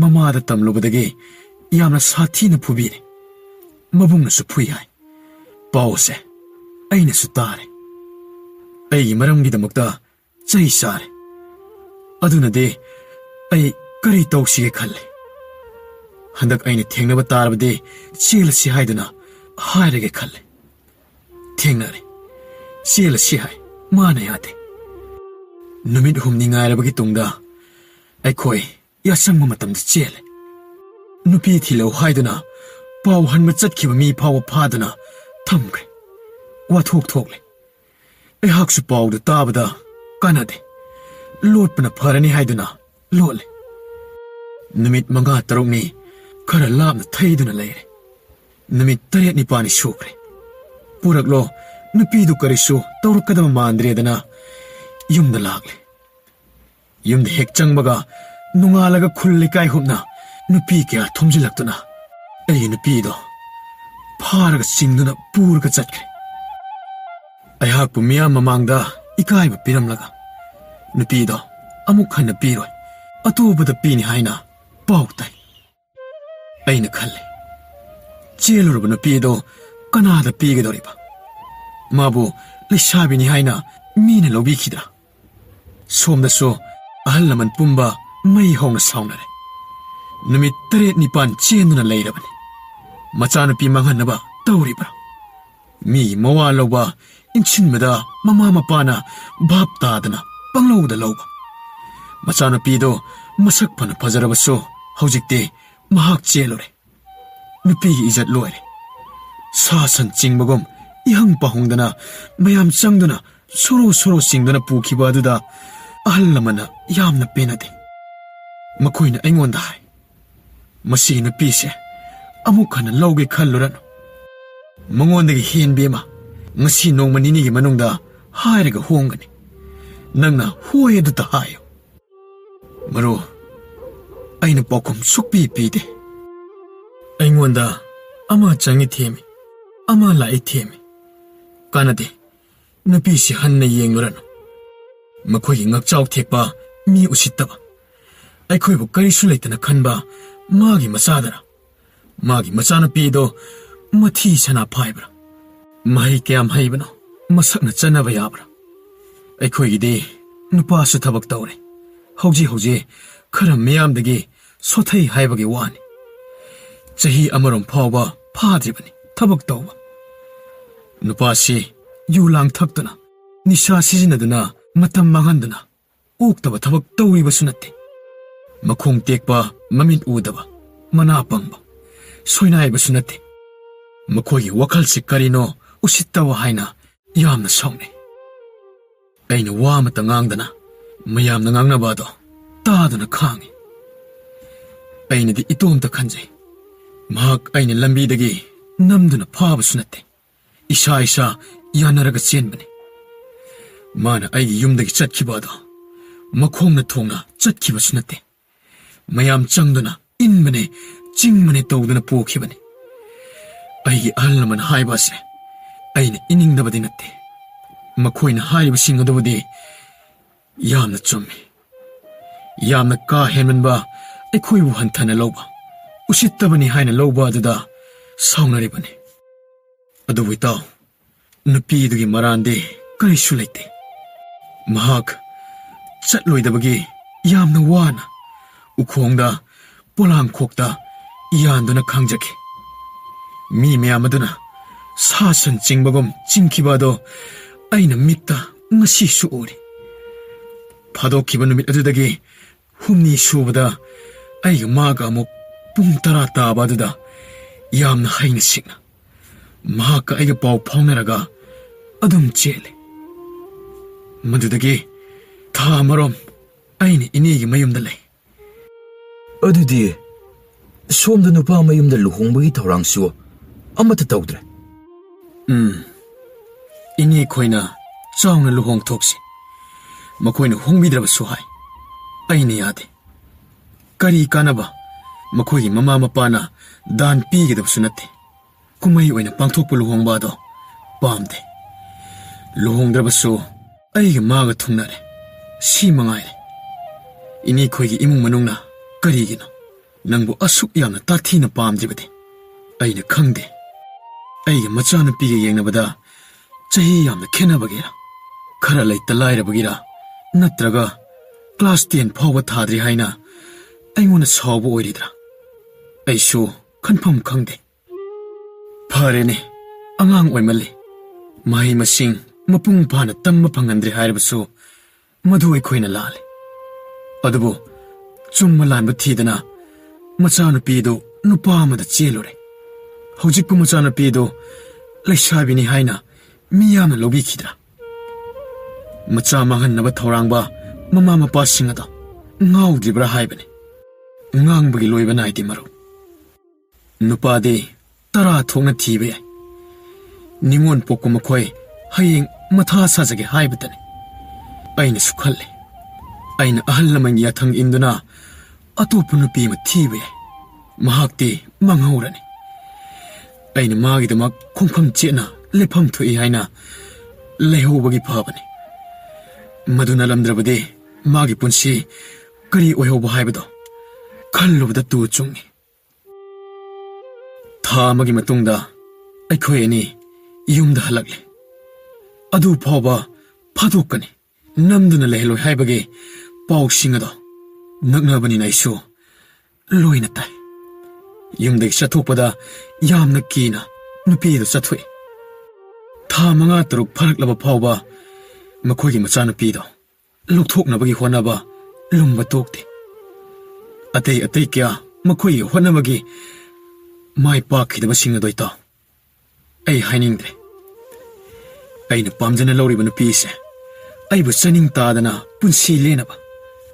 mama da tamlubadage yamna sathi na phubire mabung na su phui hai pawse aina su tare ai maram gi damakta chai sare aduna de ai kari tawsi khalle handak aina thengnaba tarabade chil si haiduna hairege khalle thengnare chil si hai mana yate numit humni ngairabagi tungda ai khoi yasangma matam chele nupi thilo haiduna paw hanma chatkhiba mi phaw phaduna thamkre wa thokle ai haksu paw da tabada kanade lotpana pharani haiduna lole numit manga tarokni khara labna thaiduna leire numit 3 nipani shukre puraklo nupi du karisu tawrukadama mandredana yumda lagle yumda hek changbaga nungalaga khullikai humna nupi kya thomjilaktuna ai nupi do pharaga singduna purga chatkre ai hakpu miyam mamangda ikaiba piramlaga nupi do amuk khana piroi atubada pini haina pautai aina khalle chelurba nupi do kanada pigedoriba mabu lishabini haina mina lobi khidra somda so ahallaman pumba mai hongna saunare numit 3 nipan chenduna leirabani machana pi manghanaba tawribra mi mawa loba inchinmada mama mapana bhap tadana pangloda loba machana pi do masak phana phajarabaso hojikte mahak chelore nupi gi ijat loire sa san chingbagom ihang pahongdana mayam changduna soro singdana pukhiba aduda ahallamana yamna penade makoina aingonda hai masi nupi se amuk khana loge khalluran mangondagi henbema ngasi nongmanini gi manungda hairaga hongani nangna hoyedu ta hayo maro aina pokum sukpi pide aingonda ama changi themi ama lai themi kanade nupi si hanna yengluran makhoi ngakchaw thekpa mi usittaba aikhoi bu karisu leitana khanba magi masadara magi machana pido mathi sana phaibra mai kyam haibano masakna chanaba yabra aikhoi gide nupa su thabak tawre hauji khara miyam dagi sothai haibagi wani chahi amarom phawba phadribani thabak tawba nupa si yulang thaktuna nisha sijinaduna matam manghanduna uktaba thabak tawriba sunatte makhong tekpa mamit udaba mana pangba soinaiba sunatte makhoi wakhal si karino usittawa haina yamna saune aina wa mata ngangdana mayamna ngangnaba do taduna khangi ꯑꯩꯅꯗꯤ ꯏꯇꯣꯝꯇ ꯈꯟꯖꯩ ꯃꯍꯥꯛ ꯑꯩꯅ ꯂꯝꯕꯤꯗꯒꯤ ꯅꯝꯗꯨꯅ ꯐꯥꯕꯁꯨ ꯅꯠꯇꯦ ꯏꯁꯥ ꯌꯥꯅꯔꯒ ꯆꯦꯟꯕꯅꯤ ꯃꯥꯅ ꯑꯩꯒꯤ ꯌꯨꯝꯗꯒꯤ ꯆꯠꯈꯤꯕ ꯑꯗꯣ ꯃꯈꯣꯡꯅ ꯊꯣꯡꯅ ꯆꯠꯈꯤꯕꯁꯨ ꯅꯠꯇꯦ ꯃꯌꯥꯝ ꯆꯪꯗꯨꯅ ꯏꯟꯕꯅꯦ ꯆꯤꯡꯕꯅꯦ ꯇꯧꯗꯨꯅ ꯄꯨꯈꯤꯕꯅꯤ ꯑꯩꯒꯤ ꯑꯍꯜ ꯂꯃꯟ ꯍꯥꯏꯕ ꯑꯁꯦ ꯑꯩꯅ ꯏꯅꯤꯡꯗꯕꯗꯤ ꯅꯠꯇꯦ ꯃꯈꯣꯏꯅ ꯍꯥꯏꯔꯤꯕꯁꯤꯡ ꯑꯗꯨꯕꯨꯗꯤ ꯌꯥꯝꯅ ꯆꯨꯝꯃꯤ ꯌꯥꯝꯅ ꯀꯥ ꯍꯦꯟꯃꯟꯕ ꯑꯩꯈꯣꯏꯕꯨ ꯍꯟꯊꯅ ꯂꯧꯕ ꯎꯁꯤꯠꯇꯕꯅꯤ ꯍꯥꯏꯅ ꯂꯧꯕ ꯑꯗꯨꯗ ꯁꯥꯎꯅꯔꯤꯕꯅꯤ ꯑꯗꯨꯕꯨ ꯏꯇꯥꯎ ꯅꯨꯄꯤꯗꯨꯒꯤ ꯃꯔꯥꯟꯗꯤ ꯀꯔꯤꯁꯨ ꯂꯩꯇꯦ ꯃꯍꯥꯛ ꯆꯠꯂꯣꯏꯗꯕꯒꯤ ꯌꯥꯝꯅ ꯋꯥꯅ ꯎꯈꯣꯡꯗ ꯄꯣꯂꯥꯡꯈꯣꯛꯇ ꯌꯥꯟꯗꯨꯅ ꯈꯥꯡꯖꯈꯤ ꯃꯤ ꯃꯌꯥꯝ ꯑꯗꯨꯅ ꯁꯥ ꯁꯟ ꯆꯤꯡꯕꯒꯨꯝ ꯆꯤꯡꯈꯤꯕ ꯑꯗꯣ ꯑꯩꯅ ꯃꯤꯠꯇ ꯉꯁꯤꯁꯨ ꯎꯔꯤ ꯐꯥꯗꯣꯛꯈꯤꯕ ꯅꯨꯃꯤꯠ ꯑꯗꯨꯗꯒꯤ ꯍꯨꯝꯅꯤ ꯁꯨꯕꯗ ꯑꯩꯒ ꯃꯥꯒ ꯑꯃꯨꯛ ꯄꯨꯡ 10 ꯇꯥꯕ ꯑꯗꯨꯗ ꯌꯥꯝꯅ ꯍꯩꯅ ꯁꯤꯡꯅ ꯃꯍꯥꯛꯀ ꯑꯩꯒ ꯄꯥꯎ ꯐꯥꯎꯅꯔꯒ ꯑꯗꯨꯝ ꯆꯦꯜꯂꯤ ꯃꯗꯨꯗꯒꯤ ꯊꯥ ꯑꯃꯔꯣꯝ ꯑꯩꯅ ꯏꯅꯦꯒꯤ ꯃꯌꯨꯝꯗ ꯂꯩ ꯑꯗꯨꯗꯤ ꯁꯣꯝꯗ ꯅꯨꯄꯥ ꯃꯌꯨꯝꯗ ꯂꯨꯍꯣꯡꯕꯒꯤ ꯊꯧꯔꯥꯡꯁꯨ ꯑꯃꯠꯇ ꯇꯧꯗ꯭ꯔꯦ ꯏꯅꯦ ꯈꯣꯏꯅ ꯆꯥꯎꯅ ꯂꯨꯍꯣꯡꯊꯣꯛꯁꯤ ꯃꯈꯣꯏꯅ ꯍꯣꯡꯕꯤꯗ꯭ꯔꯕꯁꯨ ꯍꯥꯏ ꯑꯩꯅ ꯌꯥꯗꯦ ꯀꯔꯤ ꯀꯥꯟꯅꯕ ꯃꯈꯣꯏꯒꯤ ꯃꯃꯥ ꯃꯄꯥꯅ ꯗꯥꯟ ꯄꯤꯒꯗꯕꯁꯨ ꯅꯠꯇꯦ ꯀꯨꯝꯍꯩ ꯑꯣꯏꯅ ꯄꯥꯡꯊꯣꯛꯄ ꯂꯨꯍꯣꯡꯕ ꯑꯗꯣ ꯄꯥꯝꯗꯦ ꯂꯨꯍꯣꯡꯗ꯭ꯔꯕꯁꯨ ꯑꯩꯒ ꯃꯥꯒ ꯊꯨꯡꯅꯔꯦ ꯁꯤ ꯃꯉꯥꯏꯔꯦ ꯏꯅꯦ ꯈꯣꯏꯒꯤ ꯏꯃꯨꯡ ꯃꯅꯨꯡꯅ ꯀꯔꯤꯒꯤꯅꯣ ꯅꯪꯕꯨ ꯑꯁꯨꯛ ꯌꯥꯝꯅ ꯇꯥꯊꯤꯅ ꯄꯥꯝꯗ꯭ꯔꯤꯕꯗꯤ ꯑꯩꯅ ꯈꯪꯗꯦ ꯑꯩꯒ ꯃꯆꯥꯅꯨꯄꯤꯒ ꯌꯦꯡꯅꯕꯗ ꯆꯍꯤ ꯌꯥꯝꯅ ꯈꯦꯠꯅꯕꯒꯤꯔ ꯈꯔ ꯂꯩꯇ ꯂꯥꯏꯔꯕꯒꯤꯔ ꯅꯠꯇ꯭ꯔꯒ ꯀ꯭ꯂꯥꯁ 10 ꯐꯥꯎꯕ ꯊꯥꯗ꯭ꯔꯤ ꯍꯥꯏꯅ ꯑꯩꯉꯣꯟꯗ ꯁꯥꯎꯕ ꯑꯣꯏꯔꯤꯗ꯭ꯔꯥ ꯑꯩꯁꯨ ꯈꯟꯐꯝ ꯈꯪꯗꯦ ꯐꯔꯦꯅꯦ ꯑꯉꯥꯡ ꯑꯣꯏꯃꯜꯂꯤ ꯃꯍꯩ ꯃꯁꯤꯡ ꯃꯄꯨꯡ ꯐꯥꯅ ꯇꯝꯕ ꯐꯪꯍꯟꯗ꯭ꯔꯦ ꯍꯥꯏꯔꯕꯁꯨ ꯃꯗꯨ ꯑꯩꯈꯣꯏꯅ ꯂꯥꯜꯂꯦ ꯑꯗꯨꯕꯨ ꯆꯨꯝꯕ ꯂꯥꯟꯕ ꯊꯤꯗꯅ ꯃꯆꯥꯅꯨꯄꯤꯗꯨ ꯅꯨꯄꯥ ꯑꯃꯗ ꯆꯦꯜꯂꯨꯔꯦ ꯍꯧꯖꯤꯛꯄꯨ ꯃꯆꯥꯅꯨꯄꯤꯗꯨ ꯂꯩꯁꯥꯕꯤꯅꯤ ꯍꯥꯏꯅ ꯃꯤꯌꯥꯝꯅ ꯂꯧꯕꯤꯈꯤꯗ꯭ꯔꯥ ꯃꯆꯥ ꯃꯥꯡꯍꯟꯅꯕ ꯊꯧꯔꯥꯡꯕ ꯃꯃꯥ ꯃꯄꯥꯁꯤꯡ ꯑꯗꯣ ꯉꯥꯎꯗ꯭ꯔꯤꯕ꯭ꯔꯥ ꯍꯥꯏꯕꯅꯤ ꯉꯥꯡꯕꯒꯤ ꯂꯣꯏꯕ ꯅꯥꯏꯗꯦ ꯃꯔꯨꯞ ꯅꯨꯄꯥꯗꯤ 10 ꯊꯣꯛꯅ ꯊꯤꯕ ꯌꯥꯏ ꯅꯤꯉꯣꯟ ꯄꯣꯛꯄ ꯃꯈꯣꯏ ꯍꯌꯦꯡ ꯃꯊꯥ ꯁꯥꯖꯒꯦ ꯍꯥꯏꯕꯇꯅꯤ ꯑꯩꯅꯁꯨ ꯈꯜꯂꯤ ꯑꯩꯅ ꯑꯍꯜ ꯂꯃꯟꯒꯤ ꯌꯥꯊꯪ ꯏꯟꯗꯨꯅ ꯑꯇꯣꯞꯄ ꯅꯨꯄꯤ ꯑꯃ ꯊꯤꯕ ꯌꯥꯏ ꯃꯍꯥꯛꯇꯤ ꯃꯥꯡꯍꯧꯔꯅꯤ ꯑꯩꯅ ꯃꯥꯒꯤꯗꯃꯛ ꯈꯣꯡꯐꯝ ꯆꯦꯠꯅ ꯂꯦꯞꯐꯝ ꯊꯣꯛꯏ ꯍꯥꯏꯅ ꯂꯩꯍꯧꯕꯒꯤ ꯐꯕꯅꯤ ꯃꯗꯨꯅ ꯂꯝꯗ꯭ꯔꯕꯗꯤ ꯃꯥꯒꯤ ꯄꯨꯟꯁꯤ ꯀꯔꯤ ꯑꯣꯏꯍꯧꯕ ꯍꯥꯏꯕꯗꯣ ꯈꯜꯂꯨꯕꯗ ꯇꯨ ꯆꯨꯡꯉꯤ ꯊꯥ ꯑꯃꯒꯤ ꯃꯇꯨꯡꯗ ꯑꯩꯈꯣꯏ ꯑꯅꯤ ꯌꯨꯝꯗ ꯍꯜꯂꯛꯂꯦ ꯑꯗꯨ ꯐꯥꯎꯕ ꯐꯥꯗꯣꯛꯀꯅꯤ ꯅꯝꯗꯨꯅ ꯂꯩꯍꯜꯂꯣꯏ ꯍꯥꯏꯕꯒꯤ ꯄꯥꯎꯁꯤꯡ ꯑꯗꯣ ꯅꯛꯅꯕꯅꯤꯅ ꯑꯩꯁꯨ ꯂꯣꯏꯅ ꯇꯥꯏ ꯌꯨꯝꯗꯒꯤ ꯆꯠꯊꯣꯛꯄꯗ ꯌꯥꯝꯅ ꯀꯤꯅ ꯅꯨꯄꯤꯗꯨ ꯆꯠꯊꯣꯛꯏ ꯊꯥ 5-6 ꯐꯥꯔꯛꯂꯕ ꯐꯥꯎꯕ ꯃꯈꯣꯏꯒꯤ ꯃꯆꯥꯅꯨꯄꯤꯗꯣ ꯂꯧꯊꯣꯛꯅꯕꯒꯤ ꯍꯣꯠꯅꯕ ꯂꯨꯝꯕ ꯇꯣꯛꯇꯦ ꯑꯇꯩ ꯀꯌꯥ ꯃꯈꯣꯏꯒꯤ ꯍꯣꯠꯅꯕꯒꯤ ꯃꯥꯏ ꯄꯥꯛꯈꯤꯗꯕꯁꯤꯡ ꯑꯗꯣ ꯏꯇꯥꯎ ꯑꯩ ꯍꯥꯏꯅꯤꯡꯗ꯭ꯔꯦ ꯑꯩꯅ ꯄꯥꯝꯖꯅ ꯂꯧꯔꯤꯕ ꯅꯨꯄꯤꯁꯦ ꯑꯩꯕꯨ ꯆꯅꯤꯡ ꯇꯥꯗꯅ ꯄꯨꯟꯁꯤ ꯂꯦꯅꯕ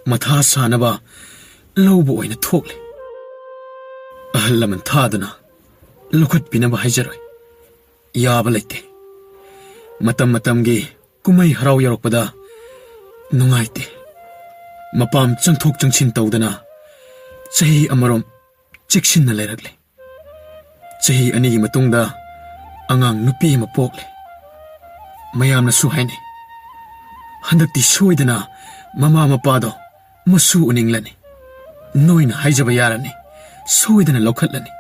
ꯃꯊꯥ ꯁꯥꯅꯕ ꯂꯧꯕ ꯑꯣꯏꯅ ꯊꯣꯛꯂꯦ ꯑꯍꯜ ꯂꯃꯟ ꯊꯥꯗꯨꯅ ꯂꯧꯈꯠꯄꯤꯅꯕ ꯍꯥꯏꯖꯔꯣꯏ ꯌꯥꯕ ꯂꯩꯇꯦ ꯃꯇꯝꯒꯤ ꯀꯨꯝꯍꯩ ꯍꯔꯥꯎ ꯌꯧꯔꯛꯄꯗ ꯅꯨꯡꯉꯥꯏꯇꯦ ꯃꯄꯥꯝ ꯆꯪꯊꯣꯛ ꯆꯪꯁꯤꯟ ꯇꯧꯗꯅ ꯆꯍꯤ ꯑꯃꯔꯣꯝ ꯆꯦꯛꯁꯤꯟꯅ ꯂꯩꯔꯛꯂꯦ ꯆꯍꯤ 2ꯒꯤ ꯃꯇꯨꯡꯗ ꯑꯉꯥꯡ ꯅꯨꯄꯤ ꯑꯃ ꯄꯣꯛꯂꯦ ꯃꯌꯥꯝꯅꯁꯨ ꯍꯥꯏꯅꯩ ꯍꯟꯗꯛꯇꯤ ꯁꯣꯏꯗꯅ ꯃꯃꯥ ꯃꯄꯥꯗꯣ ꯃꯁꯨ ꯎꯅꯤꯡꯂꯅꯤ ꯅꯣꯏꯅ ꯍꯥꯏꯖꯕ ꯌꯥꯔꯅꯤ ꯁꯣꯏꯗꯅ ꯂꯧꯈꯠꯂꯅꯤ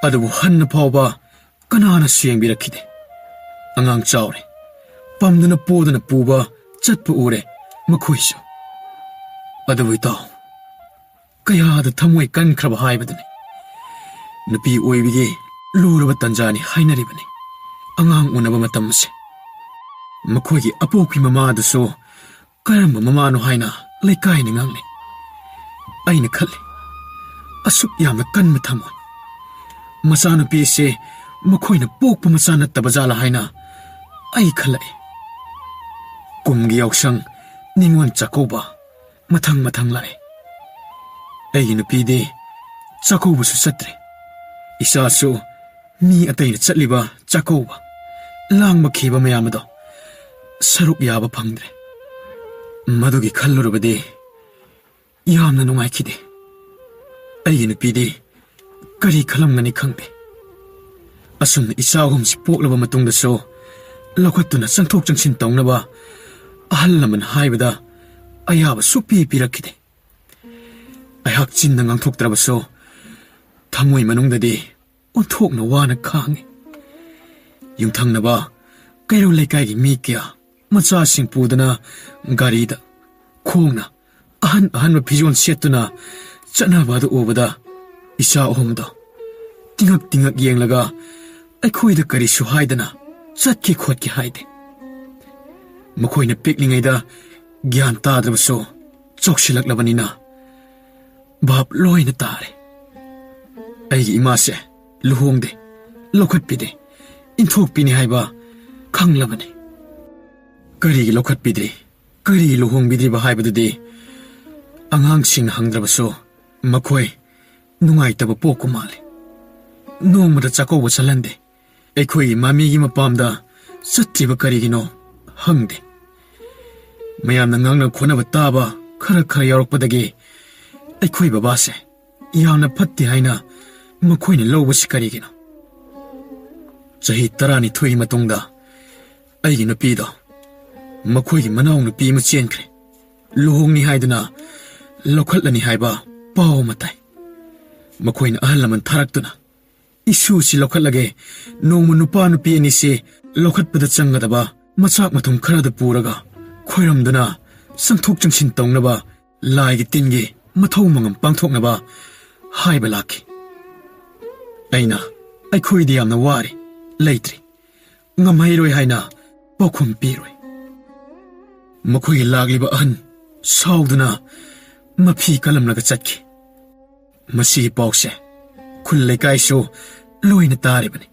ꯑꯗꯨꯕꯨ ꯍꯟꯅ ꯐꯥꯎꯕ ꯀꯅꯥꯅꯁꯨ ꯌꯦꯡꯕꯤꯔꯛꯈꯤꯗꯦ ꯑꯉꯥꯡ ꯆꯥꯎꯔꯦ ꯄꯝꯗꯨꯅ ꯄꯣꯗꯨꯅ ꯄꯨꯕ ꯆꯠꯄ ꯎꯔꯦ ꯃꯈꯣꯏꯁꯨ ꯑꯗꯨꯕꯨ ꯏꯇꯥꯎ ꯀꯌꯥꯗ ꯊꯃꯣꯏ ꯀꯟꯈ꯭ꯔꯕ ꯍꯥꯏꯕꯗꯨꯅꯤ ꯅꯨꯄꯤ ꯑꯣꯏꯕꯒꯤ ꯂꯨꯔꯕ ꯇꯟꯖꯥꯅꯤ ꯍꯥꯏꯅꯔꯤꯕꯅꯤ ꯑꯉꯥꯡ ꯎꯅꯕ ꯃꯇꯝ ꯑꯁꯦ ꯃꯈꯣꯏꯒꯤ ꯑꯄꯣꯛꯄꯤ ꯃꯃꯥꯗꯨꯁꯨ ꯀꯔꯝꯕ ꯃꯃꯥꯅꯣ ꯍꯥꯏꯅ ꯂꯩꯀꯥꯏꯅ ꯉꯥꯡꯅꯩ ꯑꯩꯅ ꯈꯜꯂꯤ ꯑꯁꯨꯛ ꯌꯥꯝꯅ ꯀꯟꯕ ꯊꯃꯣꯏ ꯃꯆꯥꯅꯨꯄꯤꯁꯦ ꯃꯈꯣꯏꯅ ꯄꯣꯛꯄ ꯃꯆꯥ ꯅꯠꯇꯕ ꯖꯥꯠꯂꯥ ꯍꯥꯏꯅ ꯑꯩ ꯈꯜꯂꯛꯏ ꯀꯨꯝꯒꯤ ꯌꯥꯎꯁꯪ ꯅꯤꯉꯣꯜ ꯆꯥꯛꯀꯧꯕ ꯃꯊꯪ ꯂꯥꯛꯑꯦ ꯑꯩꯒꯤ ꯅꯨꯄꯤꯗꯤ ꯆꯥꯛꯀꯧꯕꯁꯨ ꯆꯠꯇ꯭ꯔꯦ ꯏꯆꯥꯁꯨ ꯃꯤ ꯑꯇꯩꯅ ꯆꯠꯂꯤꯕ ꯆꯥꯛꯀꯧꯕ ꯂꯥꯡꯕ ꯈꯤꯕ ꯃꯌꯥꯝ ꯑꯗꯣ ꯁꯔꯨꯛ ꯌꯥꯕ ꯐꯪꯗ꯭ꯔꯦ ꯃꯗꯨꯒꯤ ꯈꯜꯂꯨꯔꯕꯗꯤ ꯌꯥꯝꯅ ꯅꯨꯡꯉꯥꯏꯈꯤꯗꯦ ꯑꯩꯒꯤ ꯅꯨꯄꯤꯗꯤ ꯀꯔꯤ ꯈꯜꯂꯝꯒꯅꯤ ꯈꯪꯗꯦ ꯑꯁꯨꯝꯅ ꯏꯆꯥ ꯑꯍꯨꯝꯁꯤ ꯄꯣꯛꯂꯕ ꯃꯇꯨꯡꯗꯁꯨ ꯂꯧꯈꯠꯇꯨꯅ ꯆꯪꯊꯣꯛ ꯆꯪꯁꯤꯟ ꯇꯧꯅꯕ ꯑꯍꯜ ꯂꯃꯟ ꯍꯥꯏꯕꯗ ꯑꯌꯥꯕ ꯁꯨꯛꯄꯤ ꯄꯤꯔꯛꯈꯤꯗꯦ ꯑꯩꯍꯥꯛ ꯆꯤꯟꯅ ꯉꯥꯡꯊꯣꯛꯇ꯭ꯔꯕꯁꯨ ꯊꯃꯣꯏ ꯃꯅꯨꯡꯗꯗꯤ ꯑꯣꯟꯊꯣꯛꯅ ꯋꯥꯅ ꯈꯥꯡꯉꯤ ꯌꯨꯝꯊꯪꯅꯕ ꯀꯩꯔꯧ ꯂꯩꯀꯥꯏꯒꯤ ꯃꯤ ꯀꯌꯥ ꯃꯆꯥꯁꯤꯡ ꯄꯨꯗꯨꯅ ꯒꯥꯔꯤꯗ ꯈꯣꯡꯅ ꯑꯍꯟꯕ ꯐꯤꯖꯣꯜ ꯁꯦꯠꯇꯨꯅ ꯆꯠꯅꯕ ꯑꯗꯨ ꯎꯕꯗ ꯏꯆꯥ ꯑꯍꯨꯝꯗꯣ ꯇꯤꯡꯉꯛ ꯌꯦꯡꯂꯒ ꯑꯩꯈꯣꯏꯗ ꯀꯔꯤꯁꯨ ꯍꯥꯏꯗꯅ ꯆꯠꯀꯦ ꯈꯣꯠꯀꯦ ꯍꯥꯏꯗꯦ ꯃꯈꯣꯏꯅ ꯄꯤꯛꯂꯤꯉꯩꯗ ꯒ꯭ꯌꯥꯟ ꯇꯥꯗ꯭ꯔꯕꯁꯨ ꯆꯥꯎꯁꯤꯜꯂꯛꯂꯕꯅꯤꯅ ꯚꯥꯞ ꯂꯣꯏꯅ ꯇꯥꯔꯦ ꯑꯩꯒꯤ ꯏꯃꯥꯁꯦ ꯂꯨꯍꯣꯡꯗꯦ ꯂꯧꯈꯠꯄꯤꯗꯦ ꯏꯟꯊꯣꯛꯄꯤꯅꯤ ꯍꯥꯏꯕ ꯈꯪꯂꯕꯅꯤ ꯀꯔꯤꯒꯤ ꯂꯧꯈꯠꯄꯤꯗ꯭ꯔꯤ ꯀꯔꯤꯒꯤ ꯂꯨꯍꯣꯡꯕꯤꯗ꯭ꯔꯤꯕ ꯍꯥꯏꯕꯗꯨꯗꯤ ꯑꯉꯥꯡꯁꯤꯡꯅ ꯍꯪꯗ꯭ꯔꯕꯁꯨ ꯃꯈꯣꯏ ꯅꯨꯡꯉꯥꯏꯇꯕ ꯄꯣꯛꯀꯨ ꯃꯥꯜꯂꯤ ꯅꯣꯡꯃꯗ ꯆꯥꯛꯀꯧꯕ ꯆꯠꯍꯟꯗꯦ ꯑꯩꯈꯣꯏꯒꯤ ꯃꯃꯤꯒꯤ ꯃꯄꯥꯝꯗ ꯆꯠꯇ꯭ꯔꯤꯕ ꯀꯔꯤꯒꯤꯅꯣ ꯍꯪꯗꯦ ꯃꯌꯥꯝꯅ ꯉꯥꯡꯅ ꯈꯣꯠꯅꯕ ꯇꯥꯕ ꯈꯔ ꯌꯥꯎꯔꯛꯄꯗꯒꯤ ꯑꯩꯈꯣꯏ ꯕꯕꯥꯁꯦ ꯌꯥꯝꯅ ꯐꯠꯇꯦ ꯍꯥꯏꯅ ꯃꯈꯣꯏꯅ ꯂꯧꯕꯁꯤ ꯀꯔꯤꯒꯤꯅꯣ ꯆꯍꯤ 12 ꯃꯇꯨꯡꯗ ꯑꯩꯒꯤ ꯅꯨꯄꯤꯗꯣ ꯃꯈꯣꯏꯒꯤ ꯃꯅꯥꯎ ꯅꯨꯄꯤ ꯑꯃ ꯆꯦꯟꯈ꯭ꯔꯦ ꯂꯨꯍꯣꯡꯅꯤ ꯍꯥꯏꯗꯨꯅ ꯂꯧꯈꯠꯂꯅꯤ ꯍꯥꯏꯕ ꯄꯥꯎ ꯑꯃ ꯇꯥꯏ ꯃꯈꯣꯏꯅ ꯑꯍꯜ ꯂꯃꯟ ꯊꯥꯔꯛꯇꯨꯅ ꯏꯁꯨꯁꯤ ꯂꯧꯈꯠꯂꯒꯦ ꯅꯣꯡꯃ ꯅꯨꯄꯥ ꯅꯨꯄꯤ ꯑꯅꯤꯁꯤ ꯂꯧꯈꯠꯄꯗ ꯆꯪꯒꯗꯕ ꯃꯆꯥꯛ ꯃꯊꯨꯝ ꯈꯔꯗ ꯄꯨꯔꯒ ꯈꯣꯏꯔꯝꯗꯨꯅ ꯆꯪꯊꯣꯛ ꯆꯪꯁꯤꯟ ꯇꯧꯅꯕ ꯂꯥꯏꯒꯤ ꯇꯤꯟꯒꯤ ꯃꯊꯧ ꯃꯉꯝ ꯄꯥꯡꯊꯣꯛꯅꯕ ꯍꯥꯏꯕ ꯂꯥꯛꯈꯤ ꯑꯩꯅ ꯑꯩꯈꯣꯏꯗꯤ ꯌꯥꯝꯅ ꯋꯥꯔꯦ ꯂꯩꯇ꯭ꯔꯤ ꯉꯝꯍꯩꯔꯣꯏ ꯍꯥꯏꯅ ꯄꯥꯎꯈꯨꯝ ꯄꯤꯔꯣꯏ ꯃꯈꯣꯏꯒꯤ ꯂꯥꯛꯂꯤꯕ ꯑꯍꯟ ꯁꯥꯎꯗꯨꯅ ꯃꯐꯤ ꯀꯂꯝꯂꯒ ꯆꯠꯈꯤ ꯃꯁꯤꯒꯤ ꯄꯥꯎꯁꯦ ꯈꯨꯜ ꯂꯩꯀꯥꯏꯁꯨ ꯂꯣꯏꯅ ꯇꯥꯔꯤꯕꯅꯤ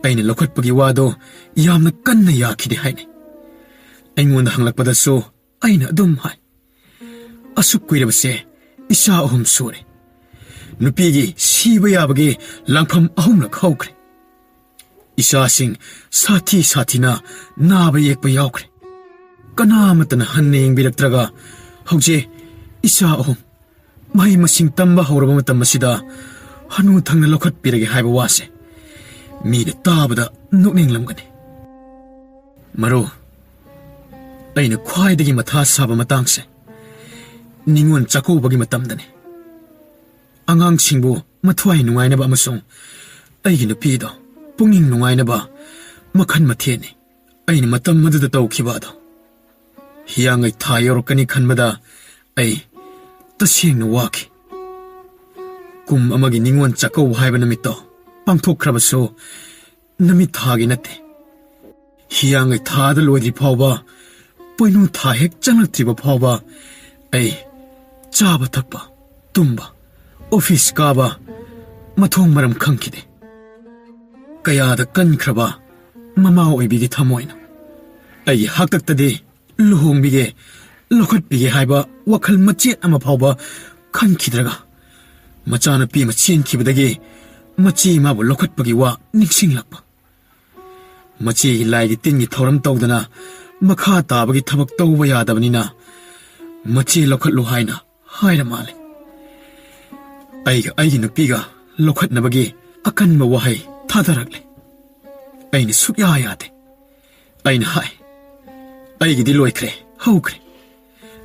ꯑꯩꯅ ꯂꯧꯈꯠꯄꯒꯤ ꯋꯥꯗꯣ ꯌꯥꯝꯅ ꯀꯟꯅ ꯌꯥꯈꯤꯗꯦ ꯍꯥꯏꯅꯩ ꯑꯩꯉꯣꯟꯗ ꯍꯪꯂꯛꯄꯗꯁꯨ ꯑꯩꯅ ꯑꯗꯨꯝ ꯍꯥꯏ ꯑꯁꯨꯛ ꯀꯨꯏꯔꯕꯁꯦ ꯏꯆꯥ 3 ꯁꯨꯔꯦ ꯅꯨꯄꯤꯒꯤ ꯁꯤꯕ ꯌꯥꯕꯒꯤ ꯂꯥꯡꯐꯝ 3ꯂꯛ ꯍꯧꯈ꯭ꯔꯦ ꯏꯆꯥꯁꯤꯡ ꯁꯥꯊꯤꯅ ꯅꯥꯕ ꯌꯦꯛꯄ ꯌꯥꯎꯈ꯭ꯔꯦ ꯀꯅꯥꯃꯠꯇꯅ ꯍꯟꯅ ꯌꯦꯡꯕꯤꯔꯛꯇ꯭ꯔꯒ ꯍꯧꯖꯤꯛ ꯏꯆꯥ 3 ꯃꯍꯩ ꯃꯁꯤꯡ ꯇꯝꯕ ꯍꯧꯔꯕ ꯃꯇꯝ ꯑꯁꯤꯗ ꯍꯅꯨꯊꯪꯅ ꯂꯧꯈꯠꯄꯤꯔꯒꯦ ꯍꯥꯏꯕ ꯋꯥꯁꯦ ꯃꯤꯅ ꯇꯥꯕꯗ ꯅꯣꯛꯅꯤꯡꯂꯝꯒꯅꯤ ꯃꯔꯨ ꯑꯩꯅ ꯈ꯭ꯋꯥꯏꯗꯒꯤ ꯃꯊꯥ ꯁꯥꯕ ꯃꯇꯥꯡꯁꯦ ꯅꯤꯉꯣꯜ ꯆꯥꯛꯀꯧꯕꯒꯤ ꯃꯇꯝꯗꯅꯤ ꯑꯉꯥꯡꯁꯤꯡꯕꯨ ꯃꯊ꯭ꯋꯥꯏ ꯅꯨꯡꯉꯥꯏꯅꯕ ꯑꯃꯁꯨꯡ ꯑꯩꯒꯤ ꯅꯨꯄꯤꯗꯣ ꯄꯨꯛꯅꯤꯡ ꯅꯨꯡꯉꯥꯏꯅꯕ ꯃꯈꯟ ꯃꯊꯦꯜꯅꯤ ꯑꯩꯅ ꯃꯇꯝ ꯑꯗꯨꯗ ꯇꯧꯈꯤꯕ ꯑꯗꯣ ꯍꯤꯌꯥꯡꯒꯩ ꯊꯥ ꯌꯧꯔꯛꯀꯅꯤ ꯈꯟꯕꯗ ꯑꯩ ꯇꯁꯦꯡꯅ ꯋꯥꯈꯤ ꯀꯨꯝ ꯑꯃꯒꯤ ꯅꯤꯉꯣꯜ ꯆꯥꯛꯀꯧꯕ ꯍꯥꯏꯕ ꯅꯨꯃꯤꯠꯇꯣ ꯄꯥꯡꯊꯣꯛꯈ꯭ꯔꯕꯁꯨ ꯅꯨꯃꯤꯠ ꯊꯥꯒꯤ ꯅꯠꯇꯦ ꯍꯤꯌꯥꯡꯒꯩ ꯊꯥꯗ ꯂꯣꯏꯗ꯭ꯔꯤ ꯐꯥꯎꯕ ꯄꯣꯏꯅꯨ ꯊꯥ ꯍꯦꯛ ꯆꯪꯂꯛꯇ꯭ꯔꯤꯕ ꯐꯥꯎꯕ ꯑꯩ ꯆꯥꯕ ꯊꯛꯄ ꯇꯨꯝꯕ ꯑꯣꯐꯤꯁ ꯀꯥꯕ ꯃꯊꯣꯡ ꯃꯔꯝ ꯈꯪꯈꯤꯗꯦ ꯀꯌꯥꯗ ꯀꯟꯈ꯭ꯔꯕ ꯃꯃꯥ ꯑꯣꯏꯕꯤꯒꯤ ꯊꯃꯣꯏꯅ ꯑꯩꯒꯤ ꯍꯥꯛꯇꯛꯇꯗꯤ ꯂꯨꯍꯣꯡꯕꯤꯒꯦ ꯂꯧꯈꯠꯄꯤꯒꯦ ꯍꯥꯏꯕ ꯋꯥꯈꯜ ꯃꯆꯦꯠ ꯑꯃ ꯐꯥꯎꯕ ꯈꯟꯈꯤꯗ꯭ꯔꯒ ꯃꯆꯥꯅꯨꯄꯤ ꯑꯃ ꯆꯦꯟꯈꯤꯕꯗꯒꯤ ꯃꯆꯦ ꯃꯥꯕꯨ ꯂꯧꯈꯠꯄꯒꯤ ꯋꯥ ꯅꯤꯡꯁꯤꯡꯂꯛꯄ ꯃꯆꯦꯒꯤ ꯂꯥꯏꯒꯤ ꯇꯤꯟꯒꯤ ꯊꯧꯔꯝ ꯇꯧꯗꯅ ꯃꯈꯥ ꯇꯥꯕꯒꯤ ꯊꯕꯛ ꯇꯧꯕ ꯌꯥꯗꯕꯅꯤꯅ ꯃꯆꯦ ꯂꯧꯈꯠꯂꯨ ꯍꯥꯏꯅ ꯍꯥꯏꯔ ꯃꯥꯜꯂꯦ ꯑꯩꯒꯤ ꯅꯨꯄꯤꯒ ꯂꯧꯈꯠꯅꯕꯒꯤ ꯑꯀꯟꯕ ꯋꯥꯍꯩ ꯊꯥꯗꯔꯛꯂꯦ ꯑꯩꯅ ꯁꯨꯛꯌꯥ ꯌꯥꯗꯦ ꯑꯩꯅ ꯍꯥꯏ ꯑꯩꯒꯤꯗꯤ ꯂꯣꯏꯈ꯭ꯔꯦ ꯍꯧꯈ꯭ꯔꯦ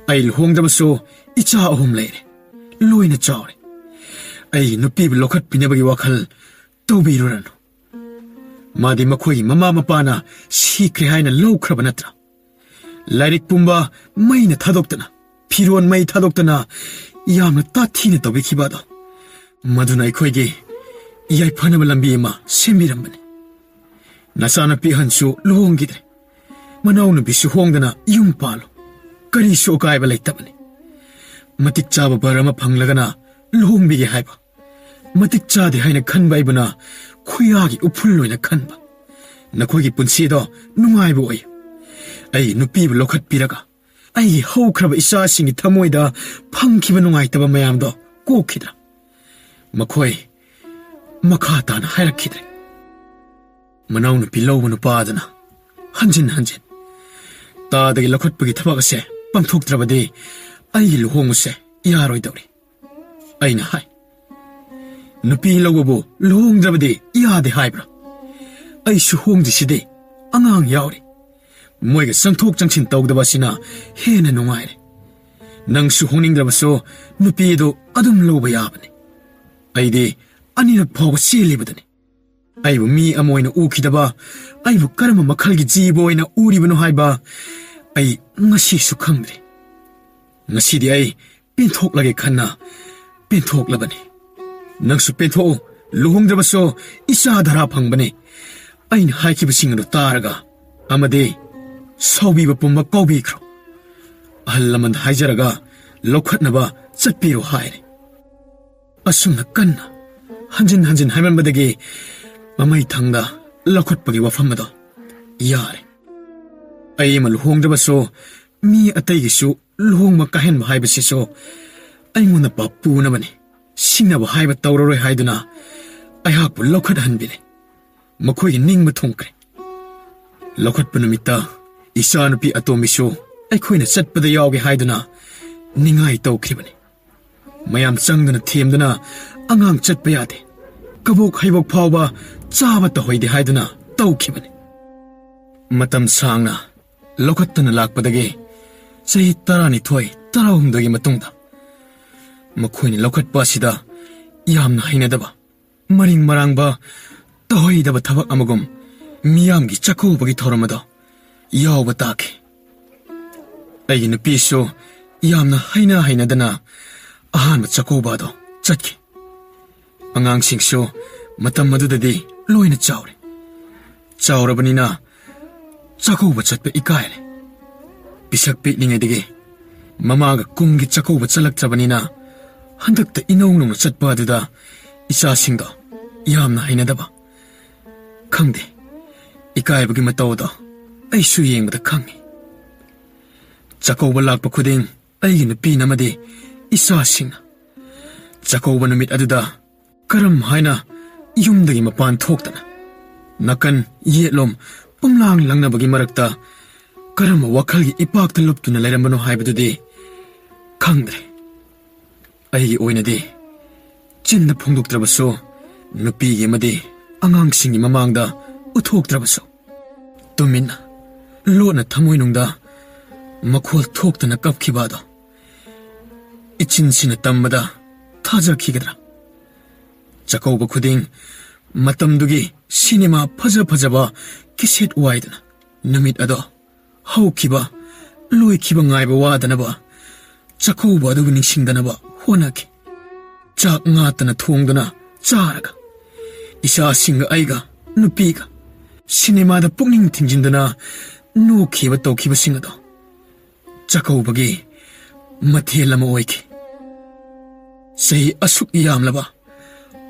ꯑꯩ ꯂꯨꯍꯣꯡꯗꯕꯁꯨ ꯏꯆꯥ 3 ꯂꯩꯔꯦ ꯂꯣꯏꯅ ꯆꯥꯎꯔꯦ ꯑꯩꯒꯤ ꯅꯨꯄꯤꯕꯨ ꯂꯧꯈꯠꯄꯤꯅꯕꯒꯤ ꯋꯥꯈꯜ ꯇꯧꯕꯤꯔꯨꯔꯅꯨ ꯃꯥꯗꯤ ꯃꯈꯣꯏꯒꯤ ꯃꯃꯥ ꯃꯄꯥꯅ ꯁꯤꯈ꯭ꯔꯦ ꯍꯥꯏꯅ ꯂꯧꯈ꯭ꯔꯕ ꯅꯠꯇ꯭ꯔꯥ ꯂꯥꯏꯔꯤꯛ ꯄꯨꯝꯕ ꯃꯩꯅ ꯊꯥꯗꯣꯛꯇꯅ ꯐꯤꯔꯣꯟ ꯃꯩ ꯊꯥꯗꯣꯛꯇꯅ ꯌꯥꯝꯅ ꯇꯥꯊꯤꯅ ꯇꯧꯕꯤꯈꯤꯕ ꯑꯗꯣ ꯃꯗꯨꯅ ꯑꯩꯈꯣꯏꯒꯤ ꯌꯥꯏꯐꯅꯕ ꯂꯝꯕꯤ ꯑꯃ ꯁꯦꯝꯕꯤꯔꯝꯕꯅꯤ ꯅꯆꯥꯅꯨꯄꯤ ꯑꯍꯟꯁꯨ ꯂꯨꯍꯣꯡꯈꯤꯗ꯭ꯔꯦ ꯃꯅꯥꯎ ꯅꯨꯄꯤꯁꯨ ꯍꯣꯡꯗꯅ ꯌꯨꯝ ꯄꯥꯜꯂꯨ ꯀꯔꯤꯁꯨ ꯑꯀꯥꯏꯕ ꯂꯩꯇꯕꯅꯤ ꯃꯇꯤꯛ ꯆꯥꯕ ꯕꯔ ꯑꯃ ꯐꯪꯂꯒꯅ ꯂꯨꯍꯣꯡꯕꯤꯒꯦ ꯍꯥꯏꯕ ꯃꯇꯤꯛ ꯆꯥꯗꯦ ꯍꯥꯏꯅ ꯈꯟꯕ ꯑꯩꯕꯨꯅ ꯈꯨꯌꯥꯒꯤ ꯎꯐꯨꯜ ꯑꯣꯏꯅ ꯈꯟꯕ ꯅꯈꯣꯏꯒꯤ ꯄꯨꯟꯁꯤꯗꯣ ꯅꯨꯡꯉꯥꯏꯕ ꯑꯣꯏ ꯑꯩ ꯅꯨꯄꯤꯕꯨ ꯂꯧꯈꯠꯄꯤꯔꯒ ꯑꯩꯒꯤ ꯍꯧꯈ꯭ꯔꯕ ꯏꯆꯥꯁꯤꯡꯒꯤ ꯊꯃꯣꯏꯗ ꯐꯪꯈꯤꯕ ꯅꯨꯡꯉꯥꯏꯇꯕ ꯃꯌꯥꯝꯗꯣ ꯀꯣꯛꯈꯤꯗ꯭ꯔꯥ? ꯃꯈꯣꯏ ꯃꯈꯥ ꯇꯥꯅ ꯍꯥꯏꯔꯛꯈꯤꯗ꯭ꯔꯦ꯫ ꯃꯅꯥꯎꯅꯨꯄꯤ ꯂꯧꯕ ꯅꯨꯄꯥꯗꯨꯅ ꯍꯟꯖꯤꯟ ꯍꯟꯖꯤꯟ ꯇꯥꯗꯒꯤ ꯂꯧꯈꯠꯄꯒꯤ ꯊꯕꯛ ꯑꯁꯦ ꯄꯥꯡꯊꯣꯛꯇ꯭ꯔꯕꯗꯤ ꯑꯩꯒꯤ ꯂꯨꯍꯣꯡꯕꯁꯦ ꯌꯥꯔꯣꯏꯗꯧꯔꯤ꯫ ꯑꯩꯅ ꯍꯥꯏ, ꯅꯨꯄꯤ ꯂꯧꯕꯕꯨ ꯂꯨꯍꯣꯡꯗ꯭ꯔꯕꯗꯤ ꯌꯥꯗꯦ ꯍꯥꯏꯕ꯭ꯔꯥ? ꯑꯩꯁꯨ ꯍꯣꯡꯗ꯭ꯔꯤꯁꯤꯗꯤ ꯑꯉꯥꯡ ꯌꯥꯎꯔꯤ꯫ ꯃꯣꯏꯒ ꯆꯪꯊꯣꯛ ꯆꯪꯁꯤꯟ ꯇꯧꯗꯕ ꯑꯁꯤꯅ ꯍꯦꯟꯅ ꯅꯨꯡꯉꯥꯏꯔꯦ꯫ ꯅꯪꯁꯨ ꯍꯣꯡꯅꯤꯡꯗ꯭ꯔꯕꯁꯨ ꯅꯨꯄꯤꯗꯨ ꯑꯗꯨꯝ ꯂꯧꯕ ꯌꯥꯕꯅꯤ꯫ ꯑꯩꯗꯤ ꯑꯅꯤꯔꯛ ꯐꯥꯎꯕ ꯆꯦꯜꯂꯤꯕꯗꯨꯅꯤ꯫ ꯑꯩꯕꯨ ꯃꯤ ꯑꯃ ꯑꯣꯏꯅ ꯎꯈꯤꯗꯕ, ꯑꯩꯕꯨ ꯀꯔꯝꯕ ꯃꯈꯜꯒꯤ ꯖꯤꯕ ꯑꯣꯏꯅ ꯎꯔꯤꯕꯅꯣ ꯍꯥꯏꯕ ꯑꯩ ꯉꯁꯤꯁꯨ ꯈꯪꯗ꯭ꯔꯤ꯫ ꯉꯁꯤꯗꯤ ꯑꯩ ꯄꯦꯟꯊꯣꯛꯂꯒꯦ ꯈꯟꯅ ꯄꯦꯟꯊꯣꯛꯂꯕꯅꯤ꯫ ꯅꯪꯁꯨ ꯄꯦꯟꯊꯣꯛꯎ, ꯂꯨꯍꯣꯡꯗ꯭ꯔꯕꯁꯨ ꯏꯆꯥ ꯙꯔꯥ ꯐꯪꯕꯅꯤ꯫ ꯑꯩꯅ ꯍꯥꯏꯈꯤꯕꯁꯤꯡ ꯑꯗꯨ ꯇꯥꯔꯒ ꯑꯃꯗꯤ ꯁꯥꯎꯕꯤꯕ ꯄꯨꯝꯕ ꯀꯥꯎꯕꯤꯈ꯭ꯔꯣ꯫ ꯑꯍꯜ ꯂꯃꯟꯗ ꯍꯥꯏꯖꯔꯒ ꯂꯧꯈꯠꯅꯕ ꯆꯠꯄꯤꯔꯣ ꯍꯥꯏꯔꯦ꯫ ꯑꯁꯨꯝꯅ ꯀꯟꯅ ꯍꯟꯖꯤꯟ ꯍꯟꯖꯤꯟ ꯍꯥꯏꯃꯟꯕꯗꯒꯤ ꯃꯃꯩꯊꯪꯗ ꯂꯧꯈꯠꯄꯒꯤ ꯋꯥꯐꯝ ꯑꯗꯣ ꯌꯥꯔꯦ꯫ ꯑꯩ ꯑꯃ ꯂꯨꯍꯣꯡꯗ꯭ꯔꯕꯁꯨ ꯃꯤ ꯑꯇꯩꯒꯤꯁꯨ ꯂꯨꯍꯣꯡꯕ ꯀꯥꯏꯍꯟꯕ ꯍꯥꯏꯕꯁꯤꯁꯨ ꯑꯩꯉꯣꯟꯗ ꯄꯥꯞ ꯄꯨꯅꯕꯅꯤ꯫ ꯁꯤꯡꯅꯕ ꯍꯥꯏꯕ ꯇꯧꯔꯔꯣꯏ ꯍꯥꯏꯗꯨꯅ ꯑꯩꯍꯥꯛꯄꯨ ꯂꯧꯈꯠꯍꯟꯕꯤꯔꯦ꯫ ꯃꯈꯣꯏꯒꯤ ꯅꯤꯡꯕ ꯊꯨꯡꯈ꯭ꯔꯦ꯫ ꯂꯧꯈꯠꯄ ꯅꯨꯃꯤꯠꯇ ꯏꯆꯥꯅꯨꯄꯤ ꯑꯇꯣꯝꯕꯤꯁꯨ ꯑꯩꯈꯣꯏꯅ ꯆꯠꯄꯗ ꯌꯥꯎꯒꯦ ꯍꯥꯏꯗꯨꯅ ꯅꯤꯡꯉꯥꯏ ꯇꯧꯈꯤꯕꯅꯤ꯫ ꯃꯌꯥꯝ ꯆꯪꯗꯨꯅ ꯊꯦꯝꯗꯨꯅ ꯑꯉꯥꯡ ꯆꯠꯄ ꯌꯥꯗꯦ, ꯀꯕꯣꯛ ꯍꯩꯕꯣꯛ ꯐꯥꯎꯕ ꯆꯥꯕ ꯇꯧꯍꯩꯗꯦ ꯍꯥꯏꯗꯨꯅ ꯇꯧꯈꯤꯕꯅꯤ꯫ ꯃꯇꯝ ꯁꯥꯡꯅ ꯂꯧꯈꯠꯇꯨꯅ ꯂꯥꯛꯄꯗꯒꯤ ꯆꯍꯤ 12-13ꯒꯤ ꯃꯇꯨꯡꯗ ꯃꯈꯣꯏꯅ ꯂꯧꯈꯠꯄ ꯑꯁꯤꯗ ꯌꯥꯝꯅ ꯍꯩꯅꯗꯕ, ꯃꯔꯤꯡ ꯃꯔꯥꯡꯕ, ꯇꯧꯍꯩꯗꯕ ꯊꯕꯛ ꯑꯃꯒꯨꯝ ꯃꯤꯌꯥꯝꯒꯤ ꯆꯥꯛꯀꯧꯕꯒꯤ ꯊꯧꯔꯝ ꯑꯗꯣ ꯌꯥꯎꯕ ꯇꯥꯈꯤ꯫ ꯑꯩꯒꯤ ꯅꯨꯄꯤꯁꯨ ꯌꯥꯝꯅ ꯍꯩꯅꯗꯅ ꯑꯍꯥꯟꯕ ꯆꯥꯛꯀꯧꯕ ꯑꯗꯣ ꯆꯠꯈꯤ꯫ ꯑꯉꯥꯡꯁꯤꯡꯁꯨ ꯃꯇꯝ ꯑꯗꯨꯗꯗꯤ ꯂꯣꯏꯅ ꯆꯥꯎꯔꯦ꯫ ꯆꯥꯎꯔꯕꯅꯤꯅ ꯆꯥꯛꯀꯧꯕ ꯆꯠꯄ ꯏꯀꯥꯏꯔꯦ꯫ ꯄꯤꯁꯛ ꯄꯤꯛꯂꯤꯉꯩꯗꯒꯤ ꯃꯃꯥꯒ ꯀꯨꯝꯒꯤ ꯆꯥꯛꯀꯧꯕ ꯆꯠꯂꯛꯇ꯭ꯔꯕꯅꯤꯅ ꯍꯟꯗꯛꯇ ꯏꯅꯧ ꯅꯧꯅ ꯆꯠꯄ ꯑꯗꯨꯗ ꯏꯆꯥꯁꯤꯡꯗꯣ ꯌꯥꯝꯅ ꯍꯩꯅꯗꯕ, ꯈꯪꯗꯦ, ꯏꯀꯥꯏꯕꯒꯤ ꯃꯇꯧꯗꯣ ꯑꯩꯁꯨ ꯌꯦꯡꯕꯗ ꯈꯪꯉꯤ꯫ ꯆꯥꯛꯀꯧꯕ ꯂꯥꯛꯄ ꯈꯨꯗꯤꯡ ꯑꯩꯒꯤ ꯅꯨꯄꯤꯅ ꯑꯃꯗꯤ ꯏꯆꯥꯁꯤꯡꯅ ꯆꯥꯛꯀꯧꯕ ꯅꯨꯃꯤꯠ ꯑꯗꯨꯗ ꯀꯔꯝ ꯍꯥꯏꯅ ꯌꯨꯝꯗꯒꯤ ꯃꯄꯥꯟ ꯊꯣꯛꯇꯅ ꯅꯥꯀꯟ ꯌꯦꯠꯂꯣꯝ ꯄꯨꯝꯂꯥꯡ ꯂꯪꯅꯕꯒꯤ ꯃꯔꯛꯇ ꯀꯔꯝꯕ ꯋꯥꯈꯜꯒꯤ ꯏꯄꯥꯛꯇ ꯂꯨꯞꯇꯨꯅ ꯂꯩꯔꯝꯕꯅꯣ ꯍꯥꯏꯕꯗꯨꯗꯤ ꯈꯪꯗ꯭ꯔꯦ꯫ ꯑꯩꯒꯤ ꯑꯣꯏꯅꯗꯤ ꯆꯤꯟꯗ ꯐꯣꯡꯗꯣꯛꯇ꯭ꯔꯕꯁꯨ, ꯅꯨꯄꯤꯒꯤ ꯑꯃꯗꯤ ꯑꯉꯥꯡꯁꯤꯡꯒꯤ ꯃꯃꯥꯡꯗ ꯎꯠꯊꯣꯛꯇ꯭ꯔꯕꯁꯨ, ꯇꯨꯃꯤꯟꯅ ꯂꯣꯠꯅ ꯊꯃꯣꯏꯅꯨꯡꯗ ꯃꯈꯣꯜ ꯊꯣꯛꯇꯅ ꯀꯞꯈꯤꯕ ꯑꯗꯣ ꯏꯆꯤꯟꯁꯤꯅ ꯇꯝꯕꯗ ꯊꯥꯖꯈꯤꯒꯗ꯭ꯔꯥ? ꯆꯥꯛꯀꯧꯕ ꯈꯨꯗꯤꯡ ꯃꯇꯝꯗꯨꯒꯤ ꯁꯤꯅꯦꯃꯥ ꯐꯖꯕ ꯀꯤꯁꯦꯠ ꯋꯥꯏꯗꯨꯅ ꯅꯨꯃꯤꯠ ꯑꯗꯣ ꯍꯧꯈꯤꯕ ꯂꯣꯏꯈꯤꯕ ꯉꯥꯏꯕ ꯋꯥꯗꯅꯕ ꯆꯥꯛꯀꯧꯕ ꯑꯗꯨꯕꯨ ꯅꯤꯡꯁꯤꯡꯗꯅꯕ ꯍꯣꯠꯅꯈꯤ꯫ ꯆꯥꯛ ꯉꯥꯇꯅ ꯊꯣꯡꯗꯨꯅ ꯆꯥꯔꯒ ꯏꯆꯥꯁꯤꯡꯒ ꯑꯩꯒ ꯅꯨꯄꯤꯒ ꯁꯤꯅꯦꯃꯥꯗ ꯄꯨꯛꯅꯤꯡ ꯊꯤꯡꯖꯤꯟꯗꯨꯅ ꯅꯣꯛꯈꯤꯕ ꯇꯧꯈꯤꯕꯁꯤꯡ ꯑꯗꯣ ꯆꯥꯛꯀꯧꯕꯒꯤ ꯃꯊꯦꯜ ꯑꯃ ꯑꯣꯏꯈꯤ꯫ ꯆꯍꯤ ꯑꯁꯨꯛ ꯌꯥꯝꯂꯕ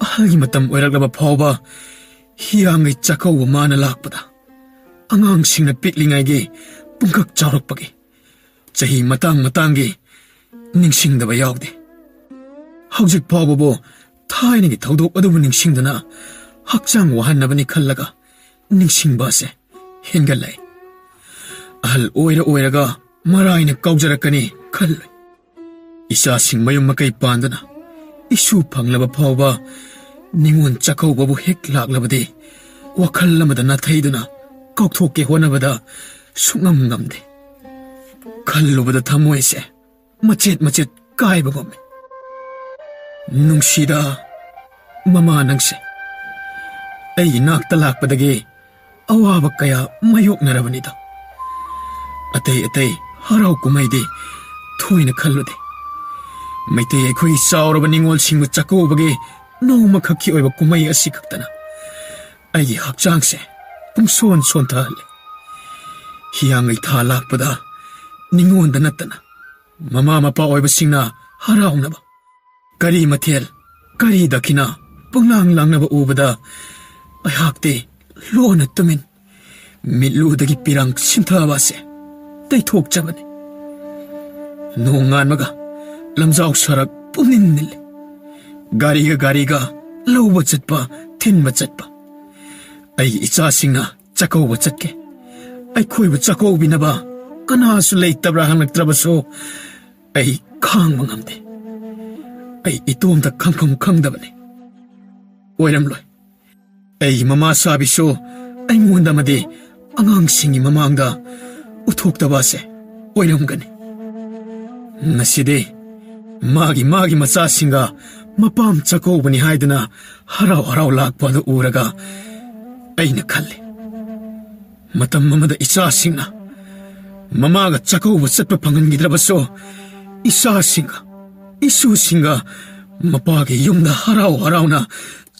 ꯑꯍꯜꯒꯤ ꯃꯇꯝ ꯑꯣꯏꯔꯛꯂꯕ ꯐꯥꯎꯕ ꯍꯤꯌꯥꯡꯒꯩ ꯆꯥꯛꯀꯧꯕ ꯃꯥꯅ ꯂꯥꯛꯄꯗ ꯑꯉꯥꯡꯁꯤꯡꯅ ꯄꯤꯛꯂꯤꯉꯩꯒꯤ ꯄꯨꯡꯀꯛ ꯆꯥꯎꯔꯛꯄꯒꯤ ꯆꯍꯤ ꯃꯇꯥꯡꯒꯤ ꯅꯤꯡꯁꯤꯡꯗꯕ ꯌꯥꯎꯗꯦ꯫ ꯍꯧꯖꯤꯛ ꯐꯥꯎꯕꯕꯨ ꯊꯥꯏꯅꯒꯤ ꯊꯧꯗꯣꯛ ꯑꯗꯨꯕꯨ ꯅꯤꯡꯁꯤꯡꯗꯨꯅ ꯍꯛꯆꯥꯡ ꯋꯥꯍꯟꯅꯕꯅꯤ ꯈꯜꯂꯒ ꯅꯤꯡꯁꯤꯡꯕ ꯑꯁꯦ ꯍꯦꯟꯒꯠꯂꯛꯏ꯫ ꯑꯍꯜ ꯑꯣꯏꯔꯒ ꯃꯔꯥꯏꯅ ꯀꯥꯎꯖꯔꯛꯀꯅꯤ ꯈꯜꯂꯣꯏ꯫ ꯏꯆꯥꯁꯤꯡ ꯃꯌꯨꯝ ꯃꯀꯩ ꯄꯥꯟꯗꯨꯅ ꯏꯁꯨ ꯐꯪꯂꯕ ꯐꯥꯎꯕ ꯅꯤꯉꯣꯜ ꯆꯥꯛꯀꯧꯕꯕꯨ ꯍꯦꯛ ꯂꯥꯛꯂꯕꯗꯤ ꯋꯥꯈꯜ ꯑꯃꯗ ꯅꯥꯊꯩꯗꯨꯅ ꯀꯥꯎꯊꯣꯛꯀꯦ ꯍꯣꯠꯅꯕꯗ ꯁꯨꯡꯉꯝ ꯉꯝꯗꯦ꯫ ꯈꯜꯂꯨꯕꯗ ꯊꯃꯣꯏꯁꯦ ꯃꯆꯦꯠ ꯀꯥꯏꯕ ꯉꯝꯃꯤ꯫ ꯅꯨꯡꯁꯤꯗ ꯃꯃꯥ ꯅꯪꯁꯦ, ꯑꯩꯒꯤ ꯅꯥꯛꯇ ꯂꯥꯛꯄꯗꯒꯤ ꯑꯋꯥꯕ ꯀꯌꯥ ꯃꯥꯌꯣꯛꯅꯔꯕꯅꯤꯗ꯫ ꯑꯇꯩ ꯍꯔꯥꯎ ꯀꯨꯝꯍꯩꯗꯤ ꯊꯣꯏꯅ ꯈꯜꯂꯨꯗꯦ꯫ ꯃꯩꯇꯩ ꯑꯩꯈꯣꯏꯒꯤ ꯆꯥꯎꯔꯕ ꯅꯤꯉꯣꯜꯁꯤꯡꯕꯨ ꯆꯥꯛꯀꯧꯕꯒꯤ ꯅꯣꯡꯃꯈꯛꯀꯤ ꯑꯣꯏꯕ ꯀꯨꯝꯍꯩ ꯑꯁꯤ ꯈꯛꯇꯅ ꯑꯩꯒꯤ ꯍꯛꯆꯥꯡꯁꯦ ꯄꯨꯡꯁꯣꯟ ꯁꯣꯟꯊꯍꯜꯂꯦ꯫ ꯍꯤꯌꯥꯡꯒꯩ ꯊꯥ ꯂꯥꯛꯄꯗ ꯅꯤꯉꯣꯟꯗ ꯅꯠꯇꯅ ꯃꯃꯥ ꯃꯄꯥ ꯑꯣꯏꯕꯁꯤꯡꯅ ꯍꯔꯥꯎꯅꯕ ꯀꯔꯤ ꯃꯊꯦꯜ, ꯀꯔꯤ ꯗꯈꯤꯅꯥ ꯄꯨꯡꯂꯥꯡ ꯂꯥꯡꯅꯕ ꯎꯕꯗ ꯑꯩꯍꯥꯛꯇꯤ ꯂꯣꯟꯅ ꯇꯨꯃꯤꯟ ꯃꯤꯠꯂꯨꯗꯒꯤ ꯄꯤꯔꯥꯡ ꯁꯤꯟꯊꯕ ꯑꯁꯦ ꯇꯩꯊꯣꯛꯆꯕꯅꯤ꯫ Nungan lamjaw sarak punin nil. Gariga lauba chatpa thinba chatpa. Ay icha singna chakauba chatke. Ay khoiba chakau binaba kana su leitabra hanglaktraba so ay khang mangamde. Ay itomda khangkham khangdabane. Oiramloi. Ay mama sabi so ay ngundamadi angang singi mamangda uthokdaba se oiramgani. Naside magi macha singa mapam chakobani haidana harau lakpada uraga aina khalle matam mamada isa singna mamaga chakoba chatpa phangangidrabaso isa singa isu singa mapage yumda harau na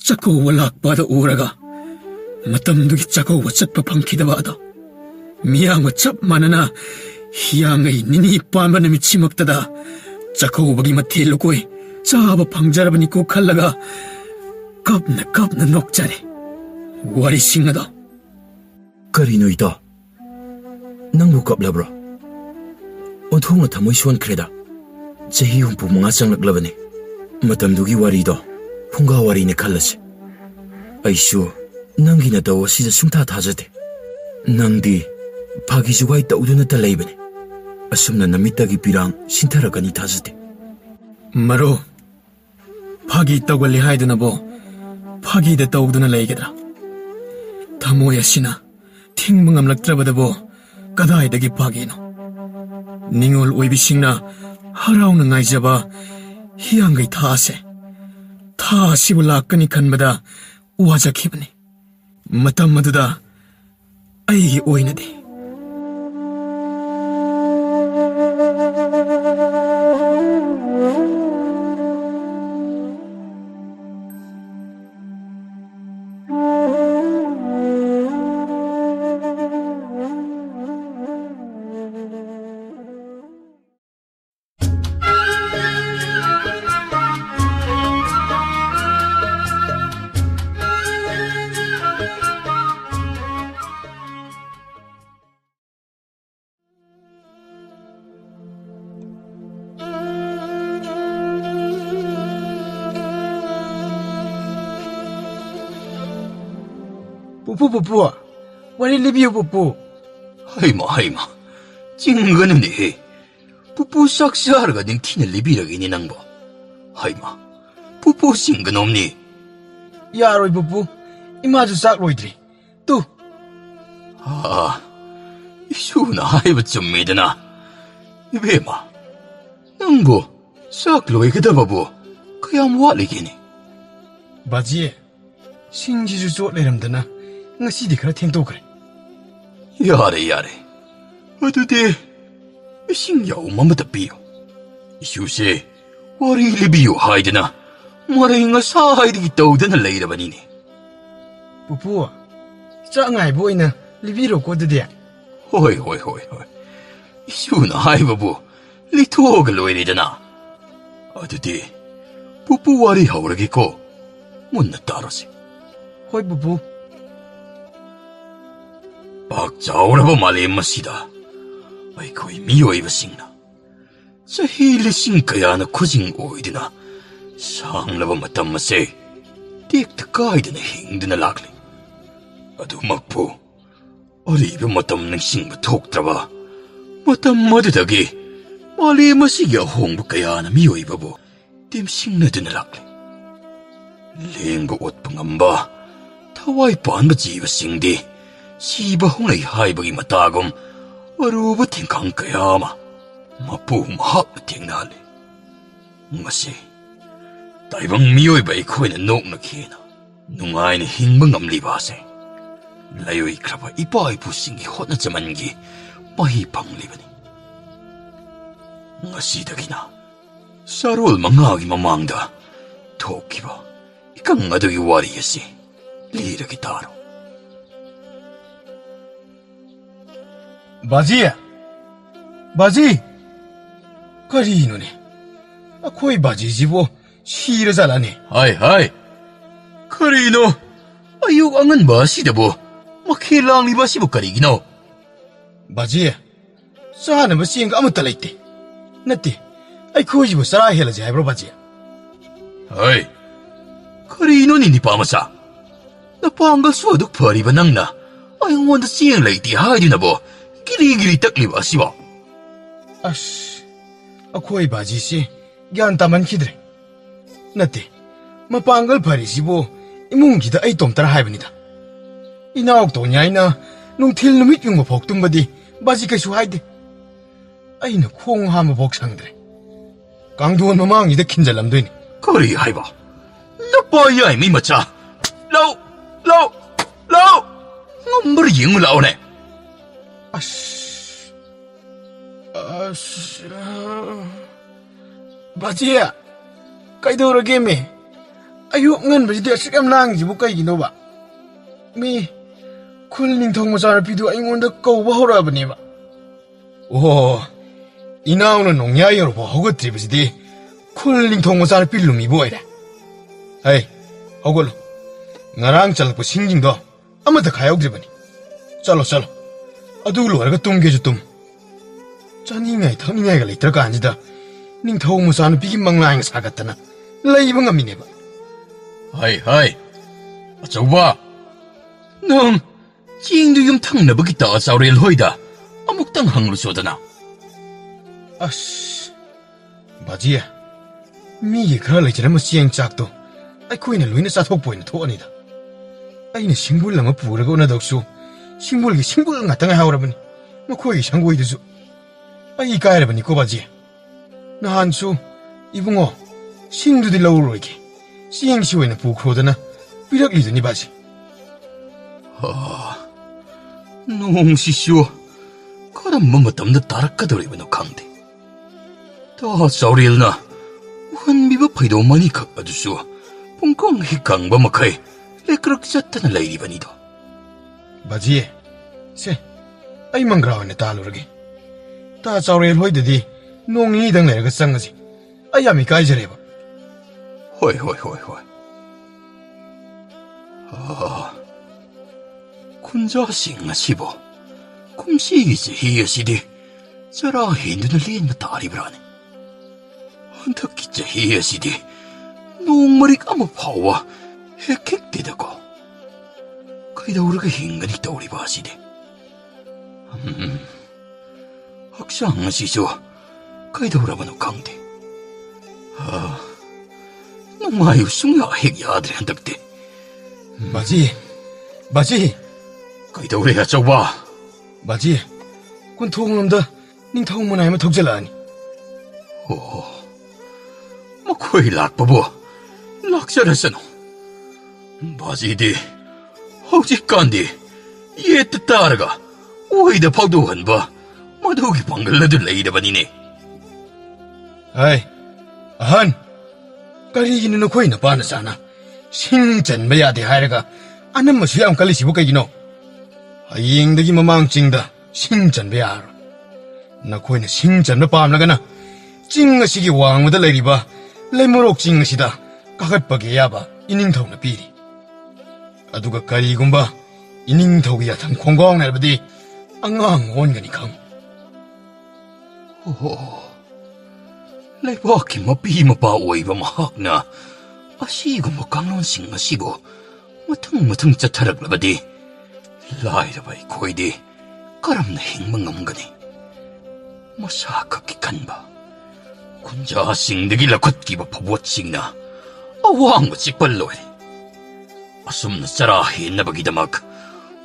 chakoba lakpada uraga matamdugi chakoba chatpa phangkhidabada miyanga chap manana hiyangai nini pamba namichimaktada chakobagi mathelukoi chaba phangjarabani ko khallaga kapna nokchare wari singada karino ita nangbu kaplabro onthongna thamoi sonkreda chahi humpu manga changlaklabani matamdugi wari do phunga wari ne khallase aishu nangina daw sida sungtha thajate nangdi phagi jugai tauduna ta leibani asumna namitagi pirang sintarakani thajate maro phagi tawgali haiduna bo phagi da tawduna leigedra thamoy asina thingma ngamlaktrabada bo kadai dagi phagi no ningol oibisingna harauna ngaijaba hiyangai thase thasibu lakani khanbada wajakhibani matam maduda ai oinade Pupu, wari libiyo pupu. 하이마, 찡그는데 pupu saksaharga ning tina libiragini nangbo. 하이마, pupu 싱근 없니? Yaroi pupu, imaju sakroidri. Tu. 이슈나 하이바 좀 믿으나. 이베마, nangbo sak로이그다바보 그야म 와리기니. 바지에 신지주 쫓내람드나. ngasi khara thengto kare yare adude singyaw mamata piyo isuse wari libiyo haidana maringa sa haidigi tawdana leirabani pupu cha ngai boina libiro ko de hoi isuna haibabu litoga loiridana adude pupu wari hauragi ko munna tarasi hoi pupu 박자오라바 말레마시다. 아이코이 미요이바싱나. 자힐리싱카야나 코징 오이드나. 상라바 마탐마세. 틱트 가이드나 힘드나 락리. 아두 막포. 어리베 마탐능 싱바 톡트라바. 마탐 마드다기. 말레마시기야 홍부카야나 미요이바보. 띵싱나드나 락리. 랭고 옷방암바. 타와이 반바 지바싱디. 시바 홍의 하이버기 마타곰 어루바 팅강 그야마 마푸 마합 팅나리 마시 다이방 미오이바이 코이는 녹나키나 눅아이는 힝방 암리바세 라요이 크라바 이빠이 부싱기 호나자만기 마히 방리바니 마시다기나 사롤 망하기 마망다 토키바 이강아덕이 와리야시 리르기 따로 바지 karino akoi baji jibo shira zalani 하이 karino ayuk angan ba sidabo makilang liba sibo karigino baji sana masing amata laite नत्ते ꯑꯩꯈꯣꯏꯁꯤꯕꯨ ꯆꯔꯥ ꯍꯦꯜꯂꯁꯤ ꯍꯥꯏꯕ꯭ꯔꯣ ꯕꯥꯖꯤ ꯍꯩ ꯀꯔꯤꯅꯣꯅꯤ ꯅꯤꯄꯥ ꯃꯆꯥ ꯅꯄꯥꯡꯒꯜꯁꯨ ꯑꯗꯨꯛ ꯐꯔꯤꯕ ꯅꯪꯅ ꯑꯩꯉꯣꯟꯗ ꯆꯦꯡ ꯂꯩꯇꯦ ꯍꯥꯏꯗꯨꯅꯕꯣ ꯒꯤꯔꯤ ꯇꯛꯂꯤꯕ ꯑꯁꯤꯕꯣ ꯑꯁ ꯑꯩꯈꯣꯏ ꯕꯥꯖꯤꯁꯤ ꯒ꯭ꯌꯥꯟ ꯇꯥꯃꯟꯈꯤꯗ꯭ꯔꯦ ꯅꯠꯇꯦ ꯃꯄꯥꯡꯒꯜ ꯐꯔꯤꯁꯤꯕꯨ ꯏꯃꯨꯡꯁꯤꯗ ꯑꯩ ꯇꯣꯝꯇꯔ ꯍꯥꯏꯕꯅꯤꯗ ꯏꯅꯥꯎ ꯇꯣꯟꯌꯥꯏꯅ ꯅꯨꯡꯊꯤꯜ ꯅꯨꯃꯤꯠ ꯌꯨꯡꯕ ꯐꯥꯎ ꯇꯨꯝꯕꯗꯤ ꯕꯥꯖꯤ ꯀꯩꯁꯨ ꯍꯥꯏꯗꯦ ꯑꯩꯅ ꯈꯣꯡ ꯍꯥꯝꯕ ꯐꯥꯎ ꯁꯪꯗ꯭ꯔꯦ ꯀꯥꯡꯊꯣꯟ ꯃꯃꯥꯡꯁꯤꯗ ꯈꯤꯟꯖꯜꯂꯝꯗꯣꯏꯅꯤ ꯀꯔꯤ ꯍꯥꯏꯕ ꯅꯄꯥ ꯌꯥꯏꯃꯩ ꯃꯆꯥ ꯂꯧ ꯉꯝꯕꯔ ꯌꯦꯡꯉꯨ ꯂꯥꯛꯑꯣꯅꯦ ꯕꯥꯖꯤ ꯀꯩꯗꯧꯔꯒꯦꯃꯦ ꯑꯌꯨꯛ ꯉꯟꯕꯁꯤꯗꯤ ꯑꯁꯨꯛ ꯌꯥꯝ ꯂꯥꯡꯉꯤꯁꯤꯕꯨ ꯀꯩꯒꯤꯅꯣꯕ ꯃꯤ ꯈꯨꯜ ꯅꯤꯡꯊꯧ ꯃꯆꯥꯅꯨꯄꯤꯗꯨ ꯑꯩꯉꯣꯟꯗ ꯀꯧꯕ ꯍꯧꯔꯛꯑꯕꯅꯦꯕ ꯑꯣ 이나오는 농야이로 허거트리브시디 쿨링 통모사를 빌루미보 이래 에이 허걸로 나랑 잘라고 싱징도 아무도 가야오그리버니 잘로 아두글로 와가 뚱게주 뚱 짜닝아이 터닝아이가 레이터가 아니다 닝 통모사는 비긴망라잉 사갔다나 레이방가 미네바 하이 어쩌봐 능 징도 좀 탕나버기다 싸우리엘 호이다 아묵당 항로 쏘다나 ꯑꯁ ꯕꯥꯖꯤ ꯃꯤꯒꯤ ꯈꯔ ꯂꯩꯖꯔꯝꯕ ꯆꯦꯡ ꯆꯥꯛꯇꯣ ꯑꯩꯈꯣꯏꯅ ꯂꯣꯏꯅ ꯆꯥꯊꯣꯛꯄ ꯑꯣꯏꯅ ꯊꯣꯛꯑꯅꯤꯗ ꯑꯩꯅ ꯁꯤꯡꯕꯨꯜ ꯑꯃ ꯄꯨꯔꯒ ꯎꯅꯗꯧꯁꯨ ꯁꯤꯡꯕꯨꯜꯒꯤ ꯁꯤꯡꯕꯨꯜ ꯉꯥꯛꯇ ꯉꯥꯏꯍꯧꯔꯕꯅꯤ ꯃꯈꯣꯏꯒꯤ ꯁꯪꯒꯣꯏꯗꯨꯁꯨ ꯑꯩ ꯏꯀꯥꯏꯔꯕꯅꯤꯀꯣ ꯕꯥꯖꯤ ꯅꯍꯥꯟꯁꯨ 이붕어 싱두디 ꯂꯧꯔꯣꯏꯒꯦ ꯆꯦꯡꯁꯤ ꯑꯣꯏꯅ ꯄꯨꯈ꯭ꯔꯣꯗꯅ ꯄꯤꯔꯛꯂꯤꯗꯨꯅꯤ ꯕꯥꯖꯤ ꯅꯣꯡꯁꯤꯁꯨ ꯀꯔꯝꯕ ꯃꯇꯝꯗ ꯇꯥꯔꯛꯀꯗꯧꯔꯤꯕꯅꯣ ꯈꯪꯗꯦ ꯇꯥ ꯆꯥꯎꯔꯦꯜꯅ ꯎꯍꯟꯕꯤꯕ ꯐꯩꯗꯣꯝ ꯑꯅꯤꯈꯛ ꯑꯗꯨꯁꯨ ꯄꯨꯡꯀꯪ ꯍꯦꯛ ꯀꯪꯕ ꯃꯈꯩ ꯂꯦꯀ꯭ꯔꯛ ꯆꯠꯇꯅ ꯂꯩꯔꯤꯕꯅꯤꯗꯣ ꯕꯥꯖꯤ ꯁꯦ ꯑꯩ ꯃꯪꯒ꯭ꯔꯥ ꯑꯣꯏꯅ ꯇꯥꯜꯂꯨꯔꯒꯦ ꯇꯥ ꯆꯥꯎꯔꯦꯜ ꯍꯣꯏꯗꯗꯤ ꯅꯣꯡ ꯅꯤꯅꯤꯗꯪ ꯂꯩꯔꯒ ꯆꯪꯉꯁꯤ ꯑꯩ ꯌꯥꯝ ꯏꯀꯥꯏꯖꯔꯦꯕ ꯍꯣꯏ ꯈꯨꯟꯖꯥꯁꯤꯡ ꯑꯁꯤꯕꯨ ꯀꯨꯝꯁꯤꯒꯤ ꯆꯍꯤ ꯑꯁꯤꯗꯤ ꯆꯔꯥ ꯍꯦꯟꯗꯨꯅ ꯂꯦꯟꯕ ꯇꯥꯔꯤꯕ꯭ꯔꯥꯅꯦ ꯍꯟꯗꯛꯀꯤ ꯆꯍꯤ ꯑꯁꯤꯗꯤ ꯅꯣꯡ ꯃꯔꯤꯛ ꯑꯃ ꯐꯥꯎꯕ ꯍꯦꯛ ꯍꯦꯛꯇꯦꯗꯀꯣ ꯀꯩꯗꯧꯔꯒ ꯍꯤꯡꯒꯅꯤ ꯇꯧꯔꯤꯕ ꯑꯁꯤꯗꯤ ꯍꯛꯆꯥꯡ ꯑꯁꯤꯁꯨ ꯀꯩꯗꯧꯔꯕꯅꯣ ꯈꯪꯗꯦ ꯅꯨꯡꯉꯥꯏꯌꯨ ꯁꯨꯡꯌꯥ ꯍꯦꯛ ꯌꯥꯗ꯭ꯔꯦ ꯍꯟꯗꯛꯇꯤ ꯕꯥꯖꯤ ꯀꯩꯗꯧꯔꯦ ꯑꯆꯧꯕ ꯕꯥꯖꯤ ꯀꯣꯟꯊꯣꯡꯂꯣꯝꯗ ꯅꯤꯡꯊꯧ ꯃꯅꯥꯏ ꯑꯃ ꯊꯧꯖꯜꯂꯛꯑꯅꯤ ꯃꯈꯣꯏ ꯂꯥꯛꯄꯕꯨ ꯂꯥꯛꯆꯔꯁꯅꯨ ꯕꯥꯖꯤꯗꯤ ꯍꯧꯖꯤꯛꯀꯥꯟꯗꯤ ꯌꯦꯠꯇ ꯇꯥꯔꯒ ꯑꯣꯏꯗ ꯐꯥꯎꯗꯣꯛꯍꯟꯕ ꯃꯗꯨꯒꯤ ꯄꯥꯡꯒꯜ ꯑꯗꯨ ꯂꯩꯔꯕꯅꯤꯅꯦ ꯍꯩ ꯑꯍꯟ ꯀꯔꯤꯒꯤꯅꯣ ꯅꯈꯣꯏ ꯅꯄꯥ ꯅꯆꯥꯅ ꯁꯤꯡ ꯆꯟꯕ ꯌꯥꯗꯦ ꯍꯥꯏꯔꯒ ꯑꯅꯝꯕꯁꯨ ꯌꯥꯝ ꯀꯜꯂꯤꯁꯤꯕꯨ ꯀꯩꯒꯤꯅꯣ ꯍꯌꯦꯡꯗꯒꯤ ꯃꯃꯥꯡ ꯆꯤꯡꯗ ꯁꯤꯡ ꯆꯟꯕ ꯌꯥꯔꯣꯏ ꯅꯈꯣꯏꯅ ꯁꯤꯡ ꯆꯟꯕ ꯄꯥꯝꯂꯒꯅ ꯆꯤꯡ ꯑꯁꯤꯒꯤ ꯋꯥꯡꯃꯗ ꯂꯩꯔꯤꯕ ꯂꯩꯃꯔꯣꯛ ꯆꯤꯡ ꯑꯁꯤꯗ ꯀꯥꯈꯠꯄꯒꯤ ꯑꯌꯥꯕ ꯏꯅꯤꯡꯊꯧꯅ ꯄꯤꯔꯤ ꯑꯗꯨꯒ ꯀꯔꯤꯒꯨꯝꯕ ꯏꯅꯤꯡꯊꯧꯒꯤ ꯌꯥꯊꯪ ꯈꯣꯡꯒꯥꯎꯅꯔꯕꯗꯤ ꯑꯉꯥꯡ ꯑꯣꯟꯒꯅꯤ ꯈꯪꯉꯨ ꯂꯩꯕꯥꯛꯀꯤ ꯃꯄꯤ ꯃꯄꯥ ꯑꯣꯏꯕ ꯃꯍꯥꯛꯅ ꯑꯁꯤꯒꯨꯝꯕ ꯀꯥꯡꯂꯣꯟꯁꯤꯡ ꯑꯁꯤꯕꯨ ꯃꯊꯪ ꯆꯠꯊꯔꯛꯂꯕꯗꯤ ꯂꯥꯏꯔꯕ ꯑꯩꯈꯣꯏꯗꯤ ꯀꯔꯝꯅ ꯍꯤꯡꯕ ꯉꯝꯒꯅꯤ ꯃꯁꯥ ꯈꯛꯀꯤ ꯈꯟꯕ ꯈꯨꯟꯖꯥꯁꯤꯡꯗꯒꯤ ꯂꯧꯈꯠꯈꯤꯕ ꯐꯕꯣꯠꯁꯤꯡꯅ ꯑꯋꯥꯡꯕ ꯆꯤꯛꯄ ꯂꯣꯏꯔꯦ ꯑꯁꯨꯝꯅ ꯆꯔꯥ ꯍꯦꯟꯅꯕꯒꯤꯗꯃꯛ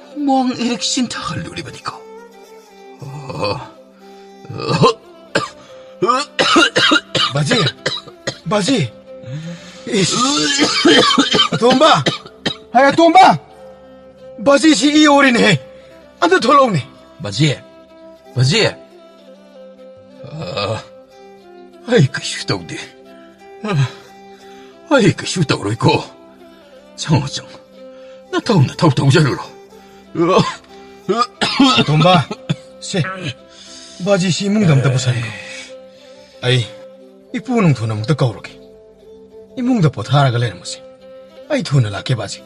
ꯍꯨꯃꯥꯡ ꯏꯔꯤꯛ ꯁꯤꯟꯊꯍꯜꯂꯨꯔꯤꯕꯅꯤꯀꯣ 바지 돈바 하야 돈바 바지시 이 오리네 안돼 돌아오네 바지 아이 그 슈덕디 아이 그 슈덕으로 있고 정어정 나 더욱 잘르러 돈바 세 바지시 뭉담다 부산거 아이 이쁘는 돈 아무것도 까오르게 이몽다 보타라가 내는 모습 아이 돈을 아껴 바지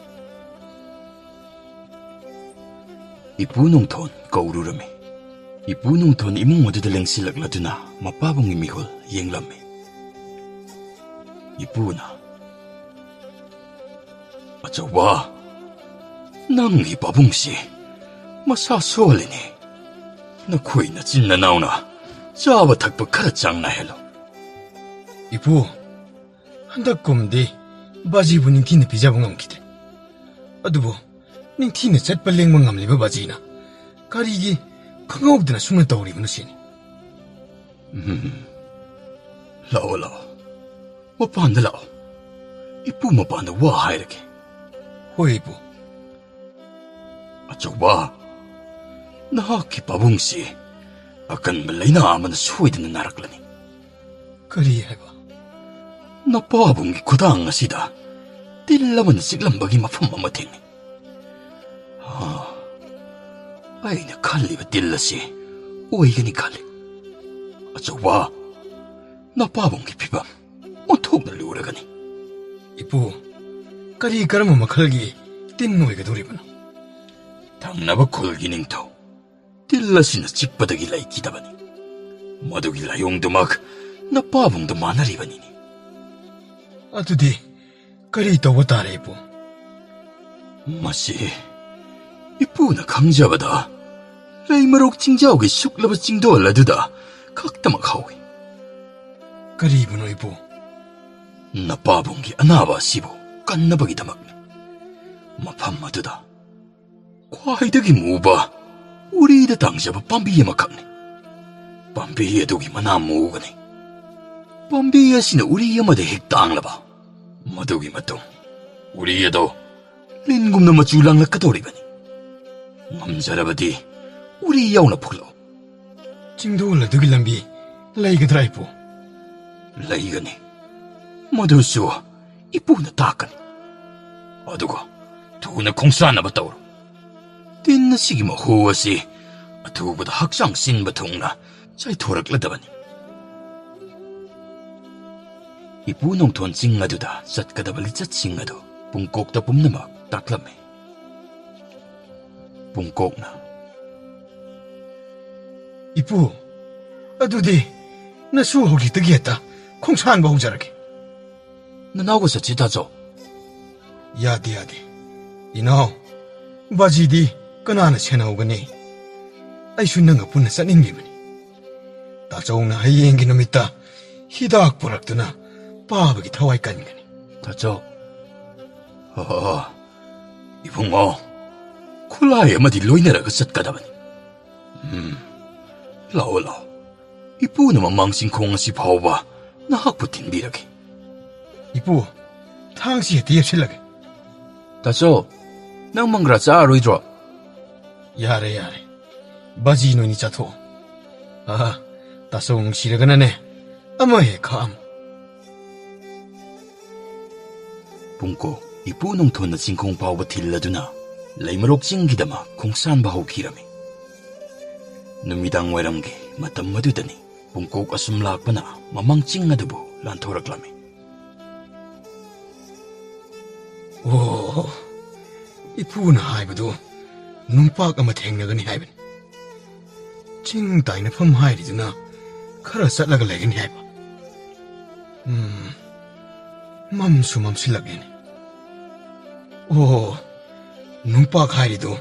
이쁘는 돈 까오르름이 Ipu nungthon imung aduda lengsilakladuna mapabunggi mihol yenglame. Ipuna, achawa, nang ipabungsi masa solini. Nakhui na chinnanaw na chaba thakpa khara changna helo. Ipu, handak kumdi bajibu ningthina pijaba ngamkide. Adubu ningthina chatpa lengba ngamliba bajina karigi khangawdana sumna tawribanu sini. Lao lao. Mapanda lao. Ipu mapanda wa hairake. Hoi Ipu. Achawa, nahaki pabungsi akan malaina amana soidana naraklani. Kari haiba? Napabunggi khudang asida tillaman siglambagi mafam ama thengni. Aina khalliba tillasi oigani khali. Achawa, napabunggi phibam onthokna luragani. Ipu, kari karama makhalgi tin noigadoribanu? Thangnaba khulgi ningthau tillasina chikpadagi laikidabani. Madugi layongdumak napabungda manaribanini. Adudi kari tawba tare Ipu? Masi ipuna khangjabada laimarok chingjawgi suklaba chingdol aduda khaktamak hawi. Karibano Ipu? Napabunggi anaba asibu kannabagidamakni. Mafam aduda khwaidagi muba urida tangjaba pambi amakhakni. Pambi adugi mana mugani. Pambi asina uri amada hek tanglaba. Madugi matung uri ado lingumna machu langlakkatoribani. Ngamjarabadi uri yauna phuklo. Chingdol adugi lambi laigadra Ipu? Laigani. Madusu ipuna takani. Aduga thuna khongsanaba tawro. Tinna sigi mahu asi athubada hakchang sinba thungna chaithorakladabani. Ipu nongthon ching aduda chatkadaba lichatching adu pungkokta pumnamak taklame. Pungkokna, Ipu, adudi nasu hogitagi heta khongsanba hongjarage. nanawga sachi dajo. Yade yade. Inaw, bajidi kanana senawgani. Aisu nanga punna satningbibani. Dachawna hayengi numita hidak puraktuna pabagi thawai kangani. Dajo. Ibungo, khulai amadi loinaraga chatkadabani. Lao lao. Ipuna mamangsing khong asi phawba nahakpu tinbirage. Ipu, thangsi heti yepsilage. Dajo, nang mangra chaaroidro. Yare yare. Baji noini chatho. Tasong siraganane. Ama he kham. Pungko, ipu nongthonna chingkhong phawba thilladuna laimarok chinggidama khongsanba hawkhirami. Numidang wairamgi matam madudani pungkok asum lakpana mamang ching adubu lanthoraklami. Oh, ipuna haibadu numpak ama thengnagani haibani. Ching taina pham hairiduna khara chatlaga legani haiba. Mamsu mamsilagani. Oh, numpak hairidu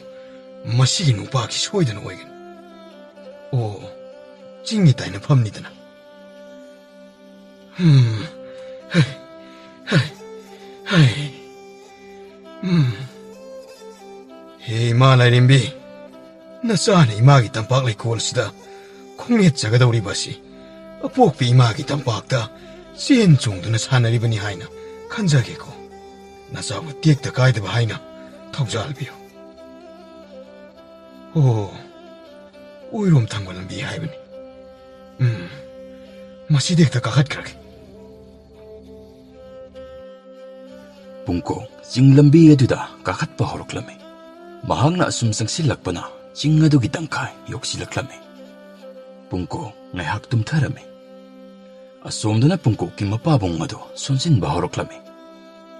masigi numpaki soidana oigani. Oh, chingi taina phamnidana. Hey. Hey, Mana Rimbi. Nasana imagi tampak lai kolsida. Khongnet jagadawri basi. Apokpi imagi tampakta sen chungduna sanaribani haina khanjage ko. Nasawa tekta kaidaba haina thawjalbiyo. Oh, oirom thangba lambi haibani. Masi dekta kakhatkrage. Pungko, chinglambi aduda kakhatpa horoklami. Mahangna asum sangsilakpana ching adugi tangkai yoksilaklami. Pungko ngaihak tumtharami. Asomduna pungko ki mapabong adu sonsinba horoklami.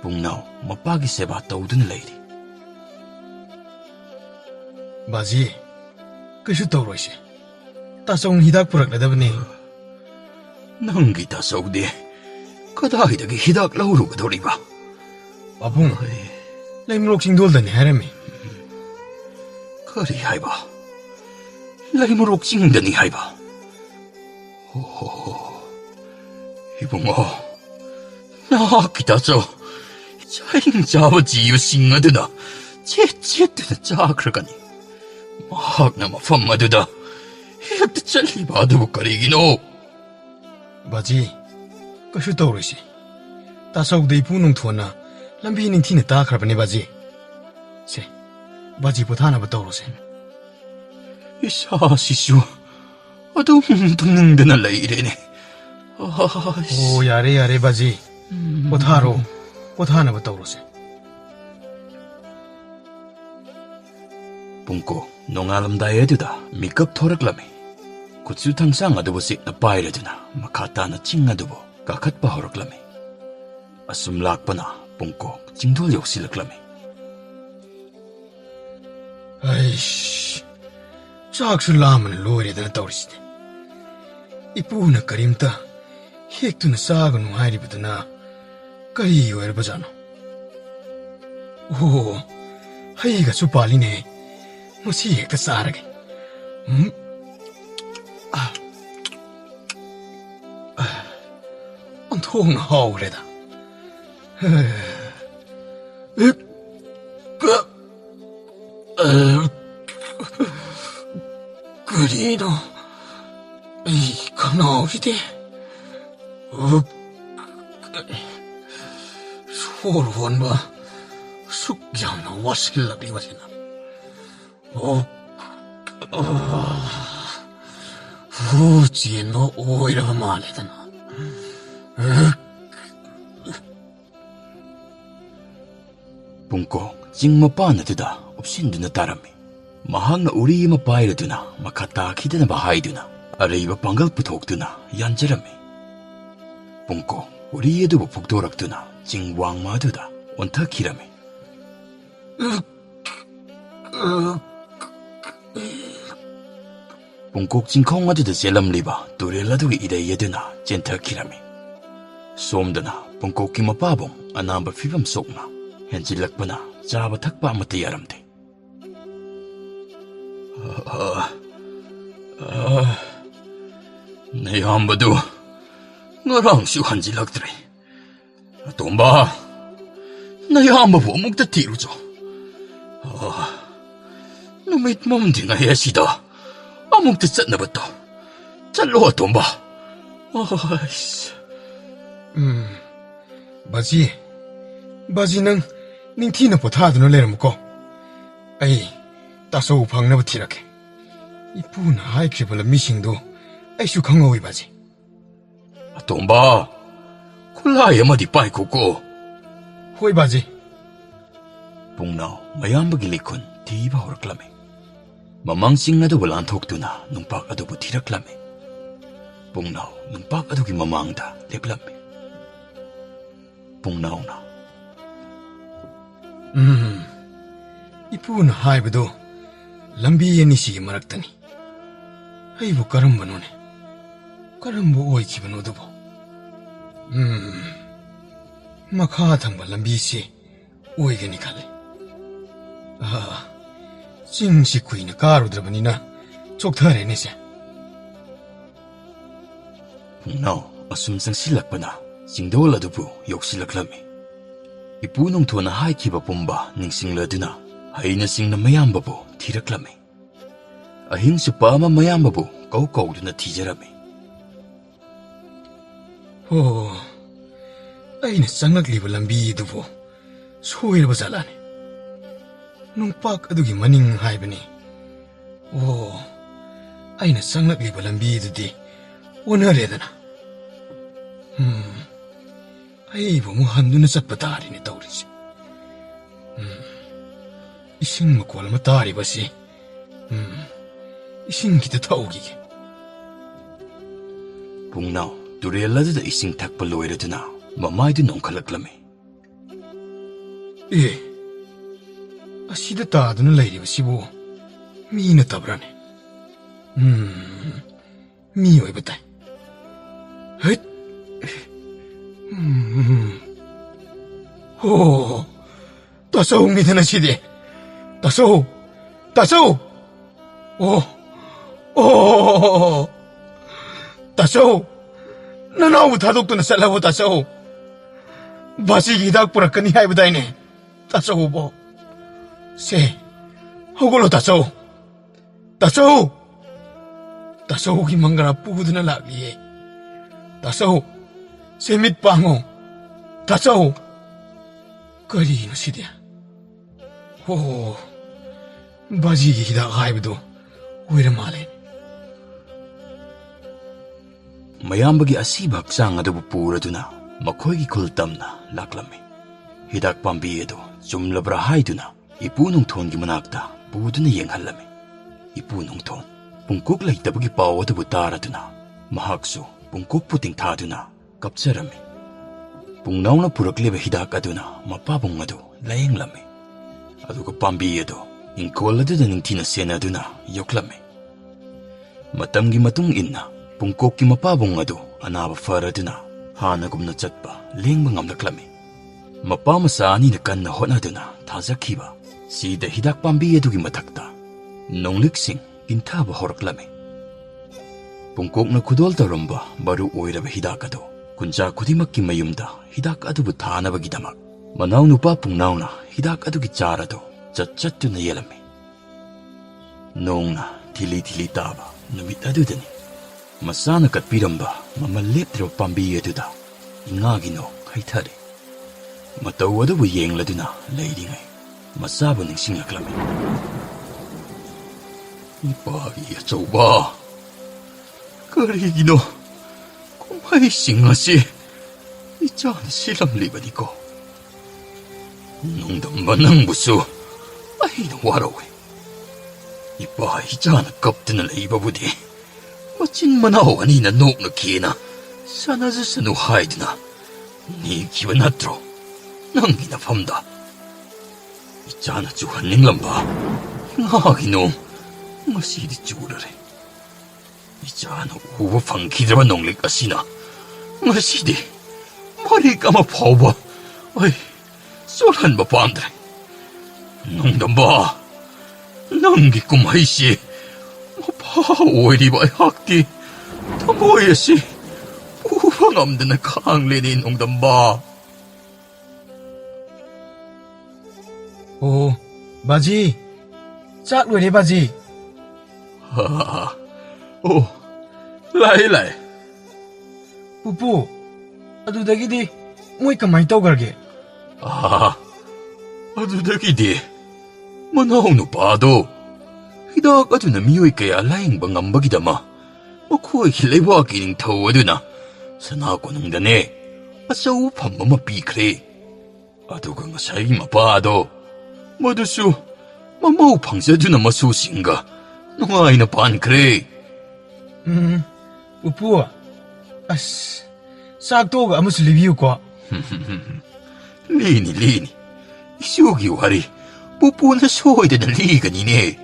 Pungnaw mapagi seba tawduna layri. Baji, kaishu tawroise. 따서운 히닥 부락라다보니. 낭기 따서우디 그다이다기 히닥 라우루가 도리바. 마붕, 레임록 징돌다니 하라미. 그리 하이바. 레임록 징다니 하이바. 오, 이봉어, 나 기다죠. 자잉 자와 지유 싱어드나, 제제드나 자크르가니. 막나 마fam마드다. 헤드 짤리 바드부 거리기노. 바지, 그슈 떠오르시. 따서우데 이푸농 투어나, 람비닝 티네 따크라바니 바지. 세, 바지 보타나바 떠오르세. 이샤시슈, 어둠 듣는데나 레이레네. 오, 야래 바지. 보타로, 보타나바 떠오르세. 붕고 농알람다에드다 미cấp 토락라미 구추탕상 아두부시 나빠이레드나 마카타나 칭아두부 가컷바 호락라미 아숨 락바나 붕고 징돌 욕실락라미 아이씨, 짝수 라면 로이레드나 떠오르시네. 이쁘나 그림다 핵두나 싸가노 하이리부드나 까리 요에르바자노. 오, 하이가 수빨리네. 무시 핵다 싸라게. 온통 하오래다. 그리도 이 가나오리데. 소르원바 숙양나 와실라리 와시나. 후지노 오이라 말레다나. 붕고 징마빠나드다 없신드나 따라미 마항나 우리마 빠이르드나 마카타키드나 바하이드나 아레이바 방갈 부톡드나 얀제라미 붕고 우리에두부 북도락드나 징왕마드다 온타키라미 붕고 징콩마드다 젤람리바 두렐라두기 이레예드나 젠타키라미 솜드나 붕고 기마빠봉 아나바 피밤 속나 현질락바나 자바 탁바 아무때 야람데 내 한바도 너랑수 한질락드레 돈바 내 한바보 목다 뒤로줘 너밋 몸딩아 해시다 아목다 짰나봤다 잘로와 돈바 아이씨 바지 ning 티나 보타드노 레르무고. 아이, 따서 방나부 티라게. 이쁘나 하이크리블라 미싱도 아이슈 강어위 바지. 돈바 콜라에 마디 빠이코고 호이 바지. 봉나오 마얌바기 리콘 디바 호락라메 마망싱나도 볼란톡두나 눈박 아두부 티락라메 봉나오 눈박 아두기 마망다 lep라메 봉나오나 이쁘나 하이브도 lambiye nisi maraktani. Aibu karambanone. Karambo oi kibanodubo. Makha thangba lambi si oi gani khale. Jing si kuina karudrabanina chokthare ne se. No, asum sang silakpana jingdola dubu yoksilaklami. Ipunong tuwa na haikiba pumba ning singladuna haina singna mayambabu tiraklami. Ahing supama mayambabu kau duna tijarami. Oh, aina sangagliba lambi dubu soirba zalane. Nung pak adugi maning haibani. Oh, aina sangagliba lambi dudi onaredana. Aibu mo handuna satpa tari ni taurisi. Ising makwal matari basi. Ising kita taugige. Pungnaw, durela da ising takpaloy na mamay din nung kalaklami. Asida tado na layri basi bo. Mina tabrane. ꯃꯤ ꯑꯣꯏꯕ ꯇꯥꯏ ꯍꯩꯠ ꯑꯣ ꯇꯥꯆꯧꯅꯤꯗꯅ ꯁꯤꯗꯤ ꯇꯥꯆꯧ ꯇꯥꯆꯧ ꯑꯣ ꯑꯣ ꯇꯥꯆꯧ ꯅꯅꯥꯎꯕꯨ ꯊꯥꯗꯣꯛꯇꯨꯅ ꯆꯠꯂꯕꯣ ꯇꯥꯆꯧ ꯕꯥꯖꯤꯒꯤ ꯍꯤꯗꯥꯛ ꯄꯨꯔꯛꯀꯅꯤ ꯍꯥꯏꯕꯗꯥꯏꯅꯦ ꯇꯥꯆꯧꯕꯣ ꯁꯦ ꯍꯧꯒꯠꯂꯣ ꯇꯥꯆꯧ ꯇꯥꯆꯧ ꯇꯥꯆꯧꯒꯤ ꯃꯪꯒ꯭ꯔꯥ ꯄꯨꯗꯨꯅ ꯂꯥꯛꯂꯤꯌꯦ ꯇꯥꯆꯧ ꯁꯦ ꯃꯤꯠ ꯄꯥꯡꯉꯣ ꯇꯥꯆꯧ ꯀꯔꯤꯅꯣ ꯁꯤꯗꯤ ꯑꯣ ꯕꯥꯖꯤꯒꯤ ꯍꯤꯗꯥꯛ ꯍꯥꯏꯕꯗꯣ ꯑꯣꯏꯔ ꯃꯥꯜꯂꯦ ꯃꯌꯥꯝꯕꯒꯤ ꯑꯁꯤꯕ ꯍꯛꯆꯥꯡ ꯑꯗꯨꯕꯨ ꯄꯨꯔꯗꯨꯅ ꯃꯈꯣꯏꯒꯤ ꯈꯨꯜ ꯇꯝꯅ ꯂꯥꯛꯂꯝꯃꯤ ꯍꯤꯗꯥꯛ ꯄꯥꯝꯕꯤ ꯑꯗꯨ ꯆꯨꯝꯂꯕ꯭ꯔꯥ ꯍꯥꯏꯗꯨꯅ ꯏꯄꯨ ꯅꯨꯡꯊꯣꯟꯒꯤ ꯃꯅꯥꯛꯇ ꯄꯨꯗꯨꯅ ꯌꯦꯡꯍꯜꯂꯝꯃꯤ ꯏꯄꯨ ꯅꯨꯡꯊꯣꯟ ꯄꯨꯡꯀꯣꯛ ꯂꯩꯇꯕꯒꯤ ꯄꯥꯎ ꯑꯗꯨꯕꯨ ꯇꯥꯔꯗꯨꯅ ꯃꯍꯥꯛꯁꯨ ꯄꯨꯡꯀꯣꯛꯄꯨ ꯇꯤꯡꯊꯥꯗꯨꯅ ꯀꯞꯆꯔꯝꯃꯤ ꯄꯨꯡꯅꯥꯎꯅ ꯄꯨꯔꯛꯂꯤꯕ ꯍꯤꯗꯥꯛ ꯑꯗꯨꯅ ꯃꯄꯥꯕꯨꯡ ꯑꯗꯨ ꯂꯥꯌꯦꯡꯂꯝꯃꯤ ꯑꯗꯨꯒ ꯄꯥꯝꯕꯤ ꯑꯗꯨ ꯏꯪꯈꯣꯜ ꯑꯗꯨꯗ ꯅꯤꯡꯊꯤꯅ ꯁꯦꯟꯅꯗꯨꯅ ꯌꯣꯛꯂꯝꯃꯤ ꯃꯇꯝꯒꯤ ꯃꯇꯨꯡ ꯏꯟꯅ ꯄꯨꯡꯀꯣꯛꯀꯤ ꯃꯄꯥꯕꯨꯡ ꯑꯗꯨ ꯑꯅꯥꯕ ꯐꯔꯗꯨꯅ ꯍꯥꯟꯅꯒꯨꯝꯅ ꯆꯠꯄ ꯂꯦꯡꯕ ꯉꯝꯂꯛꯂꯝꯃꯤ ꯃꯄꯥ ꯃꯆꯥ ꯑꯅꯤꯅ ꯀꯟꯅ ꯍꯣꯠꯅꯗꯨꯅ ꯊꯥꯖꯈꯤꯕ ꯁꯤꯗ ꯍꯤꯗꯥꯛ ꯄꯥꯝꯕꯤ ꯑꯗꯨꯒꯤ ꯃꯊꯛꯇ ꯅꯣꯡꯂꯤꯛꯁꯤꯡ ꯏꯟꯊꯕ ꯍꯧꯔꯛꯂꯝꯃꯤ ꯄꯨꯡꯀꯣꯛꯅ ꯈꯨꯗꯣꯜ ꯇꯧꯔꯝꯕ ꯃꯔꯨ ꯑꯣꯏꯔꯕ ꯍꯤꯗꯥꯛ ꯑꯗꯨ ꯈꯨꯟꯖꯥ ꯈꯨꯗꯤꯡꯃꯛꯀꯤ ꯃꯌꯨꯝꯗ ꯍꯤꯗꯥꯛ ꯑꯗꯨꯕꯨ ꯊꯥꯅꯕꯒꯤꯗꯃꯛ ꯃꯅꯥꯎ ꯅꯨꯄꯥ ꯄꯨꯡꯅꯥꯎꯅ ꯍꯤꯗꯥꯛ ꯑꯗꯨꯒꯤ ꯆꯥꯔ ꯑꯗꯨ ꯆꯠꯇꯨꯅ ꯌꯦꯜꯂꯝꯃꯤ ꯅꯣꯡꯅ ꯊꯤꯂꯤ ꯊꯤꯂꯤ ꯇꯥꯕ ꯅꯨꯃꯤꯠ ꯑꯗꯨꯗꯅꯤ ꯃꯆꯥꯅ ꯀꯠꯄꯤꯔꯝꯕ ꯃꯃꯜ ꯂꯦꯞꯇ꯭ꯔꯕ ꯄꯥꯝꯕꯤ ꯑꯗꯨꯗ ꯏꯉꯥꯒꯤ ꯅꯣꯡ ꯍꯩꯊꯔꯦ ꯃꯇꯧ ꯑꯗꯨꯕꯨ ꯌꯦꯡꯂꯗꯨꯅ ꯂꯩꯔꯤꯉꯩ ꯃꯆꯥꯕꯨ ꯅꯤꯡꯁꯤꯡꯂꯛꯂꯝꯃꯤ ꯏꯄꯥꯒꯤ ꯑꯆꯧꯕ ꯀꯔꯤꯒꯤꯅꯣ ꯀꯨꯝꯍꯩꯁꯤꯡ ꯑꯁꯤ 이자는 실험리버니고 농담바 낭부수 아이는 와로웨 이빠 이자는 겁드는 레이버부디 멋진만 하오가니나 녹나 기나 사나즈스누 하이드나 니 기분 나트로 낭기나 밤다 이자는 주한닝람바 ingaaginom masidi 줄are 이자는 우버팡 기드바 농릭 아시나 masidi 머리까마 파오바 어이 쏠한 바 밤드레 농담바 낭기 꿈하이시 파 오이리바 학디 타모예시 우방 없는 강린이 농담바 오 바지 짝 왜 바지 하하 오 라이 푸푸 ꯑꯗꯨꯗꯒꯤꯗꯤ ꯃꯣꯏ ꯀꯃꯥꯏ ꯇꯧꯒ꯭ꯔꯒꯦ ꯑꯗꯨꯗꯒꯤꯗꯤ ꯃꯅꯥꯎ ꯅꯨꯄꯥꯗꯣ ꯍꯤꯗꯥꯛ ꯑꯗꯨꯅ ꯃꯤꯑꯣꯏ ꯀꯌꯥ ꯂꯥꯌꯦꯡꯕ ꯉꯝꯕꯒꯤꯗꯃꯛ ꯃꯈꯣꯏꯒꯤ ꯂꯩꯕꯥꯛꯀꯤ ꯅꯤꯡꯊꯧ ꯑꯗꯨꯅ ꯁꯅꯥ ꯀꯣꯅꯨꯡꯗꯅꯦ ꯑꯆꯧꯕ ꯐꯝ ꯑꯃ ꯄꯤꯈ꯭ꯔꯦ ꯑꯗꯨꯒ ꯉꯁꯥꯏꯒꯤ ꯃꯄꯥꯗꯣ ꯃꯗꯨꯁꯨ ꯃꯃꯧ ꯐꯪꯖꯗꯨꯅ ꯃꯁꯨꯁꯤꯡꯒ ꯅꯨꯡꯉꯥꯏꯅ ꯄꯥꯟꯈ꯭ꯔꯦ ꯄꯨꯄꯨ ꯑꯁ ꯆꯥꯛ ꯇꯣꯛꯑꯒ ꯑꯃꯁꯨ ꯂꯤꯕꯤꯌꯨꯀꯣ ꯂꯤꯅꯤ ꯏꯁꯨꯒꯤ ꯋꯥꯔꯤ ꯄꯨꯄꯨꯅ ꯁꯣꯏꯗꯅ ꯂꯤꯒꯅꯤꯅꯦ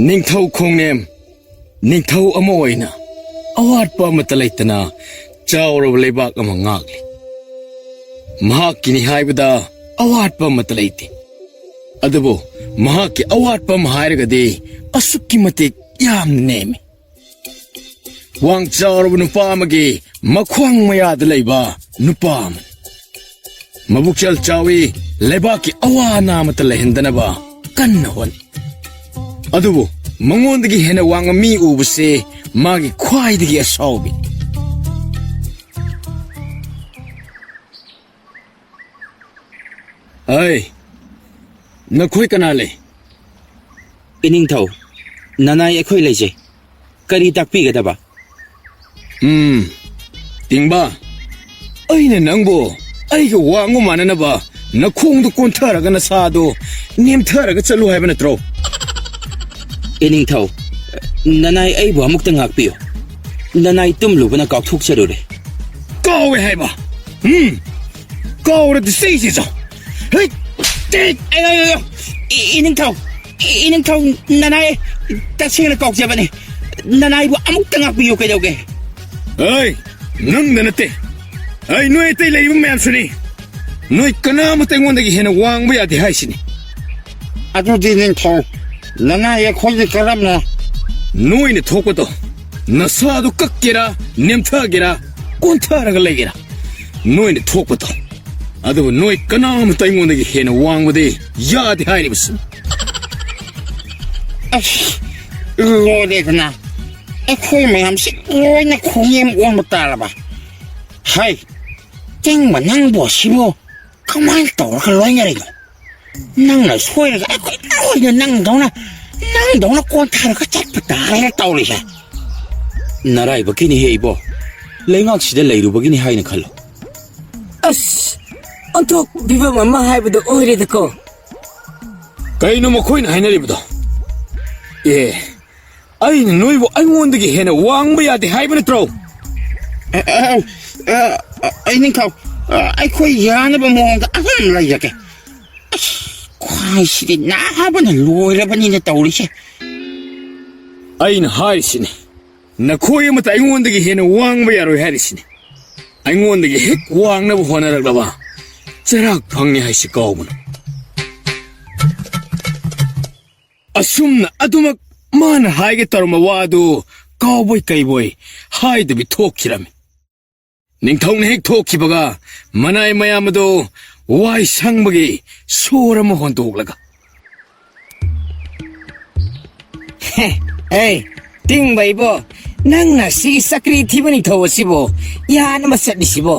ꯅꯤꯡꯊꯧ ꯈꯣꯡꯅꯦꯝ ꯅꯤꯡꯊꯧ ꯑꯃ ꯑꯣꯏꯅ ꯑꯋꯥꯠꯄ ꯑꯃꯠꯇ ꯂꯩꯇꯅ ꯆꯥꯎꯔꯕ ꯂꯩꯕꯥꯛ ꯑꯃ ꯉꯥꯛꯂꯤ ꯃꯍꯥꯛꯀꯤꯅꯤ ꯍꯥꯏꯕꯗ ꯑꯋꯥꯠꯄ ꯑꯃꯠꯇ ꯂꯩꯇꯦ ꯑꯗꯨꯕꯨ ꯃꯍꯥꯛꯀꯤ ꯑꯋꯥꯠꯄ ꯑꯃ ꯍꯥꯏꯔꯒꯗꯤ ꯑꯁꯨꯛꯀꯤ ꯃꯇꯤꯛ ꯌꯥꯝꯅ ꯅꯦꯝꯃꯤ ꯋꯥꯡ ꯆꯥꯎꯔꯕ ꯅꯨꯄꯥ ꯑꯃꯒꯤ ꯃꯈ꯭ꯋꯥꯡ ꯃꯌꯥꯗ ꯂꯩꯕ ꯅꯨꯄꯥ ꯑꯃꯅꯤ ꯃꯕꯨꯛꯆꯦꯜ ꯆꯥꯎꯏ ꯂꯩꯕꯥꯛꯀꯤ ꯑꯋꯥ ꯑꯅꯥ ꯑꯃꯠꯇ ꯂꯩꯍꯟꯗꯅꯕ ꯀꯟꯅ ꯍꯣꯠꯅꯩ ꯑꯗꯨꯕꯨ ꯃꯉꯣꯟꯗꯒꯤ ꯍꯦꯟꯅ ꯋꯥꯡꯕ ꯃꯤ ꯎꯕꯁꯦ 마기 콰이드기 아사오비. ꯑꯩ ꯅꯈꯣꯏ ꯀꯅꯥ ꯂꯩ? ꯏꯅꯤꯡꯊꯧ, ꯅꯅꯥꯏ ꯑꯩꯈꯣꯏ ꯂꯩꯖꯩ. ꯀꯔꯤ ꯇꯥꯛꯄꯤꯒꯗꯕ? ꯇꯤꯡꯕ, ꯑꯩꯅ ꯅꯪꯕꯨ ꯑꯩꯒ ꯋꯥꯡꯒ ꯃꯥꯟꯅꯅꯕ ꯅꯈꯣꯡꯗꯨ ꯀꯣꯟꯊꯔꯒ ꯅꯁꯥꯗꯨ ꯅꯦꯝꯊꯔꯒ ꯆꯠꯂꯨ ꯍꯥꯏꯕ ꯅꯠꯇ꯭ꯔꯣ? ꯏꯅꯤꯡꯊꯧ, ꯅꯅꯥꯏ ꯑꯩꯕꯨ ꯑꯃꯨꯛꯇ ꯉꯥꯛꯄꯤꯌꯨ. ꯅꯅꯥꯏ ꯇꯨꯝꯂꯨꯕꯅ ꯀꯥꯎꯊꯣꯛꯆꯔꯨꯔꯦ. ꯀꯥꯎꯋꯦ ꯍꯥꯏꯕ? ꯀꯥꯎꯔꯗꯤ ꯆꯩꯁꯤ ꯆꯥꯎ. 이능타오, 나나의 따스히나 꺾자바네. 나나이고 아무것도 ꯉꯥꯛꯄꯤꯌꯨ ꯀꯩꯗꯧꯒꯦ? ꯑꯩ ꯅꯪꯗ ꯅꯠꯇꯦ. ꯑꯩ ꯅꯣꯏ ꯑꯇꯩ ꯂꯩꯔꯤꯕ ꯃꯌꯥꯝꯁꯨꯅꯤ. ꯅꯣꯏ ꯀꯅꯥꯃꯠꯇ ꯑꯩꯉꯣꯟꯗꯒꯤ ꯍꯦꯟꯅ ꯋꯥꯡꯕ ꯌꯥꯗꯦ ꯍꯥꯏꯁꯤꯅꯤ. ꯑꯗꯨꯗꯤ ꯅꯤꯡꯊꯧ, ꯅꯅꯥꯏ ꯑꯩꯈꯣꯏꯗꯤ ꯀꯔꯝꯅ? ꯅꯣꯏꯅ ꯊꯣꯛꯄꯗꯣ ꯅꯁꯥꯗꯨ ꯀꯛꯀꯦꯔꯥ ꯅꯦꯝꯊꯒꯦꯔꯥ ꯀꯣꯟꯊꯔꯒ ꯂꯩꯒꯦꯔꯥ ꯅꯣꯏꯅ ꯊꯣꯛꯄꯗꯣ. ꯑꯗꯨꯕꯨ ꯅꯣꯏ ꯀꯅꯥꯃꯠꯇ ꯑꯩꯉꯣꯟꯗꯒꯤ ꯍꯦꯟꯅ ꯋꯥꯡꯕꯗꯤ ꯌꯥꯗꯦ ꯍꯥꯏꯔꯤꯕꯁꯤꯅꯤ. ꯂꯣꯏꯔꯦꯗꯅ ꯑꯩꯈꯣꯏ ꯃꯌꯥꯝꯁꯤ ꯂꯣꯏꯅ ꯈꯣꯡꯌꯦꯝ ꯑꯣꯟꯕ ꯇꯥꯔꯕ. ꯍꯥꯏ, ꯇꯤꯡꯕ ꯅꯪꯕꯨ ꯁꯤꯕꯨ ꯀꯃꯥꯏꯅ ꯇꯧꯔꯒ ꯂꯣꯏꯅꯔꯤꯅꯣ? ꯅꯪꯅ ꯁꯣꯏꯔꯒ ꯑꯩꯈꯣꯏ ꯂꯣꯏꯅ ꯅꯪꯗꯧꯅ ꯀꯣꯟꯊꯔꯒ ꯆꯠꯄ ꯇꯥꯔꯦ ꯇꯧꯔꯤꯁꯦ. ꯅꯔꯥꯏꯕꯛꯀꯤꯅꯤꯍꯦ ꯏꯕꯣ. ꯂꯩꯉꯥꯛꯁꯤꯗ ꯂꯩꯔꯨꯕꯒꯤꯅꯤ ꯍꯥꯏꯅ ꯈꯜꯂꯣ. ꯑꯁ, ꯑꯣꯟꯊꯣꯛꯄꯤꯕ ꯑꯃ ꯍꯥꯏꯕꯗꯣ ꯑꯣꯏꯔꯦꯗꯀꯣ. ꯀꯩꯅꯣ ꯃꯈꯣꯏꯅ ꯍꯥꯏꯅꯔꯤꯕꯗꯣ? ꯑꯩꯅ ꯅꯣꯏꯕꯨ ꯑꯩꯉꯣꯟꯗꯒꯤ ꯍꯦꯟꯅ ꯋꯥꯡꯕ ꯌꯥꯗꯦ ꯍꯥꯏꯕ ꯅꯠꯇ꯭ꯔꯣ? ꯑꯩ ꯅꯤꯡꯊꯧ, ꯑꯩꯈꯣꯏ ꯌꯥꯅꯕ ꯃꯑꯣꯡꯗ ꯑꯗꯨꯝ ꯂꯩꯖꯒꯦ. ꯈ꯭ꯋꯥꯏꯁꯤꯗꯤ ꯅꯥꯕꯅ ꯂꯣꯏꯔꯕꯅꯤꯅ ꯇꯧꯔꯤꯁꯦ. ꯑꯩꯅ ꯍꯥꯏꯔꯤꯁꯤꯅꯤ, ꯅꯈꯣꯏ ꯑꯃꯠꯇ ꯑꯩꯉꯣꯟꯗꯒꯤ ꯍꯦꯟꯅ ꯋꯥꯡꯕ ꯌꯥꯔꯣꯏ ꯍꯥꯏꯔꯤꯁꯤꯅꯤ. ꯑꯩꯉꯣꯟꯗꯒꯤ ꯍꯦꯛ ꯋꯥꯡꯅꯕ ꯍꯣꯠꯅꯔꯛꯂꯕ ꯆꯩꯔꯥꯛ ꯐꯪꯉꯦ ꯍꯥꯏꯁꯤ ꯀꯥꯎꯒꯅꯨ. ꯑꯁꯨꯝꯅ ꯑꯗꯨꯃꯛ ꯃꯥꯅ ꯍꯥꯏꯒꯦ ꯇꯧꯔꯝꯕ ꯋꯥꯗꯨ ꯀꯥꯎꯕꯣꯏ ꯀꯩꯕꯣꯏ ꯍꯥꯏꯗꯕꯤ ꯊꯣꯛꯈꯤꯔꯝꯃꯤ. ꯅꯤꯡꯊꯧꯅ ꯍꯦꯛ ꯊꯣꯛꯈꯤꯕꯒ ꯃꯅꯥꯏ ꯃꯌꯥꯝ ꯑꯗꯨ ꯋꯥꯏ ꯁꯪꯕꯒꯤ ꯁꯣꯔ ꯑꯃ ꯍꯣꯟꯗꯣꯛꯂꯒ, ꯑꯩ ꯇꯤꯡꯕ ꯏꯕꯣ, ꯅꯪꯅ ꯁꯤꯒꯤ ꯆꯀ꯭ꯔꯤ ꯊꯤꯕ ꯅꯤꯡꯊꯧ ꯑꯁꯤꯕꯨ ꯌꯥꯅꯕ ꯆꯠꯂꯤꯁꯤꯕꯣ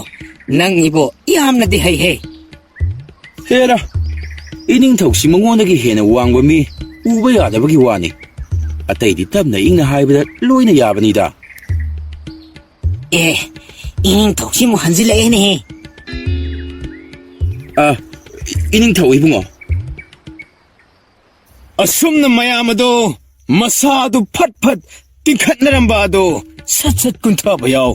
ꯅꯪ ꯏꯕꯣ ꯌꯥꯝꯅꯗꯤ ꯍꯩꯍꯦ. ꯍꯦꯔꯥ, ꯏꯅꯤꯡꯊꯧꯁꯤ ꯃꯉꯣꯟꯗꯒꯤ ꯍꯦꯟꯅ ꯋꯥꯡꯕ ꯃꯤ ꯎꯕ ꯌꯥꯗꯕꯒꯤ ꯋꯥꯅꯤ. ꯑꯇꯩꯗꯤ ꯇꯞꯅ ꯏꯪꯅ ꯍꯥꯏꯕꯗ ꯂꯣꯏꯅ ꯌꯥꯕꯅꯤꯗ. ꯏꯅꯤꯡꯊꯧꯁꯤꯃꯨ ꯍꯟꯖꯤꯜꯂꯛꯑꯦꯅꯦꯍꯦ. ꯏꯅꯤꯡꯊꯧ ꯏꯕꯨꯡꯉꯣ, ꯑꯁꯨꯝꯅ ꯃꯌꯥꯝ ꯑꯗꯣ ꯃꯁꯥꯗꯨ ꯐꯠ ꯐꯠ ꯇꯤꯡꯈꯠꯅꯔꯝꯕ ꯑꯗꯣ ꯁꯠ ꯁꯠ ꯀꯨꯟꯊꯕ ꯌꯥꯎ,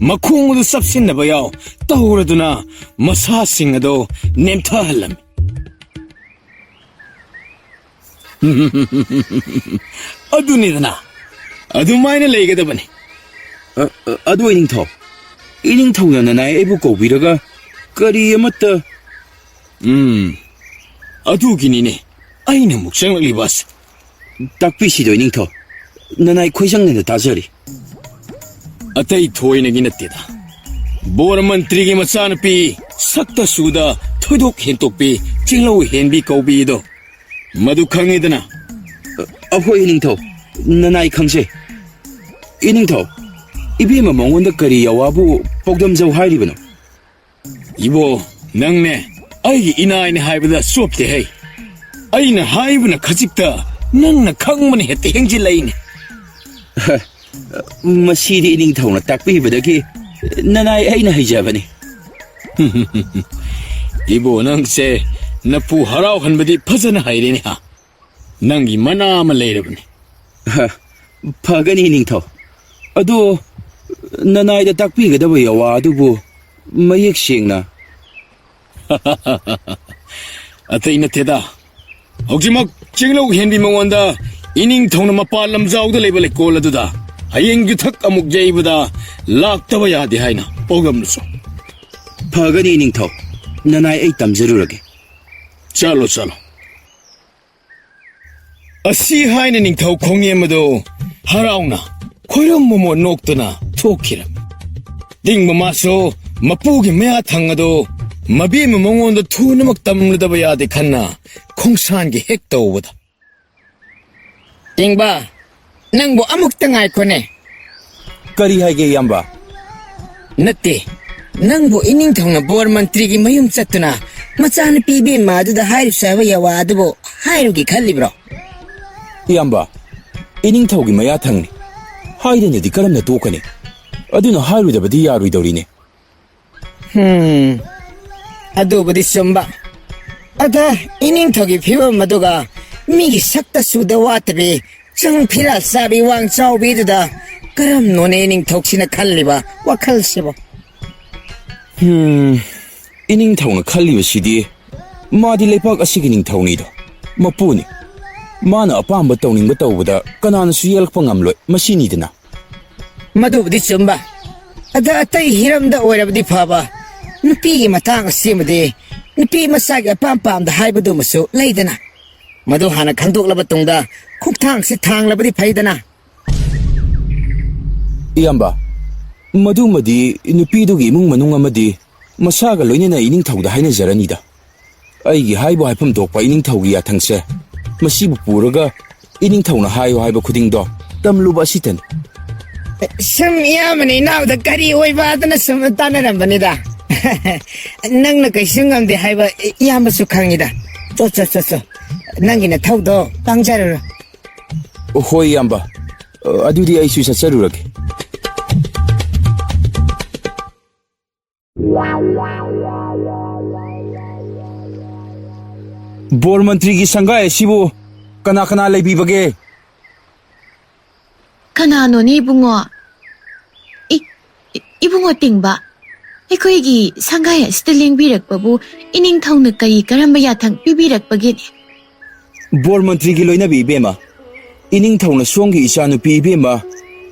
ꯃꯈꯣꯡ ꯑꯗꯨ ꯆꯞꯁꯤꯟꯅꯕ ꯌꯥꯎ ꯇꯧꯔꯗꯨꯅ ꯃꯁꯥꯁꯤꯡ ꯑꯗꯣ ꯅꯦꯝꯊꯍꯜꯂꯝꯃꯤ. ꯑꯗꯨꯅꯤꯗꯅ, ꯑꯗꯨꯃꯥꯏꯅ ꯂꯩꯒꯗꯕꯅꯤ. ꯑꯗꯨ ꯏꯅꯤꯡꯊꯧꯅ ꯅꯅꯥꯏ ꯑꯩꯕꯨ ꯀꯧꯕꯤꯔꯒ ꯀꯔꯤ ꯑꯃꯠꯇ... ꯑꯗꯨꯒꯤꯅꯤꯅꯦ ꯑꯩꯅ ꯑꯃꯨꯛ ꯆꯪꯂꯛꯂꯤꯕꯁꯦ. ꯇꯥꯛꯄꯤꯁꯤꯗꯣ ꯏꯅꯤꯡꯊꯧ, ꯅꯅꯥꯏ ꯈꯣꯏꯖꯪꯅꯅ ꯇꯥꯖꯔꯤ. ꯑꯇꯩ ꯊꯣꯏꯅꯒꯤ ꯅꯠꯇꯦꯗ. ꯕꯣꯔ ꯃꯟꯇ꯭ꯔꯤꯒꯤ ꯃꯆꯥꯅꯨꯄꯤ ꯁꯛꯇ ꯆꯨꯗ ꯊꯣꯏꯗꯣꯛ ꯍꯦꯟꯇꯣꯛꯄꯤ ꯆꯤꯡꯂꯧ ꯍꯦꯟꯕꯤ ꯀꯧꯕꯤꯗꯣ ꯃꯗꯨ ꯈꯪꯉꯤꯗꯅ. ꯑꯩꯈꯣꯏ ꯏꯅꯤꯡꯊꯧ, ꯅꯅꯥꯏ ꯈꯪꯖꯩ. ꯏꯅꯤꯡꯊꯧ, ꯏꯕꯦꯝꯃ ꯃꯉꯣꯟꯗ ꯀꯔꯤ ꯑꯋꯥꯕꯨ ꯄꯥꯎꯗꯝꯖꯧ ꯍꯥꯏꯔꯤꯕꯅꯣ? ꯏꯕꯣ, ꯅꯪꯅꯦ ꯑꯩꯒꯤ ꯏꯅꯥꯏꯅꯦ ꯍꯥꯏꯕꯗ ꯆꯣꯞꯇꯦ ꯍꯩ. ꯑꯩꯅ ꯍꯥꯏꯕꯅ ꯈꯖꯤꯛꯇ, ꯅꯪꯅ ꯈꯪꯕꯅ ꯍꯦꯛꯇ ꯍꯦꯡꯖꯤꯜꯂꯛꯏꯅꯦ. ꯃꯁꯤꯗꯤ ꯏꯅꯤꯡꯊꯧꯅ ꯇꯥꯛꯄꯤꯕꯗꯒꯤ ꯅꯅꯥꯏ ꯑꯩꯅ ꯍꯩꯖꯕꯅꯤ. ꯏꯕꯣ, ꯅꯪꯁꯦ ꯅꯄꯨ ꯍꯔꯥꯎꯍꯟꯕꯗꯤ ꯐꯖꯅ ꯍꯩꯔꯦꯅꯦ ꯍꯥ. ꯅꯪꯒꯤ ꯃꯅꯥ ꯑꯃ ꯂꯩꯔꯕꯅꯤ. ꯐꯒꯅꯤ ꯏꯅꯤꯡꯊꯧ. ꯑꯗꯣ ꯅꯅꯥꯏꯗ ꯇꯥꯛꯄꯤꯒꯗꯕ ꯌꯥꯋꯥ ꯑꯗꯨꯕꯨ ꯃꯌꯦꯛ ꯁꯦꯡꯅ... ꯑꯇꯩ ꯅꯠꯇꯦꯗ. ꯍꯧꯖꯤꯛꯃꯛ ꯆꯤꯡꯂꯧ ꯍꯦꯟꯕꯤ ꯃꯉꯣꯟꯗ ꯏꯅꯤꯡꯊꯧꯅ ꯃꯄꯥꯟ ꯂꯝꯖꯥꯎꯗ ꯂꯩꯕ ꯂꯩꯀꯣꯜ ꯑꯗꯨꯗ ꯍꯌꯦꯡ ꯌꯨꯊꯛ ꯑꯃꯨꯛ ꯌꯩꯕꯗ ꯂꯥꯛꯇꯕ ꯌꯥꯗꯦ ꯍꯥꯏꯅ ꯄꯥꯎꯗꯝꯂꯨꯆꯣ. ꯐꯒꯅꯤ ꯏꯅꯤꯡꯊꯧ. ꯅꯅꯥꯏ ꯑꯩ ꯇꯝꯖꯔꯨꯔꯒꯦ. ꯆꯠꯂꯣ. ꯑꯁꯤ ꯍꯥꯏꯅ ꯅꯤꯡꯊꯧ ꯈꯣꯡꯌꯦꯝ ꯑꯗꯨ ꯍꯔꯥꯎꯅ ꯈꯣꯏꯔꯝ ꯃꯣꯃꯣꯟ ꯅꯣꯛꯇꯨꯅ ꯊꯣꯛꯈꯤꯔꯝꯃꯤ. ꯇꯤꯡꯕ ꯃꯥꯁꯨ ꯃꯄꯨꯒꯤ ꯃꯌꯥ ꯊꯪ ꯑꯗꯨ ꯃꯕꯦꯝꯃ ꯃꯉꯣꯟꯗ ꯊꯨꯅꯃꯛ ꯇꯝꯂꯗꯕ ꯌꯥꯗꯦ ꯈꯟꯅ ꯈꯣꯡꯁꯥꯟꯒꯤ ꯍꯦꯛ ꯇꯧꯕꯗ, ꯇꯤꯡꯕ, ꯅꯪꯕꯨ ꯑꯃꯨꯛꯇ ꯉꯥꯏꯈꯣꯅꯦ. ꯀꯔꯤ ꯍꯥꯏꯒꯦ ꯏꯌꯥꯝꯕ? ꯅꯠꯇꯦ, ꯅꯪꯕꯨ ꯏꯅꯤꯡꯊꯧꯅ ꯕꯣꯔ ꯃꯟꯇ꯭ꯔꯤꯒꯤ ꯃꯌꯨꯝ ꯆꯠꯇꯨꯅ ꯃꯆꯥꯅꯨꯄꯤ ꯏꯕꯦꯝꯃ ꯑꯗꯨꯗ ꯍꯥꯏꯔꯨꯁꯨ ꯍꯥꯏꯕ ꯌꯥꯋꯥ ꯑꯗꯨꯕꯨ ꯍꯥꯏꯔꯨꯒꯦ ꯈꯜꯂꯤꯕ꯭ꯔꯣ? ꯏꯌꯥꯝꯕ, ꯏꯅꯤꯡꯊꯧꯒꯤ ꯃꯌꯥꯊꯪꯅꯤ. ꯍꯥꯏꯗꯅꯗꯤ ꯀꯔꯝꯅ ꯇꯣꯛꯀꯅꯤ? ꯑꯗꯨꯅ ꯍꯥꯏꯔꯨꯗꯕꯗꯤ ꯌꯥꯔꯣꯏꯗꯧꯔꯤꯅꯦ. ꯑꯗꯨꯕꯨꯗꯤ ꯆꯨꯝꯕ. ꯑꯗ ꯏꯅꯤꯡꯊꯧꯒꯤ ꯐꯤꯕꯝ ꯑꯗꯨꯒ ꯃꯤꯒꯤ ꯁꯛꯇ ꯆꯨꯗ ꯋꯥꯠꯇꯕꯤ ꯆꯪ ꯐꯤꯔꯥ ꯆꯥꯕꯤ ꯋꯥꯡ ꯆꯥꯎꯕꯤꯗꯨꯗ ꯀꯔꯝꯅꯣꯅꯦ ꯏꯅꯤꯡꯊꯧꯁꯤꯅ ꯈꯜꯂꯤꯕ ꯋꯥꯈꯜꯁꯤꯕꯣ? ꯏꯅꯤꯡꯊꯧꯅ ꯈꯜꯂꯤꯕꯁꯤꯗꯤ ꯃꯥꯗꯤ ꯂꯩꯄꯥꯛ ꯑꯁꯤꯒꯤ ꯅꯤꯡꯊꯧꯅꯤꯗꯣ, ꯃꯄꯨꯅꯤ. ꯃꯥꯅ ꯑꯄꯥꯝꯕ ꯇꯧꯅꯤꯡꯕ ꯇꯧꯕꯗ ꯀꯅꯥꯅꯁꯨ ꯌꯦꯜꯂꯛꯄ ꯉꯝꯂꯣꯏ, ꯃꯁꯤꯅꯤꯗꯅ. ꯃꯗꯨꯕꯨꯗꯤ ꯆꯨꯝꯕ. ꯑꯗ ꯑꯇꯩ ꯍꯤꯔꯝꯗ ꯑꯣꯏꯔꯕꯗꯤ ꯐꯕ, ꯅꯨꯄꯤꯒꯤ ꯃꯇꯥꯡ ꯑꯁꯤꯃꯗꯤ ꯅꯨꯄꯤ ꯃꯆꯥꯒꯤ ꯑꯄꯥꯝ ꯄꯥꯝꯗ ꯍꯥꯏꯕꯗꯨꯃꯁꯨ ꯂꯩꯗꯅ. ꯃꯗꯨ ꯍꯥꯟꯅ ꯈꯪꯗꯣꯛꯂꯕ ꯇꯨꯡꯗ ꯈꯣꯡꯊꯥꯡꯁꯤ ꯊꯥꯡꯂꯕꯗꯤ ꯐꯩꯗꯅ. ꯏꯌꯥꯝꯕ, ꯃꯗꯨꯃꯗꯤ ꯅꯨꯄꯤꯗꯨꯒꯤ ꯏꯃꯨꯡ ꯃꯅꯨꯡ ꯑꯃꯗꯤ ꯃꯁꯥꯒ ꯂꯣꯏꯅꯅ ꯏꯅꯤꯡꯊꯧꯗ ꯍꯥꯏꯅꯖꯔꯅꯤꯗ. ꯑꯩꯒꯤ ꯍꯥꯏꯕꯨ ꯍꯥꯏꯐꯝ ꯊꯣꯛꯄ ꯏꯅꯤꯡꯊꯧꯒꯤ ꯌꯥꯊꯪꯁꯦ ꯃꯁꯤꯕꯨ ꯄꯨꯔꯒ ꯏꯅꯤꯡꯊꯧꯅ ꯍꯥꯏꯌꯨ ꯍꯥꯏꯕ ꯈꯨꯗꯤꯡꯗꯣ ꯇꯝꯂꯨꯕ ꯑꯁꯤꯇꯅꯤ. ꯁꯨꯝ ꯏꯌꯥꯝꯕꯅ ꯏꯅꯥꯎꯗ ꯀꯔꯤ ꯑꯣꯏꯕ ꯑꯗꯨꯅ ꯁꯨꯝ ꯇꯥꯟꯅꯔꯝꯕꯅꯤꯗ. ꯅꯪꯅ ꯀꯩꯁꯨ ꯉꯝꯗꯦ ꯍꯥꯏꯕ ꯏꯌꯥꯝꯕꯁꯨ ꯈꯪꯉꯤꯗ. ꯆꯣ ꯅꯪꯒꯤ ꯅꯊꯧꯗꯣ ꯄꯥꯡꯖꯔꯨꯔꯣ. ꯍꯣꯏ ꯏꯌꯥꯝꯕ, ꯑꯗꯨꯗꯤ ꯑꯩꯁꯨ ꯆꯠꯆꯔꯨꯔꯒꯦ. ꯕꯣꯔ ꯃꯟꯇ꯭ꯔꯤꯒꯤ ꯁꯪꯒꯥꯏ ꯑꯁꯤꯕꯨ ꯀꯅꯥ ꯀꯅꯥ ꯂꯩꯕꯤꯕꯒꯦ? ꯀꯅꯥꯅꯣꯅꯦ ꯏꯕꯨꯡꯉꯣ? ꯏꯕꯨꯡꯉꯣ ꯇꯤꯡꯕ, ꯑꯩꯈꯣꯏꯒꯤ ꯁꯪꯒꯥꯏ ꯑꯁꯤꯗ ꯂꯦꯡꯕꯤꯔꯛꯄꯕꯨ ꯏꯅꯤꯡꯊꯧꯅ ꯀꯔꯝꯕ ꯌꯥꯊꯪ ꯄꯤꯕꯤꯔꯛꯄꯒꯦꯅꯦ? ꯕꯣꯔ ꯃꯟꯇ꯭ꯔꯤꯒꯤ ꯂꯣꯏꯅꯕꯤ ꯏꯕꯦꯝꯃ, ꯏꯅꯤꯡꯊꯧꯅ ꯁꯣꯝꯒꯤ ꯏꯆꯥꯅꯨꯄꯤ ꯏꯕꯦꯝꯃ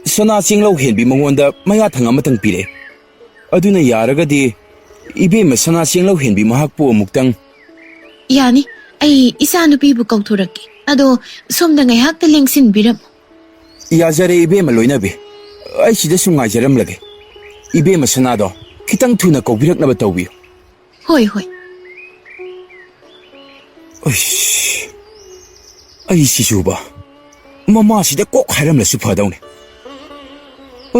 ꯁꯅꯥ ꯆꯦꯡꯂꯧ ꯍꯦꯟꯕꯤ ꯃꯉꯣꯟꯗ ꯃꯌꯥꯊꯪ ꯑꯃꯇꯪ ꯄꯤꯔꯛꯑꯦ. ꯑꯗꯨꯅ ꯌꯥꯔꯒꯗꯤ ꯏꯕꯦꯝꯃ ꯁꯅꯥ ꯆꯦꯡꯂꯧ ꯍꯦꯟꯕꯤ ꯃꯍꯥꯛꯄꯨ ꯑꯃꯨꯛꯇꯪ. ꯌꯥꯅꯤ, ꯑꯩ ꯏꯆꯥꯅꯨꯄꯤꯕꯨ ꯀꯧꯊꯣꯔꯛꯀꯦ. ꯑꯗꯣ ꯁꯣꯝꯗ ꯉꯥꯏꯍꯥꯛꯇ ꯂꯦꯡꯁꯤꯟꯕꯤꯔꯝꯃꯨ. ꯌꯥꯖꯔꯦ ꯏꯕꯦꯝꯃ ꯂꯣꯏꯅꯕꯤ, ꯑꯩ ꯁꯤꯗ ꯁꯨꯝ ꯉꯥꯏꯖꯔꯝꯂꯒꯦ. ꯏꯕꯦꯝꯃ ꯁꯅꯥꯗꯣ ꯈꯤꯇꯪ ꯊꯨꯅ ꯀꯧꯕꯤꯔꯛꯅꯕ ꯇꯧꯕꯤꯌꯨ. ꯍꯣꯏ. ꯑꯩꯁꯤꯁꯨꯕ ꯃꯃꯥꯁꯤꯗ ꯀꯣꯛ ꯍꯥꯏꯔꯝꯂꯁꯨ ꯐꯗꯧꯅꯦ.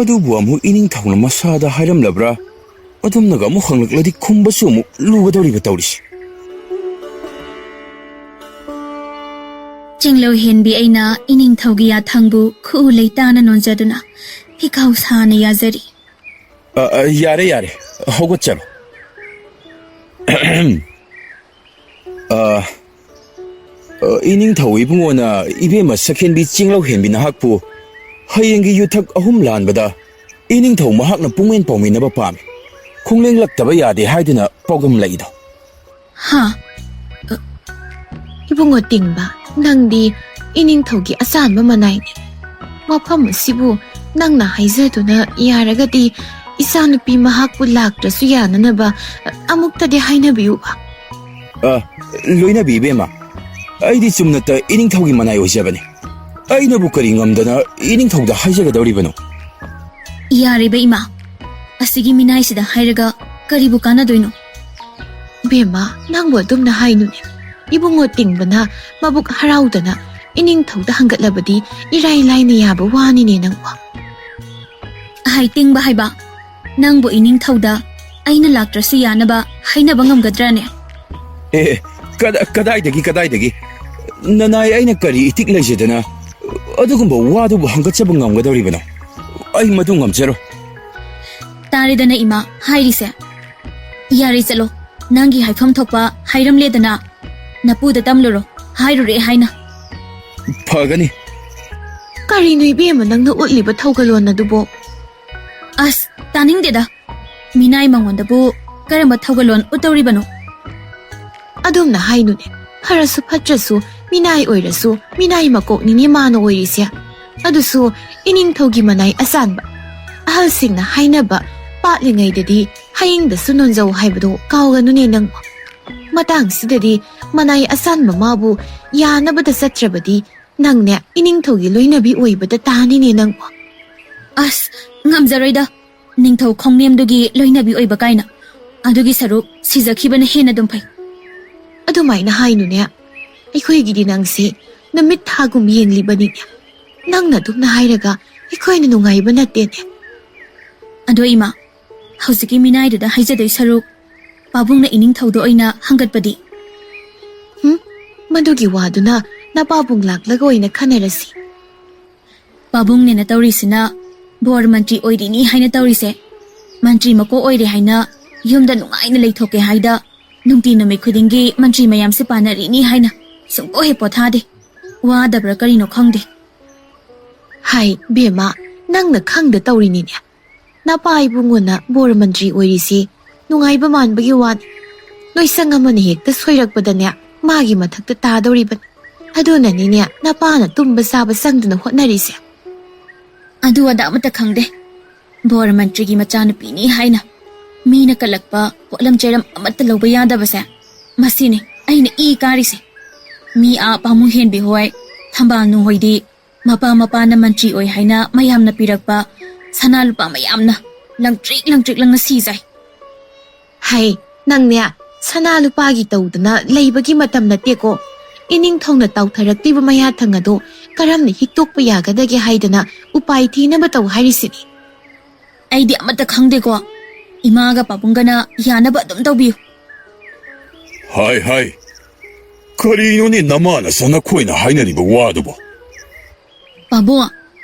ꯑꯗꯨꯕꯨ ꯑꯃꯨꯛ ꯏꯅꯤꯡꯊꯧꯅ ꯃꯁꯥꯗ ꯍꯥꯏꯔꯝꯂꯕ꯭ꯔꯥ? ꯑꯗꯨꯝꯅꯒ ꯑꯃꯨꯛ ꯍꯪꯂꯛꯂꯗꯤ ꯈꯨꯝꯕꯁꯨ ꯑꯃꯨꯛ ꯂꯨꯒꯗꯧꯔꯤꯕ ꯇꯧꯔꯤꯁꯤ. ꯆꯤꯡꯂꯧ ꯍꯦꯟꯕꯤ ꯑꯩꯅ ꯏꯅꯤꯡꯊꯧꯒꯤ ꯌꯥꯊꯪꯕꯨ ꯈꯨꯎ ꯂꯩꯇꯥꯅ ꯅꯣꯟꯖꯗꯨꯅ ꯐꯤꯈꯥꯎ ꯁꯥꯅ ꯌꯥꯖꯔꯤ. ꯌꯥꯔꯦ, ꯍꯧꯒꯠꯆꯔꯣ. ꯏꯅꯤꯡꯊꯧ ꯏꯕꯨꯡꯉꯣꯅ ꯏꯕꯦꯝꯃ ꯁꯈꯦꯟꯕꯤ ꯆꯤꯡꯂꯧ ꯍꯦꯟꯕꯤ ꯅꯍꯥꯛꯄꯨ ꯍꯌꯦꯡꯒꯤ ꯌꯨꯊꯛ 3 ꯂꯥꯟꯕꯗ ꯏꯅꯤꯡꯊꯧ ꯃꯍꯥꯛꯅ ꯄꯨꯡꯃꯦꯟ ꯄꯥꯎꯃꯤꯟꯅꯕ ꯄꯥꯝꯃꯤ. ꯈꯣꯡꯂꯦꯡꯂꯛꯇꯕ ꯌꯥꯗꯦ ꯍꯥꯏꯗꯨꯅ ꯄꯥꯎꯗꯝꯂꯛꯏꯗꯣ. ꯏꯕꯨꯡꯉꯣ ꯇꯤꯡꯕ, ꯅꯪꯗꯤ ꯏꯅꯤꯡꯊꯧꯒꯤ ꯑꯆꯥꯟꯕ ꯃꯅꯥꯏꯅꯤ. ꯃꯐꯝ ꯑꯁꯤꯕꯨ ꯅꯪꯅ ꯍꯥꯏꯖꯗꯨꯅ ꯌꯥꯔꯒꯗꯤ ꯏꯆꯥꯅꯨꯄꯤ ꯃꯍꯥꯛꯄꯨ ꯂꯥꯛꯇ꯭ꯔꯁꯨ ꯌꯥꯅꯅꯕ ꯑꯃꯨꯛꯇꯗꯤ ꯍꯥꯏꯅꯕꯤꯌꯨꯕ. ꯂꯣꯏꯅꯕꯤ ꯏꯕꯦꯝꯃ, ꯑꯩꯗꯤ ꯆꯨꯝꯅꯇ ꯏꯅꯤꯡꯊꯧꯒꯤ ꯃꯅꯥꯏ ꯑꯣꯏꯖꯕꯅꯤ. ꯑꯩꯅꯕꯨ ꯀꯔꯤ ꯉꯝꯗꯅ ꯏꯅꯤꯡꯊꯧꯗ ꯍꯥꯏꯖꯒꯗꯧꯔꯤꯕꯅꯣ? ꯌꯥꯔꯤꯕ ꯏꯃꯥ, ꯑꯁꯤꯒꯤ ꯃꯤꯅꯥꯏꯁꯤꯗ ꯍꯥꯏꯔꯒ ꯀꯔꯤꯕꯨ ꯀꯥꯟꯅꯗꯣꯏꯅꯣ? ꯕꯦꯝꯃ, ꯅꯪꯕꯨ ꯑꯗꯨꯝꯅ ꯍꯥꯏꯅꯨꯅꯦ. ꯏꯕꯨꯡꯉꯣ ꯇꯤꯡꯕꯅ ꯃꯕꯨꯛ ꯍꯔꯥꯎꯗꯅ ꯏꯅꯤꯡꯊꯧꯗ ꯍꯪꯒꯠꯂꯕꯗꯤ ꯏꯔꯥꯏ ꯂꯥꯏꯅ ꯌꯥꯕ ꯋꯥꯅꯤꯅꯦ ꯅꯪꯕꯨ. ꯇꯤꯡꯕ ꯍꯥꯏꯕ, ꯅꯪꯕꯨ ꯏꯅꯤꯡꯊꯧꯗ ꯑꯩꯅ ꯂꯥꯛꯇ꯭ꯔꯁꯨ ꯌꯥꯅꯕ ꯍꯥꯏꯅꯕ ꯉꯝꯒꯗ꯭ꯔꯥꯅꯦ? ꯀꯗꯥꯏꯗꯒꯤ ꯅꯅꯥꯏ ꯑꯩꯅ ꯀꯔꯤ ꯏꯇꯤꯛ ꯂꯩꯖꯗꯅ ꯑꯗꯨꯒꯨꯝꯕ ꯋꯥꯗꯨꯕꯨ ꯍꯪꯒꯠꯆꯕ ꯉꯝꯒꯗꯧꯔꯤꯕꯅꯣ? ꯑꯩ ꯃꯗꯨ ꯉꯝꯖꯔꯣ. తారిదన ఇమా హైరిసే యారి చలో నంగి హైఫam థోక్పా హైరం లేదనా నపూద తమ్లురో హైరురే హైనా ఫగని కరీను ఇబేమ నంగ ఉట్లిబ థౌగలోన దుబో అస్ తానింగ్ దేదా మినాయి మంగొందబు కరమ థౌగలోన్ ఉతౌరిబనో అదొమ్న హైనునే హరసు ఫట్రసు మినాయి ఓయిరసు మినాయి మకోక్ నిని మాన ఓయిరిస్యా అదుసు ఇనింగ్ థౌగి మనాయి అసాన్బ అహల్సింగ్న హైనబ పాట్లింగైదది హయింగ్దసు నొంజౌ హైబదో కావుగనునే నంగ్ ꯃꯇꯥꯡꯁꯤꯗꯗꯤ ꯃꯅꯥꯏ ꯑꯁꯥꯟꯕ ꯃꯥꯕꯨ ꯌꯥꯅꯕꯗ ꯆꯠꯇ꯭ꯔꯕꯗꯤ ꯅꯪꯅꯦ ꯏꯅꯤꯡꯊꯧꯒꯤ ꯂꯣꯏꯅꯕꯤ ꯑꯣꯏꯕꯗ ꯇꯥꯅꯤꯅꯦ ꯅꯪꯕꯨ ꯑꯁ ꯉꯝꯖꯔꯣꯏꯗ ꯅꯤꯡꯊꯧ ꯈꯣꯡꯅꯦꯝꯗꯨꯒꯤ ꯂꯣꯏꯅꯕꯤ ꯑꯣꯏꯕ ꯀꯥꯏꯅ ꯑꯗꯨꯒꯤ ꯁꯔꯨꯛ ꯁꯤꯖꯈꯤꯕꯅ ꯍꯦꯟꯅ ꯑꯗꯨꯝ ꯐꯩ ꯑꯗꯨꯃꯥꯏꯅ ꯍꯥꯏꯅꯨꯅꯦ ꯑꯩꯈꯣꯏꯒꯤꯗꯤ ꯅꯪꯁꯦ ꯅꯨꯃꯤꯠ ꯊꯥꯒꯨꯝ ꯌꯦꯡꯂꯤꯕꯅꯤꯅꯦ ꯅꯪꯅ ꯑꯗꯨꯝꯅ ꯍꯥꯏꯔꯒ ꯑꯩꯈꯣꯏꯅ ꯅꯨꯡꯉꯥꯏꯕ ꯅꯠꯇꯦꯅꯦ ꯑꯗꯣ ꯏꯃꯥ, ꯍꯧꯖꯤꯛꯀꯤ ꯃꯤꯅꯥꯏꯗꯨꯗ ꯍꯥꯏꯖꯗꯣꯏ ꯁꯔꯨꯛ ꯄꯥꯕꯨꯡꯅ ꯏꯅꯤꯡꯊꯧꯗ ꯑꯣꯏꯅ ꯍꯪꯒꯠꯄꯗꯤ? ꯃꯗꯨꯒꯤ ꯋꯥꯗꯨꯅ ꯅꯄꯥꯕꯨꯡ ꯂꯥꯛꯂꯒ ꯑꯣꯏꯅ ꯈꯟꯅꯔꯁꯤ꯫ ꯄꯥꯕꯨꯡꯅꯦꯅ ꯇꯧꯔꯤꯁꯤꯅ ꯕꯣꯔ ꯃꯟꯇ꯭ꯔꯤ ꯑꯣꯏꯔꯤꯅꯤ ꯍꯥꯏꯅ ꯇꯧꯔꯤꯁꯦ, ꯃꯟꯇ꯭ꯔꯤ ꯃꯀꯣꯛ ꯑꯣꯏꯔꯦ ꯍꯥꯏꯅ ꯌꯨꯝꯗ ꯅꯨꯡꯉꯥꯏꯅ ꯂꯩꯊꯣꯛꯀꯦ ꯍꯥꯏꯗ ꯅꯨꯡꯇꯤ ꯅꯨꯃꯤꯠ ꯈꯨꯗꯤꯡꯒꯤ ꯃꯟꯇ꯭ꯔꯤ ꯃꯌꯥꯝꯁꯦ ꯄꯥꯅꯔꯤꯅꯤ ꯍꯥꯏꯅ ꯁꯨꯡꯄꯣ ꯍꯦꯛ ꯄꯣꯊꯥꯗꯦ꯫ ꯋꯥꯗꯕ꯭ꯔꯥ ꯀꯔꯤꯅꯣ ꯈꯪꯗꯦ꯫ ꯍꯥꯏ ꯕꯦꯝꯃ, ꯅꯪꯅ ꯈꯪꯗ ꯇꯧꯔꯤꯅꯤꯅꯦ꯫ ꯅꯄꯥ ꯏꯕꯨꯡꯉꯣꯅ ꯕꯣꯔ ꯃꯟꯇ꯭ꯔꯤ ꯑꯣꯏꯔꯤꯁꯤ ꯅꯨꯡꯉꯥꯏꯕ ꯃꯥꯟꯕꯒꯤ ꯋꯥꯅꯤ꯫ ꯂꯣꯏꯁꯪ ꯑꯃꯅ ꯍꯦꯛꯇ ꯁꯣꯏꯔꯛꯄꯗꯅꯦ ꯃꯥꯒꯤ ꯃꯊꯛꯇ ꯇꯥꯗꯧꯔꯤꯕꯅꯤ꯫ ꯑꯗꯨꯅꯅꯤꯅꯦ ꯅꯄꯥꯅ ꯇꯨꯝꯕ ꯆꯥꯕ ꯆꯪꯗꯨꯅ ꯍꯣꯠꯅꯔꯤꯁꯦ꯫ ꯑꯗꯨ ꯑꯗꯥ ꯑꯃꯠꯇ ꯈꯪꯗꯦ꯫ ꯕꯣꯔ ꯃꯟꯇ꯭ꯔꯤꯒꯤ ꯃꯆꯥꯅꯨꯄꯤꯅꯤ ꯍꯥꯏꯅ ꯃꯤꯅ ꯀꯜꯂꯛꯄ ꯄꯣꯠꯂꯝ ꯆꯩꯔꯝ ꯑꯃꯠꯇ ꯂꯧꯕ ꯌꯥꯗꯕꯁꯦ, ꯃꯁꯤꯅꯤ ꯑꯩꯅ ꯏ ꯀꯥꯔꯤꯁꯦ꯫ ꯃꯤ ꯄꯥꯃꯨ ꯍꯦꯟꯕꯤ ꯍꯣꯏ, ꯊꯝꯕꯥꯜꯅꯨ ꯍꯣꯏꯗꯤ ꯃꯄꯥꯅ ꯃꯟꯇ꯭ꯔꯤ ꯑꯣꯏ ꯍꯥꯏꯅ ꯃꯌꯥꯝꯅ ꯄꯤꯔꯛꯄ ꯁꯅꯥ ꯂꯨꯄꯥ ꯃꯌꯥꯝꯅ ꯂꯪꯇ꯭ꯔꯤꯛ ꯂꯪꯅ ꯁꯤꯖꯩ꯫ ꯍꯥꯏ ꯅꯪꯅꯦ ꯁꯅꯥ ꯂꯨꯄꯥꯒꯤ ꯇꯧꯗꯅ ꯂꯩꯕꯒꯤ ꯃꯇꯝ ꯅꯠꯇꯦꯀꯣ꯫ ꯏꯅꯤꯡꯊꯧꯅ ꯇꯥꯎꯊꯔꯛꯂꯤꯕ ꯃꯌꯥꯊꯪ ꯑꯗꯣ ꯀꯔꯝꯅ ꯍꯤꯛꯇꯣꯛꯄ ꯌꯥꯒꯗꯒꯦ ꯍꯥꯏꯗꯅ ꯎꯄꯥꯏ ꯊꯤꯅꯕ ꯇꯧ ꯍꯥꯏꯔꯤꯁꯤꯅꯤ꯫ ꯑꯩꯗꯤ ꯑꯃꯠꯇ ꯈꯪꯗꯦꯀꯣ꯫ ꯏꯃꯥꯒ ꯄꯥꯕꯨꯡꯒꯅ ꯌꯥꯅꯕ ꯑꯗꯨꯝ ꯇꯧꯕꯤꯌꯨ꯫ ꯍꯥꯏ, ꯀꯔꯤꯅꯣꯅꯦ ꯅꯃꯥꯅ ꯁꯅꯈꯣꯏꯅ ꯍꯥꯏꯅꯔꯤꯕ ꯋꯥꯗꯨꯕꯣ? ꯄꯥꯕꯨꯡ,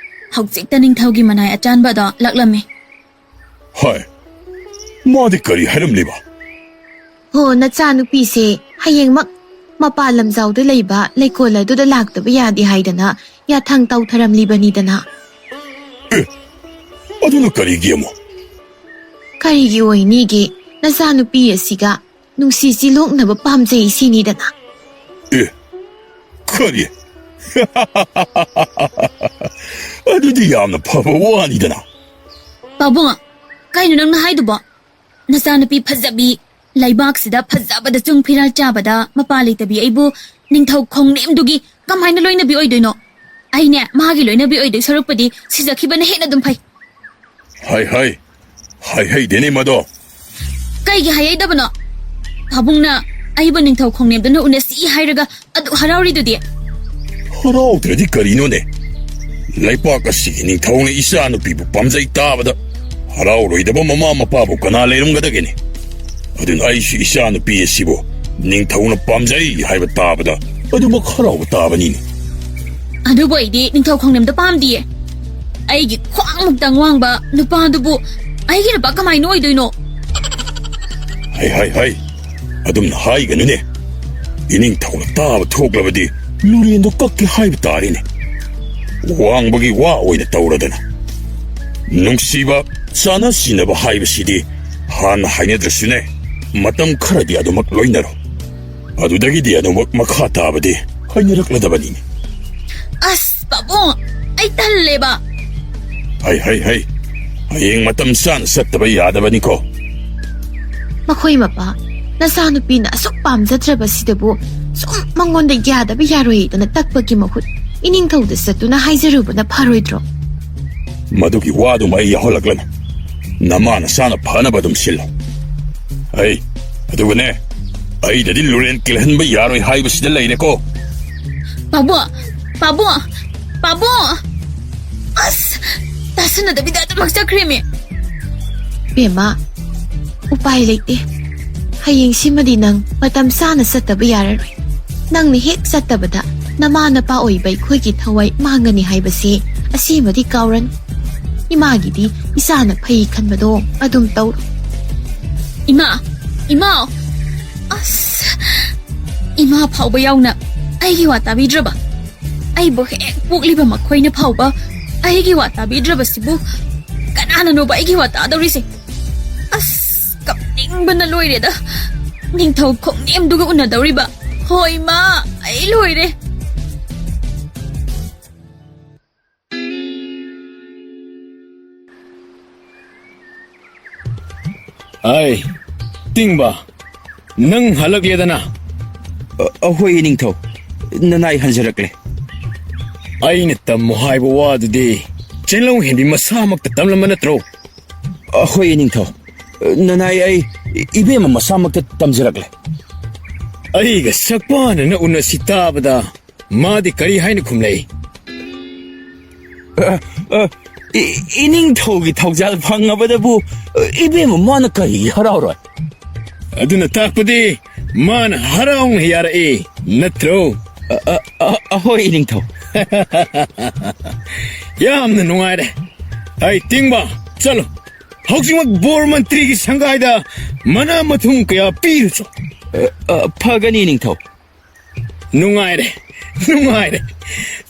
ꯍꯧꯖꯤꯛꯇ ꯅꯤꯡꯊꯧꯒꯤ ꯃꯅꯥꯏ ꯑꯆꯥꯟꯕꯗꯣ ꯂꯥꯛꯂꯝꯃꯤ꯫ ꯍꯥꯏ, ꯃꯥꯗꯤ ꯀꯔꯤ ꯍꯥꯏꯔꯝꯂꯤꯕ? ꯍꯣ, ꯅꯆꯥꯅꯨꯄꯤꯁꯦ ꯍꯌꯦꯡꯃꯛ ꯃꯄꯥꯟ ꯂꯝꯖꯥꯎꯗ ꯂꯩꯕ ꯂꯩꯀꯣꯜ ꯑꯗꯨꯗ ꯂꯥꯛꯇꯕ ꯌꯥꯗꯦ ꯍꯥꯏꯗꯅ ꯌꯥꯊꯪ ꯇꯧꯊꯔꯝꯂꯤꯕꯅꯤꯗꯅ꯫ ꯑꯗꯨꯅ ꯀꯔꯤꯒꯤ ꯑꯃꯨꯛ? ꯀꯔꯤꯒꯤ ꯑꯣꯏꯅꯤꯒꯦ? ꯅꯆꯥꯅꯨꯄꯤ ꯑꯁꯤꯒ ꯅꯨꯡꯁꯤ ꯆꯤꯂꯣꯛꯅꯕ ꯄꯥꯝꯖꯩ ꯁꯤꯅꯤꯗꯅ꯫ ꯀꯔꯤ? ꯑꯗꯨꯗꯤ ꯌꯥꯝꯅ ꯐꯕ ꯋꯥꯅꯤꯗꯅ꯫ ꯄꯥꯕꯨꯡ, ꯀꯩꯅꯣ ꯅꯪꯅ ꯍꯥꯏꯗꯨꯕꯣ? ꯅꯆꯥꯅꯨꯄꯤ ꯐꯖꯕꯤ, ꯂꯩꯕꯥꯛꯁꯤꯗ ꯐꯖꯕꯗ ꯆꯨꯡ ꯐꯤꯔꯥꯜ ꯆꯥꯕꯗ ꯃꯄꯥ ꯂꯩꯇꯕꯤ ꯑꯩꯕꯨ ꯅꯤꯡꯊꯧ ꯈꯣꯡꯅꯦꯝꯗꯨꯒꯤ ꯀꯃꯥꯏꯅ ꯂꯣꯏꯅꯕꯤ ꯑꯣꯏꯗꯣꯏꯅꯣ? ꯑꯩꯅꯦ ꯃꯥꯒꯤ ꯂꯣꯏꯅꯕꯤ ꯑꯣꯏꯗꯣꯏ ꯁꯔꯨꯛꯄꯨꯗꯤ ꯁꯤꯖꯈꯤꯕꯅ ꯍꯦꯟꯅ ꯑꯗꯨꯝ ꯐꯩ꯫ ꯍꯩꯗꯦꯅꯦ ꯃꯗꯣ꯫ ꯀꯩꯒꯤ ꯍꯩꯗꯕꯅꯣ? ꯄꯥꯕꯨꯡꯅ ꯑꯩꯕꯨ ꯅꯤꯡꯊꯧ ꯈꯣꯡꯅꯦꯝꯗꯨꯅ ꯎꯅꯁꯤ ꯍꯥꯏꯔꯒ ꯑꯗꯨ ꯍꯔꯥꯎꯔꯤꯗꯨꯗꯤ꯫ ꯍꯔꯥꯎꯗ꯭ꯔꯗꯤ ꯀꯔꯤꯅꯣꯅꯦ? ꯂꯩꯄꯥꯛ ꯑꯁꯤꯒꯤ ꯅꯤꯡꯊꯧꯅ ꯏꯆꯥ ꯅꯨꯄꯤꯕꯨ ꯄꯥꯝꯖꯩ ꯇꯥꯕꯗ ꯍꯔꯥꯎꯔꯣꯏꯗꯕ ꯃꯃꯥ ꯃꯄꯥꯕꯨ ꯀꯅꯥ ꯂꯩꯔꯝꯒꯗꯒꯦꯅꯦ? ꯑꯗꯨꯅ ꯑꯩꯁꯨ ꯏꯆꯥ ꯅꯨꯄꯤ ꯑꯁꯤꯕꯨ ꯅꯤꯡꯊꯧꯅ ꯄꯥꯝꯖꯩ ꯍꯥꯏꯕ ꯇꯥꯕꯗ ꯑꯗꯨꯃꯛ ꯍꯔꯥꯎꯕ ꯇꯥꯕꯅꯤꯅꯦ꯫ ꯑꯗꯨꯕꯨ ꯑꯩꯗꯤ ꯅꯤꯡꯊꯧ ꯈꯣꯡꯅꯦꯝꯗ ꯄꯥꯝꯗꯤꯌꯦ꯫ ꯑꯩꯒꯤ ꯈ꯭ꯋꯥꯡꯃꯨꯛꯇꯪ ꯋꯥꯡꯕ ꯅꯨꯄꯥꯗꯨꯕꯨ ꯑꯩꯒꯤ ꯅꯨꯄꯥ ꯀꯃꯥꯏꯅ ꯑꯣꯏꯗꯣꯏꯅꯣ? ꯍꯥꯏ, ꯑꯗꯨꯝꯅ ꯍꯥꯏꯒꯅꯨꯅꯦ꯫ ꯏꯅꯤꯡꯊꯧꯅ ꯇꯥꯕ ꯊꯣꯛꯂꯕꯗꯤ ꯂꯨꯔꯦꯟꯗꯣ ꯀꯛꯀꯦ ꯍꯥꯏꯕ ꯇꯥꯔꯦꯅꯦ꯫ ꯋꯥꯡꯕꯒꯤ ꯋꯥ ꯑꯣꯏꯅ ꯇꯧꯔꯗꯅ꯫ ꯅꯨꯡꯁꯤꯕ ꯆꯥꯅ ꯁꯤꯟꯅꯕ ꯍꯥꯏꯕꯁꯤꯗꯤ ꯍꯥꯟꯅ ꯍꯥꯏꯅꯗ꯭ꯔꯁꯨꯅꯦ, ꯃꯇꯝ ꯈꯔꯗꯤ ꯑꯗꯨꯃꯛ ꯂꯣꯏꯅꯔꯣ꯫ ꯑꯗꯨꯗꯒꯤꯗꯤ ꯑꯗꯨꯃꯛ ꯃꯈꯥ ꯇꯥꯕꯗꯤ ꯍꯩꯅꯔꯛꯂꯗꯕꯅꯤꯅꯦ꯫ ꯑꯁ ꯄꯥꯕꯨꯡ, ꯑꯩ ꯇꯜꯂꯦꯕ꯫ ꯍꯩ, ꯍꯌꯦꯡ ꯃꯇꯝ ꯆꯥꯅ ꯆꯠꯇꯕ ꯌꯥꯗꯕꯅꯤꯀꯣ꯫ ꯃꯈꯣꯏ ꯃꯄꯥ, ꯅꯆꯥꯅꯨꯄꯤꯅ ꯑꯁꯨꯛ ꯄꯥꯝꯖꯗ꯭ꯔꯕꯁꯤꯗꯕꯨ ꯁꯨꯝ ꯃꯉꯣꯟꯗ ꯌꯥꯗꯕ ꯌꯥꯔꯣꯏꯗꯅ ꯇꯛꯄꯒꯤ ꯃꯍꯨꯠ ꯏꯅꯤꯡꯊꯧꯗ ꯆꯠꯇꯨꯅ ꯍꯥꯏꯖꯔꯨꯕꯅ ꯐꯔꯣꯏꯗ꯭ꯔꯣ? ꯃꯗꯨꯒꯤ ꯋꯥꯗꯨꯃ ꯑꯩ ꯌꯥꯎꯍꯜꯂꯛꯂꯅꯨ꯫ ꯅꯃꯥ ꯅꯆꯥꯅ ꯐꯅꯕ ꯑꯗꯨꯝ ꯁꯤꯜꯂꯣ꯫ ꯑꯗꯨꯒꯅꯦ, ꯑꯩꯗꯗꯤ ꯂꯨꯔꯦꯟ ꯀꯤꯜꯍꯟꯕ ꯌꯥꯔꯣꯏ ꯍꯥꯏꯕꯁꯤꯗ ꯂꯩꯔꯦꯀꯣ꯫ ꯄꯥꯕꯨꯡ! ꯑꯁ, ꯇꯥꯁꯟꯅꯗꯕꯤꯗ ꯑꯗꯨꯃꯛ ꯆꯠꯈ꯭ꯔꯦꯃꯦ꯫ ꯕꯦꯝꯃ, ꯎꯄꯥꯏ ꯂꯩꯇꯦ꯫ ꯍꯌꯦꯡꯁꯤꯃꯗꯤ ꯅꯪ ꯃꯇꯝ ꯆꯥꯅ ꯆꯠꯇꯕ ꯌꯥꯔꯔꯣꯏ꯫ ꯅꯪꯅ ꯍꯦꯛ ꯆꯠꯇꯕꯗ ꯅꯃꯥ ꯅꯄꯥ ꯑꯣꯏꯕ ꯑꯩꯈꯣꯏꯒꯤ ꯊꯋꯥꯏ ꯃꯥꯡꯒꯅꯤ ꯍꯥꯏꯕꯁꯤ ꯑꯁꯤꯃꯗꯤ ꯀꯥꯎꯔꯅꯨ꯫ ꯏꯃꯥꯒꯤꯗꯤ ꯏꯆꯥꯅ ꯐꯩ ꯈꯟꯕꯗೋ ꯑꯗꯨꯝ ꯇꯧꯔꯣ꯫ ꯏꯃꯥ! ꯑꯁ, ꯏꯃꯥ ꯐꯥꯎꯕ ꯌꯥꯎꯅ ꯑꯩꯒꯤ ꯋꯥ ꯇꯥꯕꯤꯗ꯭ꯔꯕ? ꯑꯩꯕꯨ ꯍꯦꯛ ꯄꯣꯛꯂꯤꯕ ꯃꯈꯣꯏꯅ ꯐꯥꯎꯕ ꯑꯩꯒꯤ ꯋꯥ ꯇꯥꯕꯤꯗ꯭ꯔꯕꯁꯤꯕꯨ ꯀꯅꯥꯅꯅꯣꯕ ꯑꯩꯒꯤ ꯋꯥ ꯇꯥꯗꯧꯔꯤꯁꯦ? ꯑꯁ, ꯀꯞꯅꯤꯡꯕꯅ ꯂꯣꯏꯔꯦꯗ꯫ ꯅꯤꯡꯊꯧ ꯈꯣꯡꯅꯦꯝꯗꯨꯒ ꯎꯅꯗꯧꯔꯤꯕ? ꯍꯣꯏ ꯃꯥ, ꯑꯩ ꯂꯣꯏꯔꯦ꯫ ꯇꯤꯡꯕ, ꯅꯪ ꯍꯜꯂꯛꯂꯦꯗꯅ? ꯑꯍꯣꯏ ꯅꯤꯡꯊꯧ, ꯅꯅꯥꯏ ꯍꯟꯖꯔꯛꯂꯦ꯫ ꯑꯩꯅ ꯇꯝꯃꯨ ꯍꯥꯏꯕ ꯋꯥꯗꯨꯗꯤ ꯆꯦꯟꯂꯧ ꯍꯦꯟꯕꯤ ꯃꯁꯥꯃꯛꯇ ꯇꯝꯂꯝꯕ ꯅꯠꯇ꯭ꯔꯣ? ꯑꯍꯣꯏ ꯅꯤꯡꯊꯧ, ꯅꯅꯥꯏ ꯑꯩ ꯏꯕꯦꯝꯃ ꯃꯁꯥꯃꯛꯇ ꯇꯝꯖꯔꯛꯂꯦ꯫ ꯑꯩꯒ ꯁꯛꯄꯥꯟꯅꯅ ꯎꯅꯁꯤ ꯇꯥꯕꯗ ꯃꯥꯗꯤ ꯀꯔꯤ ꯍꯥꯏꯅ ꯈꯨꯝꯂꯛꯏ? 이닝ꯊꯧꯒꯤ ꯊꯧꯖꯥꯜ ꯐꯪꯉꯕꯗꯕꯨ 이베모 마나 ꯀꯔꯤ ꯍꯔꯥꯎꯔꯣꯏ? ꯑꯗꯨꯅ ꯇꯥꯛꯄꯗꯤ ꯃꯥꯅ ꯍꯔꯥꯎꯅ ꯌꯥꯔꯛꯏ ꯅꯠꯇ꯭ꯔꯣ? ꯑꯍꯣꯏ 이닝ꯊꯧ. ꯌꯥꯝꯅ ꯅꯨꯡꯉꯥꯏꯔꯦ. ꯑꯩ ꯇꯤꯡꯕ ꯆꯠꯂꯣ. ꯍꯧꯖꯤꯛꯃꯛ ꯕꯣꯔ ꯃꯟꯇ꯭ꯔꯤꯒꯤ ꯁꯪꯒꯥꯏꯗ ꯃꯅꯥ ꯃꯊꯨꯝ ꯀꯌꯥ ꯄꯤꯔꯨꯆꯣ. ꯐꯒꯅꯤ 이닝ꯊꯧ. ꯅꯨꯡꯉꯥꯏꯔꯦ.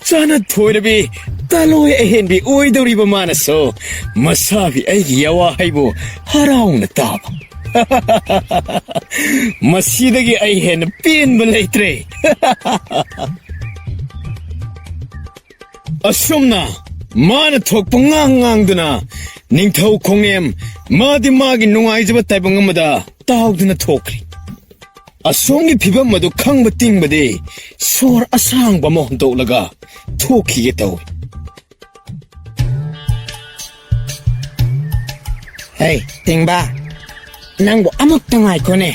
ꯆꯥꯅ ꯊꯣꯏꯔꯕꯤ ꯇꯥꯂꯣꯏ ꯑꯍꯦꯟꯕꯤ ꯑꯣꯏꯗꯧꯔꯤꯕ ꯃꯥꯅꯁꯨ ꯃꯁꯥꯒꯤ ꯑꯩꯒꯤ ꯌꯥꯋꯥꯍꯩꯕꯨ ꯍꯔꯥꯎꯅ ꯇꯥꯕ. ꯃꯁꯤꯗꯒꯤ ꯑꯩ ꯍꯦꯟꯅ ꯄꯦꯟꯕ ꯂꯩꯇ꯭ꯔꯦ. ꯑꯁꯨꯝꯅ ꯃꯥꯅ ꯊꯣꯛꯄ ꯉꯥꯡꯗꯨꯅ ꯅꯤꯡꯊꯧ ꯈꯣꯡꯅꯦꯝ ꯃꯥꯗꯤ ꯃꯥꯒꯤ ꯅꯨꯡꯉꯥꯏꯖꯕ ꯇꯥꯏꯕꯪ ꯑꯃꯗ ꯇꯥꯎꯗꯨꯅ ꯊꯣꯛꯈ꯭ꯔꯤ. ꯑꯁꯣꯝꯒꯤ ꯐꯤꯕꯝ ꯑꯗꯨ ꯈꯪꯕ ꯇꯤꯡꯕꯗꯤ ꯁꯣꯔ ꯑꯁꯥꯡꯕ ꯑꯃ ꯍꯣꯟꯗꯣꯛꯂꯒ ꯊꯣꯛꯈꯤꯒꯦ ꯇꯧꯏ. ꯍꯦ ꯇꯤꯡꯕ, ꯅꯪꯕꯨ ꯑꯃꯨꯛꯇ ꯉꯥꯏꯈꯣꯅꯦ.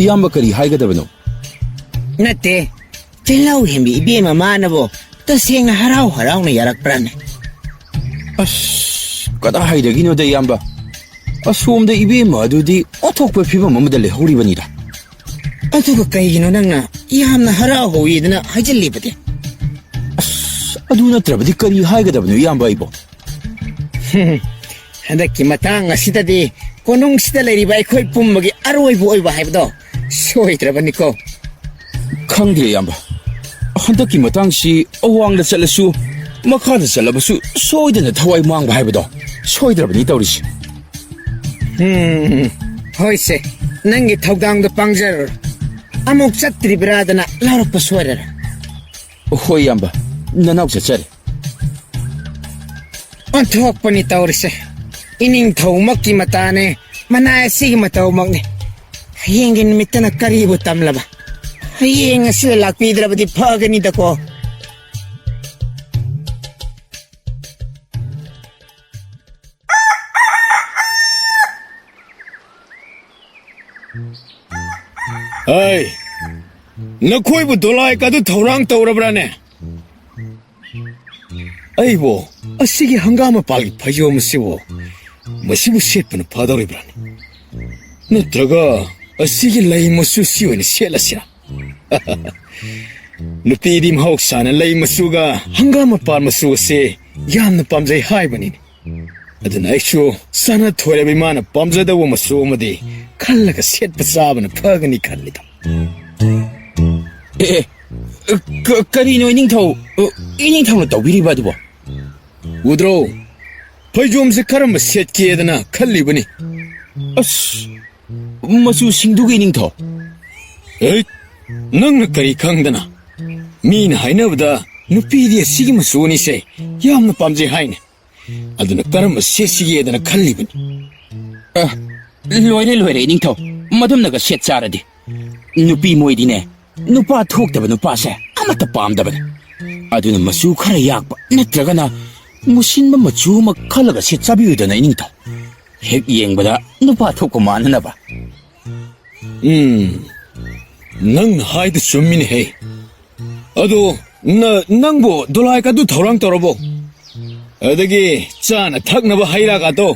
ꯏꯌꯥꯝꯕ ꯀꯔꯤ ꯍꯥꯏꯒꯗꯕꯅꯣ? ꯅꯠꯇꯦ, ꯇꯤꯜꯍꯧ ꯍꯦꯟꯕꯤ 이베ꯝꯃ ꯃꯥꯅꯕꯨ ꯇꯁꯦꯡꯅ ꯍꯔꯥꯎꯅ ꯌꯥꯔꯛꯄ꯭ꯔꯥꯅꯦ? ꯑꯁ, ꯀꯗꯥꯏꯗꯒꯤꯅꯣꯗ ꯏꯌꯥꯝꯕ. ꯑꯁꯣꯝꯗ 이베ꯝꯃ ꯑꯗꯨꯗꯤ ꯑꯣꯊꯣꯛꯄ ꯐꯤꯕꯝ ꯑꯃꯗ ꯂꯩꯍꯧꯔꯤꯕꯅꯤꯗ. ꯑꯗꯨꯒ ꯀꯩꯒꯤꯅꯣ ꯅꯪꯅ ꯌꯥꯝꯅ ꯍꯔꯥꯎꯍꯧꯏꯗꯅ ꯍꯥꯏꯖꯤꯜꯂꯤꯕꯗꯤ? ꯑꯁ, ꯑꯗꯨ ꯅꯠꯇ꯭ꯔꯕꯗꯤ ꯀꯔꯤ ꯍꯥꯏꯒꯗꯕꯅꯣ ꯏꯌꯥꯝꯕ ꯑꯩꯕꯣ? ꯍꯟꯗꯛꯀꯤ ꯃꯇꯥꯡ ꯑꯁꯤꯗꯗꯤ ꯀꯣꯅꯨꯡꯁꯤꯗ ꯂꯩꯔꯤꯕ ꯑꯩꯈꯣꯏ ꯄꯨꯝꯕꯒꯤ ꯑꯔꯣꯏꯕ ꯑꯣꯏꯕ ꯍꯥꯏꯕꯗꯣ ꯁꯣꯏꯗ꯭ꯔꯕꯅꯤꯀꯣ. ꯈꯪꯗꯦ ꯏꯌꯥꯝꯕ. ꯍꯟꯗꯛꯀꯤ ꯃꯇꯥꯡꯁꯤ ꯑꯋꯥꯡꯗ ꯆꯠꯂꯁꯨ ꯃꯈꯥꯗ ꯆꯠꯂꯕꯁꯨ ꯁꯣꯏꯗꯅ ꯊꯋꯥꯏ ꯃꯥꯡꯕ ꯍꯥꯏꯕꯗꯣ ꯁꯣꯏꯗ꯭ꯔꯕꯅꯤ ꯇꯧꯔꯤꯁꯤ. ꯍꯣꯏꯁꯦ, ꯅꯪꯒꯤ ꯊꯧꯗꯥꯡꯗꯣ ꯄꯥꯡꯖꯔꯣ. ꯑꯃꯨꯛ ꯆꯠꯇ꯭ꯔꯤꯕ꯭ꯔꯥꯗꯅ ꯂꯥꯎꯔꯛꯄ ꯁꯣꯏꯔꯔ. ꯍꯣꯏ ꯏꯌꯥꯝꯕ, ꯅꯅꯥꯎ ꯆꯠꯆꯔꯦ. ꯑꯣꯟꯊꯣꯛꯄꯅꯤ ꯇꯧꯔꯤꯁꯦ. 이닝ꯊꯧꯃꯛꯀꯤ ꯃꯇꯥꯅꯦ, ꯃꯅꯥꯏ ꯑꯁꯤꯒꯤ ꯃꯇꯧꯃꯛꯅꯤ. ꯍꯌꯦꯡꯒꯤ ꯅꯨꯃꯤꯠꯇꯅ ꯀꯔꯤꯕꯨ ꯇꯝꯂꯕ? ꯍꯌꯦꯡ ꯑꯁꯤꯗ ꯂꯥꯛꯄꯤꯗ꯭ꯔꯕꯗꯤ ꯐꯒꯅꯤꯗꯀꯣ. ꯍꯩ, ꯅꯈꯣꯏꯕꯨ ꯗꯣꯂꯥꯏ ꯀꯥꯗꯨ ꯊꯧꯔꯥꯡ ꯇꯧꯔꯕ꯭ꯔꯥꯅꯦ? ꯑꯩꯕꯨ ꯑꯁꯤꯒꯤ ꯍꯪꯒꯥꯝ ꯃꯄꯥꯜꯒꯤ ꯐꯩꯖꯣꯝ ꯑꯁꯤꯕꯨ ꯃꯁꯤꯕꯨ ꯁꯦꯠꯄꯅ ꯐꯗꯧꯔꯤꯕ꯭ꯔꯥꯅꯦ? ꯅꯠꯇ꯭ꯔꯒ ꯑꯁꯤꯒꯤ ꯂꯩ ꯃꯆꯨ ꯁꯤ ꯑꯣꯏꯅ ꯁꯦꯠꯂꯁꯤꯔꯥ? ꯅꯨꯄꯤꯗꯤ ꯃꯍꯧꯁꯥꯅ ꯂꯩ ꯃꯆꯨꯒ ꯍꯪꯒꯥꯝ ꯃꯄꯥꯜ ꯃꯆꯨ ꯑꯁꯤ ꯌꯥꯝꯅ ꯄꯥꯝꯖꯩ ꯍꯥꯏꯕꯅꯤꯅꯦ. ꯑꯗꯨꯅ ꯑꯩꯁꯨ ꯆꯥꯅ ꯊꯣꯏꯔꯕ ꯏꯃꯥꯅ ꯄꯥꯝꯖꯗꯧꯕ ꯃꯆꯨ ꯑꯃꯗꯤ ꯈꯜꯂꯒ ꯁꯦꯠꯄ ꯆꯥꯕꯅ ꯐꯒꯅꯤ ꯈꯜꯂꯤꯗ. ꯀꯔꯤꯅꯣ 이닝ꯊꯧꯅ ꯇꯧꯕꯤꯔꯤꯕ ꯑꯗꯨꯕꯣ? 우드로 ꯐꯩꯖꯣꯝꯁꯦ ꯀꯔꯝꯕ ꯁꯦꯠꯀꯦꯗꯅ ꯈꯜꯂꯤꯕꯅꯤ. ꯑꯁ, ꯃꯆꯨꯁꯤꯡꯗꯨꯒ 이닝ꯊꯧ. ꯑꯦ, ꯅꯪꯅ ꯀꯔꯤ ꯈꯪꯗꯅ? ꯃꯤꯅ ꯍꯥꯏꯅꯕꯗ ꯅꯨꯄꯤꯗꯤ ꯑꯁꯤꯒꯤ ꯃꯆꯨꯅꯤꯁꯦ ꯌꯥꯝꯅ ꯄꯥꯝꯖꯩ ꯍꯥꯏꯅꯦ. ꯑꯗꯨꯅ ꯀꯔꯝꯕ ꯁꯦꯠꯁꯤꯒꯦꯗꯅ ꯈꯜꯂꯤꯕꯅꯤ. ꯂꯣꯏꯔꯦ 이닝ꯊꯧ. ꯃꯗꯨꯝꯅꯒ ꯁꯦꯠ ꯆꯥꯔꯗꯤ. ꯅꯨꯄꯤ ꯃꯣꯏꯗꯤꯅꯦ, ꯅꯨꯄꯥ ꯊꯣꯛꯇꯕ ꯅꯨꯄꯥꯁꯦ ꯑꯃꯠꯇ ꯄꯥꯝꯗꯕꯅꯤ. ꯑꯗꯨꯅ ꯃꯆꯨ ꯈꯔ ꯌꯥꯛꯄ ꯅꯠꯇ꯭ꯔꯒꯅ ꯃꯨꯁꯤꯟꯕ ꯃꯆꯨ ꯑꯃ ꯈꯜꯂꯒ ꯁꯦꯠ ꯆꯥꯕꯤꯌꯨꯗꯅ 이닝ꯊꯧ. ꯍꯦꯛ ꯌꯦꯡꯕꯗ ꯅꯨꯄꯥ ꯊꯣꯛꯄ ꯃꯥꯟꯅꯅꯕ. ꯅꯪꯅ ꯍꯥꯏꯗꯨ ꯆꯨꯝꯃꯤꯅꯦꯍꯦ. ꯑꯗꯣ ꯅꯪꯕꯨ ꯗꯣꯂꯥꯏꯀꯥꯗꯨ ꯊꯧꯔꯥꯡ ꯇꯧꯔꯕꯣ? ꯑꯗꯒꯤ ꯆꯥꯅ ꯊꯛꯅꯕ ꯍꯩꯔꯥꯒꯥꯗꯣ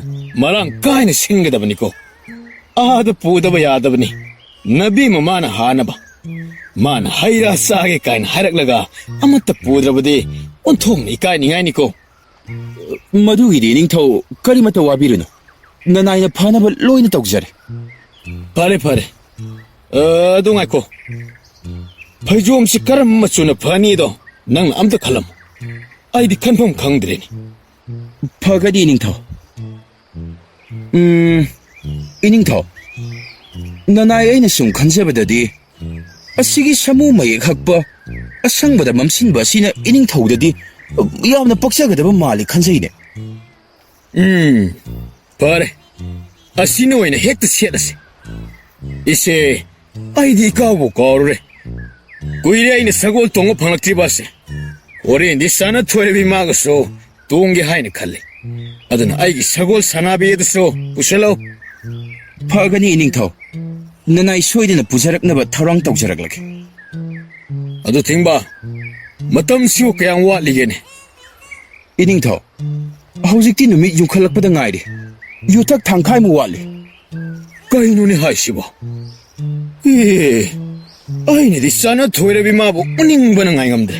ꯃꯔꯥꯡ ꯀꯥꯏꯅ ꯁꯤꯟꯒꯗꯕꯅꯤꯀꯣ. 아다 보다봐 야다버니 나비 마마나 하나봐 마나 하이라 싸게 까인 하락라가 아무따 보드라버디 온통 이까이니가이니고 마두기디 닝타오 까리마타 와비르노 나나이나 파나바 로이나 떡자리 파레 동아이코 파이조음시 까람 마추나 파니도 난 암도 칼람 아이디 컨펌 강드레니 파가디 닝타오 이닝타오 나나이 아이나 숨 간자바다디 아시기 사무 마이ek 학바 아상바다 맘신바 시나 이닝타오다디 야음나 뻑사가다바 말리 간자이네 파레 아시노이나 헥트 시에다시 이세 아이디 까보 까오르레 구이레아이나 사골 동어 방락트리바세 오래 니사나 토에비 마가소 동게 하이나 칼레 아드나 아이기 사골 사나비에드소 부샬로 파가니 이닝타오 나나이 소이드나 부자락나바 타랑 떡자락라게 아도 팅바 마땀 시오 그냥 와리게네 이닝ꯊꯧ, ꯍꯧꯖꯤꯛꯇꯤ ꯅꯨꯃꯤꯠ ꯌꯨꯡꯈꯠꯂꯛꯄꯗ ꯉꯥꯏꯔꯤ. ꯌꯨꯊꯛ ꯊꯥꯡꯈꯥꯏꯃꯨꯛ ꯋꯥꯠꯂꯤ. ꯀꯩꯅꯣꯅꯦ ꯍꯥꯏꯁꯤꯕꯣ? ꯑꯩꯅꯗꯤ ꯆꯥꯅ ꯊꯣꯏꯔꯕꯤ ꯃꯥꯕꯨ ꯎꯅꯤꯡꯕꯅ ꯉꯥꯏꯉꯝꯗ꯭ꯔꯦ.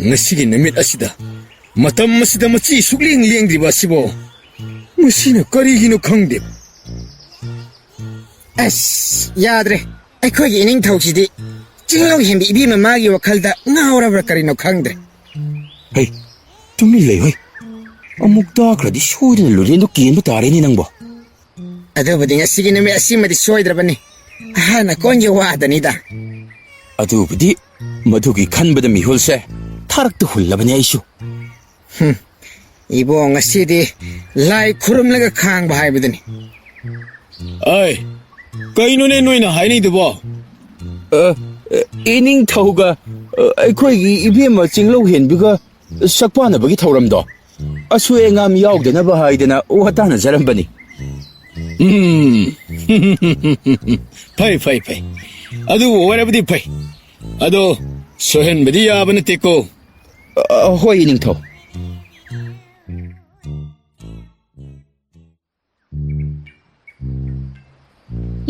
ꯉꯁꯤꯒꯤ ꯅꯨꯃꯤꯠ ꯑꯁꯤꯗ ꯃꯇꯝ ꯑꯁꯤꯗ ꯃꯆꯤ ꯁꯨꯛꯂꯦꯡ ꯂꯦꯡꯗ꯭ꯔꯤꯕ ꯑꯁꯤꯕꯣ ꯃꯁꯤꯅ ꯀꯔꯤꯒꯤꯅꯣ ꯈꯪꯗꯦ. ꯑꯁ ꯌꯥꯗ꯭ꯔꯦ. ꯑꯩꯈꯣꯏꯒꯤ ꯏꯅꯤꯡꯊꯧꯁꯤꯗꯤ ꯆꯤꯡꯂꯧ ꯍꯦꯟꯕꯤ ꯏꯕꯦꯝꯃ ꯃꯥꯒꯤ ꯋꯥꯈꯜꯗ ꯉꯥꯎꯔꯕ꯭ꯔꯥ ꯀꯔꯤꯅꯣ ꯈꯪꯗ꯭ꯔꯦ. ꯍꯩ, ꯇꯨꯃꯤꯟ ꯂꯩ ꯍꯣꯏ. ꯑꯃꯨꯛ ꯇꯥꯈ꯭ꯔꯗꯤ ꯁꯣꯏꯗꯅ ꯂꯨꯔꯦꯟꯗꯣ ꯀꯦꯟꯕ ꯇꯥꯔꯦꯅꯦ ꯅꯪꯕꯣ. ꯑꯗꯨꯕꯨꯗꯤ ꯉꯁꯤꯒꯤ ꯅꯨꯃꯤꯠ ꯑꯁꯤꯃꯗꯤ ꯁꯣꯏꯗ꯭ꯔꯕꯅꯤ. ꯍꯥꯟꯅ ꯀꯣꯟꯒꯤ ꯋꯥꯗꯅꯤꯗ. ꯑꯗꯨꯕꯨꯗꯤ ꯃꯗꯨꯒꯤ ꯈꯟꯕꯗ ꯃꯤꯍꯨꯜꯁꯦ ꯊꯥꯔꯛꯇ ꯍꯨꯜꯂꯕꯅꯤ ꯑꯩꯁꯨ. ꯏꯕꯣ ꯉꯁꯤꯗꯤ ꯂꯥꯏ ꯈꯨꯔꯨꯝꯂꯒ ꯈꯥꯡꯕ ꯍꯥꯏꯕꯗꯨꯅꯤ. ꯑꯩ ꯀꯩꯅꯣꯅꯦ ꯅꯣꯏꯅ ꯍꯥꯏꯅꯩꯗꯨꯕꯣ? ꯏꯅꯤꯡꯊꯧꯒ ꯑꯩꯈꯣꯏꯒꯤ ꯏꯕꯦꯝꯃ ꯆꯤꯡꯂꯧ ꯍꯦꯟꯕꯤꯒ ꯁꯛꯄꯥꯅꯕꯒꯤ ꯊꯧꯔꯝꯗꯣ ꯑꯁꯣꯏ ꯑꯉꯥꯝ ꯌꯥꯎꯗꯅꯕ ꯍꯥꯏꯗꯅ ꯋꯥꯇꯥꯅꯖꯔꯝꯕꯅꯤ. ꯐꯩ ꯐꯩ ꯐꯩ. ꯑꯗꯨꯕꯨ ꯑꯣꯏꯔꯕꯗꯤ ꯐꯩ. ꯑꯗꯣ ꯁꯣꯏꯍꯟꯕꯗꯤ ꯌꯥꯕ ꯅꯠꯇꯦꯀꯣ. ꯍꯣꯏ ꯏꯅꯤꯡꯊꯧ.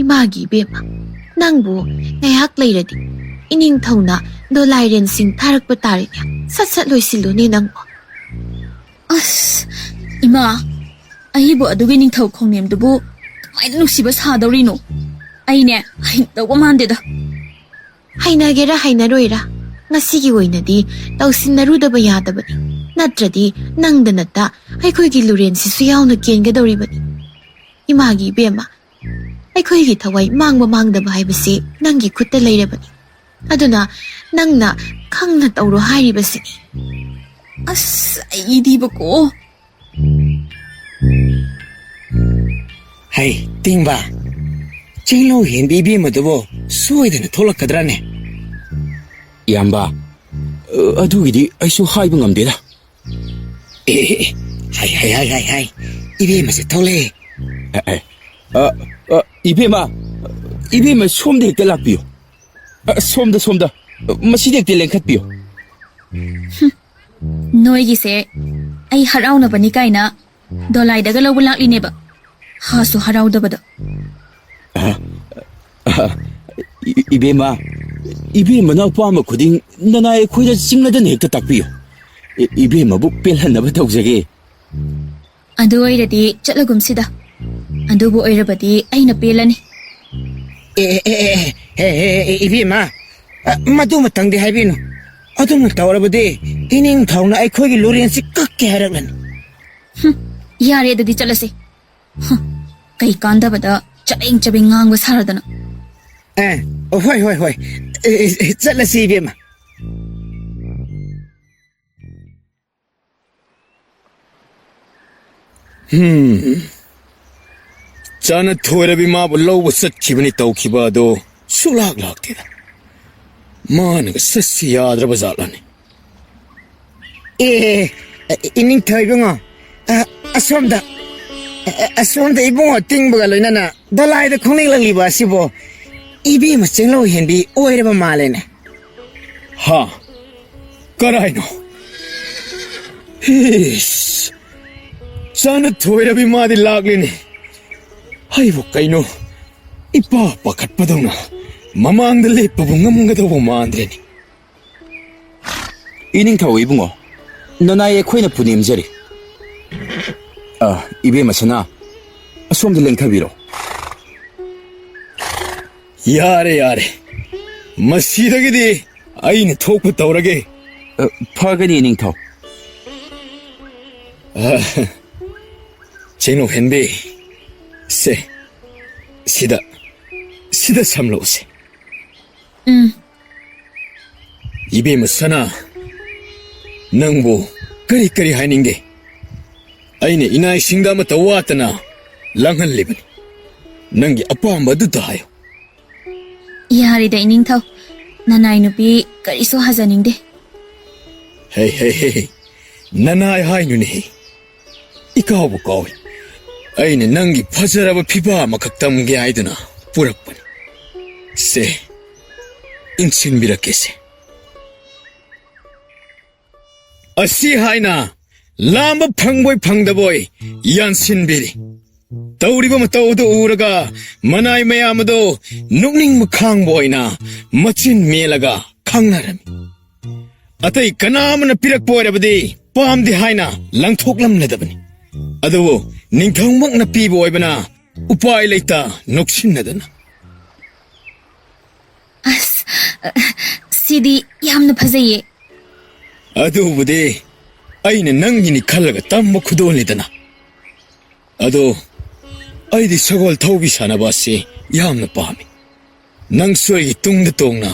이마기 이베마 낭부 나약 레이러디 이닝ꯊꯧꯅ ꯗꯣꯂꯥꯏꯔꯦꯟꯁꯤꯡ ꯊꯥꯔꯛꯄ ꯇꯥꯔꯦꯅꯦ. ꯁꯠ ꯂꯣꯏꯁꯤꯜꯂꯨꯅꯦ ꯅꯪꯕꯨ. ꯑꯁ ꯏꯃꯥ, ꯑꯩꯕꯨ ꯑꯗꯨꯒꯤ ꯅꯤꯡꯊꯧ ꯈꯣꯡꯅꯦꯝꯗꯨꯕꯨ ꯀꯃꯥꯏꯅ ꯅꯨꯡꯁꯤꯕ ꯁꯥꯗꯧꯔꯤꯅꯣ? ꯑꯩꯅꯦ ꯍꯩꯇꯧꯕ ꯃꯥꯟꯗꯦꯗ. ꯍꯩꯅꯒꯦꯔꯥ ꯍꯩꯅꯔꯣꯏꯔꯥ ꯉꯁꯤꯒꯤ ꯑꯣꯏꯅꯗꯤ ꯇꯧꯁꯤꯟꯅꯔꯨꯗꯕ ꯌꯥꯗꯕꯅꯤ. ꯅꯠꯇ꯭ꯔꯗꯤ ꯅꯪꯗ ꯅꯠꯇ ꯑꯩꯈꯣꯏꯒꯤ ꯂꯨꯔꯦꯟꯁꯤꯁꯨ ꯌꯥꯎꯅ ꯀꯦꯟꯒꯗꯧꯔꯤꯕꯅꯤ. ꯏꯃꯥꯒꯤ ꯏꯕꯦꯝꯃ, ꯑꯩꯈꯣꯏꯒꯤ ꯊꯋꯥꯏ ꯃꯥꯡꯕ ꯃꯥꯡꯗꯕ ꯍꯥꯏꯕꯁꯤ ꯅꯪꯒꯤ ꯈꯨꯠꯇ ꯂꯩꯔꯕꯅꯤ. ꯑꯗꯨꯅ ꯅꯪꯅ ꯈꯪꯅ ꯇꯧꯔꯣ ꯍꯥꯏꯔꯤꯕꯁꯤꯅꯤ. ꯑꯁ ꯑꯩꯗꯤꯕꯀꯣ. ꯍꯩ ꯇꯤꯡꯕ, ꯆꯤꯡꯂꯧ ꯍꯦꯟꯕꯤ ꯏꯕꯦꯝꯃꯗꯨꯕꯨ ꯁꯣꯏꯗꯅ ꯊꯣꯛꯂꯛꯀꯗ꯭ꯔꯥꯅꯦ? ꯏꯌꯥꯝꯕ, ꯑꯗꯨꯒꯤꯗꯤ ꯑꯩꯁꯨ ꯍꯥꯏꯕ ꯉꯝꯗꯦꯗ. ꯍꯥꯏ ꯏꯕꯦꯝꯃꯁꯦ ꯊꯣꯛꯂꯛꯑꯦ. 이베마 솜다 헥ꯇ ꯂꯥꯛꯄꯤꯌꯨ. ꯁꯣꯝꯗ ꯃꯁꯤꯗ ꯍꯦꯛꯇ ꯂꯦꯡꯈꯠꯄꯤꯌꯨ. ꯅꯣꯏꯒꯤꯁꯦ ꯑꯩ ꯍꯔꯥꯎꯅꯕꯅꯤ ꯀꯥꯏꯅ ꯗꯣꯂꯥꯏꯗꯒ ꯂꯧꯕ ꯂꯥꯛꯂꯤꯅꯦꯕ. ꯍꯥꯁꯨ ꯍꯔꯥꯎꯗꯕꯗ. 이베마나 ꯑꯄꯥꯝꯕ ꯈꯨꯗꯤꯡ ꯅꯅꯥꯏ ꯑꯩꯈꯣꯏꯗ ꯆꯤꯡꯅꯗꯅ ꯍꯦꯛꯇ ꯇꯥꯛꯄꯤꯌꯨ. 이베마ꯕꯨ ꯄꯦꯜꯍꯟꯅꯕ ꯇꯧꯖꯒꯦ. ꯑꯗꯨ ꯑꯣꯏꯔꯗꯤ ꯆꯠꯂꯒꯨꯝꯁꯤꯗ. ꯑꯗꯨꯕꯨ ꯑꯣꯏꯔꯕꯗꯤ ꯑꯩꯅ ꯄꯦꯜꯂꯅꯤ. 이베마, ꯃꯗꯨꯃꯇꯪꯗꯤ ꯍꯥꯏꯕꯤꯅꯨ. ꯑꯗꯨꯝꯅ ꯇꯧꯔꯕꯗꯤ ꯏꯅꯤꯡꯊꯧꯅ ꯑꯩꯈꯣꯏꯒꯤ ꯂꯨꯔꯦꯟꯁꯤ ꯀꯛꯀꯦ ꯍꯥꯏꯔꯛꯂꯅꯤ. ꯌꯥꯔꯦ ꯑꯗꯨꯗꯤ ꯆꯠꯂꯁꯤ. ꯀꯩ ꯀꯥꯟꯗꯕꯗ ꯆꯕꯦꯡ ꯉꯥꯡꯕ ꯁꯥꯔꯗꯅ. ꯍꯣꯏ. ꯆꯠꯂꯁꯤ 이베마. ꯆꯥꯅ ꯊꯣꯏꯔꯕꯤ ꯃꯥꯕꯨ ꯂꯧꯕ ꯆꯠꯈꯤꯕꯅꯤ ꯇꯧꯈꯤꯕ ꯑꯗꯣ ꯁꯨꯛꯂꯥꯛ ꯂꯥꯛꯇꯦꯗ. ꯃꯥꯅꯒ ꯆꯠꯁꯤ ꯌꯥꯗ꯭ꯔꯕ ꯖꯥꯠꯂꯅꯤ. 이닝ꯊꯧ 이ꯕꯨꯡꯉꯣ, ꯑꯁꯣꯝꯗ 이ꯕꯨꯡꯉꯣ ꯇꯤꯡꯕꯒ ꯂꯣꯏꯅꯅ ꯗꯣꯂꯥꯏꯗ ꯈꯣꯡꯅꯦꯛꯂꯛꯂꯤꯕ ꯑꯁꯤꯕꯨ 이베마 ꯆꯤꯡꯂꯧ ꯍꯦꯟꯕꯤ ꯑꯣꯏꯔꯕ ꯃꯥꯜꯂꯦꯅꯦ. ꯍꯥ, ꯀꯔꯥꯏꯅꯣ? ꯆꯥꯅ ꯊꯣꯏꯔꯕꯤ ꯃꯥꯗꯤ ꯂꯥꯛꯂꯤꯅꯤ. ꯑꯩꯕꯨ ꯀꯩꯅꯣ ꯏꯄꯥ ꯄꯥꯈꯠꯄꯗꯧꯅ ꯃꯃꯥꯡꯗ ꯂꯦꯞꯄꯕꯨ ꯉꯝꯒꯗꯧꯕ ꯃꯥꯟꯗ꯭ꯔꯦꯅꯤ. 이닝ꯊꯧ 이붕어, 너나의 ꯑꯩꯈꯣꯏꯅ ꯄꯨꯅꯦꯝꯖꯔꯤ. 이베마 ꯁꯅꯥ, ꯑꯁꯣꯝꯗ ꯂꯦꯡꯊꯕꯤꯔꯣ. ꯌꯥꯔꯦ. ꯃꯁꯤꯗꯒꯤꯗꯤ ꯑꯩꯅ ꯊꯣꯛꯄ ꯇꯧꯔꯒꯦ. ꯐꯒꯅꯤ 이닝ꯊꯧ. ꯆꯤꯡꯂꯧ ꯍꯦꯟꯕꯤ, 시다 삼러오세. 이베마 사나, 낭보 그리 하이닝게. 아이네 이나이 싱다마타 와타나 랑할리바니. 낭기 아빠함바두다 하요. ꯌꯥꯔꯦꯗ ꯏꯅꯤꯡꯊꯧ, ꯅꯅꯥꯏ ꯅꯨꯄꯤ ꯀꯔꯤꯁꯨ ꯍꯥꯖꯅꯤꯡꯗꯦ. 헤이, 나나이 하이누니. 이까오부 까오이. 아이네 낭기 파자라바 피바 마각담게 아이드나 뿌락바니. 세, 인친비라케세. 아시 하이나, ꯂꯥꯝꯕ ꯐꯪꯕꯣꯏ ꯐꯪꯗꯕꯣꯏ ꯌꯥꯟꯁꯤꯟꯕꯤꯔꯤ ꯇꯧꯔꯤꯕ ꯃꯇꯧꯗꯨ ꯎꯔꯒ ꯃꯅꯥꯏ ꯃꯌꯥꯝ ꯑꯗꯨ ꯅꯣꯛꯅꯤꯡꯕ ꯈꯥꯡꯕ ꯑꯣꯏꯅ ꯃꯆꯤꯟ ꯃꯦꯜꯂꯒ ꯈꯪꯅꯔꯝꯃꯤ ꯑꯇꯩ ꯀꯅꯥꯃꯅ ꯄꯤꯔꯛꯄ ꯑꯣꯏꯔꯕꯗꯤ ꯄꯥꯝꯗꯦ ꯍꯥꯏꯅ ꯂꯪꯊꯣꯛꯂꯝꯂꯗꯕꯅꯤ ꯑꯗꯨꯕꯨ ꯅꯤꯡꯊꯧꯃꯛꯅ ꯄꯤꯕ ꯑꯣꯏꯕꯅ ꯎꯄꯥꯏ ꯂꯩꯇ ꯅꯣꯛꯁꯤꯟꯅꯗꯅ ꯑꯁ ꯁꯤꯗꯤ ꯌꯥꯝꯅ ꯐꯖꯩꯌꯦ ꯑꯗꯨꯕꯨꯗꯤ ꯑꯩꯅ ꯅꯪꯒꯤꯅꯤ ꯈꯜꯂꯒ ꯇꯝꯕ ꯈꯨꯗꯣꯜꯅꯤꯗꯅ ꯑꯗꯣ ꯑꯩꯗꯤ ꯁꯒꯣꯜ ꯊꯧꯕꯤ ꯁꯥꯟꯅꯕ ꯑꯁꯤ ꯌꯥꯝꯅ ꯄꯥꯝꯃꯤ ꯅꯪꯁꯨ ꯑꯩꯒꯤ ꯇꯨꯡꯗ ꯇꯣꯡꯅ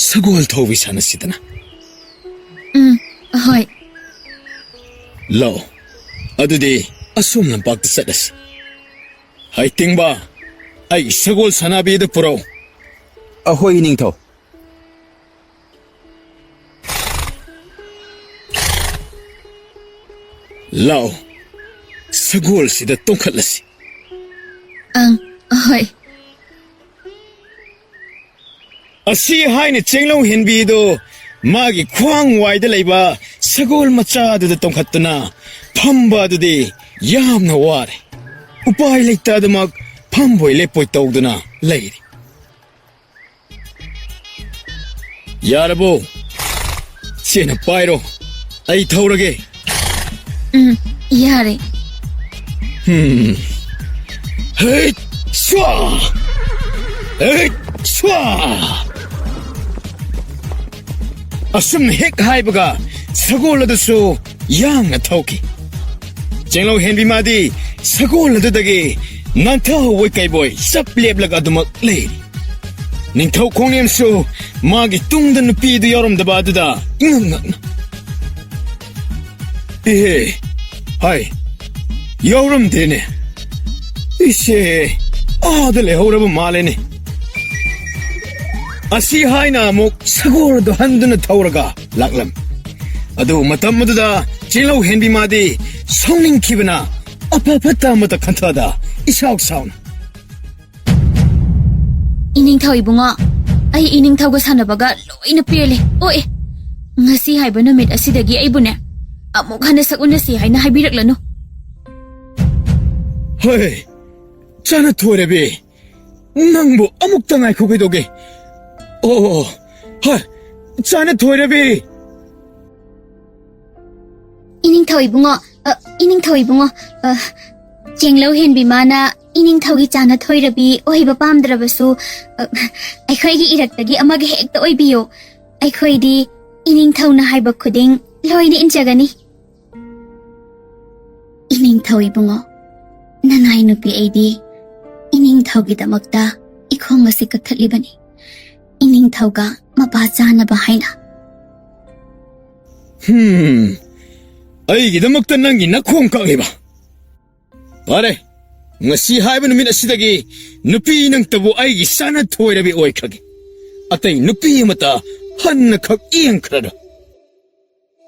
ꯁꯒꯣꯜ ꯊꯧꯕꯤ ꯁꯥꯟꯅꯁꯤꯗꯅ ꯍꯣꯏ ꯂꯥꯛꯑꯣ ꯑꯗꯨꯗꯤ ꯑꯁꯣꯝ ꯂꯝꯄꯥꯛꯇ ꯆꯠꯂꯁꯤ ꯍꯩꯇꯤꯡꯕ ꯑꯩ ꯁꯒꯣꯜ ꯁꯥꯟꯅꯕꯤꯗ ꯄꯨꯔꯛꯎ ꯑꯍꯣꯏ ꯏꯅꯤꯡꯊꯧ ꯂꯥꯛꯑꯣ ꯁꯒꯣꯜꯁꯤꯗ ꯇꯣꯡꯈꯠꯂꯁꯤ ꯍꯣꯏ ꯑꯁꯤ ꯍꯥꯏꯅ ꯆꯦꯡꯂꯧ ꯍꯦꯟꯕꯤꯗꯣ ꯃꯥꯒꯤ ꯈ꯭ꯋꯥꯡ ꯋꯥꯏꯗ ꯂꯩꯕ ꯁꯒꯣꯜ ꯃꯆꯥꯗꯨꯗ ꯇꯣꯡꯈꯠꯇꯨꯅ ꯐꯝꯕ ꯑꯗꯨꯗꯤ ꯌꯥꯝꯅ ꯋꯥꯔꯦ ꯎꯄꯥꯏ ꯂꯩꯇꯗꯃꯛ ꯐꯝꯕꯣꯏ ꯂꯦꯞꯄꯣꯏ ꯇꯧꯗꯨꯅ ꯂꯩꯔꯤ ꯌꯥꯔꯕꯣ ꯆꯦꯅ ꯄꯥꯏꯔꯣ ꯑꯩ ꯊꯧꯔꯒꯦ ꯌꯥꯔꯦ ꯍꯩꯠ ꯁ꯭ꯋꯥ ꯍꯩꯠ ꯁ꯭ꯋꯥ ꯑꯁꯨꯝꯅ ꯍꯦꯛ ꯍꯥꯏꯕꯒ ꯁꯒꯣꯜ ꯑꯗꯨꯁꯨ ꯌꯥꯡꯅ ꯊꯧꯈꯤ ꯆꯦꯡꯂꯧ ꯍꯦꯟꯕꯤ ꯃꯥꯗꯤ ꯁꯒꯣꯜ ꯑꯗꯨꯗꯒꯤ ꯅꯥꯟꯊꯍꯧꯕꯣꯏ ꯀꯩꯕꯣꯏ ꯆꯞ ꯂꯦꯞꯂꯒ ꯑꯗꯨꯃꯛ ꯂꯩꯔꯤ ꯅꯤꯡꯊꯧ ꯈꯣꯡꯅꯦꯝꯁꯨ ꯃꯥꯒꯤ ꯇꯨꯡꯗ ꯅꯨꯄꯤꯗꯨ ꯌꯥꯎꯔꯝꯗꯕ ꯑꯗꯨꯗ ꯏꯉꯛ ꯉꯛꯅ ꯏꯍꯦ ꯍꯥꯏ ꯌꯥꯎꯔꯝꯗꯦꯅꯦ 이씨, 아들 레호라고 말해니. 아시 하이나 목 사고로도 한두는 타오라가 락람. 아도 마탐모두다 진로 핸비마디 성ning 키브나 아파파타 모다 칸타다 이사옥사운. 이닝타오 이붕어, 아이 이닝타오가 사나바가 로이나 피엘레. 오에, ngasi haiba numit asidagi aibune. Amok hana sakunasi haina haibiraklanno. Hey. 자네 토레비 낭보 아묵당할 고개도게 자네 토레비 이닝타오 이붕어 이닝타오 이붕어 쟁로 헨비마나 이닝타오기 자나 토이라비 오히바 팜드라바수 아이코이기 이락다기 아마게 헥다 오이비요 아이코이디 이닝타오나 하이바 쿠딩 로이니 인자가니 이닝타오 이붕어 나나이 누피 에이디 이닝타오기다먹다 이콩 어시 ꯀꯛꯊꯠꯂꯤꯕꯅꯤ 이닝타오가 ꯃꯄꯥ ꯆꯥꯅꯕ 하이나 ꯑꯩꯒꯤꯗꯃꯛꯇ ꯅꯪꯒꯤ ꯅꯈꯣꯡ ꯀꯛꯂꯤꯕ ꯐꯔꯦ ꯉꯁꯤ ꯍꯥꯏꯕ ꯅꯨꯃꯤꯠ ꯑꯁꯤꯗꯒꯤ ꯅꯨꯄꯤ ꯅꯪꯇꯕꯨ ꯑꯩꯒꯤ ꯆꯥꯅ ꯊꯣꯏꯔꯕꯤ ꯑꯣꯏꯈ꯭ꯔꯒꯦ ꯑꯇꯩ ꯅꯨꯄꯤ ꯑꯃꯇ ꯍꯟꯅ ꯈꯛ ꯌꯦꯡꯈ꯭ꯔꯔꯣꯏ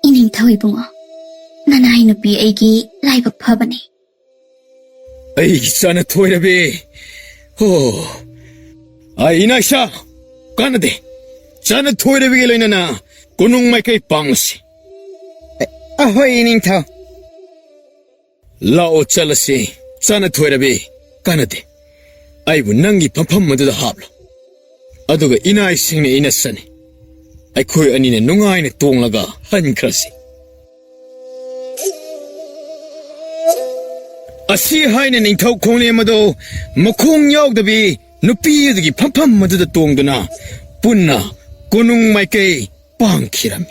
이닝타오 이붕어 나나이 누피 ꯑꯩꯒꯤ ꯂꯥꯏꯕꯛ ꯐꯕꯅꯤ ꯑꯩꯒꯤ ꯆꯥꯅ ꯊꯣꯏꯔꯕꯤ 이나이샤 까나데 자네 토이레비게 로이나나 고농마이카이 빵시 아호이 닝타오 라오 짤라시 자네 토이레비 까나데 아이부 낭기 팜팜 모두다 합로 아두가 이나이싱네 이나사네 아이코이 아니네 농아이네 똥라가 한크라시 아시 하이네 닝타오 콩네마도 마콩 야옥다비 누피에드기 팜팜 모두다 똥드나 뿐나 고농마이카이 빵키라미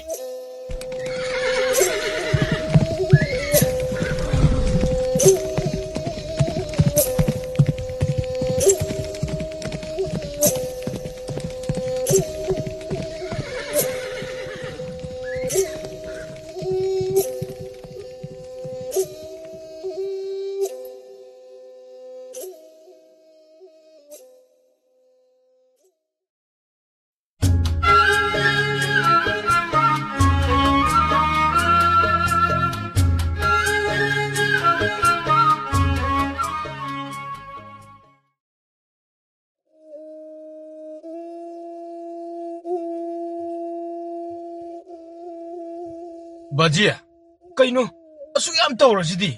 바지야, 까이노, ꯑꯁꯨꯛ ꯌꯥꯝ ꯇꯧꯔꯁꯤꯗꯤ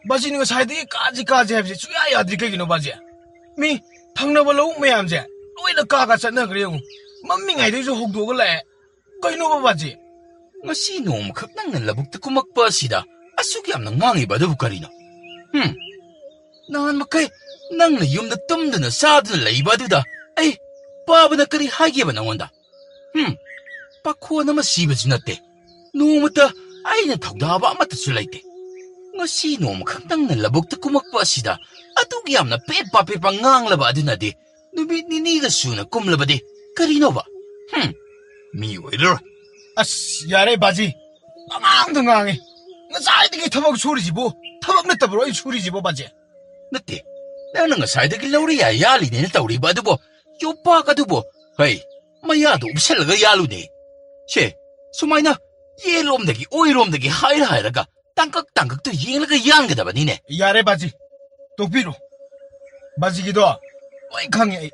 ꯕꯥꯖꯤꯅ ꯉꯁꯥꯏꯗꯒꯤ ꯀꯥꯁꯤ ꯍꯥꯏꯕꯁꯦ ꯁꯨꯡꯌꯥ ꯌꯥꯗ꯭ꯔꯤ ꯀꯩꯒꯤꯅꯣ ꯕꯥꯖꯤ ꯃꯤ ꯊꯪꯅꯕ ꯂꯧꯕꯨꯛ ꯃꯌꯥꯝꯁꯦ ꯂꯣꯏꯅ ꯀꯥ ꯆꯠꯅꯈ꯭ꯔꯦ ꯌꯦꯡꯉꯨ ꯃꯝꯃꯤꯉꯩꯗꯩꯁꯨ ꯍꯧꯗꯣꯛꯑꯒ ꯂꯥꯛꯑꯦ ꯀꯩꯅꯣꯕ ꯕꯥꯖꯤ Ngasi nomakak nang nalabog ta kumakpa sida asuk yam nang ngangi ba dabu karino. Nahan makay nang na yum na tumda na sada na laiba duda ay baba na kari hagi ba nangonda. Pakuha na masiba sinate. Numata ay natawda ba amata sulaite. Ngasi nomakak nang nalabog ta kumakpa sida atuk yam na pepa ngang laba aduna di nubit niniga suna kumlaba di karino ba. Mi oiler. As yare baji angang ngangi ngasai tabak surijibo tabak nattabro ai surijibo baji nate nang ngasai dagi lauri ya yali ne tawri ba dubo yopa ka dubo hey maya do ubselaga yalu ne she sumaina yelom dagi oirom dagi haira ga tangkak to yenglaga yangga da ba ni ne yare baji tokpiro baji gido oi khangi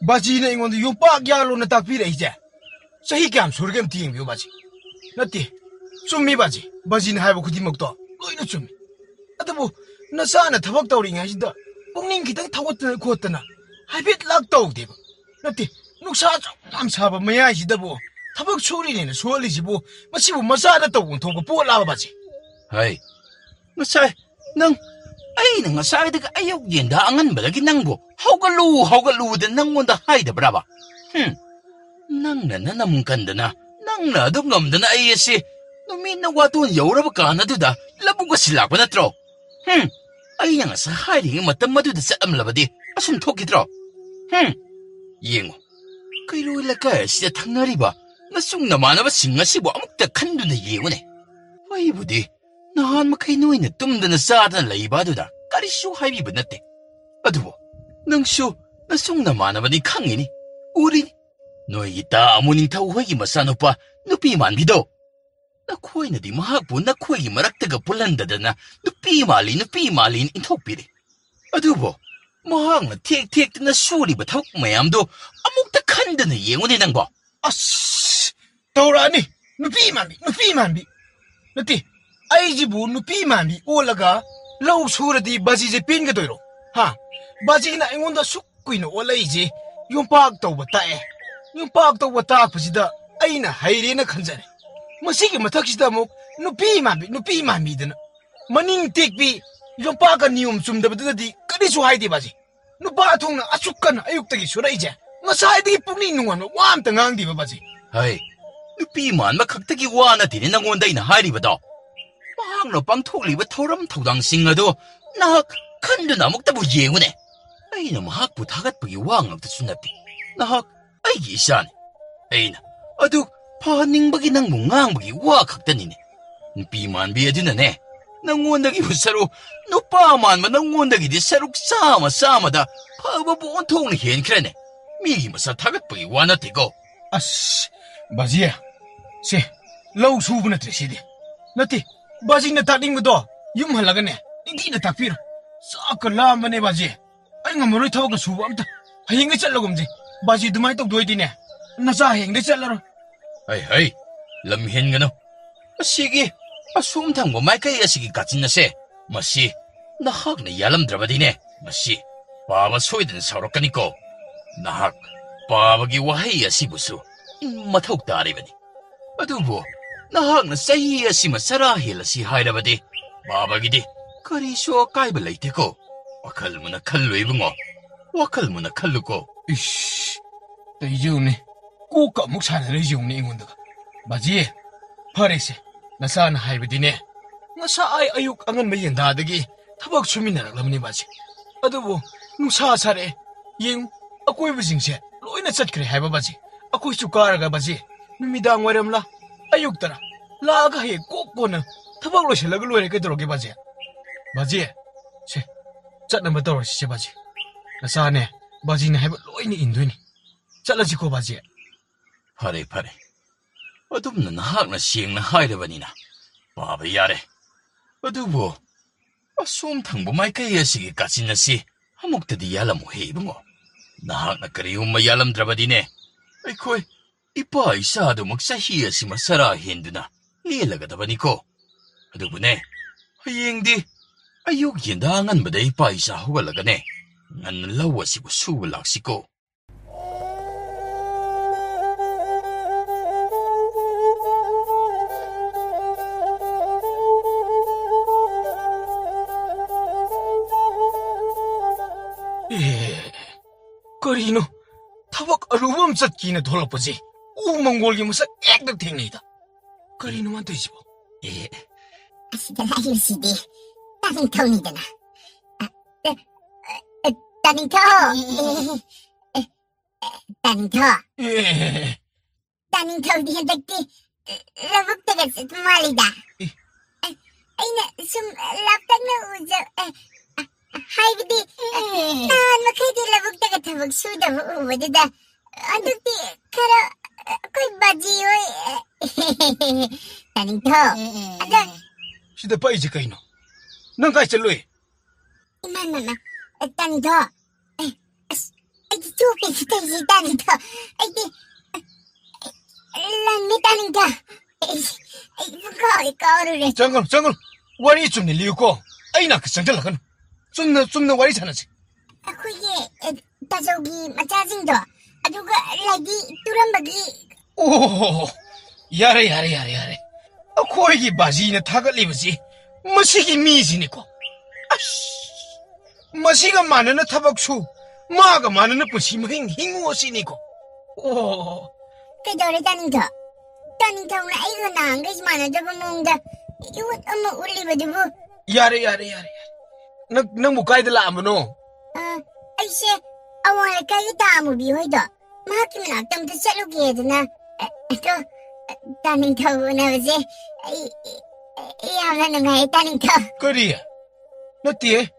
baji ne ingon yopa yalu na takpire ije Sahi kyam surgam ting biyo baji. Nati, summi baji. Baji na haiba khudi magto. Loina summi. Atabu, nasa na tabak tawri nga sida. Pungning kitang tawat na kuwat na. Haibit lag tawag diba. Nati, nuksa am saba maya sida bo. Tabak suri na suwali sibo. Masibo masa na tawag tong po laba baji. Hay, ngasay, nang, ay nang ngasay daga ayaw yenda angan ba lagi nang bo. Haugalu din nang wanda hay da braba. Nang na nanamungkanda na, nang na dumngam na ayesi, numin na wato ang yaura baka na duda, labong ka sila pa na tro. Ay nga sa haling matam maduda sa amlabadi, asuntok itro. Yengo, kayo ilagay siya tangnari ba, nasung naman na ba singa sibo amukta kando na yengo ne. Ay budi, nahan makainuay na tumda na sa atan laiba duda, karisyo hay ba nate. Adubo, nang siyo, nasung naman na ba ni kangini, uri ni. Noy ita amuning tawagi masano pa nupi man bido. Nakuhay na di mahagpo nakuhay maraktaga pulanda na nupi malin intokpiri. Adubo, mahang na tik na suri ba tawag mayam do amuk ta kanda na yengo ni nang ba. As, taurani, nupi manbi. Nati, ay jibu nupi manbi olaga law sura di baji je pin ka doiro. Ha, baji na ingon da sukkuy no olay je yung pagtaw ba tae. Yung pagtawa takpasida ay na hayri na kanjare. Masige mataksida mo, nupi mami dana. Maning tikpi, yung pagka niyom sumdabada di, kanisu hay di baji. Nupa atong na asukan na ayuk tagi suray dyan. Masay di pagninungan, wam tangang di ba baji. Hay, nupi man makagtagi wana din ang onday na hari ba daw. Mahang na pang tuli ba toram tawdang singa do, nahak kanda na magtabo yengo ne. Ay na mahak po tagat pagiwang nagtasunati. Nahak, ay gisan. Ay na, aduk, paning bagi nang mungang bagi wakak tanine. Npiman biya din na ne. Nangundag iusaro, no paman man nangundag idi saruk sama da, pababuon tong na hiyan krene. Migi masatagat bagi wana tigo. As, baziya, si, law subo na tresidi. Nati, bazing na tating mo do, yung halaga ne, hindi na takpiro. Sa akalaman ne baziya, ay nga maroy tawag na subo amta. Haying nga lagom di. Baji dumay tong doy din eh. Nasa hing di laro. Hay, lamhin nga no. Sige, asumtang mo may kaya sige katin na si. Masi, nahag na yalam draba din eh. Masi, pabasoy din sa orok kaniko. Nahag, pabagi wahay si buso. Matawag tari ba ni? Adubo, nahag na sahiya si masarahil si hayra ba di? Babagi di, kariso kay balay te ko. Wakal mo na kaloy bungo. Wakal mo na kalo ko. Ish, tayo ni. Kuka muk sana rin yung ni ingon daga. Baji, parese, nasaan hay ba din eh. Nasa ay ayuk angan mayin dadagi. Tabag suminarak lam ni baji. Adubo, nung sasare, yung ako'y basing siya. Loy na sat kare hay ba baji. Ako'y sukara ga baji. Numidang waram la. Ayuk tara. Laga hay kuko na. Tabag lo siya lagaloy na kadroge baji. Baji, siya. Sat na matawar siya baji. Nasaan eh. Baji na hay ba loy ni indoy ni. Sala si ko baji. Pare. Adum na nahag na siyang na hayra ba nina. Babayare. Adubo, asumtang bumay kaya sige kasin na si. Hamog tadi yalam mo hebo mo. Nahag na kariyong mayalam draba din eh. Ay ko'y, ipa isa do magsahiya si masarahin do na. Lilaga ba ni ko. Adubo ne, ꯍꯌꯦꯡꯗꯤ ꯑꯌꯨꯛ ꯌꯦꯟꯗꯥ ꯉꯟꯕꯗ ꯏꯄꯥ ꯏꯆꯥ ꯍꯧꯒꯠꯂꯒꯅꯦ ꯉꯟꯅ ꯂꯧ ꯑꯁꯤꯕꯨ ꯁꯨꯕ ꯂꯥꯛꯁꯤꯀꯣ. ꯀꯔꯤꯅꯣ ꯊꯕꯛ ꯑꯔꯨꯕ ꯑꯃ ꯆꯠꯀꯦꯅ ꯊꯣꯛꯂꯛꯄꯁꯦ ꯎꯃꯪꯒꯣꯜꯒꯤ ꯃꯁꯛ ꯍꯦꯛꯇ ꯊꯦꯡꯅꯩꯗ. ꯀꯔꯤꯅꯣ ꯃꯥꯅ ꯇꯧꯔꯤꯁꯤꯕꯣ? ꯑꯁꯤꯗ ꯂꯥꯛꯏꯕꯁꯤꯗꯤ ꯇꯥꯅꯤꯡꯊꯧꯅꯤꯗꯅ. ꯇꯥꯅꯤꯡꯊꯧ! ꯇꯥꯅꯤꯡꯊꯧ! ꯇꯥꯅꯤꯡꯊꯧꯗꯤ ꯍꯟꯗꯛꯇꯤ ꯂꯧꯕꯨꯛꯇꯒ ꯆꯠꯄ ꯃꯥꯜꯂꯤꯗ. ꯑꯩꯅ ꯁꯨꯝ ꯂꯥꯞꯇꯛꯅ ꯍꯥꯏꯕꯗꯤ ꯅꯍꯥꯟ ꯃꯈꯩꯗꯤ ꯂꯧꯕꯨꯛꯇꯒ ꯊꯕꯛ ꯁꯨꯗꯕ ꯎꯕꯗꯨꯗ ꯍꯟꯗꯛꯇꯤ ꯈꯔ ꯑꯩꯈꯣꯏ ꯕꯥꯖꯤ ꯍꯣꯏ ꯇꯥꯅꯤꯡꯊꯧ ꯑꯗ ꯁꯤꯗ ꯄꯛꯏꯁꯦ ꯀꯩꯅꯣ? ꯅꯪ ꯀꯥꯏ ꯆꯠꯂꯨꯏ? 이만 따니도 쪼개지 되지 따니도 란미 따니도 거울을 잠깐 와리 좀 내리고 아이나 그 상태라간 좀 와리 자나지. 그게 다저기 마차징도 누가 라기 뚜람박이 오 야래 코이기 바지는 타갈리버지 머시기 미지니고 머시가 많은 타박수 마가 많은 뿌시 힝오시니고 오 그저래 따니도 따니도는 아이고 나안 가지 많아져보 뭔가 이거 엄마 올리버드부 야래 너 무까이들 아무노 아이씨 아와까지 다무비 호이도 마키면 악담도 셀로기 해드나 또 따니도는 아버지 야라는 거야 따니도 그리야 너 뒤에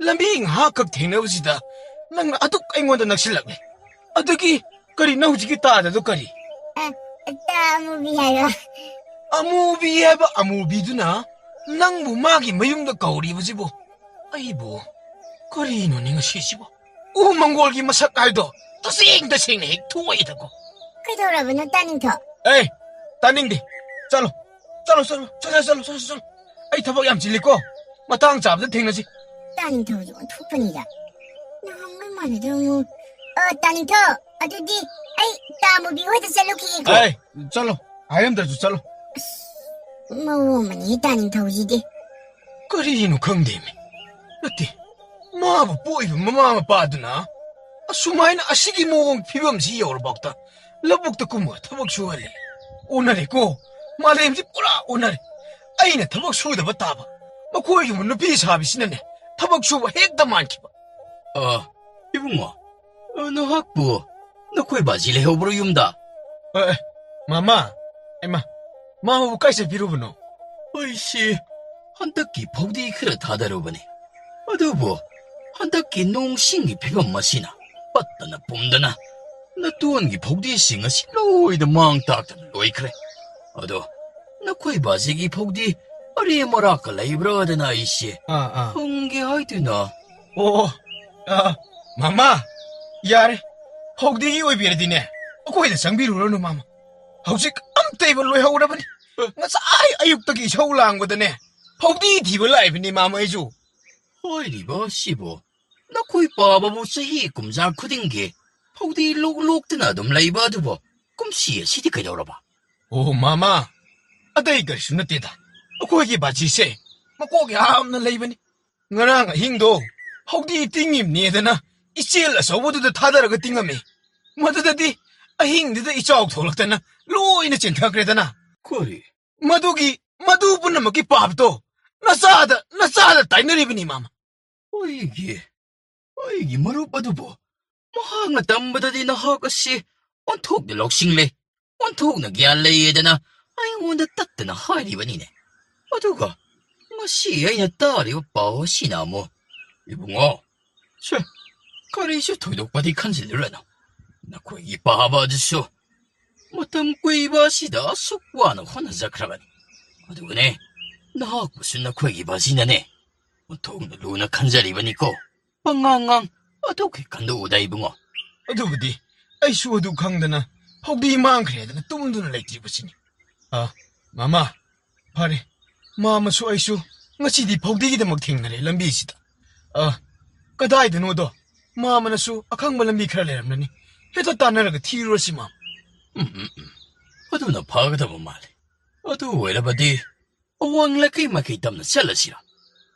lambi ha kak thengna busida nang atuk aingonda naksilakle adagi kari na hujiki ta da do kari amubi haro amubi duna nang bu magi mayungda kauri bujibo aibo kari no ninga sisibo u mongol gi masak aido tasing ne hek thuai da ko kaidorabuno taninto taning di chalo ai thabak yam chiliko matang chab da thengna ji 따님터 투펀이다. 너무 많이 좀 따님터 어디디 아이 따무비 호이도 셀로키고. 짤로 아염들도 짤로. 뭐만이 따님터지디. 그리노 강대미. 어때? 마부 보이브 마마 빠드나. 수마이나 아시기 모공 피범시 여울박다. 러북도 꾸무 타박 수할래. 오늘이고 말렘지 뿌라 오늘. 아이네 타박 수다 봤다봐. 뭐 거기 뭐 누피 사비시네. 타박 수바 핵다 많기봐. 이붕어. 너 학부. 너 거기 바지레 호브로 윰다. 마마. 마마 까이세 비로브노. 어이씨. 한덕기 복디 그래 다다로보네. 어두부. 한덕기 농싱이 피범 마시나. 빠따나 뿜다나. 나 tuon기 복디 싱어 실로이다 망딱다 로이 그래. 어두. 너 거기 바지기 복디 어리 뭐라까 레이브로드나 이씨. 홍게 하이드나. 마마. 야래. 혹디기 오이비르디네. 거기다 장비로는 마마. 혹시 암때이블 로이 하오라버니. ngasaay ayuktagi isaw lang wadane. 혹디 디블 라이브니 마마이주. 어이리버 씨보. 나 거기 빠바보 사히 꿈자 쿠딩게. 혹디 록록드나 좀 레이바드보. 꿈시에 시디까지 열어봐. 오 마마. 아다이 가르치는 때다. 거기 바지세. 거기 아무나 레이브니. 너랑 힝도 혹디 띵님 니에다나 이찔라 서보드도 타다라가 띵감이. 뭐드다디 아힝드다 이쪽 돌럭다나 로이나 찐타 그래다나. 그래. 마두 분나먹기 밥도 나사다 타이너리브니 마마. 어이기 마루빠두보. 뭐하nga 담바다디 나 하가씨 온톡데 럭싱레. 온톡나 기알레이에다나 아잉온다 따뜨나 하이리바니네. 어두가 마시 아이나 따리고 빠오시나 뭐. 이붕어. 쟤 가리쇼 토이독바디 칸질르라나. 나 거기 바바드쇼. 뭐땀 꿰이바시다 숙와는 혼자자크라바니. 어두그네. 나 무슨 나 거기 바시나네. 온톡나 루나 칸자리바니고. 방앙앙. 어떻게 간도 오다 이붕어. 어두부디 아이수 어두 강다나 혹디 망크레다나 뚱두는 레이트리부시니. 마마. 파리. 마마수 아이수 ngasi di phawdi gi damak thingnare lambi sida kadai denodo ma manasu akhang lambi khara leramnani heta tanaraga thiro sima aduna phagadaba male adu oirabadi awang lakai makai tamna chalasira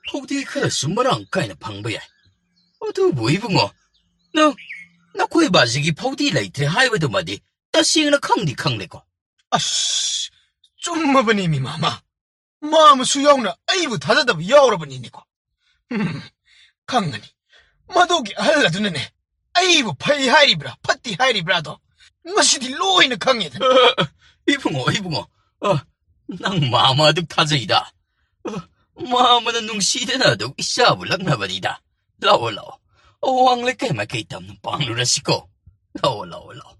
phawdi khara sumarang kaina phangba yai adu buibungo na koi bazigi phawdi laitre haibadu madi tasingna khangdi khangleko chumabani mi mama mama su yauna aibu thadadab yaurabani niko khangani madogi ahalladunane aibu phai hairibra phatti hairibra do ngasidi loina khangeda ibungo nang mama duk thajaida mama na nungsidena duk isabu laknabanida lao awang lekai makai tam panglurasiko lao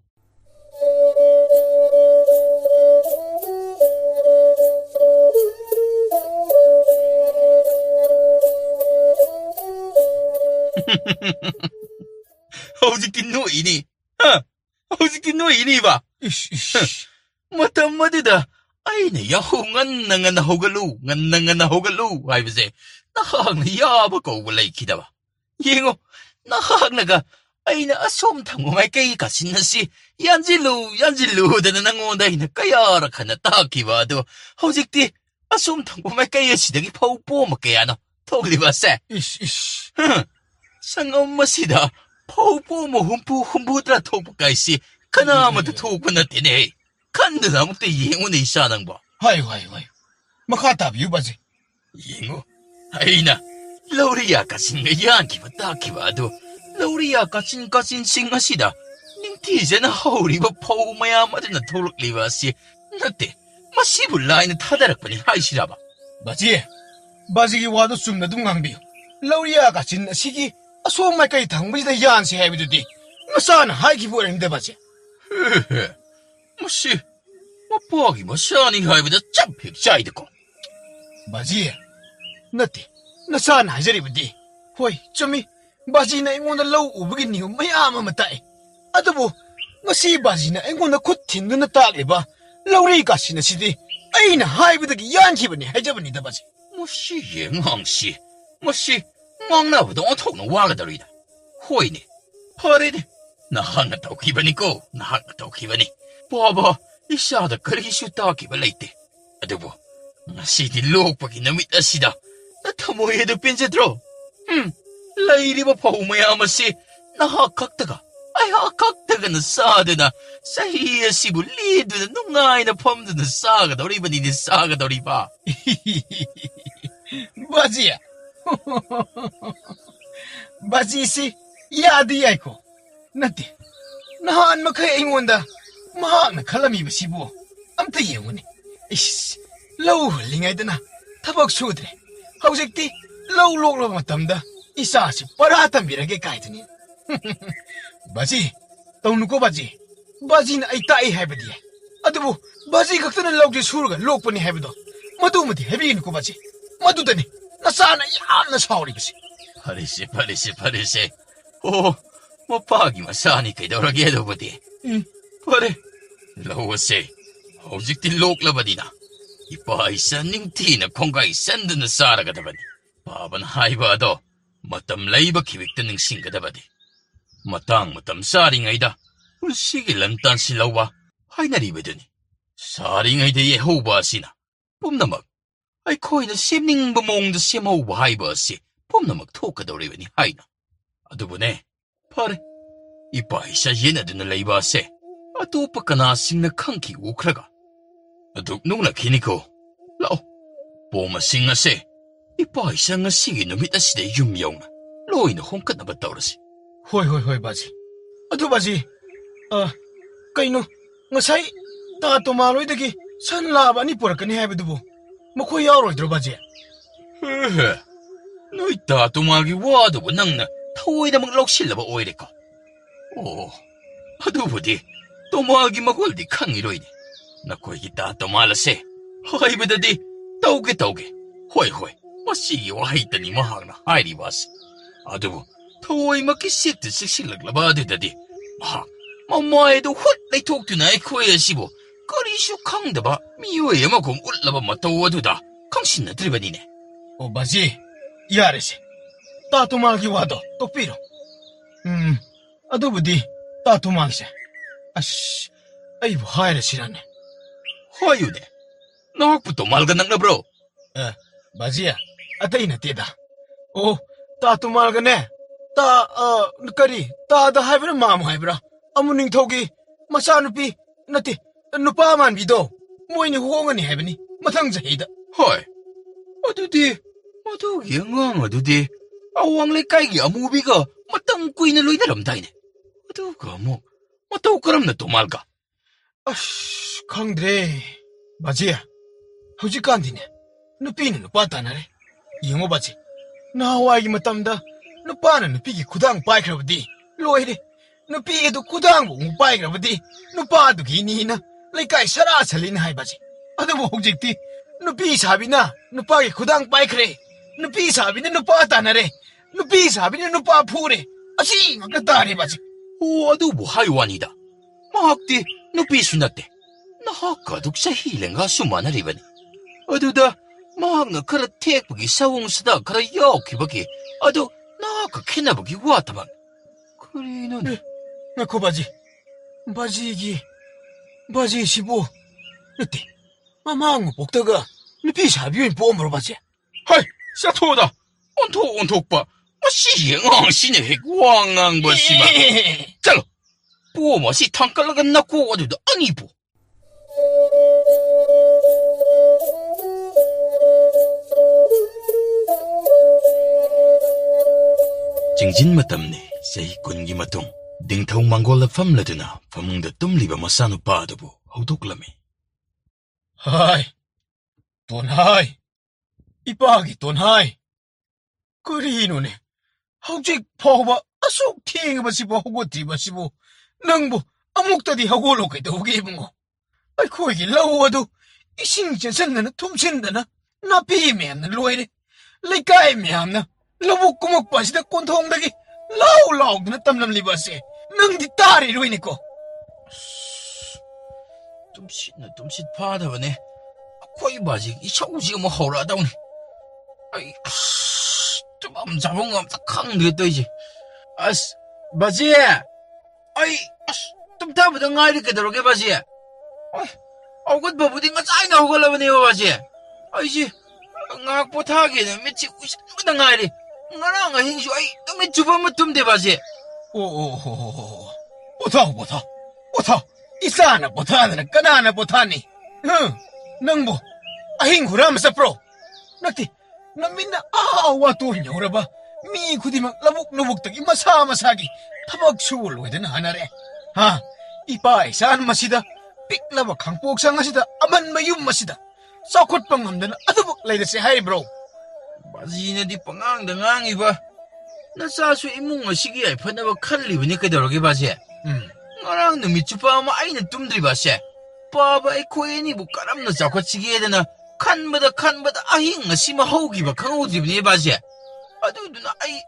hꯧꯖꯤꯛꯇꯤ ꯅꯣꯏꯅꯤ ꯕꯥ ꯃꯇꯝ ꯑꯗꯨꯗ ꯑꯩꯅ ꯌꯥꯍꯧ ꯉꯟꯅ ꯍꯧꯒꯠꯂꯨ ꯍꯥꯏꯕꯁꯦ ꯅꯍꯥꯛꯅ ꯌꯥꯕ ꯀꯧꯕ ꯂꯩꯈꯤꯗꯕ ꯌꯦꯡꯉꯣ ꯅꯍꯥꯛꯅꯒ ꯑꯩꯅ ꯑꯁꯣꯝ ꯊꯪꯕ ꯃꯥꯏꯀꯩ ꯀꯥꯆꯤꯟ ꯑꯁꯤ ꯌꯥꯟꯖꯤꯜꯂꯨꯗꯅ ꯅꯪꯉꯣꯟꯗ ꯑꯩꯅ ꯀꯌꯥꯔꯛ ꯍꯟꯅ ꯇꯥꯛꯈꯤꯕ ꯑꯗꯣ ꯍꯧꯖꯤꯛꯇꯤ ꯑꯁꯣꯝ ꯊꯪꯕ ꯃꯥꯏꯀꯩ ꯑꯁꯤꯗꯒꯤ ꯐꯧ ꯄꯣꯝꯕ ꯀꯌꯥꯅꯣ ꯊꯣꯛꯂꯤꯕꯁꯦ ꯁꯪꯒꯝ ꯑꯁꯤꯗ ꯐꯧ ꯄꯣꯝꯕ ꯍꯨꯝꯐꯨꯇꯔꯥ ꯊꯣꯛꯄ ꯀꯥꯏꯁꯤ ꯀꯅꯥꯃꯇ ꯊꯣꯛꯄ ꯅꯠꯇꯦꯅꯦ ꯈꯟꯗꯅ ꯑꯃꯨꯛꯇ ꯌꯦꯡꯉꯨꯅꯦ ꯏꯆꯥ ꯅꯪꯕꯣ ꯍꯥꯏꯌꯨ ꯃꯈꯥ ꯇꯥꯕꯤꯌꯨ ꯕꯥꯖꯤ ꯌꯦꯡꯉꯨ ꯑꯩꯅ ꯂꯧꯔꯤꯌꯥ ꯀꯥꯆꯤꯟꯒ ꯌꯥꯟꯈꯤꯕ ꯇꯥꯛꯈꯤꯕ ꯑꯗꯨ ꯂꯧꯔꯤꯌꯥ ꯀꯥꯆꯤꯟꯁꯤꯡ ꯑꯁꯤꯗ ꯅꯤꯡꯊꯤꯖꯅ ꯍꯧꯔꯤꯕ ꯐꯧ ꯃꯌꯥꯝ ꯑꯗꯨꯅ ꯊꯣꯛꯂꯛꯂꯤꯕ ꯑꯁꯤ ꯅꯠꯇꯦ ꯃꯁꯤꯕꯨ ꯂꯥꯏꯅ ꯊꯥꯗꯔꯛꯄꯅꯤ ꯍꯥꯏꯁꯤꯔꯕ ꯕꯥꯖꯤꯒꯤ ꯋꯥꯗꯨ ꯆꯨꯝꯅ ꯑꯗꯨꯝ ꯉꯥꯡꯕꯤꯌꯨ ꯂꯧꯔꯤꯌꯥ ꯀꯥꯆꯤꯟ ꯑꯁꯤꯒꯤ ꯑꯁꯣꯝ ꯃꯥꯏꯀꯩ ꯊꯪꯕꯁꯤꯗ ꯌꯥꯟꯁꯤ ꯍꯥꯏꯕꯗꯨꯗꯤ ꯃꯁꯥꯅ ꯍꯥꯏꯈꯤꯕ ꯑꯣꯏꯔꯝꯗꯦ ꯕꯥꯖꯤ ꯃꯁꯤ ꯃꯄꯥꯒꯤ ꯃꯆꯥꯅꯤ ꯍꯥꯏꯕꯗ ꯆꯞ ꯍꯦꯛ ꯆꯥꯏꯗꯀꯣ ꯕꯥꯖꯤ ꯅꯠꯇꯦ ꯅꯁꯥꯅ ꯍꯥꯏꯖꯔꯤꯕꯗꯤ ꯍꯣꯏ ꯆꯨꯝꯃꯤ ꯕꯥꯖꯤꯅ ꯑꯩꯉꯣꯟꯗ ꯂꯧ ꯎꯕꯒꯤ ꯅꯤꯌꯣꯝ ꯃꯌꯥꯝ ꯑꯃ ꯇꯥꯛꯏ ꯑꯗꯨꯕꯨ ꯉꯁꯤ ꯕꯥꯖꯤꯅ ꯑꯩꯉꯣꯟꯗ ꯈꯨꯠ ꯊꯤꯟꯗꯨꯅ ꯇꯥꯛꯂꯤꯕ ꯂꯧꯔꯤ ꯀꯥꯆꯤꯟ ꯑꯁꯤꯗꯤ ꯑꯩꯅ ꯍꯥꯏꯕꯗꯒꯤ ꯌꯥꯟꯈꯤꯕꯅꯤ ꯍꯥꯏꯖꯕꯅꯤꯗ ꯕꯥꯖꯤ ꯃꯁꯤꯒꯤ ꯑꯉꯥꯡꯁꯤ ꯃꯁꯤ ꯉꯥꯡꯅꯕꯗ ꯑꯣꯟꯊꯣꯛꯅ ꯋꯥꯒꯗꯧꯔꯤꯗ ꯍꯣꯏꯅꯦ ꯐꯔꯦꯅꯦ ꯅꯍꯥꯛꯅ ꯇꯧꯈꯤꯕꯅꯤ ꯕꯥꯕꯥ ꯏꯆꯥꯗ ꯀꯔꯤꯁꯨ ꯇꯥꯛꯈꯤꯕ ꯂꯩꯇꯦ ꯑꯗꯨꯕꯨ ꯉꯁꯤꯗꯤ ꯂꯣꯛꯄꯒꯤ ꯅꯨꯃꯤꯠ ꯑꯁꯤꯗ ꯊꯃꯣꯏ ꯑꯗꯨ ꯄꯦꯟꯖꯗ꯭ꯔꯣ ꯂꯩꯔꯤꯕ ꯐꯧ ꯃꯌꯥꯝ ꯑꯁꯤ ꯅꯍꯥꯛ ꯈꯛꯇꯒꯅ ꯆꯥꯗꯨꯅ ꯆꯍꯤ ꯑꯁꯤꯕꯨ ꯂꯦꯟꯗꯨꯅ ꯅꯨꯡꯉꯥꯏꯅ ꯐꯝꯗꯨꯅ ꯆꯥꯒꯗꯧꯔꯤꯕ ꯕꯥꯖꯤꯁꯤ ꯌꯥꯗꯤ ꯌꯥꯏꯀꯣ ꯅꯠꯇꯦ ꯅꯍꯥꯟ ꯃꯈꯩ ꯑꯩꯉꯣꯟꯗ ꯃꯍꯥꯛꯅ ꯈꯜꯂꯝꯃꯤꯕꯁꯤꯕꯨ ꯑꯝꯇ ꯌꯦꯡꯉꯨꯅꯦ ꯂꯧ ꯍꯨꯜꯂꯤꯉꯩꯗꯅ ꯊꯕꯛ ꯁꯨꯗ꯭ꯔꯦ ꯍꯧꯖꯤꯛꯇꯤ ꯂꯧ ꯂꯣꯛꯂꯕ ꯃꯇꯝꯗ ꯏꯆꯥꯁꯤ ꯄꯔꯥ ꯇꯝꯕꯤꯔꯒꯦ ꯀꯥꯏꯗꯨꯅꯤ ꯕꯥꯖꯤ ꯇꯧꯅꯨꯀꯣ ꯕꯥꯖꯤꯅ ꯑꯩ ꯇꯥꯛꯏ ꯍꯥꯏꯕꯗꯤ ꯌꯥꯏ ꯑꯗꯨꯕꯨ ꯕꯥꯖꯤ ꯈꯛꯇꯅ ꯂꯧꯁꯤ ꯁꯨꯔꯒ ꯂꯣꯛꯄꯅꯤ ꯍꯥꯏꯕꯗꯣ ꯃꯗꯨꯃꯗꯤ ꯍꯥꯏꯕꯤꯒꯅꯨꯀꯣ ꯕꯥꯖꯤ ꯃꯗꯨꯗꯅꯤ ꯅꯆꯥꯅ ꯌꯥꯝꯅ ꯁꯥꯎꯔꯤꯕꯁꯤ ꯐꯔꯦꯁꯦ ꯑꯣ ꯃꯄꯥꯒꯤ ꯃꯆꯥꯅꯤ ꯀꯩꯗꯧꯔꯒꯦ ꯑꯗꯨꯕꯨꯗꯤ ꯐꯔꯦ ꯂꯧ ꯑꯁꯦ ꯍꯧꯖꯤꯛꯇꯤ ꯂꯣꯛꯂꯕꯅꯤꯅ ꯏꯄꯥ ꯏꯆꯥ ꯅꯤꯡꯊꯤꯅ ꯈꯣꯡꯒꯥꯏ ꯆꯟꯗꯨꯅ ꯆꯥꯔꯒꯗꯕꯅꯤ ꯕꯥꯕꯅ ꯍꯥꯏꯕ ꯑꯗꯣ ꯃꯇꯝ ꯂꯩꯕ ꯈꯤꯕꯤꯛꯇ ꯅꯤꯡꯁꯤꯡꯒꯗꯕꯅꯤ ꯃꯇꯝ ꯆꯥꯔꯤꯉꯩꯗ ꯄꯨꯟꯁꯤꯒꯤ ꯂꯟꯇꯥꯟꯁꯤ ꯂꯧꯕ ꯍꯥꯏꯅꯔꯤꯕꯗꯨꯅꯤ ꯁꯥꯔꯤꯉꯩꯗ ꯌꯦꯍꯧꯕ ꯑꯁꯤꯅ ꯄꯨꯝꯅꯃꯛ ꯑꯩꯈꯣꯏꯅ ꯁꯦꯝꯅꯤꯡꯕ ꯃꯑꯣꯡꯗ ꯁꯦꯝꯍꯧꯕ ꯍꯥꯏꯕ ꯑꯁꯤ ꯄꯨꯝꯅꯃꯛ ꯊꯣꯛꯀꯗꯧꯔꯤꯕꯅꯤ ꯍꯥꯏꯅ ꯑꯗꯨꯕꯨꯅꯦ ꯐꯔꯦ ꯏꯄꯥ ꯏꯆꯥ ꯌꯦꯟꯅꯗꯨꯅ ꯂꯩꯕ ꯑꯁꯦ ꯑꯇꯣꯞꯄ ꯀꯅꯥꯁꯤꯡꯅ ꯈꯪꯈꯤ ꯎꯈ꯭ꯔꯒ ꯑꯗꯨꯛ ꯅꯣꯛꯅꯈꯤꯅꯤꯀꯣ ꯂꯥꯛꯑꯣ ꯄꯣꯝꯁꯤꯡ ꯑꯁꯦ ꯏꯄꯥ ꯏꯆꯥ ꯉꯁꯤꯒꯤ ꯅꯨꯃꯤꯠ ꯑꯁꯤꯗ ꯌꯨꯝ ꯌꯧꯅ ꯂꯣꯏꯅ ꯍꯣꯡꯀꯠꯅꯕ ꯇꯧꯔꯁꯤ ꯍꯣꯏ ꯕꯥꯖꯤ ꯑꯗꯨ ꯕꯥꯖꯤ ꯀꯩꯅꯣ ꯉꯁꯥꯏ ꯇꯥ ꯇꯣꯃꯥꯂꯣꯏꯗꯒꯤ ꯁꯟ ꯂꯥꯕ 2 ꯄꯨꯔꯛꯀꯅꯤ ꯍꯥꯏꯕꯗꯨꯕꯨ ꯃꯈꯣꯏ ꯌꯥꯎꯔꯣꯏꯗ꯭ꯔꯣ ꯕꯥꯖꯤ ꯅꯣꯏ ꯇꯥ ꯇꯣꯃꯥꯒꯤ ꯋꯥꯗꯨꯕꯨ ꯅꯪꯅ ꯊꯑꯣꯏꯗꯃꯛ ꯂꯧꯁꯤꯜꯂꯕ ꯑꯣꯏꯔꯦꯀꯣ ꯑꯣ ꯑꯗꯨꯕꯨꯗꯤ ꯇꯣꯃꯥꯒꯤ ꯃꯒꯨꯜꯗꯤ ꯈꯪꯉꯤꯔꯣꯏꯅꯦ ꯅꯈꯣꯏꯒꯤ ꯇꯥ ꯇꯣꯃꯥꯜ ꯑꯁꯦ ꯍꯥꯏꯕꯗꯗꯤ ꯇꯧꯒꯦ ꯍꯣꯏ ꯃꯁꯤꯒꯤ ꯋꯥꯍꯩꯇꯅꯤ ꯃꯍꯥꯛꯅ ꯍꯥꯏꯔꯤꯕ ꯑꯁꯤ ꯑꯗꯨꯕꯨ ꯊꯑꯣꯏꯃꯛꯀꯤ ꯆꯦꯛꯇ ꯆꯦꯛꯁꯤꯜꯂꯛꯂꯕ ꯑꯗꯨꯗꯗꯤ ꯃꯍꯥꯛ ꯃꯃꯥꯏꯗꯨ ꯍꯨꯠ ꯂꯩꯊꯣꯛꯇꯨꯅ ꯑꯩꯈꯣꯏ ꯑꯁꯤꯕꯨ ꯀꯔꯤꯁꯨ ꯈꯪꯗꯕ ꯃꯤꯑꯣꯏ ꯑꯃꯒꯨꯝ ꯎꯠꯂꯕ ꯃꯇꯧ ꯑꯗꯨꯗ ꯈꯪꯁꯤꯟꯅꯗ꯭ꯔꯤꯕꯅꯤꯅꯦ 바지, 야레시. 따뚜마기 와도 똑비로. 어두부디 따뚜마기세. 아씨, 아이고 하이레시라네. 하유네. 나학부터 말가 낭나브로. 바지야, 아따이나 떼다. 따뚜마가네. 그리, 따다 하이브라 마무 하이브라. 아무닝 토기, 마사누피, 나티, 누파만 비도. 모이니 호응하니 하이브니. 마탕 자히다. 헐. 어두디, 어두기 영광 어두디. 아왕레 까이기 아무비가 마땅 꾸이는 로이다람다이네. 어두가 뭐, 마땅 그럼나 또 말까. 아씨, 강드레. 바지야, 후지간디네. 누피는 누파 따나래. 이용호 바지. 나와이기 마땀다. 누파는 누피기 구당 빠이크라버디. 로이래. 누피에도 구당부 빠이크라버디. 누파도 기니나. 레이까이 사라살리나 하이바지. 아드모 혹직디. 누피 사비나. 누파기 구당 빠이크래. 누피 사비는 누파 따나래. 누피 사비는 누파 푸래. 아시, ngakata리 바지. 어두부 하유완이다. 마학디, 누피 순났대. 나학가둑 사히랭가 수만하리바니. 어두다, 마학나 그라 택부기 사웅스다 그라 여기버기. 어두, 나가 캐나버기 와타만. 그리는. 나코 바지. 바지 시보. 이때, 마망 복다가 누피 사비인 뽀물어 바지. 하이, 사토다. 온톡바. 시행왕 신의 핵왕왕 버시마. 잘로. 뽀머시 탕깔라가 나고 어두다 아니부. 징진 마tamne sei kungi matung dingthau mangola famladuna famungda tumliba masanu padubu haudoklami. 하이, 돈하이. 이빠기 돈하이. 그리노네. hꯧ직 파오바 아속 팅어버시보 호고티버시보 낭보 아목다디 하고로 그도게 bungo. 아이코이기 라오와도 이싱전선나나 tum신다나 나피 맴나 로이레. 레이까이 맴나 러북 구먹바시다 꼰통다기 라우라우드나 땀남리바세. 능디 따리 로이니코. tumsit 파다버네. 코이 바지 이 샤우지가 뭐 허라다오네. 아이 좀 암자봉 암자 강되겠다 이제. 아스 바지. 아이 좀 타보다 nga이 그대로게 바지. 아웃 바부딩가 짜이나 호걸라버네요 바지. 아이지 ngak 포타기는 며칠 우시보다 nga이. nga랑 행수 아이 너무 주범을 tum대 바지. 오오오오. 보타. 이사나 보타나 까나나 보타니. 낭보 아힝 후라면서 프로. nakti namina watul nyoraba mi kudimak labuk tagi masagi tabag sul wedana hanare ha ipa isan masida piklaba khangpok sang asida aman mayum masida sakot pangamdana adubuk laida se hai bro bazina di pangang da ngang iba nasa su imung asigi ai phanaba khalibani kadoroge baje ngarang numit chupa ma aina tumdri base baba ai koeni bu karamna zakwachi게 되나 칸마다 아힝 시마 허우기바 강호집니 바지 아두두나 아이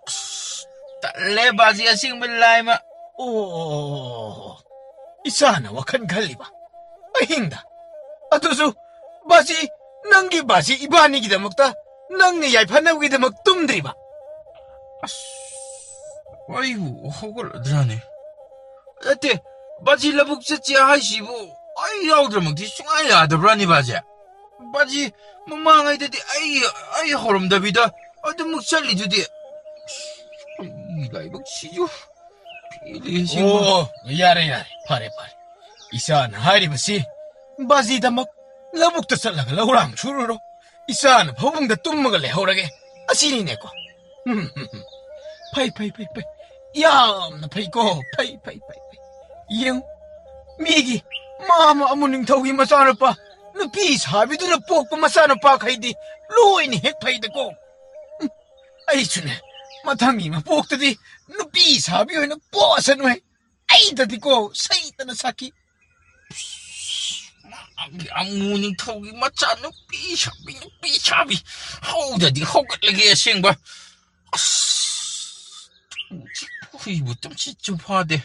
달래 바지야 싱빌라이마 오 이사나 와칸 갈리바 아힝다 아두수 바지 낭기 바지 이바니기다 먹다 낭니 야이파나기다 먹 뜸드리바 아이고 허걸드라네 어때 바지 라북스지 하시부 아이 야우들 먹디 숭아이 아드브라니 바지 바지 멍망아이 되디 아이 허름다비다 어둠 묵살리 주디 이라이박 시주 비리시 오 야래 파레 이사나 하리바시 바지다 먹 라북다 살라가 라우랑 추르로 이사나 버붕다 뚱먹을 레호라게 아시니네고 파이 야나 파이고 파이 이응 미기 마마 아무닝 더위 마사르빠 누피 사비두나 뽀꾸 마사르빠 카이디 로이니 핵파이드고 아이추네 마탕이마 뽀ꯛ다디 누피 사비오이나 뽀아사누해 아이다디고 사이다나 사키 아무닝 더위 마짜 누피 사비 하우다디 허걸레게 생바 이부 좀 화대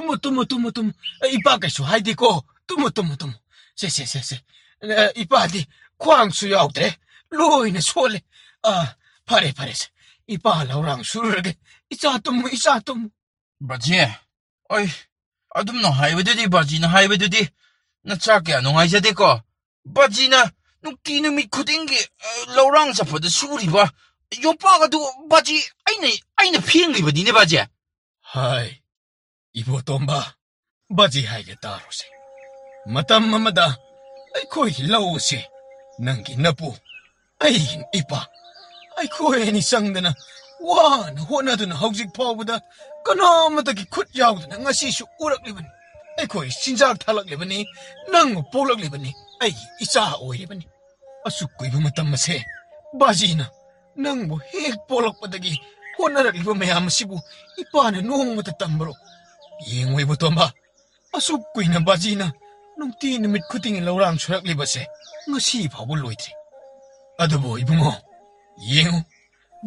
tumu ipa kaisu haidi ko tumu se ipa di kwang su yaudre loina sole ꯐꯔꯦ ꯐꯔꯦꯁꯦ 이빠 ꯂꯧꯔꯥꯡ ꯁꯨꯔꯨꯔꯒꯦ 이짜 Tamu 바지, 어이, 아둠 너 하이브드디 바지나 하이브드디 나 작게 농아이자데거 바지나 눅띠는 미 쿠딩기 러랑 잡어도 수리바 요빠가도 바지 아이네 피행리버디네 바지 하이 이보 톰바 바지 하이게 따로세 마담 마마다 아이코이 라오세 낭기 나부 아이긴 이빠 아이코이 니상드나 와나 호나드나 하우직 파우보다 까나마다기 굿 야우드나 ngasisu 우락리버니 아이코이 신작 탈락리버니 낭 볼락리버니 아이 이사 오이리버니 아수꾸이브 마담마세 바지나 낭보 핵 볼락바다기 호나락리버 매암시부 이빠나 노홍마다 땀버로 잉웨이브 톰바 아수꾸이나 바지나 농띠 누밋 쿠팅이 러랑 수락리버세 ngasi 파볼 로이트리 아드보 이붕어 잉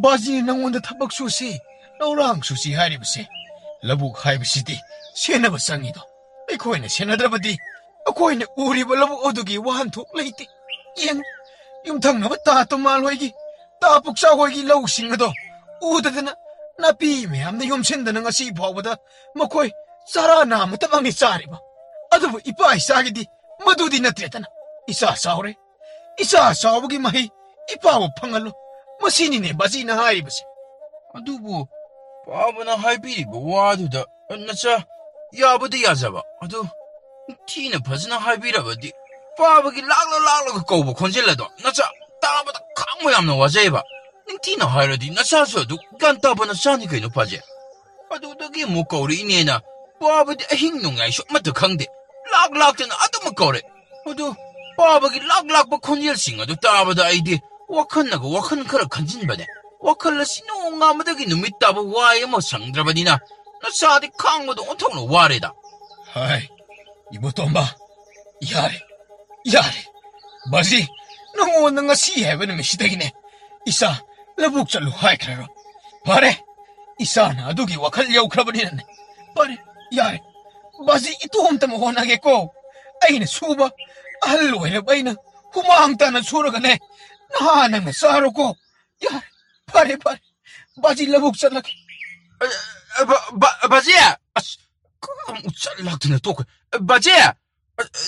바지 낭원다 타박 수시 러랑 수시 하리버세 러북 하이브시디 세나바 쌍이도 아이코이네 세나드라바디 아코이네 우리바 러북 어두기 와한톡 레이티 잉 용탕나바 따또 말호이기 따북사호이기 러우싱어도 우드드나 나비 매암나 용센다는 ngasi 파보다 마코이 사라나무 따방니 싸리바 아드보 이빠이 싸기디 마두디 나트레타나 이사 싸오레 이사 싸오부기 마히 이빠보 팡알로 마시니네 바지나 하이브세 아두부 바보나 하이비리버 와두다 나차 야부디 야자바 아두 티는 바지나 하이비라버디 바보기 락락락락 꼬부 콘질라도 나차 따보다 강모양나 와제바 닝티나 하이러디 나차서도 간따보나 싸니까이노 바지 아두더기 무꼬리 이니에나 바보디 힝농야이 쇼마트 강데 락락드나 아두무꼬레 아두 바보기 락락바 콘질싱아도 따보다 아이디 와칸나고 와칸 카라 간진바네 와칼라 신용아무다기 누밋다바 와에 뭐 상드라바디나 나 사디 강모도 온통로 와레다 하이 이보 톰바 야레 바지 낭원나 ngasi 해버는 시대기네 이사 러북절로 하이크라로 바레 이사나 아두기 와칼 여우크라버리네 바레 야레 바지 이토홈타모 호나게꼬 아이네 수바 알로에레 바이나 후마항따나 수러가네 나는 싸로고 야 파래 바지 러북 잘라게 바지야 잘락드네 또 바지야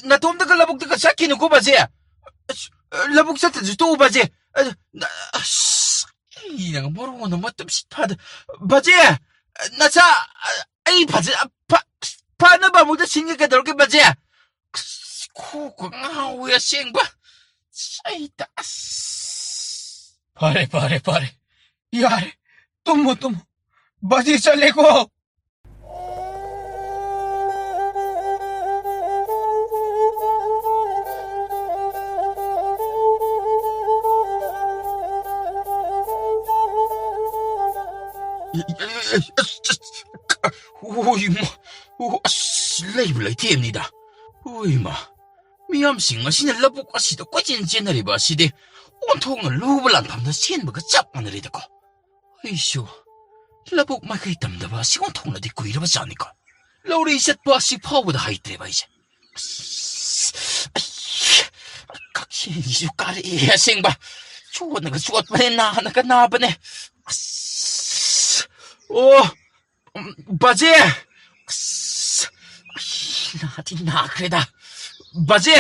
나 돔다가 러북다가 삭히는 고 바지야 러북 삭트지 또 바지 이랑 모르고는 뭐뜸시 파드 바지야 나차 아이 바지 파는 바보다 신기가 들게 바지야 코가 아우야 쌩바 사이다 파래 야레 tummo 바지 잘래고 오이마 레이블레이 됩니다 오이마 미암싱아 신을 러북과 시도 꼬진진나리바 시대 온통을 루블란 밤다 시엔버가 짭마늘이다고 이쇼 러북 마카이 담다바 시온통을 딛고 이러바지 않을까 러리 셋바 시파우보다 하이트레바 이제 각시 이주 까리야 생바 죽었는가 죽었바네 나하나가 나바네 바지 나디 나 그래다 바지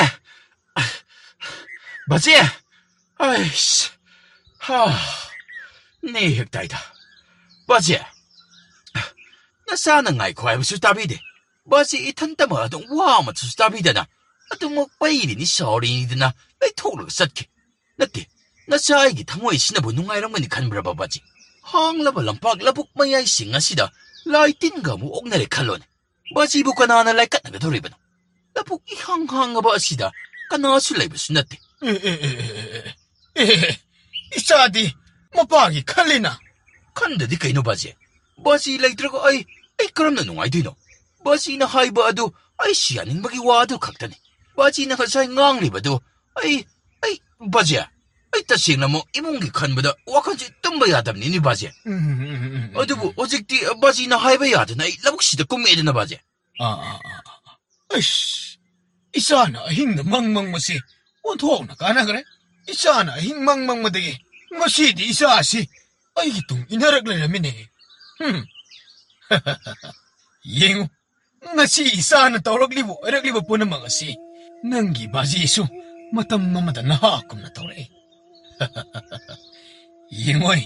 아이씨 네 핵다이다 바지 나 사는 아이 과이부수 답이데 바지 이탄따마도 와마투수 답이다나 아또 뭐 빠이리니 서리니드나 내 토르가 쌌게 나띠 나 사이기 탕모이 신나보 농아이랑만이 간브라바 바지 항라바 lampak labuk mayay singa sida laitin ga mo og nare kalon baji bu kana na lai kat na doriban labuk ihang hang ba sida kana sulay ba sunate 이사디 마파기 칼리나 kanda di kaino baji baji lai trago ay karam na nungay dino baji na haiba adu ay siyaning magi wado kaktani baji na kasay ngang liba do ay baji ay tasing na mo imungi kanbada wakansi tumba yadamni ni baji adubu ojikti baji na haiba yadana ay labuk sida kumeda na baji 아이씨 이사나 힝나 망망마시 온통 나 가나 그래 이사나 힝망망마되게 ngasi di isa si ay gitong inarak lalamin eh. Yengo, ngasi isa na tawraglibo po na mga si. Nanggi bazi iso, matam mamada na hakom na tawra eh. Yengoy,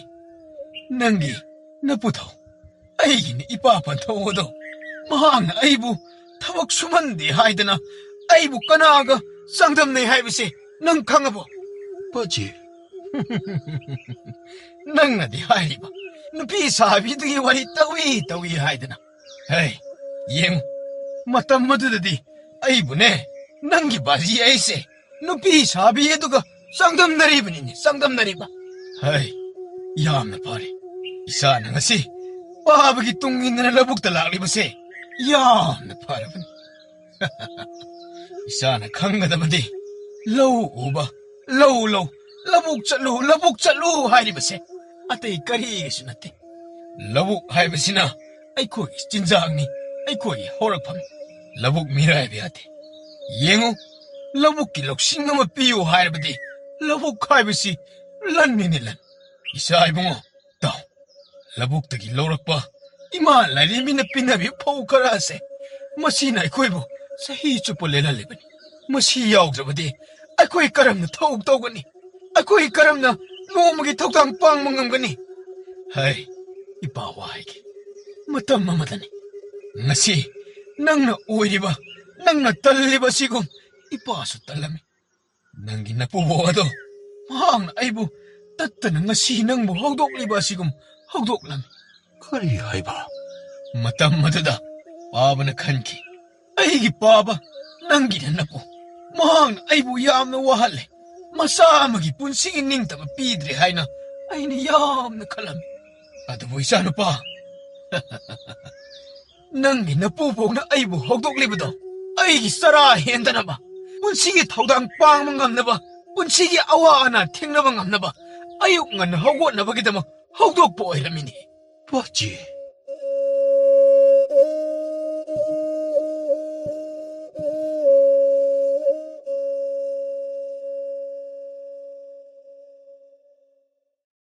nanggi, naputaw. Ay gini ipapantaw ko daw. Mahang na aybo, tawag sumandi hayda na. Aybo kanaga, sangdam na haibisi, nang kangabo. Baji, Nang na di hayba. Nupi sabi ito wari tawi hayda na. Hey, Yengo, matam madudadi. Aybo ne, nanggi bazi ayse. Nupi sabi ito ka, sangdam na riba nini, sangdam na riba. Hey, yam na pare. Isa na nga si. Pabagi tungin na nalabog talakli ba si? Yam na pare ba? Isa na kang nadamadi. Law uba, law, labog sa lu, hay ba si? Atay kari iso nati. Labog hay ba si na? Ay ko'y istinzang ni, ay ko'y horak pami. Labog miray biyate. Yengo, labog kiloksing na mapiyo hay ba di? Labog hay ba si? Lan ninilan. Isa ay bungo, daw. Labog tagi lorak pa. Ima lalimin na pinabi pao karase. Masina ay ko'y bo, sa hitso po lelalibani. Masiyaw sa ba di? Ay ko'y karam na tawag gani. Ay ko'y karam na lumagi tawag pang mangam gani. Hay, ipaway ki. Matam mamatani. Ngasi, nang na uwi di ba? Nang natali ba sigom? Ipaso talami. Nang ginapubo ka to. Mahang na aybo. Tatta na ngasi nang mo hawdok li ba sigom? Hawdok lami. kari hay ba? Matam madada. Paba na kanki. Ay gipaba. Nang ginan po. Mahang na aybo yam na wahali. Masamagi punsingin ning tama pidri hay na. Ay niyam na kalami. At aboy sana pa. Nang ginapupog na aybo hawdok li ba daw? Ay gisarahin na ba? Punsigi tawdang pang mangam na ba? Punsigi awaan na ting na mangam na ba? Ayok nga na hawgot na ba kita mo? Hawdok po ay lamini. Baji,